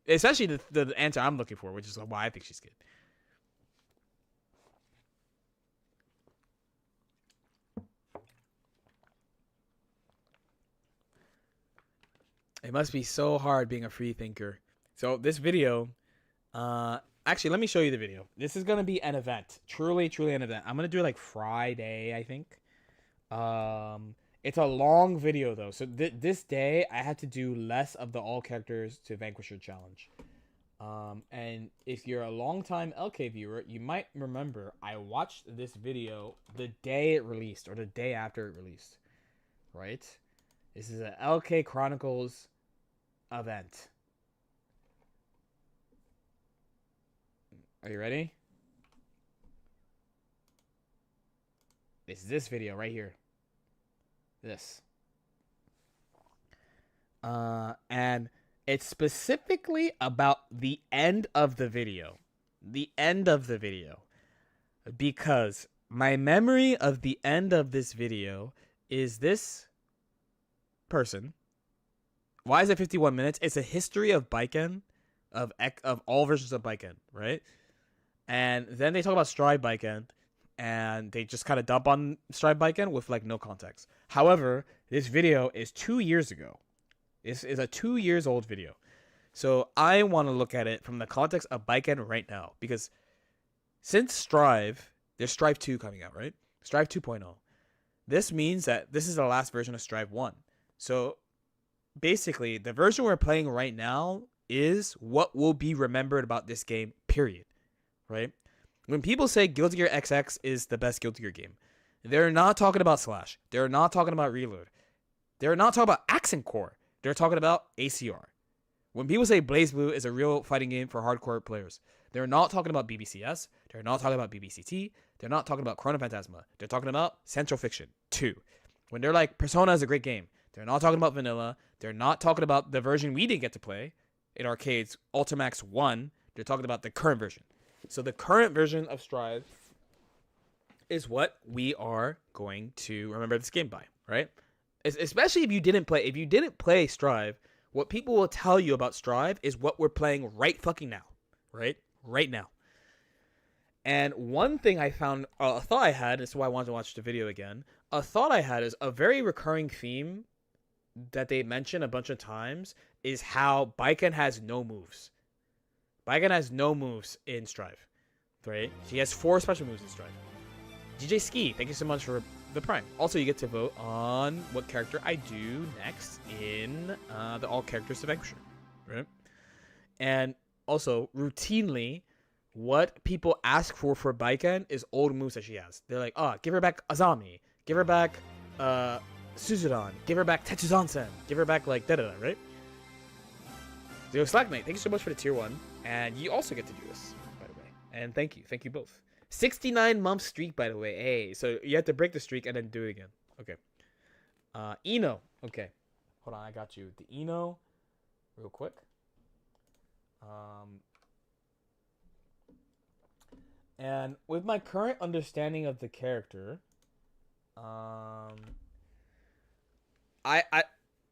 especially the answer I'm looking for, which is why I think she's good. It must be so hard being a free thinker. So this video, actually, let me show you the video. This is going to be an event. Truly an event. I'm going to do it like Friday, I think. It's a long video, though. So this day, I had to do less of the all characters to Vanquisher challenge. And if you're a long-time LK viewer, you might remember I watched this video the day it released, or the day after it released. Right? This is an LK Chronicles event. Are you ready? It's this video right here. This. And it's specifically about the end of the video. The end of the video. Because my memory of the end of this video is this person. Why is it 51 minutes? It's a history of Baiken, of all versions of Baiken, right? And then they talk about Stride Baiken, and they just kind of dump on Stride Baiken with like no context. However, this video is 2 years ago. This is a 2 years old video. So I want to look at it from the context of Baiken right now, because since Strive, there's Strive 2 coming out, right? Strive 2.0. This means that this is the last version of Strive 1. So basically, the version we're playing right now is what will be remembered about this game, period. Right? When people say Guilty Gear XX is the best Guilty Gear game, they're not talking about Slash. They're not talking about Reload. They're not talking about Accent Core. They're talking about ACR. When people say BlazBlue is a real fighting game for hardcore players, they're not talking about BBCS. They're not talking about BBCT. They're not talking about Chrono Phantasma. They're talking about Central Fiction 2. When they're like, Persona is a great game, they're not talking about Vanilla. They're not talking about the version we didn't get to play in arcades, Ultimax 1. They're talking about the current version. So the current version of Strive is what we are going to remember this game by, right? Especially if you didn't play Strive, what people will tell you about Strive is what we're playing right fucking now, right? Right now. And one thing I found, a thought I had, this is why I wanted to watch the video again, a thought I had is a very recurring theme that they mention a bunch of times is how Baiken has no moves. Baiken has no moves in Strive, right? He has 4 special moves in Strive. DJ Ski, thank you so much for the Prime. Also, you get to vote on what character I do next in the all characters to Vanquisher, right? And also, routinely, what people ask for Baiken is old moves that she has. They're like, give her back Azami, give her back Suzuran, give her back Tetsudan-sen, give her back like da-da-da, right? Zero Slack Knight, thank you so much for the tier 1. And you also get to do this, by the way. And thank you both. 69-month streak, by the way. Hey, so you have to break the streak and then do it again. Okay. Eno. Okay. Hold on, I got you. The Eno, real quick. And with my current understanding of the character,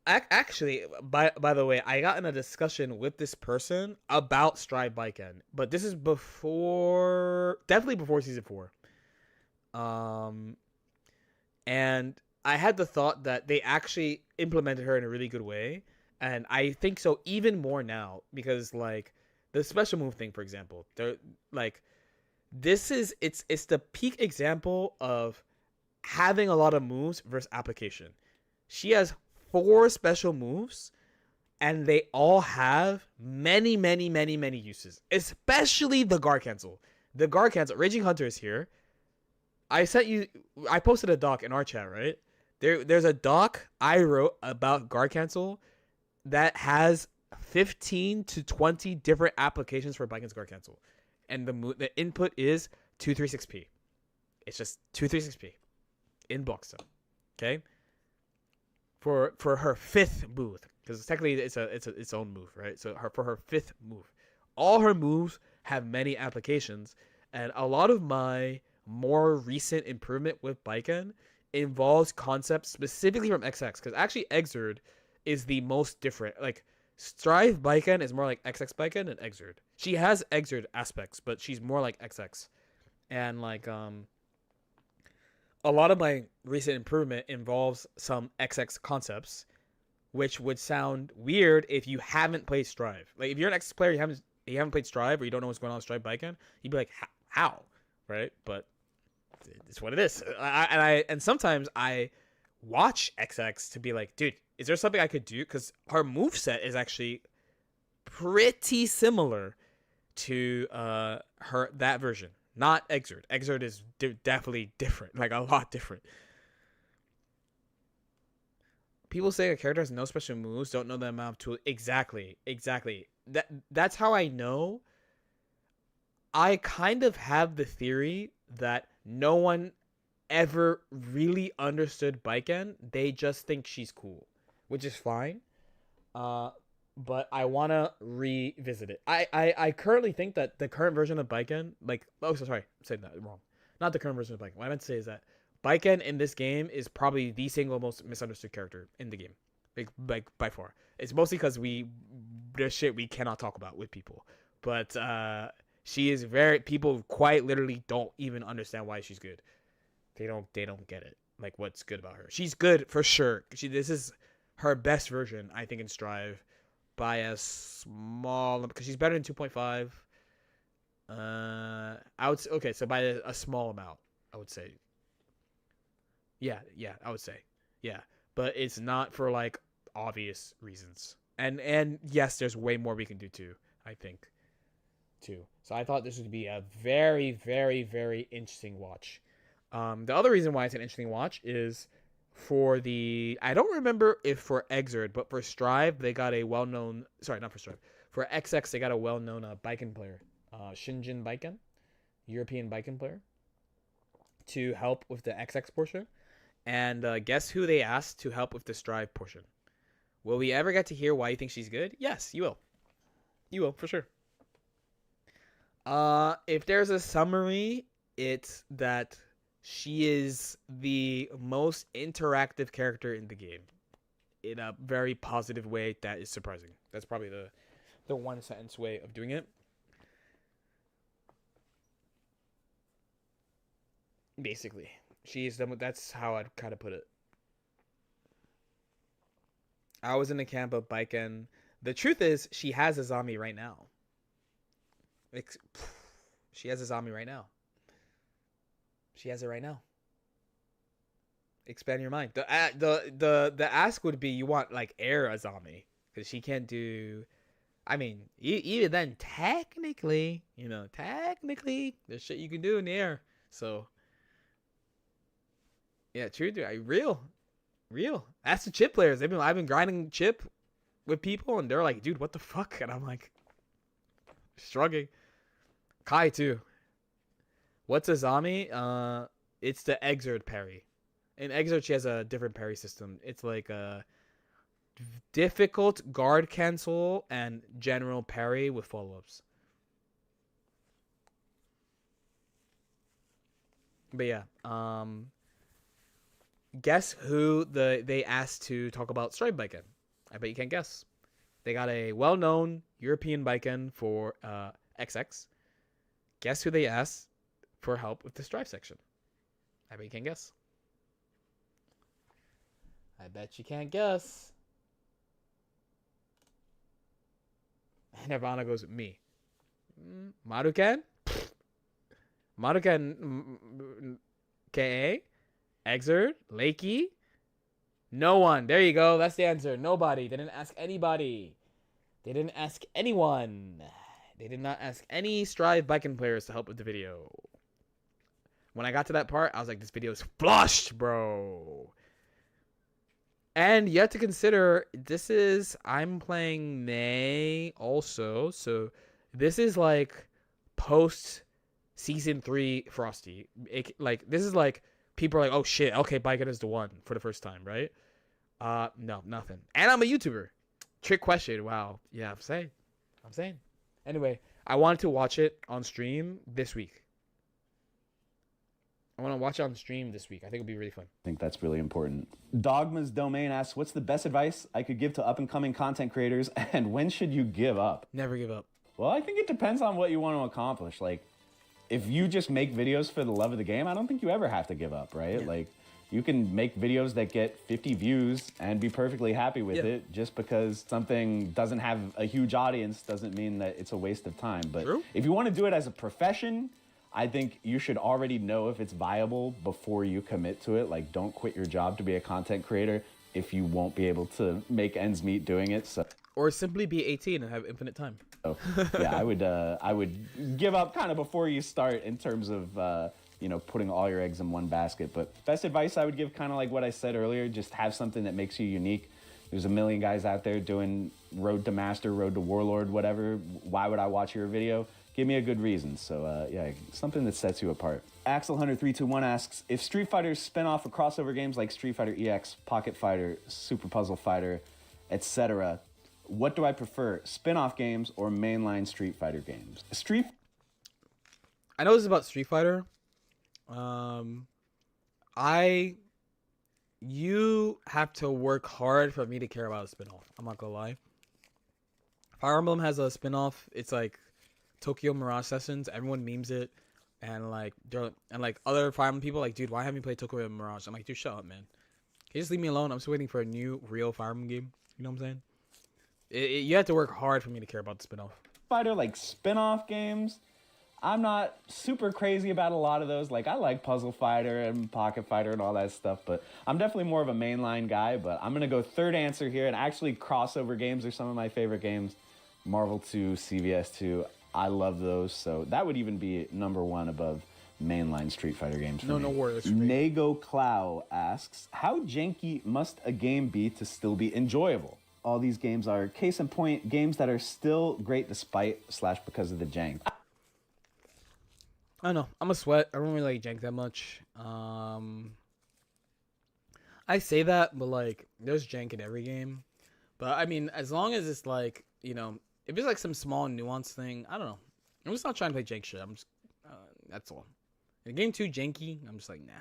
actually, by the way, I got in a discussion with this person about Strive Baiken, but this is definitely before season 4. And I had the thought that they actually implemented her in a really good way, and I think so even more now because like the special move thing, for example, they're like it's the peak example of having a lot of moves versus application. She has 4 special moves, and they all have many uses, especially the guard cancel. The guard cancel. Raging Hunter is here. I posted a doc in our chat, right? There's a doc I wrote about guard cancel that has 15 to 20 different applications for Baiken's guard cancel. And the input is 236p. It's just 236p in box zone. Okay? For her 5th move, because technically it's its own move, right? So for her 5th move, all her moves have many applications, and a lot of my more recent improvement with Baiken involves concepts specifically from XX, because actually Exerd is the most different. Like Strive Baiken is more like XX Baiken and Exerd. She has Exerd aspects, but she's more like XX, and like a lot of my recent improvement involves some XX concepts, which would sound weird if you haven't played Strive. Like if you're an XX player, you haven't played Strive, or you don't know what's going on with Strive Baiken, you'd be like, how, right? But it's what it is. And sometimes I watch XX to be like, dude, is there something I could do? Because her moveset is actually pretty similar to that version. Not Exerd. Exerd is definitely different, like a lot different. People say a character has no special moves, don't know the amount of tools. Exactly. That's how I know. I kind of have the theory that no one ever really understood Baiken. They just think she's cool, which is fine. But I want to revisit it. I currently think that the current version of Baiken, sorry, I'm saying that wrong. Not the current version of Baiken. What I meant to say is that Baiken in this game is probably the single most misunderstood character in the game. Like by far. It's mostly because there's shit we cannot talk about with people. But she is people quite literally don't even understand why she's good. They don't get it. Like what's good about her. She's good for sure. This is her best version, I think, in Strive. By a small, because she's better than 2.5. I would say, okay, so by a small amount, I would say. Yeah, I would say. Yeah. But it's not for like obvious reasons. And yes, there's way more we can do too, I think. Too. So I thought this would be a very, very, very interesting watch. The other reason why it's an interesting watch is for I don't remember if for Exerd, but for Strive, they got a well-known, sorry, not for Strive. For XX, they got a well-known Baiken player, Shinjin Baiken, European Baiken player, to help with the XX portion. And guess who they asked to help with the Strive portion? Will we ever get to hear why you think she's good? Yes, you will. You will, for sure. If there's a summary, it's that she is the most interactive character in the game in a very positive way that is surprising. That's probably the one sentence way of doing it. Basically, that's how I'd kind of put it. I was in the camp of Baiken. The truth is, she has a zombie right now. She has a zombie right now. She has it right now. Expand your mind. The ask would be, you want like air a zombie, because she can't do. I mean, even then, technically, there's shit you can do in the air. So, yeah, true, dude. Real. Ask the chip players. I've been grinding chip with people, and they're like, dude, what the fuck? And I'm like, Shrugging. Kai too. What's a Zami? It's the Exert parry. In Exert, she has a different parry system. It's like a difficult guard cancel and general parry with follow-ups. But yeah, guess who they asked to talk about Stripe Biken? I bet you can't guess. They got a well-known European Biken for XX. Guess who they asked for help with the Stripe section? I bet you can't guess. I bet you can't guess. Nirvana goes, me. Maruken? Maruken KA? Exert? Lakey? No one. There you go. That's the answer. Nobody. They didn't ask anybody. They didn't ask anyone. They did not ask any Strive Biking players to help with the video. When I got to that part, I was like, this video is flushed, bro. And you have to consider, I'm playing May also. So this is like post season 3 Frosty. This is like, people are like, oh shit, okay, Biken is the one for the first time, right? No, nothing. And I'm a YouTuber. Trick question. Wow. Yeah, I'm saying. Anyway, I wanted to watch it on stream this week. I want to watch it on stream this week. I think it'll be really fun. I think that's really important. Dogma's Domain asks, what's the best advice I could give to up-and-coming content creators, and when should you give up? Never give up. Well, I think it depends on what you want to accomplish. Like, if you just make videos for the love of the game, I don't think you ever have to give up, right? Yeah. Like, you can make videos that get 50 views and be perfectly happy with it. Just because something doesn't have a huge audience doesn't mean that it's a waste of time. But True. if you want to do it as a profession, I think you should already know if it's viable before you commit to it. Like, don't quit your job to be a content creator if you won't be able to make ends meet doing it. So, or simply be 18 and have infinite time. yeah, I would give up kind of before you start in terms of putting all your eggs in one basket. But best advice I would give, kind of like what I said earlier, just have something that makes you unique. There's a million guys out there doing Road to Master, Road to Warlord, whatever. Why would I watch your video? Give me a good reason. So yeah, something that sets you apart. Axel Hunter 321 asks, if Street Fighters spin off of crossover games like Street Fighter EX, Pocket Fighter, Super Puzzle Fighter, etc., what do I prefer, spin-off games or mainline Street Fighter games? I know this is about Street Fighter. You have to work hard for me to care about a spin-off. I'm not gonna lie. Fire Emblem has a spin-off. It's like Tokyo Mirage Sessions. Everyone memes it, and like other Fire Emblem people like, dude, why haven't you played Tokyo Mirage? I'm like, dude, shut up, man. Can you just leave me alone? I'm still waiting for a new real Fire Emblem game. You know what I'm saying? You have to work hard for me to care about the spin-off. Fighter, like spin-off games, I'm not super crazy about a lot of those. Like, I like Puzzle Fighter and Pocket Fighter and all that stuff, but I'm definitely more of a mainline guy. But I'm gonna go third answer here, and actually crossover games are some of my favorite games. Marvel 2, CVS 2, I love those, so that would even be number one above mainline Street Fighter games for me. No worries. Nego Clow asks, how janky must a game be to still be enjoyable? All these games are, case in point, games that are still great despite / because of the jank. I don't know. I'm a sweat. I don't really like jank that much. I say that, but like, there's jank in every game. But I mean, as long as it's like, if it's like some small nuance thing, I don't know. I'm just not trying to play jank shit. I'm just, that's all. In game too janky, I'm just like, nah.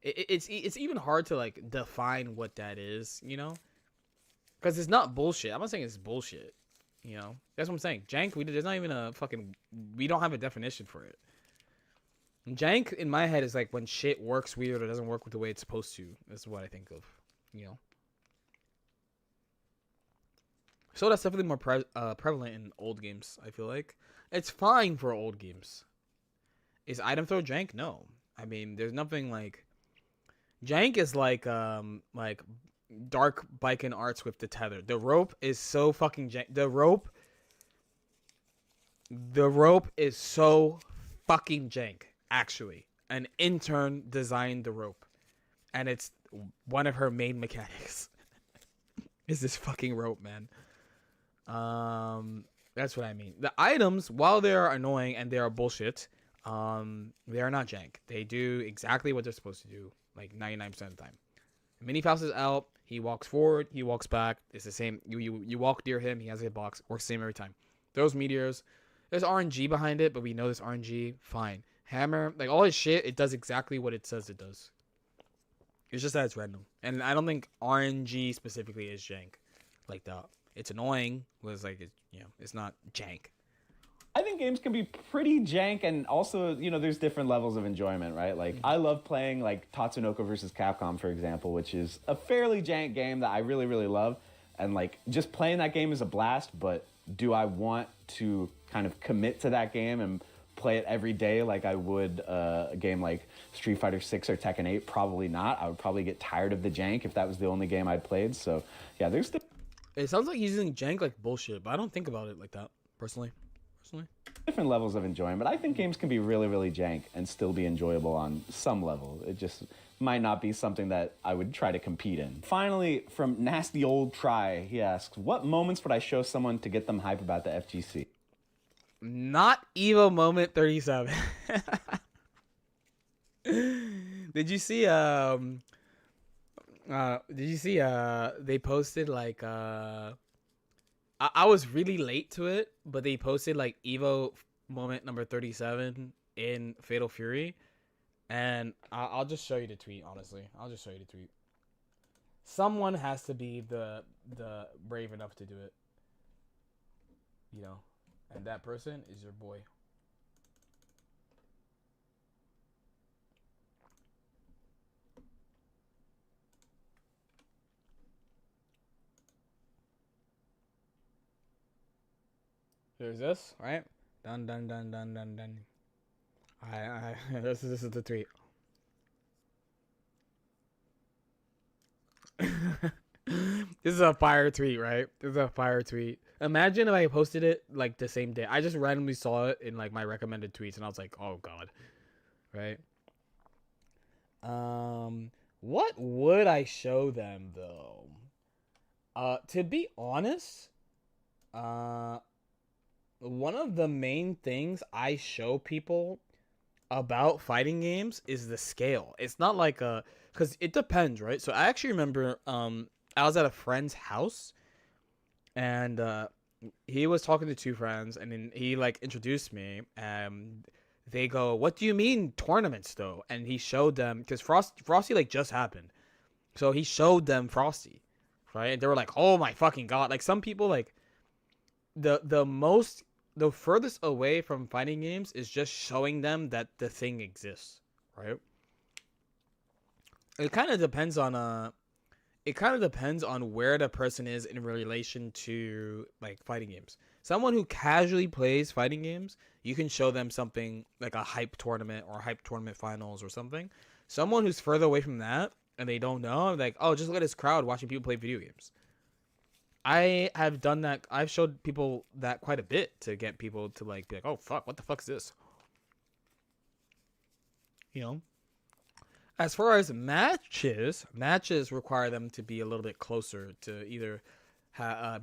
It's even hard to like define what that is, Because it's not bullshit. I'm not saying it's bullshit. That's what I'm saying. Jank, there's not even we don't have a definition for it. Jank, in my head, is like when shit works weird or doesn't work with the way it's supposed to. That's what I think of, So that's definitely more prevalent in old games, I feel like. It's fine for old games. Is item throw jank? No. I mean, there's nothing like... Jank is like Dark Biken Arts with the tether. The rope is so fucking jank. The rope is so fucking jank, actually. An intern designed the rope. And it's one of her main mechanics. Is this fucking rope, man. That's what I mean. The items, while they are annoying and they are bullshit, they are not jank. They do exactly what they're supposed to do, like 99% of the time. Mini Faust is out. He walks forward. He walks back. It's the same. You walk near him. He has a hitbox. Works the same every time. Those meteors. There's RNG behind it, but we know this RNG. Fine. Hammer, like all his shit, it does exactly what it says it does. It's just that it's random, and I don't think RNG specifically is jank like that. It's annoying. Was like it's not jank. I think games can be pretty jank, and also, there's different levels of enjoyment, right? Like, I love playing, like, Tatsunoko versus Capcom, for example, which is a fairly jank game that I really, really love. And, like, just playing that game is a blast, but do I want to kind of commit to that game and play it every day like I would a game like Street Fighter 6 or Tekken 8? Probably not. I would probably get tired of the jank if that was the only game I played. So, yeah, there's... It sounds like he's using jank like bullshit, but I don't think about it like that, personally. Different levels of enjoyment. I think games can be really, really jank and still be enjoyable on some level. It just might not be something that I would try to compete in. Finally, from Nasty Old Try, he asks, what moments would I show someone to get them hype about the FGC? Not Evo Moment 37. Did you see they posted like I was really late to it, but they posted like Evo Moment number 37 in Fatal Fury, and I'll just show you the tweet. Honestly, I'll just show you the tweet. Someone has to be the brave enough to do it, and that person is your boy. There's this, right? Dun dun dun dun dun dun. This is the tweet. This is a fire tweet, right? This is a fire tweet. Imagine if I posted it like the same day. I just randomly saw it in like my recommended tweets, and I was like, "Oh God," right? What would I show them though? To be honest, one of the main things I show people about fighting games is the scale. It's not like because it depends, right? So I actually remember I was at a friend's house, and he was talking to two friends, and then he like introduced me, and they go, "What do you mean tournaments though?" And he showed them, because Frosty like just happened, so he showed them Frosty, right? And they were like, "Oh my fucking God!" Like some people like the furthest away from fighting games is just showing them that the thing exists, right? It kind of depends on where the person is in relation to like fighting games. Someone who casually plays fighting games, you can show them something like a hype tournament or hype tournament finals or something. Someone who's further away from that and they don't know, like, oh, just look at this crowd watching people play video games. I have done that. I've showed people that quite a bit to get people to like be like, oh fuck, what the fuck is this? As far as matches require them to be a little bit closer to either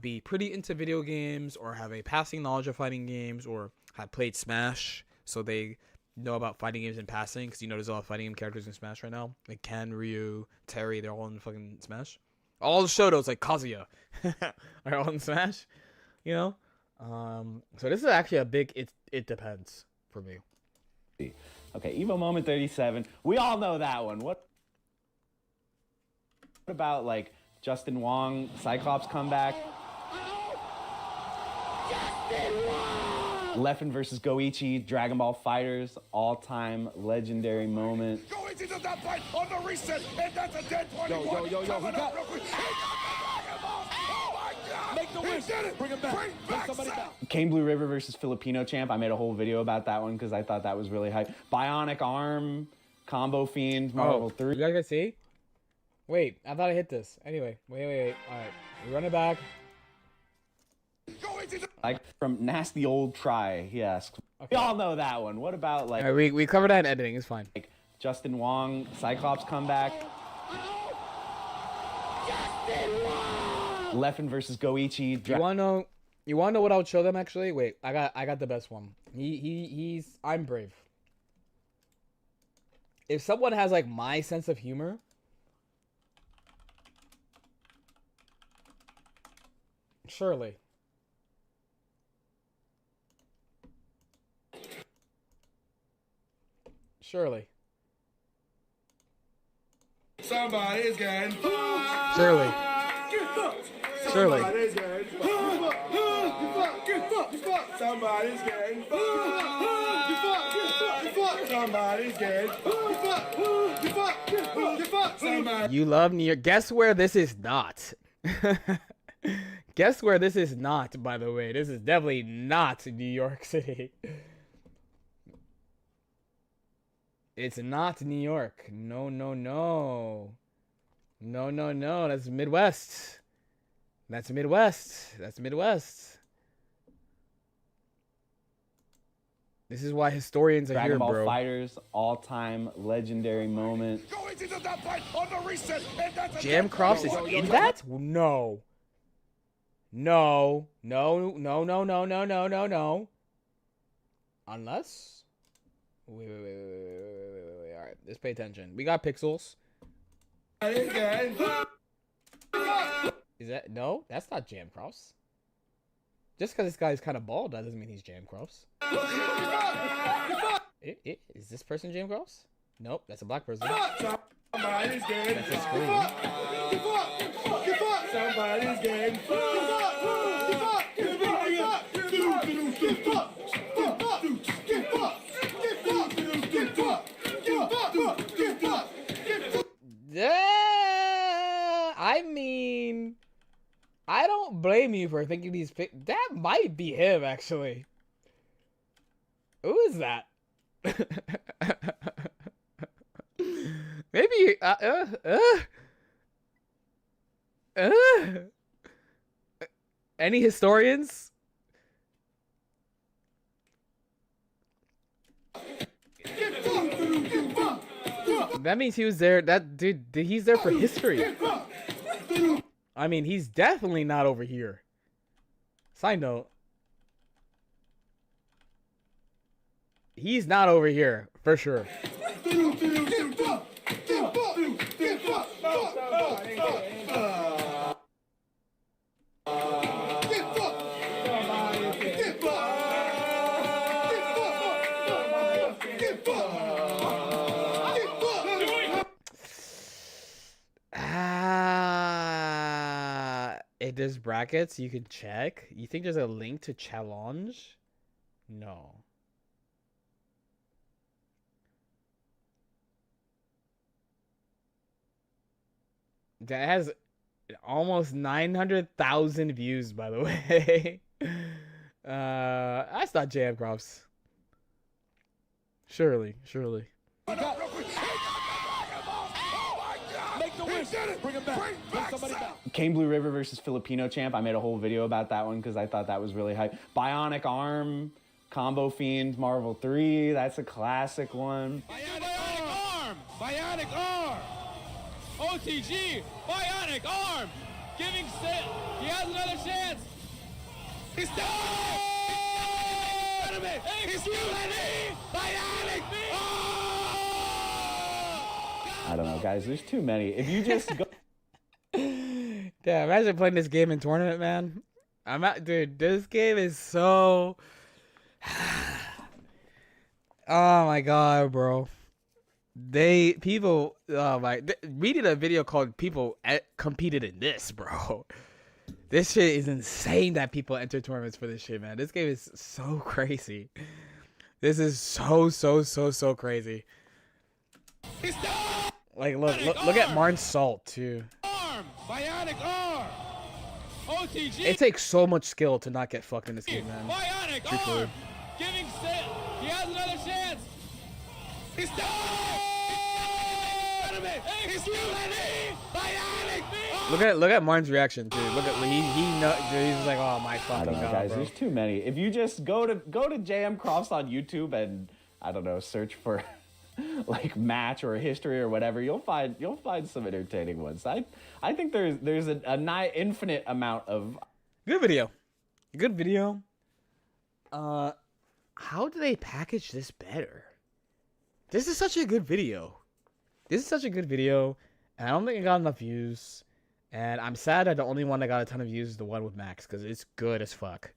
be pretty into video games or have a passing knowledge of fighting games or have played Smash, so they know about fighting games in passing, because there's a lot of fighting game characters in Smash right now. Like Ken, Ryu, Terry, they're all in fucking Smash. All the Shotos, like Kazuya, are all in Smash, So this is actually a big it depends for me. Okay, Evo Moment 37. We all know that one. What about, like, Justin Wong, Cyclops comeback? Leffen versus Goichi, Dragon Ball Fighters, all-time legendary moment. Goichi does not fight on the reset, and that's a dead 21. Yo, he got... Make the wish. Bring him back. Bring somebody back. Kane Blue River versus Filipino champ. I made a whole video about that one because I thought that was really hype. Bionic Arm, Combo Fiend, Marvel 3. You guys can see? Wait, I thought I hit this. Anyway, wait. All right, we run it back. Like from Nasty Old Try, he asks. Okay. We all know that one. What about like? Right, we covered that in editing. It's fine. Like Justin Wong, Cyclops comeback. Leffen versus Goichi. You wanna know You want to know what I would show them? Actually, wait. I got the best one. He's. I'm brave. If someone has like my sense of humor, surely. Surely. Somebody's getting fucked. Surely. Surely. Somebody's getting fucked. Somebody's getting fucked. Somebody's getting fucked. You love New York. Guess where this is not. Guess where this is not, by the way. This is definitely not New York City. It's not New York. No, no, no. No, no, no. That's Midwest. That's Midwest. That's Midwest. This is why historians are Dragon here, Ball bro. Fighters, all-time legendary moment. Going into that fight on the reset, and that's a Jam Cross is in that? No. No. No, no, no, no, no, no, no, no. Unless... Wait. All right, let's pay attention. We got pixels. Is that... No, that's not Jam Cross. Just because this guy's kind of bald, that doesn't mean he's Jam Cross. Is this person Jam Cross? Nope, that's a black person. That's a screen. Somebody's getting I mean, I don't blame you for thinking these that might be him, actually. Who is that? Maybe, any historians? That means he was there. That dude, he's there for history. I mean, he's definitely not over here. Side note. He's not over here, for sure. If there's brackets, you can check. You think there's a link to challenge? No. That has almost 900,000 views, by the way. That's not Jam Crops. Surely. Kane Blue River versus Filipino champ. I made a whole video about that one because I thought that was really hype. Bionic Arm, Combo Fiend, Marvel 3. That's a classic one. Bionic Arm! OTG! Bionic Arm! Giving Sale! He has another chance! He's done! Excuse me! Bionic Arm! I don't know, guys. There's too many. If you just go... Yeah, imagine playing this game in tournament, man. Dude, this game is so... Oh my god, bro. We did a video called People Competed in This, bro. This shit is insane that people enter tournaments for this shit, man. This game is so crazy. This is so crazy. Like, look at Martin Salt, too. Bionic Arm! OTG! It takes so much skill to not get fucked in this game, man. Bionic Arm! Giving Sale! He has another chance! He's done! Look at Martin's reaction, dude. Look at he's like, oh my I fucking don't know, god, guys. bro. There's too many. If you just go to JM Crofts on YouTube and I don't know, search for like match or history or whatever, you'll find some entertaining ones. I think there's a nigh infinite amount of Good video. Good video. How do they package this better? This is such a good video. This is such a good video, and I don't think it got enough views. And I'm sad that the only one that got a ton of views is the one with Max, because it's good as fuck.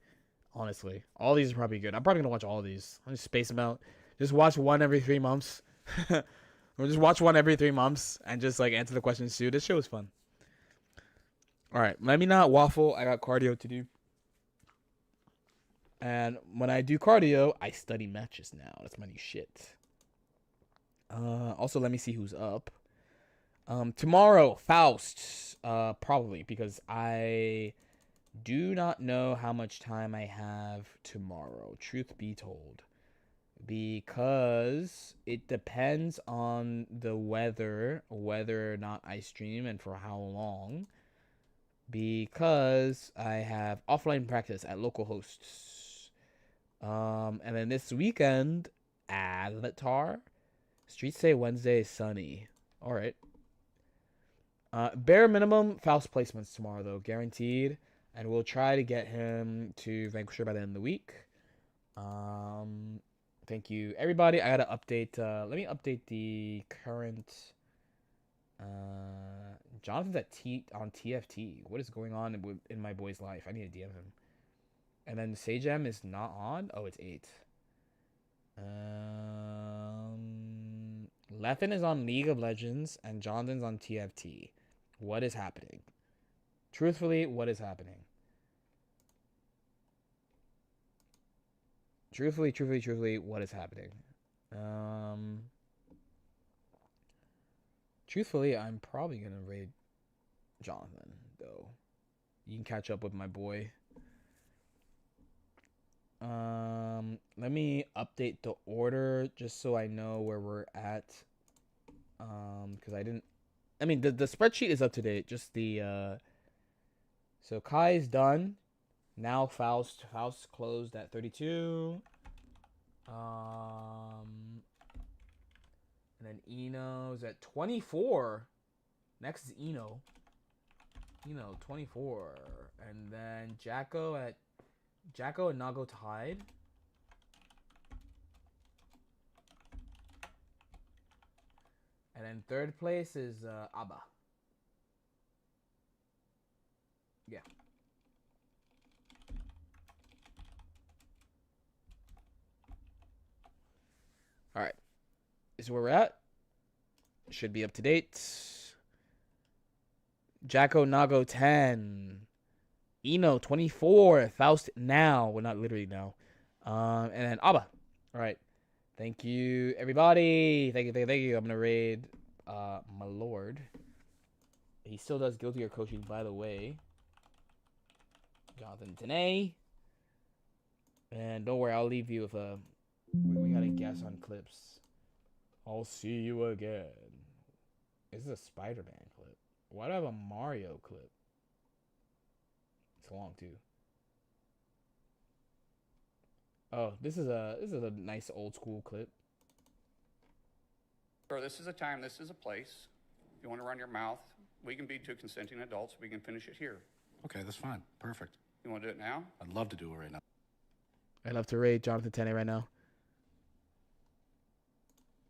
Honestly, all these are probably good. I'm probably gonna watch all of these. I'll just space them out. Just watch one every 3 months. Or just watch one every 3 months and just like answer the questions too. This show is fun. All right, let me not waffle. I got cardio to do. And when I do cardio, I study matches now. That's my new shit. Also, let me see who's up. Tomorrow, Faust. Probably, because I do not know how much time I have tomorrow. Truth be told. Because it depends on the weather, whether or not I stream and for how long. Because I have offline practice at local hosts. And then this weekend, Avatar. Streets say Wednesday is sunny. Alright. Bare minimum Faust placements tomorrow, though. Guaranteed. And we'll try to get him to Vanquisher by the end of the week. Thank you, everybody. I gotta update. Let me update the current. Jonathan's on TFT. What is going on in my boy's life? I need to DM him. And then Sagem is not on. Oh, it's 8. Leffen is on League of Legends and Jonathan's on TFT. What is happening? Truthfully, what is happening? Truthfully, what is happening? Truthfully, I'm probably gonna raid Jonathan, though. You can catch up with my boy. Let me update the order just so I know where we're at. Because I mean, the spreadsheet is up to date. Just the, so Kai is done. Now Faust closed at 32. And then Eno's at 24. Next is Eno. 24. And then Jacko and Nago tied. And then third place is Abba. Yeah. All right. This is where we're at. Should be up to date. Jacko Nago 10. Eno 24. Faust now. Well, not literally now. And then Abba. All right. Thank you, everybody. Thank you. I'm gonna raid my lord. He still does Guilty Gear coaching, by the way. Jonathan Tanay. And don't worry, I'll leave you with a. We gotta guess on clips. I'll see you again. This is a Spider-Man clip. Why do I have a Mario clip? It's long too. Oh, this is a nice old school clip. Sir, this is a time, this is a place. If you want to run your mouth, we can be two consenting adults. We can finish it here. Okay, that's fine. Perfect. You want to do it now? I'd love to do it right now. I love to raid Jonathan Tenney right now.